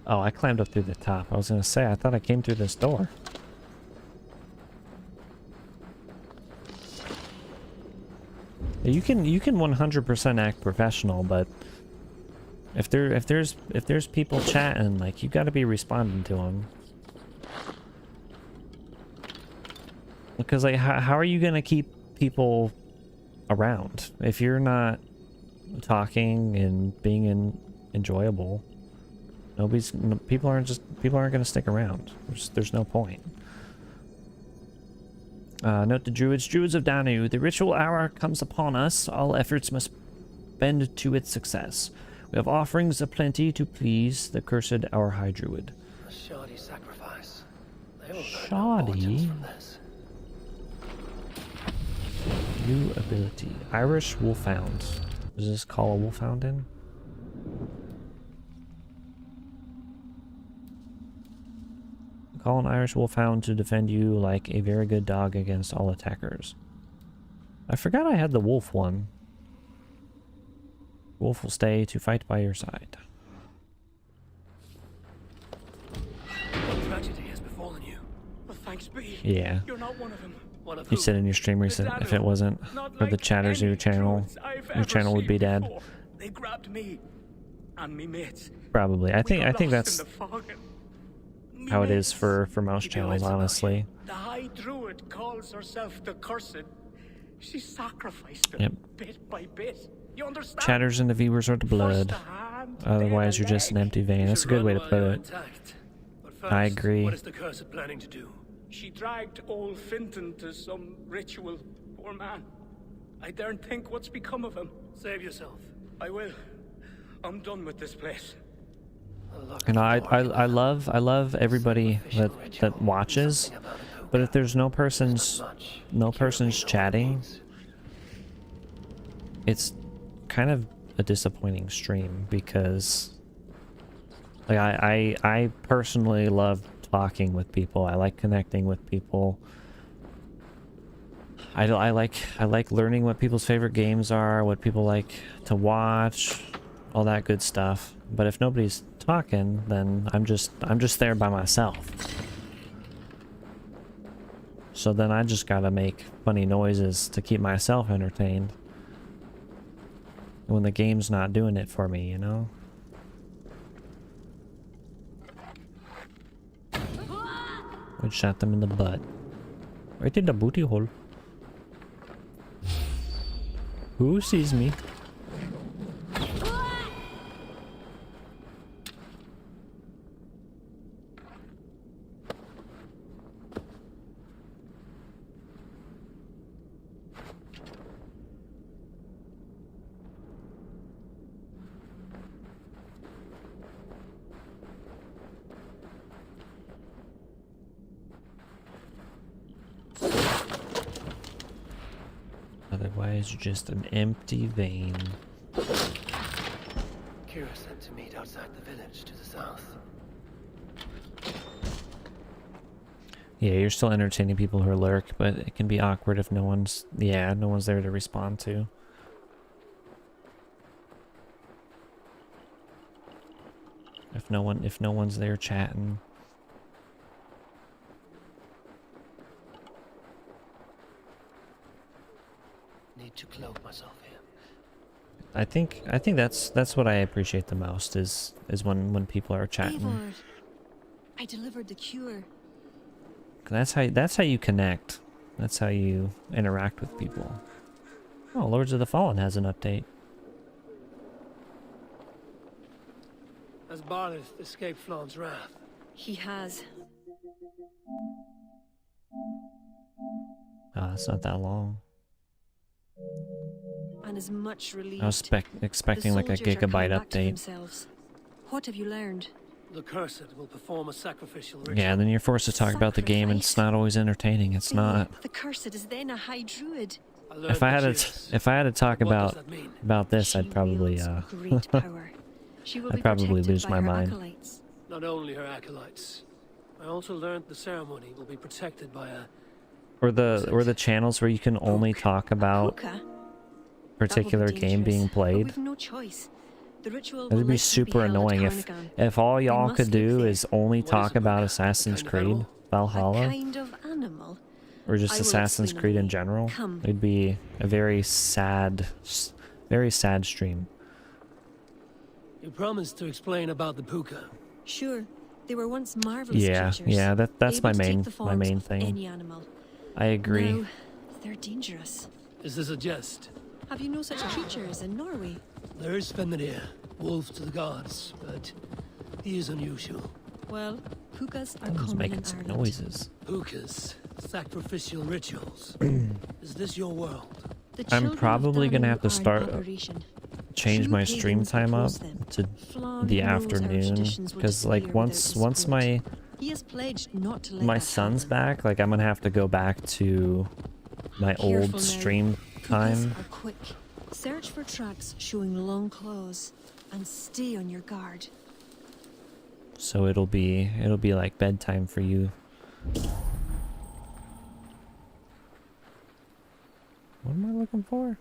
Oh, I climbed up through the top. I was gonna say, I thought I came through this door. You can 100% act professional, but if there's people chatting, like you got to be responding to them. Because like, how are you gonna keep people around if you're not talking and being enjoyable? People aren't gonna stick around. There's no point. Note the Druids of Danu. The ritual hour comes upon us. All efforts must bend to its success. We have offerings aplenty to please the cursed our High Druid. A shoddy sacrifice. They will Shoddy? from this. New ability. Irish Wolfhound. Does this call a Wolfhound in? Call an Irish Wolfhound to defend you like a very good dog against all attackers. I forgot I had the wolf one. Wolf will stay to fight by your side. Tragedy has befallen you. Well, thanks be. Yeah. You're not one of them. One of You who? said in your stream recent, if it wasn't for the chatters of your channel would be dead. Before. They grabbed me and me mates. Probably. I think in that's the fog and how it is for most channels, honestly. The High Druid calls herself the Cursed. She sacrificed them Yep. bit by bit. You understand? Chatters and the viewers are the blood. Otherwise, you're just an empty vein. That's a good way to put it. I agree. What is the Cursed planning to do? She dragged old Finton to some ritual. Poor man. I daren't think what's become of him. Save yourself. I will. I'm done with this place. And I love everybody that watches, but if there's no person's chatting, it's kind of a disappointing stream because like I personally love talking with people. I like connecting with people. I like learning what people's favorite games are, what people like to watch, all that good stuff. But if nobody's talking, then I'm just there by myself. So then I just gotta make funny noises to keep myself entertained. When the game's not doing it for me, you know? I shot them in the butt. Right in the booty hole. Who sees me? Otherwise, just an empty vein. Kira sent to meet outside the village to the south. Yeah, you're still entertaining people who lurk, but it can be awkward if no one's there to respond to. If no one's there chatting. Need to cloak myself here. I think that's what I appreciate the most is when people are chatting. Eivor, I delivered the cure. That's how you connect. That's how you interact with people. Oh, Lords of the Fallen has an update. Has Barlith escaped Flawn's wrath? He has. Ah, it's not that long. And is much relieved. I was expecting like a gigabyte update. What have you learned? The Cursed will perform a sacrificial ritual. Yeah, then you're forced to talk about the game, and it's not always entertaining. It's not. The Cursed is then a high druid. If I had to talk about this, I'd probably I'd probably lose my mind. Not only her acolytes, I also learned the ceremony will be protected by a. Or the channels where you can only talk about particular game being played. We've no choice. The ritual That'd be super annoying if all y'all could do is only talk about Assassin's Creed Valhalla, kind of animal. or just Assassin's Creed in general. It'd be a very sad stream. You promised to explain about the puka. Sure, they were once marvelous creatures. Yeah, that's my able to main take the forms of thing. Any animal. I agree. Now, they're dangerous. Is this a jest? Have you no such creatures in Norway? There is Fenrir, wolf to the gods, but he is unusual. Well, pukas are I was common making in some Ireland. noises. Pukas, sacrificial rituals. Is this your world? I'm probably gonna have to change my stream time up to the afternoon, because like once my son's back, like I'm gonna have to go back to my old stream time. Are quick. Search for tracks showing long claws and stay on your guard. So it'll be like bedtime for you. What am I looking for?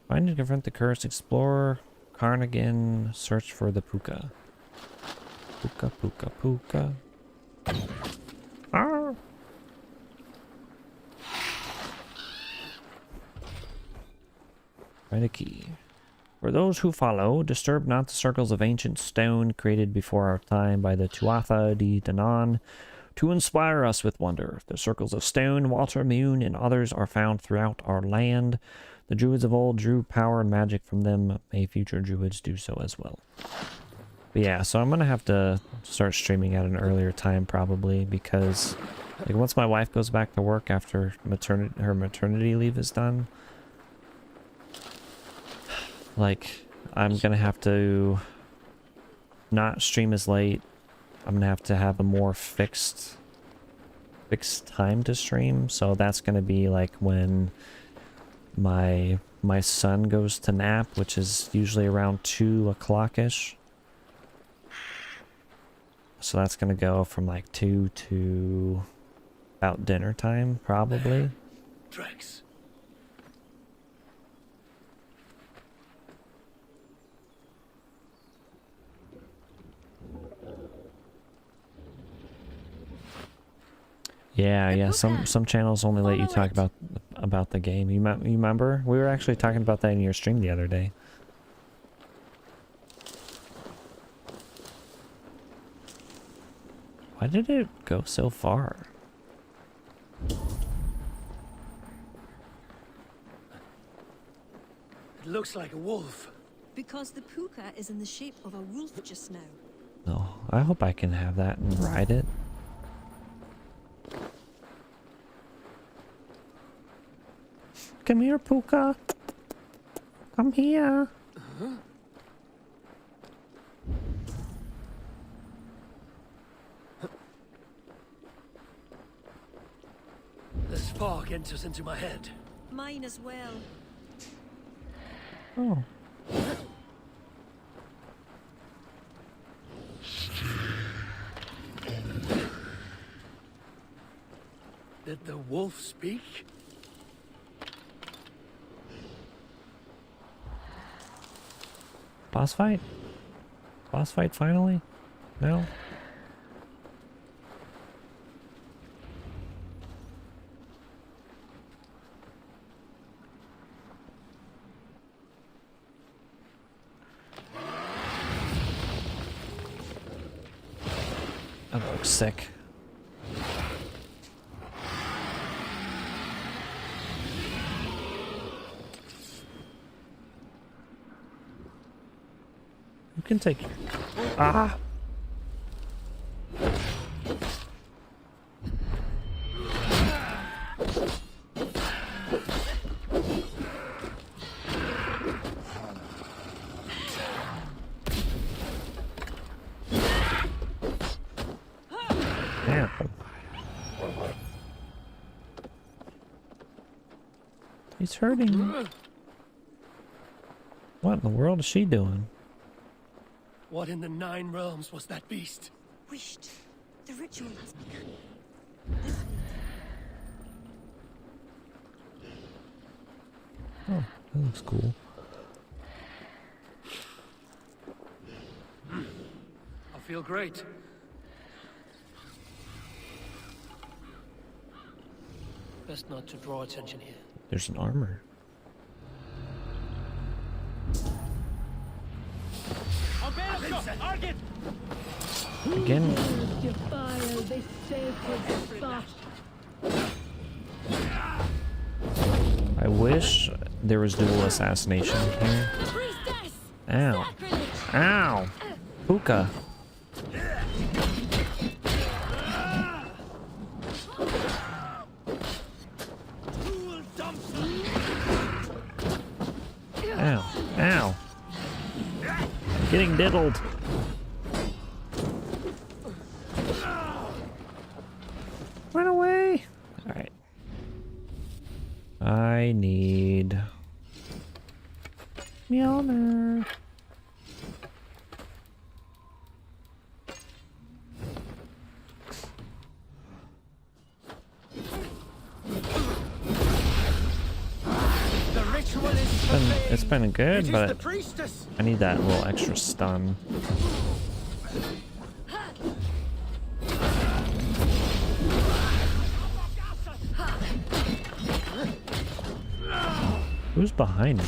Find and confront the cursed, explore Carnigan, search for the puka. Puka, puka, puka. Ah! Find a key. For those who follow, disturb not the circles of ancient stone created before our time by the Tuatha De Danann to inspire us with wonder. The circles of stone, water, moon, and others are found throughout our land. The Druids of old drew power and magic from them. May future Druids do so as well. But yeah, so I'm going to have to start streaming at an earlier time probably, because like once my wife goes back to work after her maternity leave is done, like I'm going to have to not stream as late. I'm going to have a more fixed time to stream. So that's going to be like when my son goes to nap, which is usually around 2 o'clock-ish. So that's gonna go from like 2 to about dinner time, probably. Drex. Yeah. Some channels only let you talk about the game. You remember? We were actually talking about that in your stream the other day. Why did it go so far? It looks like a wolf. Because the puka is in the shape of a wolf just now. No, I hope I can have that and ride it. Come here, Puka. Come here. This fog enters into my head. Mine as well. Oh. Did the wolf speak? Boss fight? Boss fight finally? No? That looks sick. You can take your... Ah! Damn. He's hurting. What in the world is she doing? What in the 9 realms was that beast? Wished. The ritual has begun. Oh, that looks cool. I feel great. Best not to draw attention here. There's an armor. Again. I wish there was dual assassination here. Ow. Ow. Puka. Ow. Ow. I'm getting diddled. Run away. Alright. I need Mjolnir. It's been good, but I need that little extra stun. Who's behind me?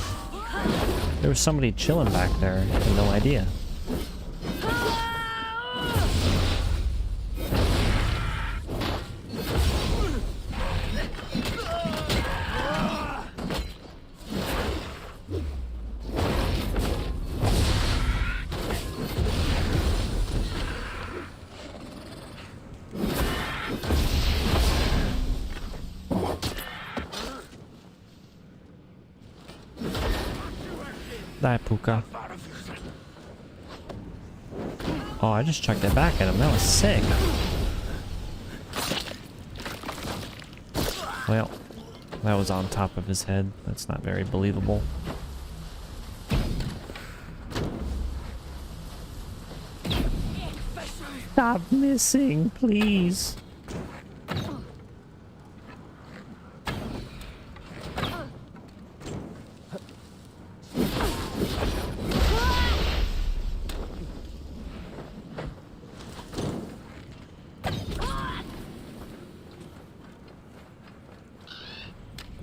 There was somebody chilling back there. I had no idea. Die, Puka. Oh, I just chucked it back at him. That was sick. Well, that was on top of his head. That's not very believable. Stop missing, please.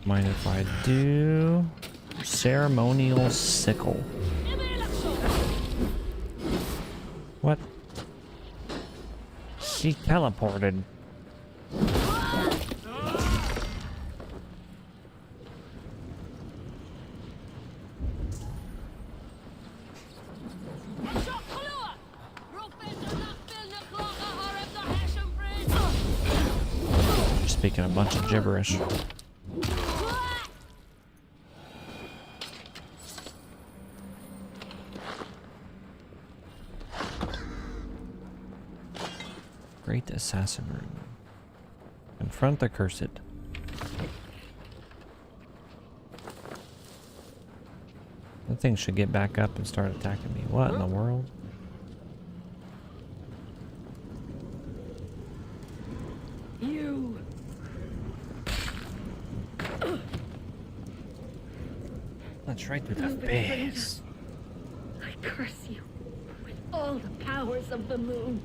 Mind if I do ceremonial sickle? What? She teleported. You're speaking a bunch of gibberish. Great assassin room. Confront the cursed. That thing should get back up and start attacking me. What in the world? You. That's right through the face. I curse you with all the powers of the moon.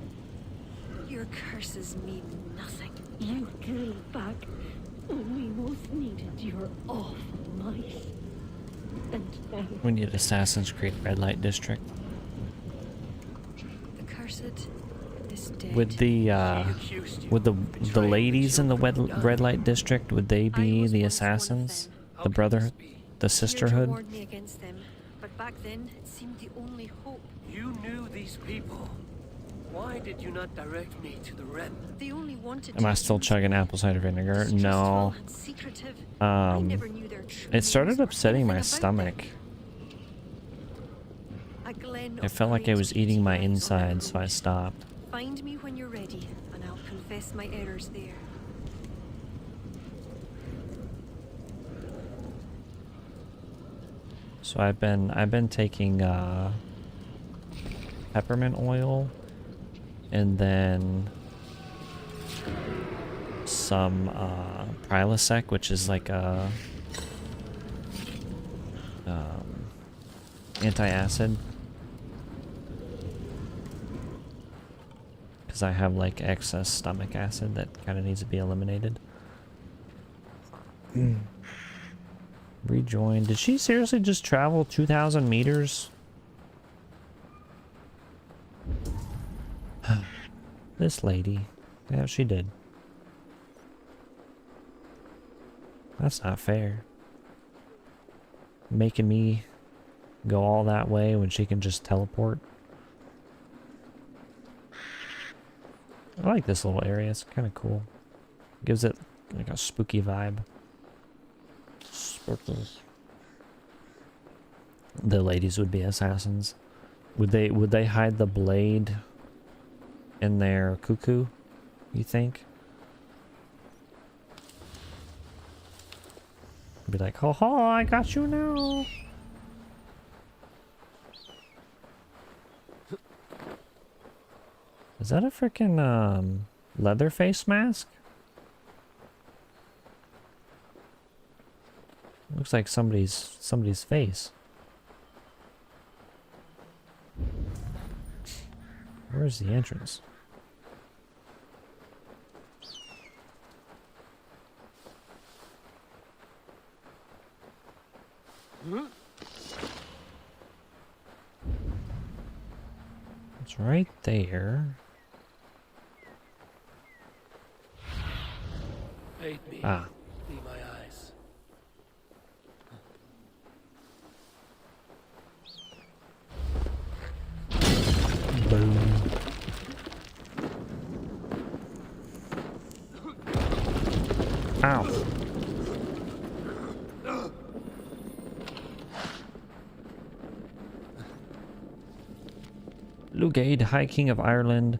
Your curses mean nothing. You drew back when we most needed your awful might. And now We need Assassin's Creed Red Light District. The cursed is dead. Would the ladies in the red light district, would they be the assassins? The brotherhood, the sisterhood? warned me against them, but back then it seemed the only hope. You knew these people. Why did you not direct me to the Ren? They only wanted Am I still chugging apple cider vinegar? No. It started upsetting my stomach. I felt like I was eating my insides, so I stopped. Find me when you're ready, and I'll confess my errors there. So I've been taking peppermint oil and then some Prilosec, which is like a anti-acid, because I have like excess stomach acid that kind of needs to be eliminated. Rejoin. Did she seriously just travel 2,000 meters? This lady. Yeah, she did. That's not fair. Making me go all that way when she can just teleport. I like this little area. It's kind of cool. Gives it like a spooky vibe. Spooky. The ladies would be assassins. Would they hide the blade in their cuckoo, you think? Be like, ho ho, I got you now. Is that a freaking leather face mask? Looks like somebody's face. Where's the entrance? It's right there. Aid me. Ah. Be my eyes. Boom. Ow. Lugade, High King of Ireland,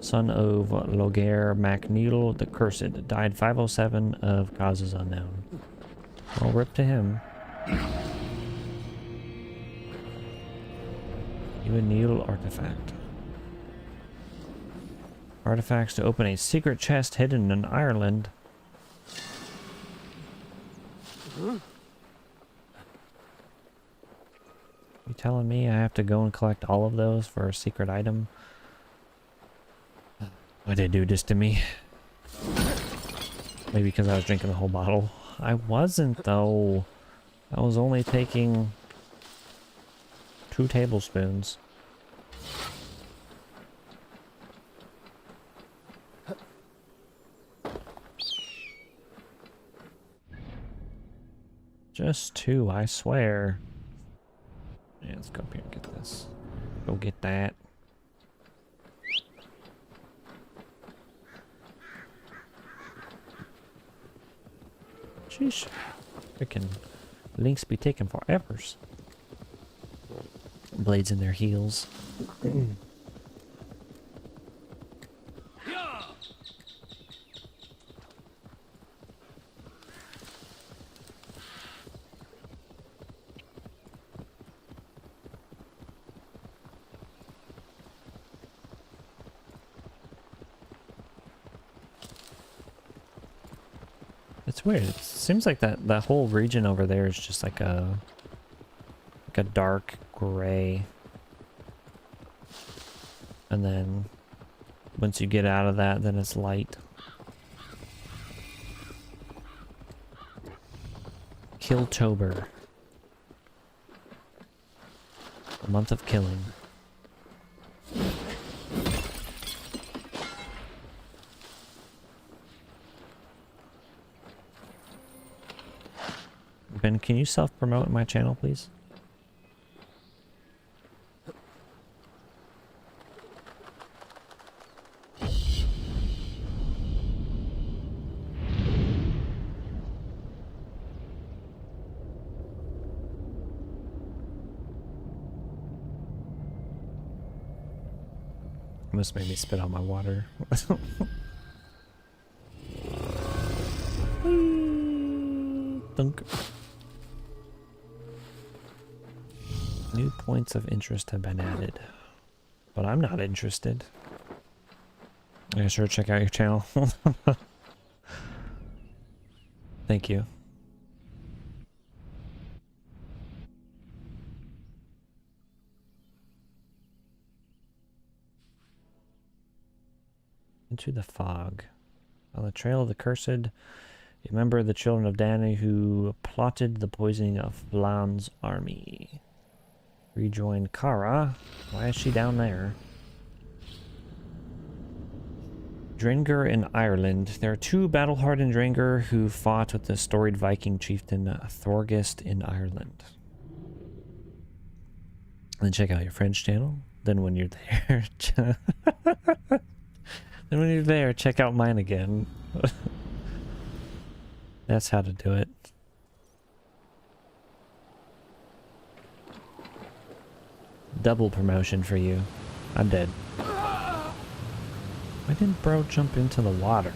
son of Logair MacNeil the Cursed, died 507 of causes unknown. Well, rip to him. You a Neil artifact. Artifacts to open a secret chest hidden in Ireland. You telling me I have to go and collect all of those for a secret item? Why'd they do this to me? Maybe because I was drinking the whole bottle. I wasn't, though. I was only taking 2 tablespoons. Just 2, I swear. Yeah, let's go up here and get this. Go get that. Sheesh. Freaking links be taking forevers. Blades in their heels. It's weird. It seems like that whole region over there is just like a dark gray. And then once you get out of that, then it's light. Killtober. The month of killing. Ben, can you self-promote my channel, please? Almost made me spit out my water. Thunk. New points of interest have been added. But I'm not interested. Yeah, sure, check out your channel. Thank you. Into the fog. On the trail of the cursed, a member of the children of Dany who plotted the poisoning of Flan's army. Rejoin Kara. Why is she down there? Drengr in Ireland. There are 2 battle-hardened Drengr who fought with the storied Viking chieftain Thorgest in Ireland. Then check out your French channel. Then when you're there, check out mine again. That's how to do it. Double promotion for you. I'm dead. Why didn't bro jump into the water?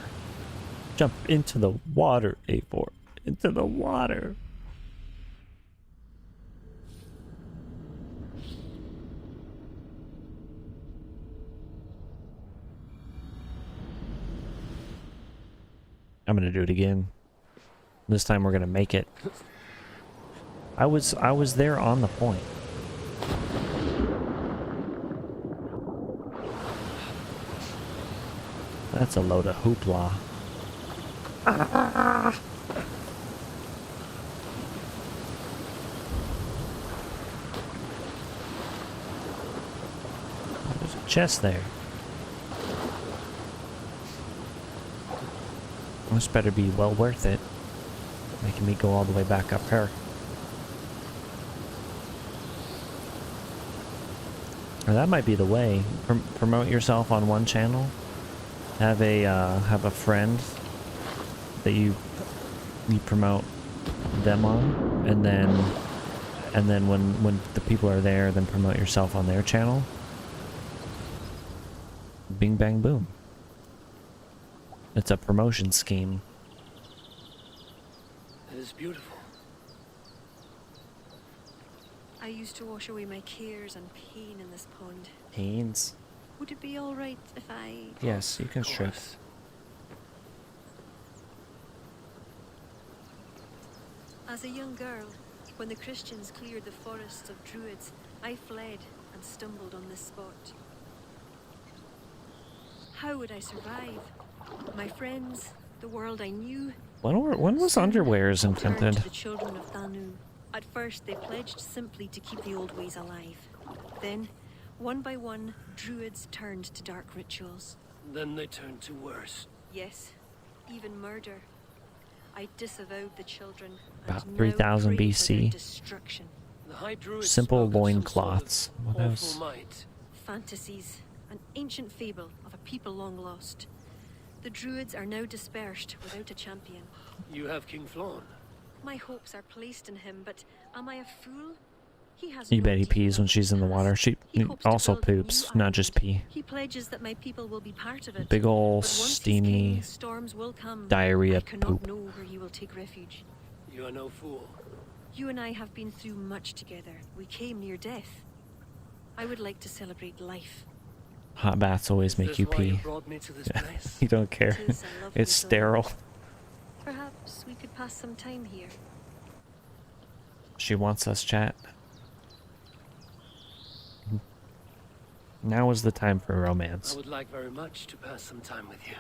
Jump into the water, Eivor. Into the water. I'm gonna do it again. This time we're gonna make it. I was there on the point. That's a load of hoopla. There's a chest there. This better be well worth it. Making me go all the way back up here. Or that might be the way. Promote yourself on one channel. Have a friend that you promote them on, and then when the people are there, then promote yourself on their channel. Bing bang boom. It's a promotion scheme. It is beautiful. I used to wash away my cares and pain in this pond. Pains. Would it be all right if I... Yes, you can strip. As a young girl, when the Christians cleared the forests of Druids, I fled and stumbled on this spot. How would I survive? My friends, the world I knew... When was underwears turned invented? to the children of Danu. At first, they pledged simply to keep the old ways alive. Then, one by one, Druids turned to dark rituals. Then they turned to worse. Yes, even murder. I disavowed the children. About and 3000 now pray for their BC. destruction. The High Druids Simple spoke of some loincloths. sort of What else? awful might. Fantasies, an ancient fable of a people long lost. The Druids are now dispersed without a champion. You have King Flann. My hopes are placed in him, but am I a fool? He has You no bet he idea pees when of she's his in the past. water. She He hopes to also build a new poops, not just island. pee. He pledges that my people will be part of it. Big ol' But once he's steamy king, storms will come. diarrhea I cannot poop. know where he will take refuge. You are no fool. You and I have been through much together. We came near death. I would like to celebrate life. Hot baths always make you Is this why you pee. brought me to this place? You don't care. It is a lovely It's sterile. Perhaps we could pass some time here. She wants us, chat. Now is the time for romance. I would like very much to pass some time with you.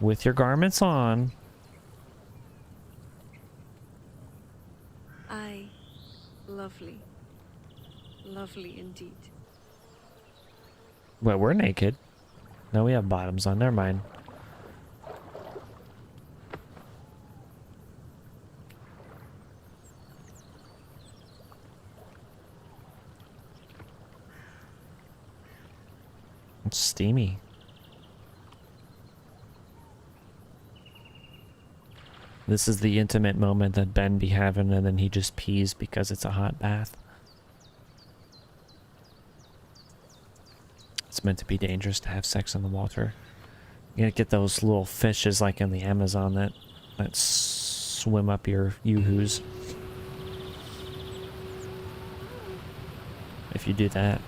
With your garments on. Aye. Lovely. Lovely indeed. Well, we're naked. No, we have bottoms on. Never mind. It's steamy. This is the intimate moment that Ben be having, and then he just pees because it's a hot bath. It's meant to be dangerous to have sex in the water. You gotta get those little fishes like in the Amazon that swim up your yoo-hoos. If you do that.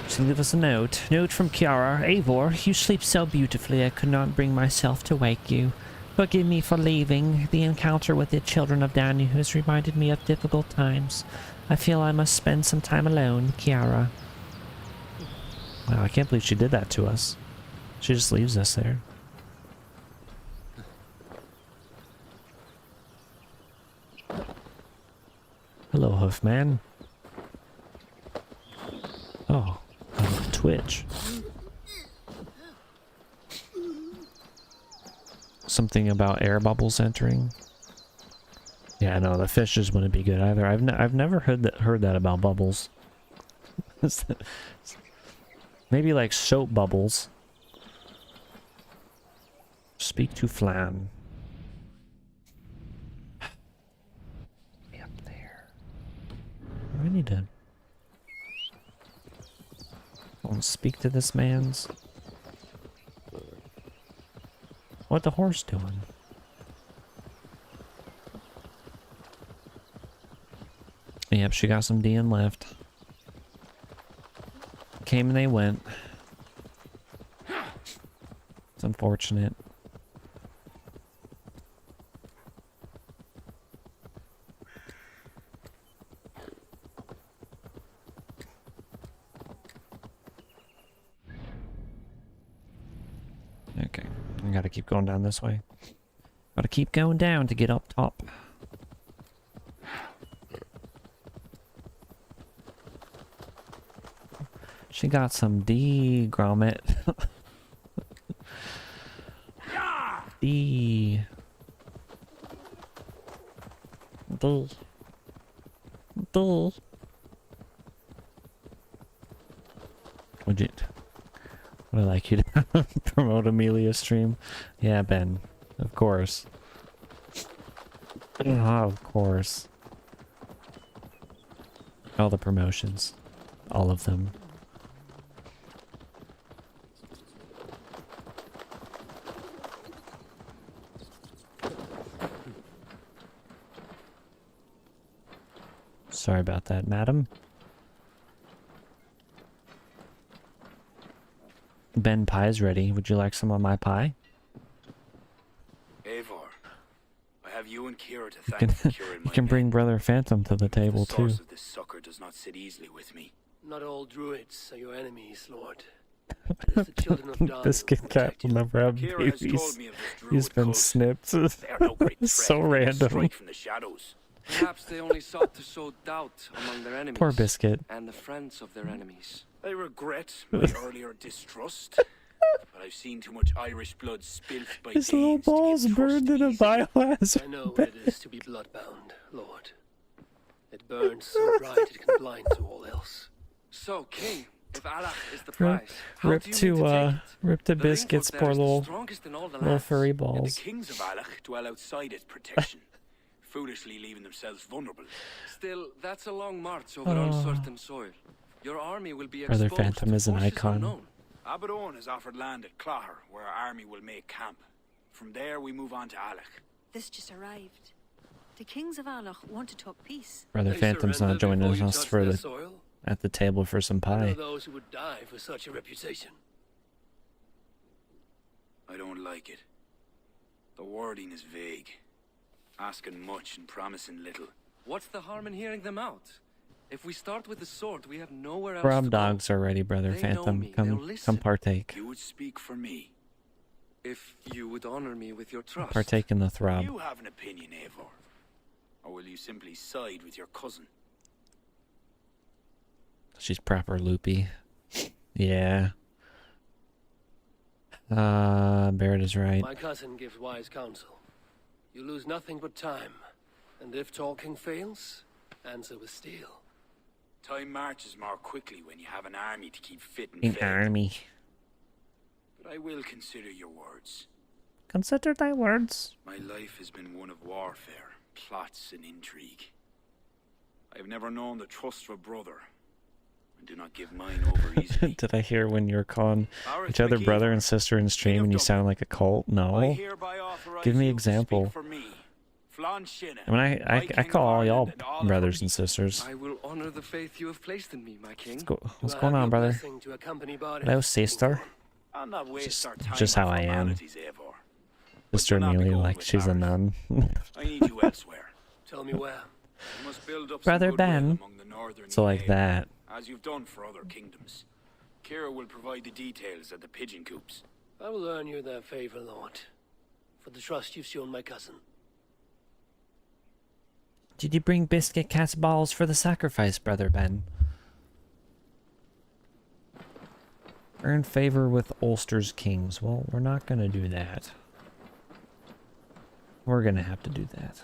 She leave us a note. Note from Kiara. Eivor, you sleep so beautifully I could not bring myself to wake you. Forgive me for leaving. The encounter with the children of Danu has reminded me of difficult times. I feel I must spend some time alone, Kiara. Wow, I can't believe she did that to us. She just leaves us there. Hello, Hoofman. Oh, Twitch. Something about air bubbles entering. Yeah, no, the fishes wouldn't be good either. I've never heard that about bubbles. Maybe like soap bubbles. Speak to Flan. Be up there. I need to. I want to speak to this man's. What the horse doing? Yep, she got some DN left. Came and they went. It's unfortunate. Okay, I gotta keep going down this way. Gotta keep going down to get up top. She got some D grommet. D. D. D. Would you? Would I like you to promote Amelia's stream? Yeah, Ben. Of course. Oh, of course. All the promotions. All of them. Sorry about that, madam. Ben, pie's ready. Would you like some of my pie? Eivor, I have you and Kira to thank for curing You my can bring pain. Brother Phantom to the table The too. source of this succor does not sit easily with me. Not all druids are your enemies, Lord. It is the children of Dawn Biscuit who cat will never have Kira has babies. told me of this druid He's been cult. snipped. They are no great threat, So but they will random. strike from the shadows. Perhaps they only sought to sow doubt among their enemies. Poor Biscuit. And the friends of their enemies. I regret my earlier distrust, but I've seen too much Irish blood spilt by His little Danes to balls give trust burned in a easy. biohazard. I know what it is to be bloodbound, Lord. It burns so bright it can blind to all else. So, King, if Allah is the Rip, prize, how rip do you mean to to take it? rip to The Biscuit's Lingford poor there is the little strongest in all the little lands. furry And the balls. kings of Alach dwell outside its protection, foolishly leaving themselves vulnerable. Still, that's a long march over Oh. uncertain soil. Your army will be Brother exposed Phantom to is an forces icon. unknown. Abaddon has offered land at Clogher, where our army will make camp. From there, we move on to Alach. This just arrived. The kings of Alach want to talk peace. Brother They Phantom's not surrender joining before you us touch for their the soil. at the table for some I know pie. those who would die for such a reputation. I don't like it. The wording is vague, asking much and promising little. What's the harm in hearing them out? If we start with the sword, we have nowhere else Rob to go. dogs are ready, Brother They know Phantom. me, they'll Come listen. partake. You would speak for me. If you would honor me with your trust. Partake in the Do throb. you have an opinion, Eivor? Or will you simply side with your cousin? She's proper loopy. Yeah. Barrett is right. My cousin gives wise counsel. You lose nothing but time. And if talking fails, answer with steel. Time marches more quickly when you have an army to keep fit and An fed. army. But I will consider your words. Consider thy words. My life has been one of warfare, plots and intrigue. I have never known the trust of a brother. I do not give mine over easily. Did I hear when you were calling each other brother and sister in stream and you sound like a cult? I No. hereby authorize Give me you an to speak example. for me, Flann Shinna, I mean, I King call all of y'all Ireland and all of brothers her and sisters. I will honor the faith you have placed in me, my king. What's going on, brother? To accompany Bardeth. Hello, sister. I'll not waste our time Just how on I am. formalities, Eivor. Sister not be Amelia, going like with she's a ours. nun. I need you elsewhere. Tell me where. You must build up Brother some goodwill Ben. among the northern So like Ea, that. as you've done for other kingdoms. Kira will provide the details at the pigeon coops. I will earn you their favor, Lord, for the trust you've shown my cousin. Did you bring biscuit cat's balls for the sacrifice, Brother Ben? Earn favor with Ulster's kings. Well, we're not going to do that. We're going to have to do that.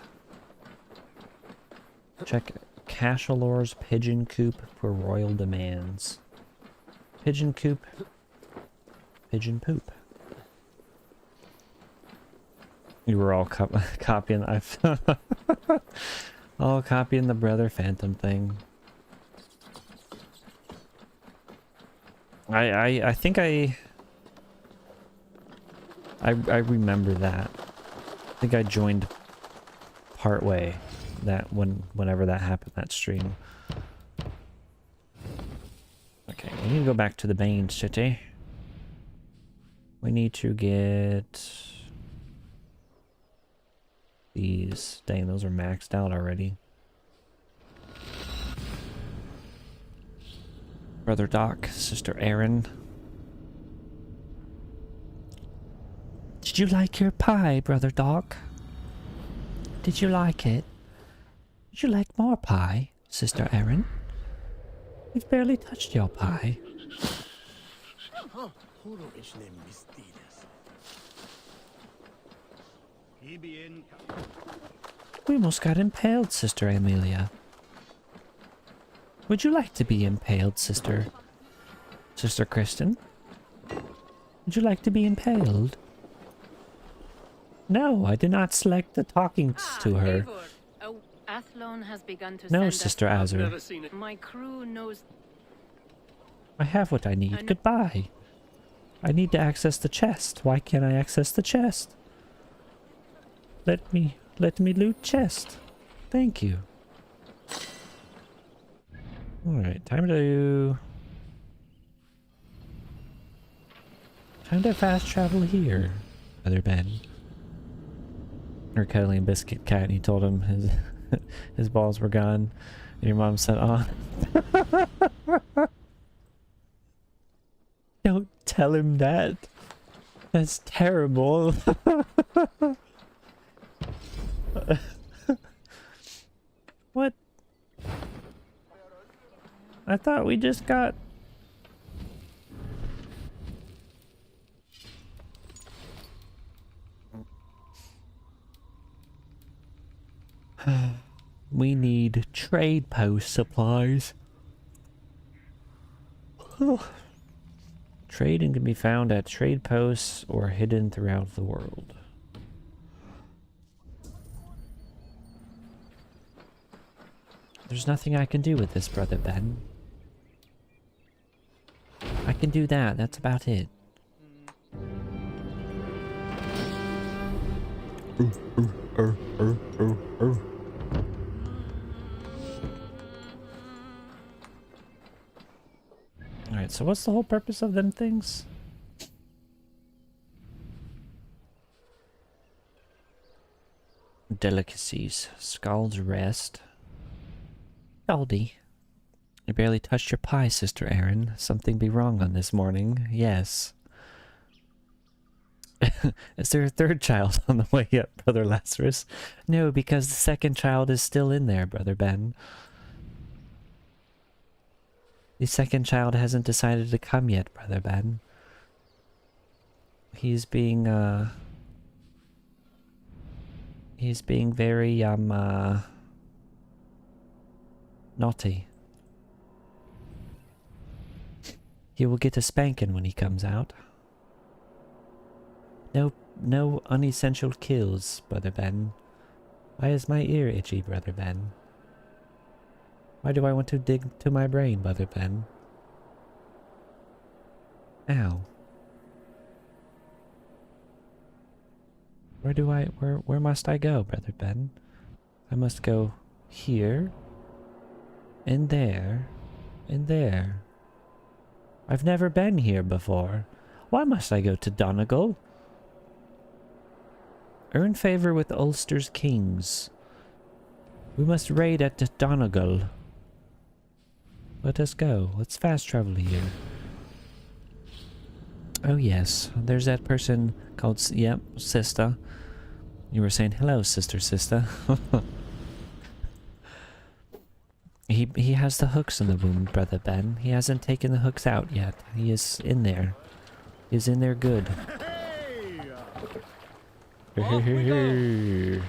Check Cashalore's pigeon coop for royal demands. Pigeon coop. Pigeon poop. You were all copying. All copying the Brother Phantom thing. I think I remember that. I think I joined partway that whenever that happened, that stream. Okay, we need to go back to the Bane City. We need to get these. Dang, those are maxed out already. Brother Doc, Sister Erin. Did you like your pie, Brother Doc? Did you like it? Would you like more pie, Sister Erin? We've barely touched your pie. We almost got impaled, Sister Amelia. Would you like to be impaled, Sister Kristen? Would you like to be impaled? No, I did not select the talking to her. Oh, Athlone has begun to No, send Sister us- Azur. Never seen it. My crew knows. I have what I need. Goodbye. I need to access the chest. Why can't I access the chest? Let me loot chest. Thank you. Alright, time to fast travel here, Brother Ben. Or cuddling Biscuit Cat, and he told him his his balls were gone. And your mom said, "Oh, don't tell him that. That's terrible." What? I thought we just got... We need trade post supplies. Trading can be found at trade posts or hidden throughout the world. There's nothing I can do with this, Brother Ben. I can do that, that's about it. Alright, so what's the whole purpose of them things? Delicacies. Scald's Rest. Scaldy. You barely touched your pie, Sister Erin. Something be wrong on this morning. Yes. Is there a third child on the way up, Brother Lazarus? No, because the second child is still in there, Brother Ben. The second child hasn't decided to come yet, Brother Ben. He's being very, naughty. He will get a spanking when he comes out. No unessential kills, Brother Ben. Why is my ear itchy, Brother Ben? Why do I want to dig to my brain, Brother Ben? Ow. Where must I go, Brother Ben? I must go here, and there, and there. I've never been here before. Why must I go to Donegal? Earn favor with Ulster's kings. We must raid at Donegal. Let us go. Let's fast travel here. Oh yes, there's that person called, yep, Sister. You were saying hello, Sister. He has the hooks in the wound, Brother Ben. He hasn't taken the hooks out yet. He is in there. He's in there good. You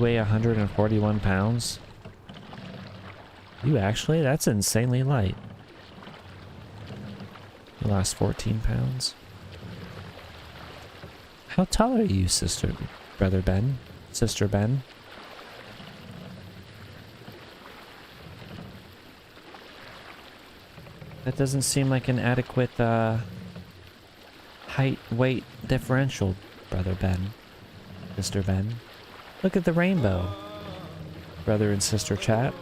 weigh 141 pounds? You actually? That's insanely light. You lost 14 pounds. How tall are you, Brother Ben? Sister Ben? That doesn't seem like an adequate, height-weight differential, Brother Ben. Sister Ben. Look at the rainbow. Brother and sister chat.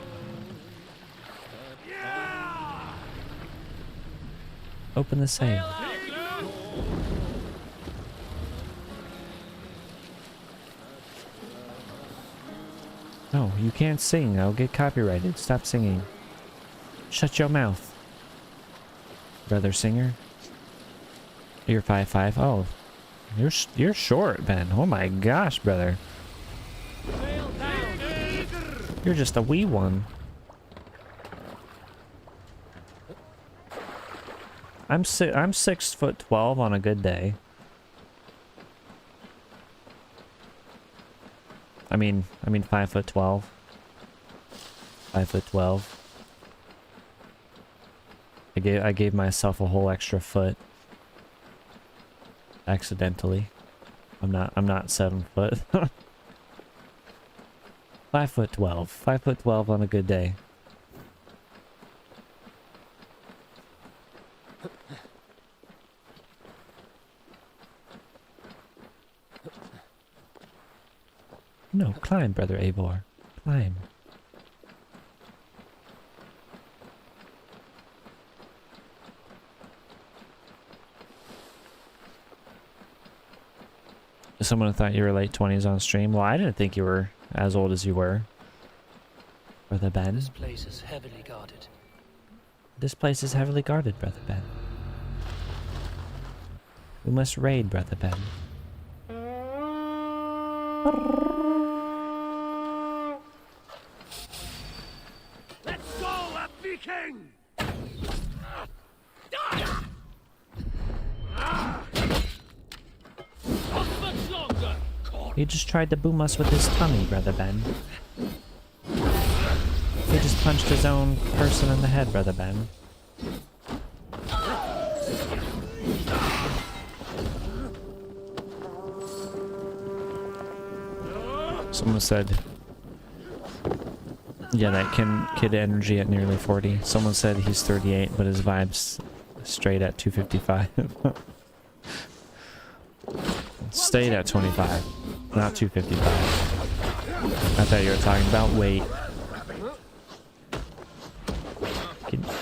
Open the same. No, you can't sing. I'll get copyrighted. Stop singing. Shut your mouth. Brother singer. You're 5'5". Oh, you're short, Ben. Oh my gosh, brother. You're just a wee one. I'm 6'12" on a good day. I mean 5'12". 5'12". I gave myself a whole extra foot. Accidentally. I'm not 7 foot. 5'12". 5'12" on a good day. No, climb, Brother Eivor. Climb. Someone thought you were late 20s on stream. Well, I didn't think you were as old as you were. Brother Ben. This place is heavily guarded. This place is heavily guarded, Brother Ben. We must raid, Brother Ben. Let's go, a Viking! He just tried to boom us with his tummy, Brother Ben. He just punched his own person in the head, Brother Ben. Someone said, yeah, that kid energy at nearly 40. Someone said he's 38, but his vibe's straight at 255. Stayed at 25, not 255. I thought you were talking about weight.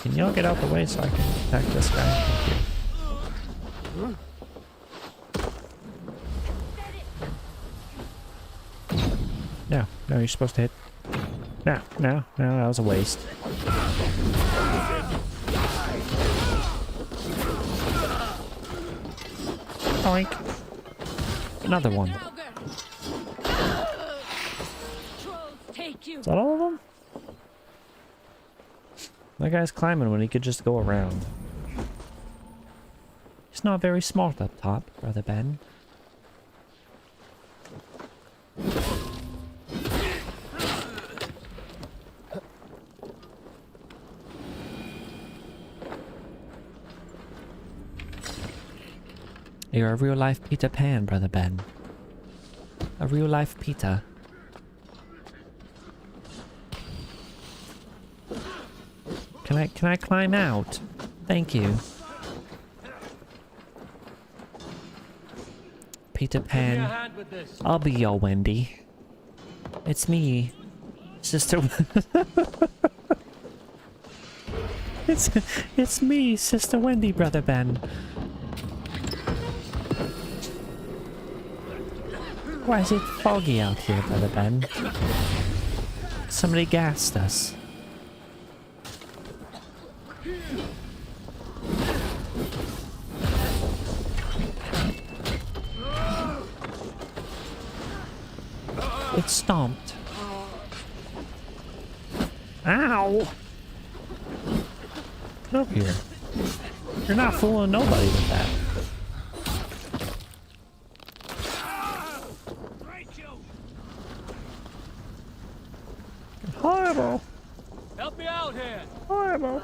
Can y'all get out the way so I can attack this guy? Thank you. No, you're supposed to hit. No, that was a waste. Oink. Another one. Is that all of them? That guy's climbing when he could just go around. He's not very smart up top, Brother Ben. You're a real-life Peter Pan, Brother Ben. A real-life Peter. Can I climb out? Thank you. Peter Pan. I'll be your Wendy. It's me, Sister. It's me, Sister Wendy, Brother Ben. Why is it foggy out here, Brother Ben? Somebody gassed us. It stomped. Ow! Get over here. You're not fooling nobody with that. Horrible. Help me out here. Horrible.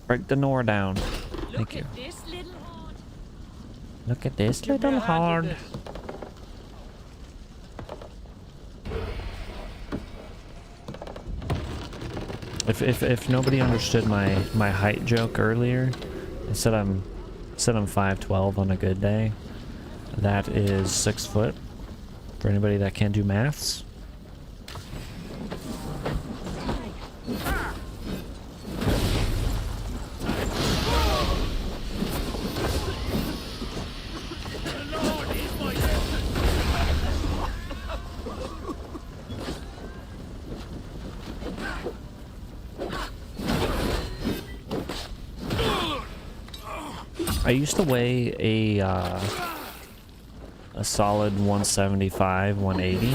Break the door down. Thank you. Look at this little horde. If nobody understood my height joke earlier, I said I'm 5'12" on a good day. That is 6 foot. For anybody that can do maths. I used to weigh a solid 175, 180.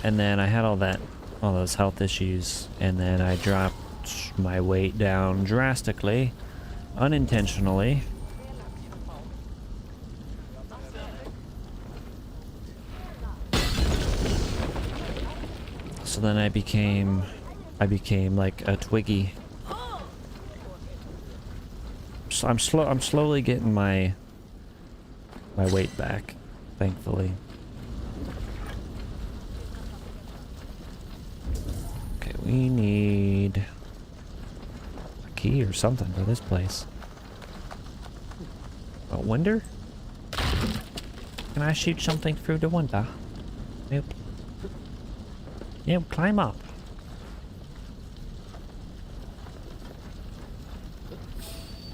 And then I had all those health issues, and then I dropped my weight down drastically, unintentionally. So then I became like a Twiggy. So I'm slowly getting my weight back, thankfully. Okay, we need a key or something for this place. A window? Can I shoot something through the window? Nope. Yep, climb up.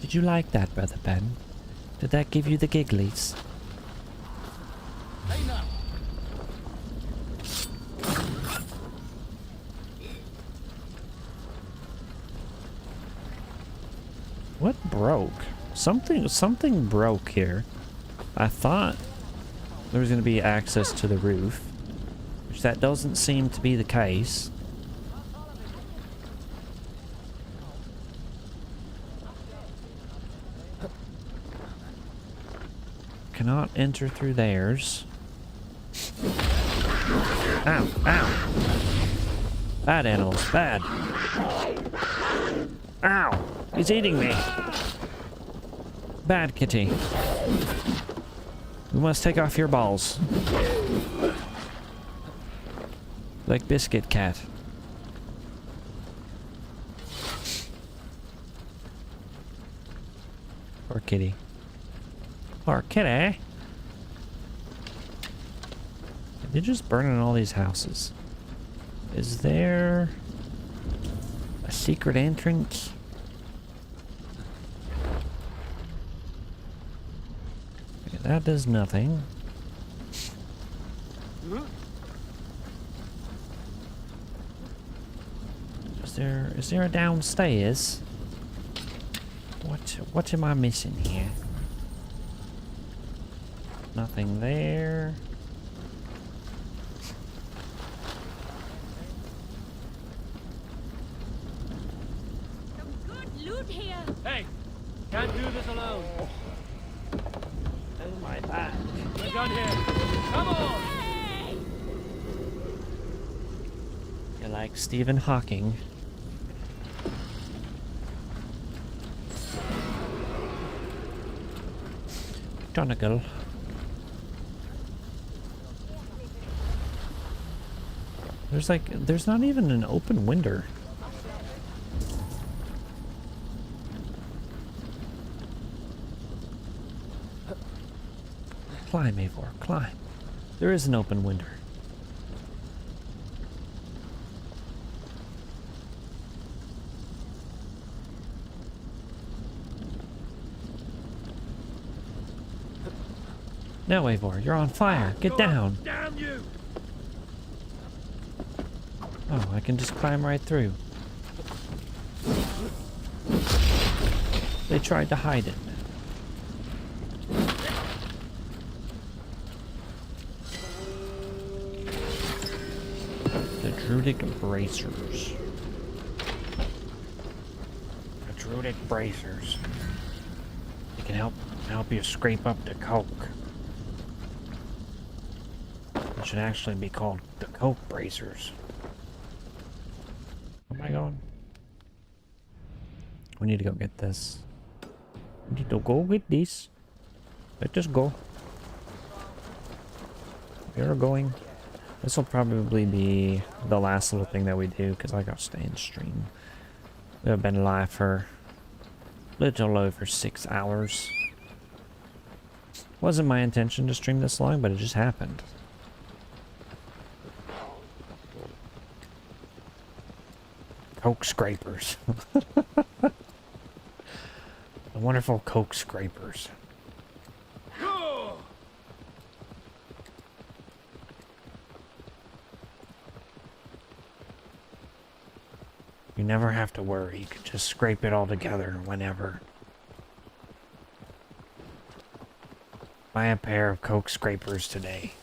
Did you like that, Brother Ben? Did that give you the gigglies? Hey now. What broke? Something broke here. I thought there was going to be access to the roof, which that doesn't seem to be the case. Cannot enter through theirs. Ow, ow. Bad animals, bad. Ow, he's eating me. Bad kitty. We must take off your balls. Like Biscuit Cat. Poor kitty. Poor kitty. They're just burning all these houses. Is there a secret entrance? Okay, that does nothing. Is there a downstairs? What am I missing here? Nothing there. Hey, can't do this alone. Oh my back. We're done here. Come on! You're like Stephen Hawking. Donegal. There's not even an open window. Climb, Eivor, climb. There is an open window. No, Eivor, you're on fire. Get down. Damn you! Oh, I can just climb right through. They tried to hide it. The Druidic bracers. The Druidic bracers. They can help you scrape up the coke. It should actually be called the coke bracers. Where am I going? We need to go get this. We need to go get this. Let us go. We are going. This will probably be the last little thing that we do because I gotta stay in stream. We've been live for a little over 6 hours. Wasn't my intention to stream this long, but it just happened. Coke scrapers. The wonderful coke scrapers. You never have to worry. You can just scrape it all together whenever. Buy a pair of coke scrapers today.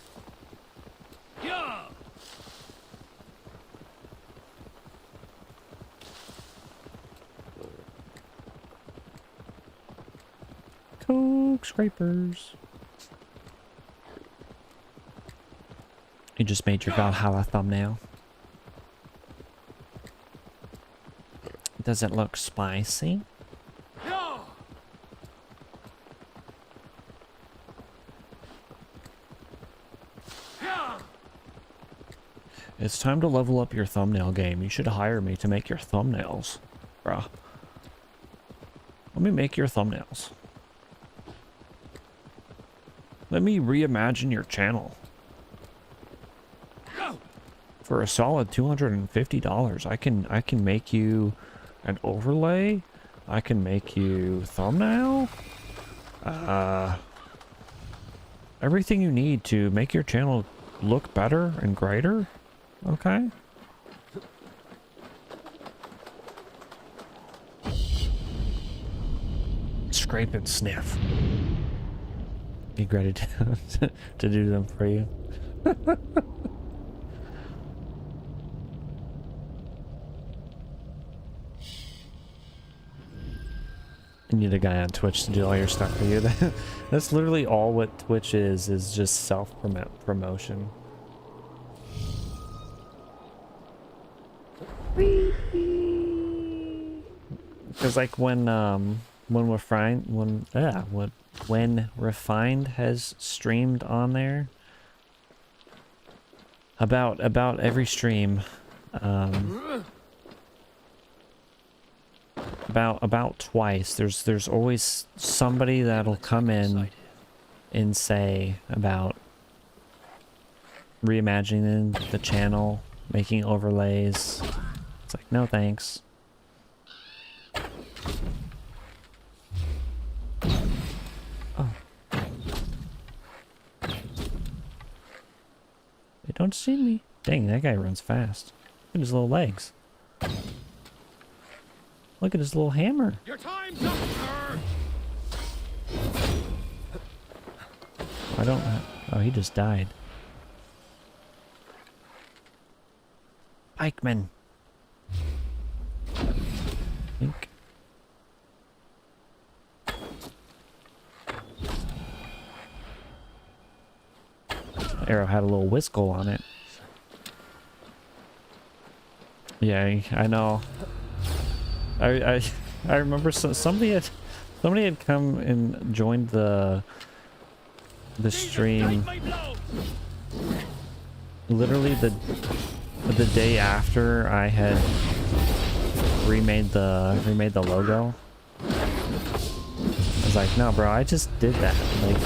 Coke scrapers. You just made your Valhalla thumbnail. Does it look spicy? It's time to level up your thumbnail game. You should hire me to make your thumbnails. Bruh. Let me make your thumbnails. Let me reimagine your channel. For a solid $250, I can make you an overlay I can make you thumbnail. Everything you need to make your channel look better and greater. Okay. Scrape and sniff. Be ready to do them for you. You need a guy on Twitch to do all your stuff for you. That's literally all what Twitch is just self-promotion. Because like when Refined has streamed on there, about every stream, about twice, there's always somebody that'll come in and say about reimagining the channel, making overlays. It's like, no thanks. Oh. They don't see me. Dang, that guy runs fast. Look at his little legs. Look at his little hammer. Your time's up, sir. I don't. Oh, he just died. Pikeman. Think. Arrow had a little whiskle on it. Yeah, I know. I remember somebody had come and joined the stream literally the day after I had remade the logo. I was like, no bro, I just did that. Like,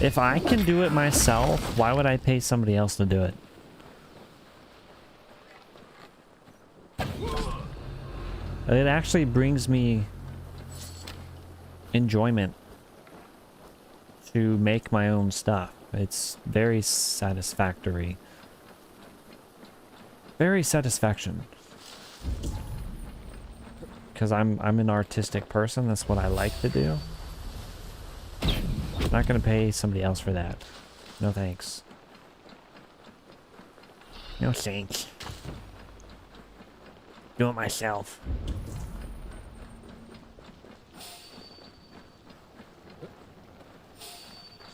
if I can do it myself, why would I pay somebody else to do it? It actually brings me enjoyment to make my own stuff. It's very satisfactory. Very satisfaction. Because I'm an artistic person. That's what I like to do. I'm not going to pay somebody else for that. No thanks. No thanks. Do it myself.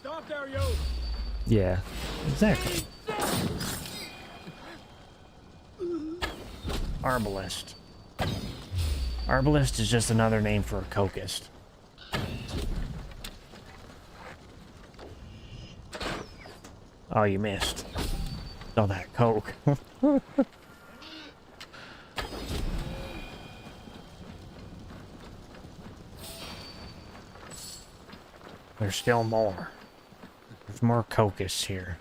Stop there, you! Yeah, exactly. Arbalist. Arbalist is just another name for a cokist. Oh, you missed. All that coke. There's still more. There's more cokists here.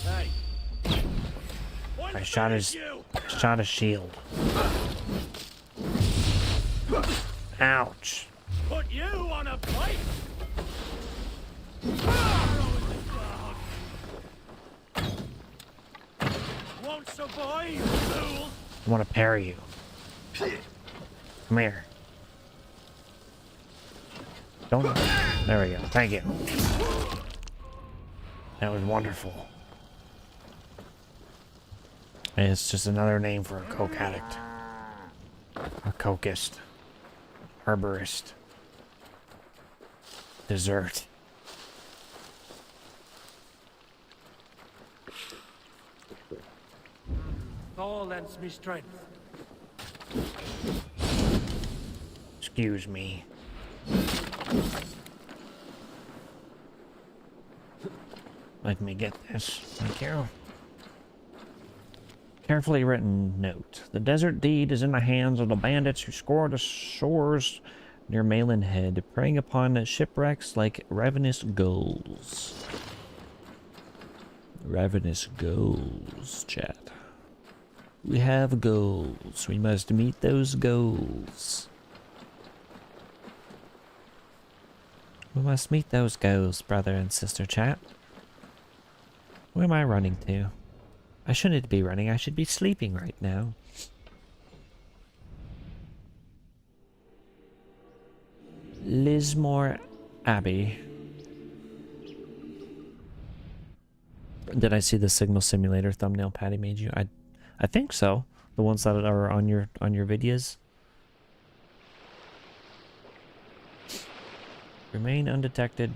Hey. I shot his shield. Ouch. Put you on a plate. Won't survive, fool. I want to parry you. Come here. Don't. There we go. Thank you. That was wonderful. And it's just another name for a coke addict. A cokist. Herborist. Dessert. All lends me strength. Excuse me. Let me get this. Thank you. Carefully written note. The desert deed is in the hands of the bandits who scour the shores near Malin Head, preying upon shipwrecks like ravenous gulls. Ravenous gulls, chat. We have goals. We must meet those goals. We must meet those ghosts, brother and sister chat. Where am I running to? I shouldn't be running, I should be sleeping right now. Lismore Abbey. Did I see the Signal Simulator thumbnail Patty made you? I think so. The ones that are on your videos. Remain undetected.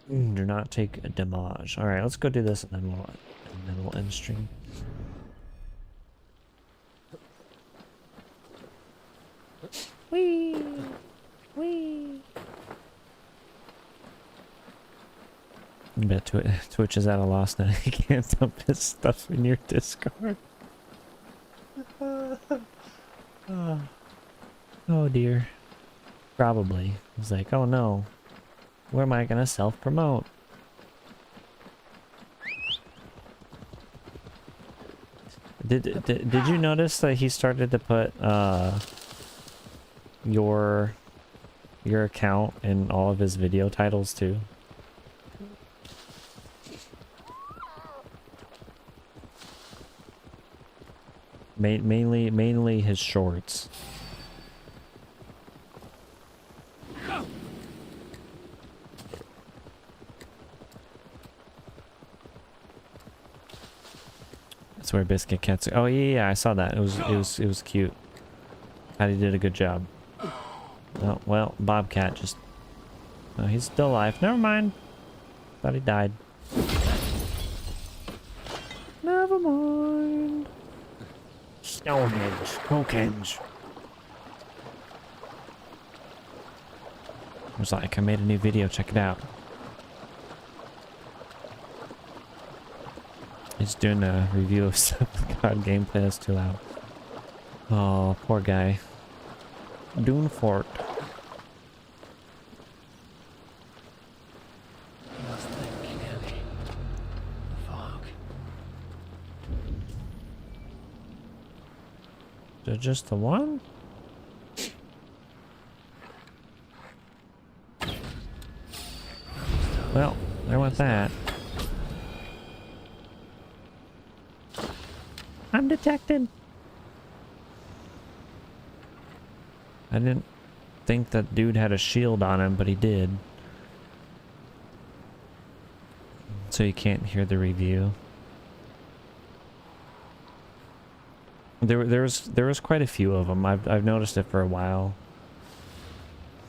Do not take a damage. All right, let's go do this, and then we'll end stream. Whee! Whee! I bet Twitch is at a loss now. He can't dump his stuff in your Discord. Oh dear. Probably. He's like, oh no. Where am I gonna self-promote? Did you notice that he started to put your account in all of his video titles too? Mainly his shorts. That's where Biscuit Cats. Oh yeah, I saw that. It was cute. Patty did a good job. Oh well, Bobcat just. Oh, he's still alive. Never mind. Thought he died. Never mind. Stonehenge, Cookenge. I was like, I made a new video. Check it out. He's doing a review of God gameplay. That's too loud. Oh, poor guy. Dune Fort. Just the one? Well, there went that. I'm detected. I didn't think that dude had a shield on him, but he did. So you can't hear the review. There was quite a few of them. I've noticed it for a while.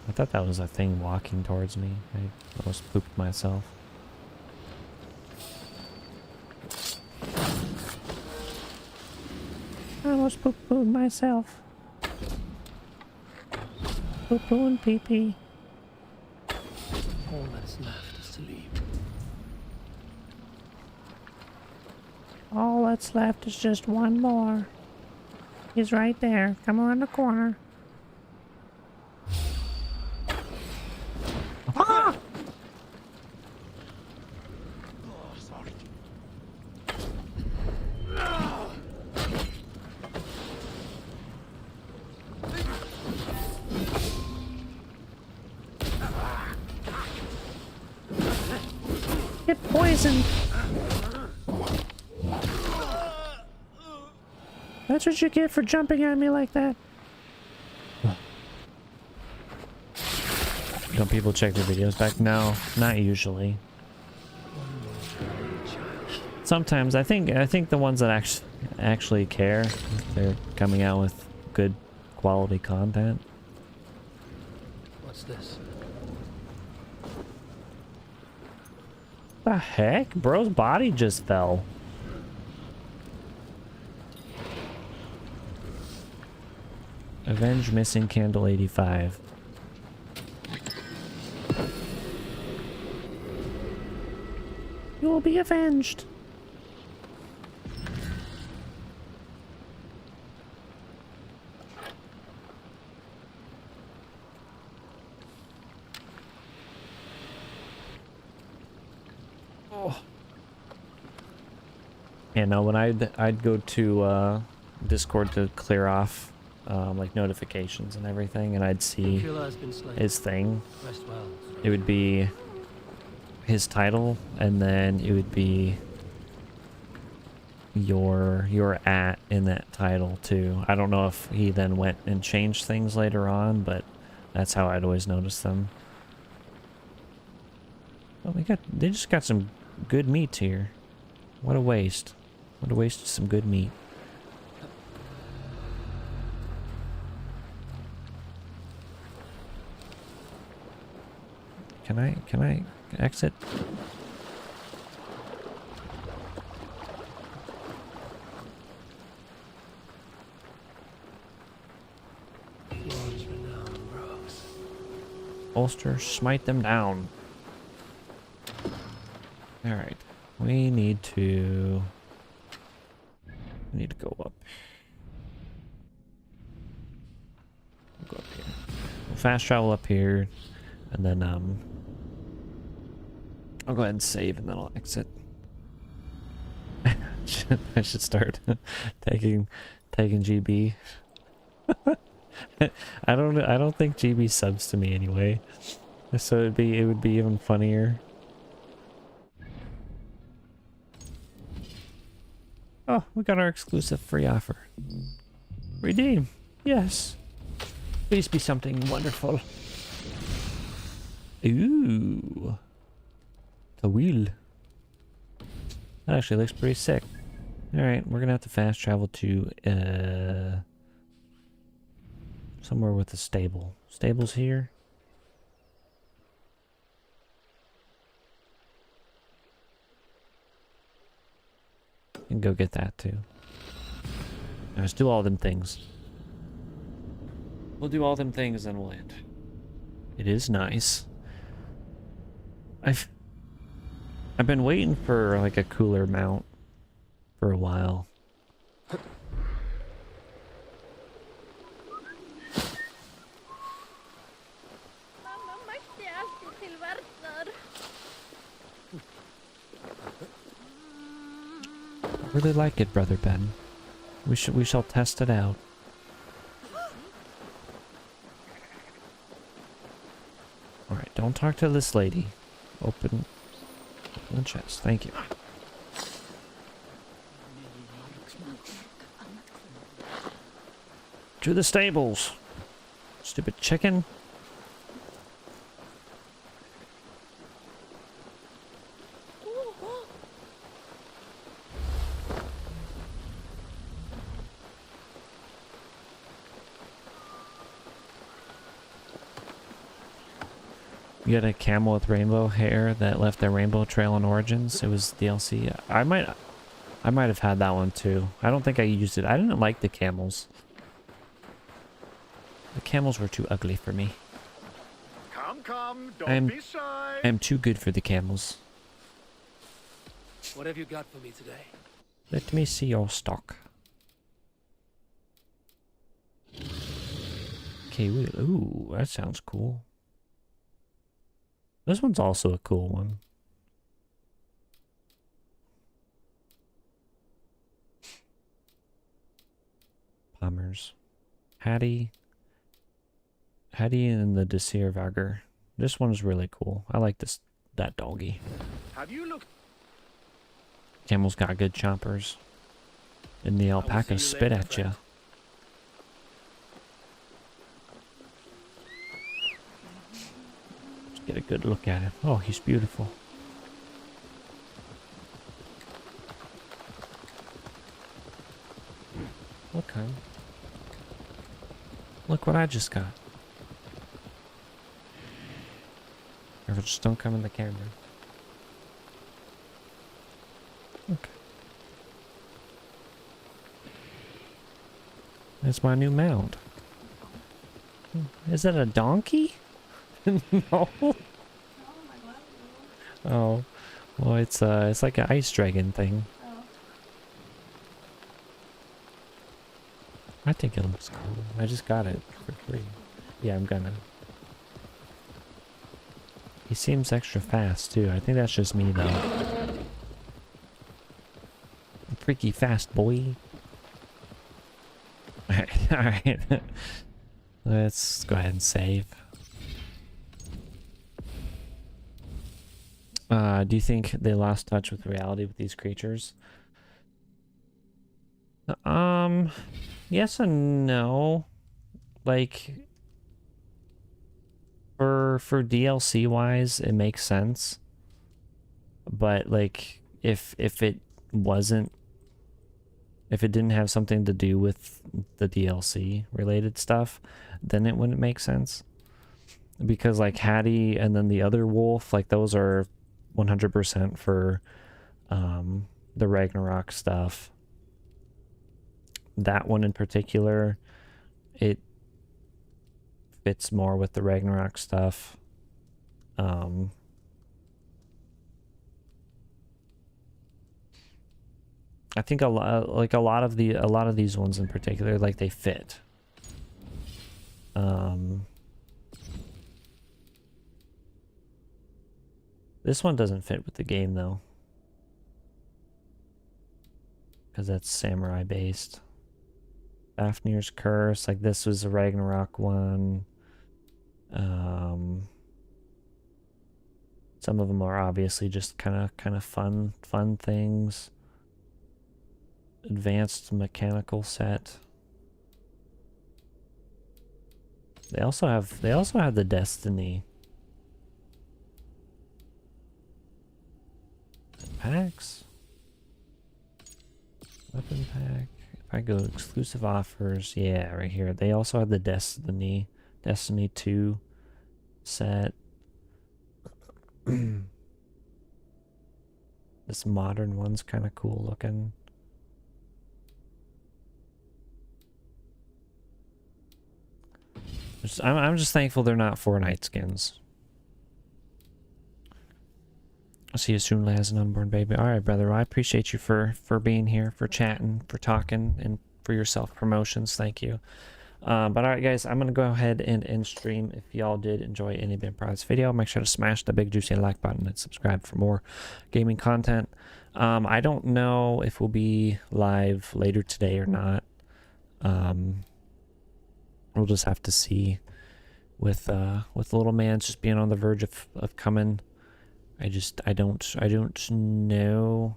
I thought that was a thing walking towards me. I almost pooped myself. I almost pooped myself. Poo-poo and pee-pee. All that's left is to leave. All that's left is just one more. He's right there. Come around the corner. Ah! Get poisoned. That's what you get for jumping at me like that. Don't people check their videos back? No, not usually. Sometimes I think the ones that actually care, they're coming out with good quality content. What's this? The heck? Bro's body just fell. Avenge missing candle 85. You will be avenged. Oh. Yeah, no, when I'd go to Discord to clear off like notifications and everything, and I'd see Killer has been slain. his thing. Rest well. It would be his title, and then it would be your at in that title too. I don't know if he then went and changed things later on, but that's how I'd always notice them. Oh, they just got some good meat here. What a waste. What a waste of some good meat. Can I exit? Ulster, smite them down. Alright. We need to go up. We'll go up here. We'll fast travel up here, and then I'll go ahead and save, and then I'll exit. I should start taking GB. I don't think GB subs to me anyway, so it would be even funnier. Oh, we got our exclusive free offer. Redeem. Yes. Please be something wonderful. Ooh. The wheel. That actually looks pretty sick. Alright, we're gonna have to fast travel to somewhere with a stable. Stable's here. And go get that too. Now, let's do all them things. We'll do all them things and we'll end. It is nice. I've been waiting for like a cooler mount for a while. I really like it, Brother Ben. We shall test it out. Alright, don't talk to this lady. Open the chest. Thank you. To the stables. Stupid chicken. You had a camel with rainbow hair that left a rainbow trail in Origins. It was DLC. I might have had that one too. I don't think I used it. I didn't like the camels. The camels were too ugly for me. Come, don't be shy. I am too good for the camels. What have you got for me today? Let me see your stock. Okay, ooh, that sounds cool. This one's also a cool one. Pommers. Hattie and the Desir Vagger. This one's really cool. I like that doggy. Have you looked? Camel's got good chompers. And the alpaca spit at you. Get a good look at him. Oh, he's beautiful. Okay. Look what I just got. Or just don't come in the camera. Okay. That's my new mount. Is that a donkey? No. Oh, well, it's like an ice dragon thing. I think it looks cool. I just got it for free. Yeah, I'm gonna. He seems extra fast too. I think that's just me though. Freaky fast boy. Alright. Alright. Let's go ahead and save. Do you think they lost touch with reality with these creatures? Yes and no. Like, for DLC wise, it makes sense. But like, if it wasn't, if it didn't have something to do with the DLC related stuff, then it wouldn't make sense. Because like Hattie and then the other wolf, like those are 100% for the Ragnarok stuff. That one in particular, it fits more with the Ragnarok stuff. I think a lot of these ones in particular, like they fit. This one doesn't fit with the game though, because that's samurai based. Fafnir's Curse, like this was a Ragnarok one. Some of them are obviously just kind of fun things. Advanced mechanical set. They also have the Destiny packs. Weapon pack. If I go exclusive offers, yeah, right here. They also have the Destiny 2 set. This modern one's kind of cool looking. I'm just thankful they're not Fortnite skins. I'll see you soon, Laz, an unborn baby. Alright, brother. I appreciate you for being here, for chatting, for talking, and for your self-promotions. Thank you. But alright, guys, I'm going to go ahead and end stream. If y'all did enjoy any bit of this video, make sure to smash the big juicy like button and subscribe for more gaming content. I don't know if we'll be live later today or not. We'll just have to see with little man just being on the verge of coming. I don't know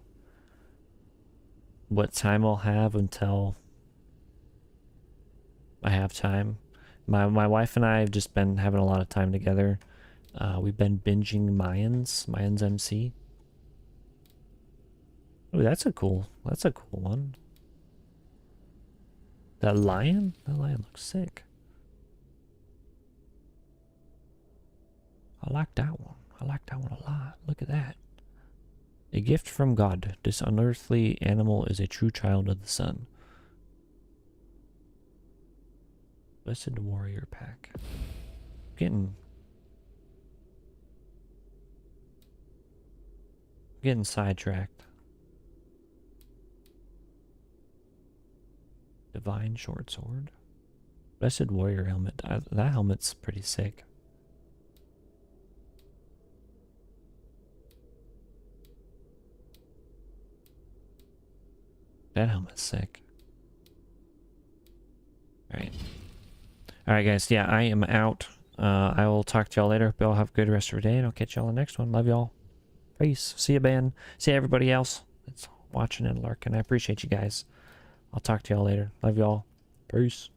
what time I'll have until I have time. My wife and I have just been having a lot of time together. We've been binging Mayans MC. Oh, that's a cool one. That lion looks sick. I like that one. I like that one a lot. Look at that. A gift from God. This unearthly animal is a true child of the sun. Blessed warrior pack. Getting sidetracked. Divine short sword. Blessed warrior helmet. That helmet's pretty sick. That helmet's sick. Alright. Alright, guys. Yeah, I am out. I will talk to y'all later. Hope y'all have a good rest of your day, and I'll catch y'all in the next one. Love y'all. Peace. See you, Ben. See everybody else that's watching and lurking. I appreciate you guys. I'll talk to y'all later. Love y'all. Peace.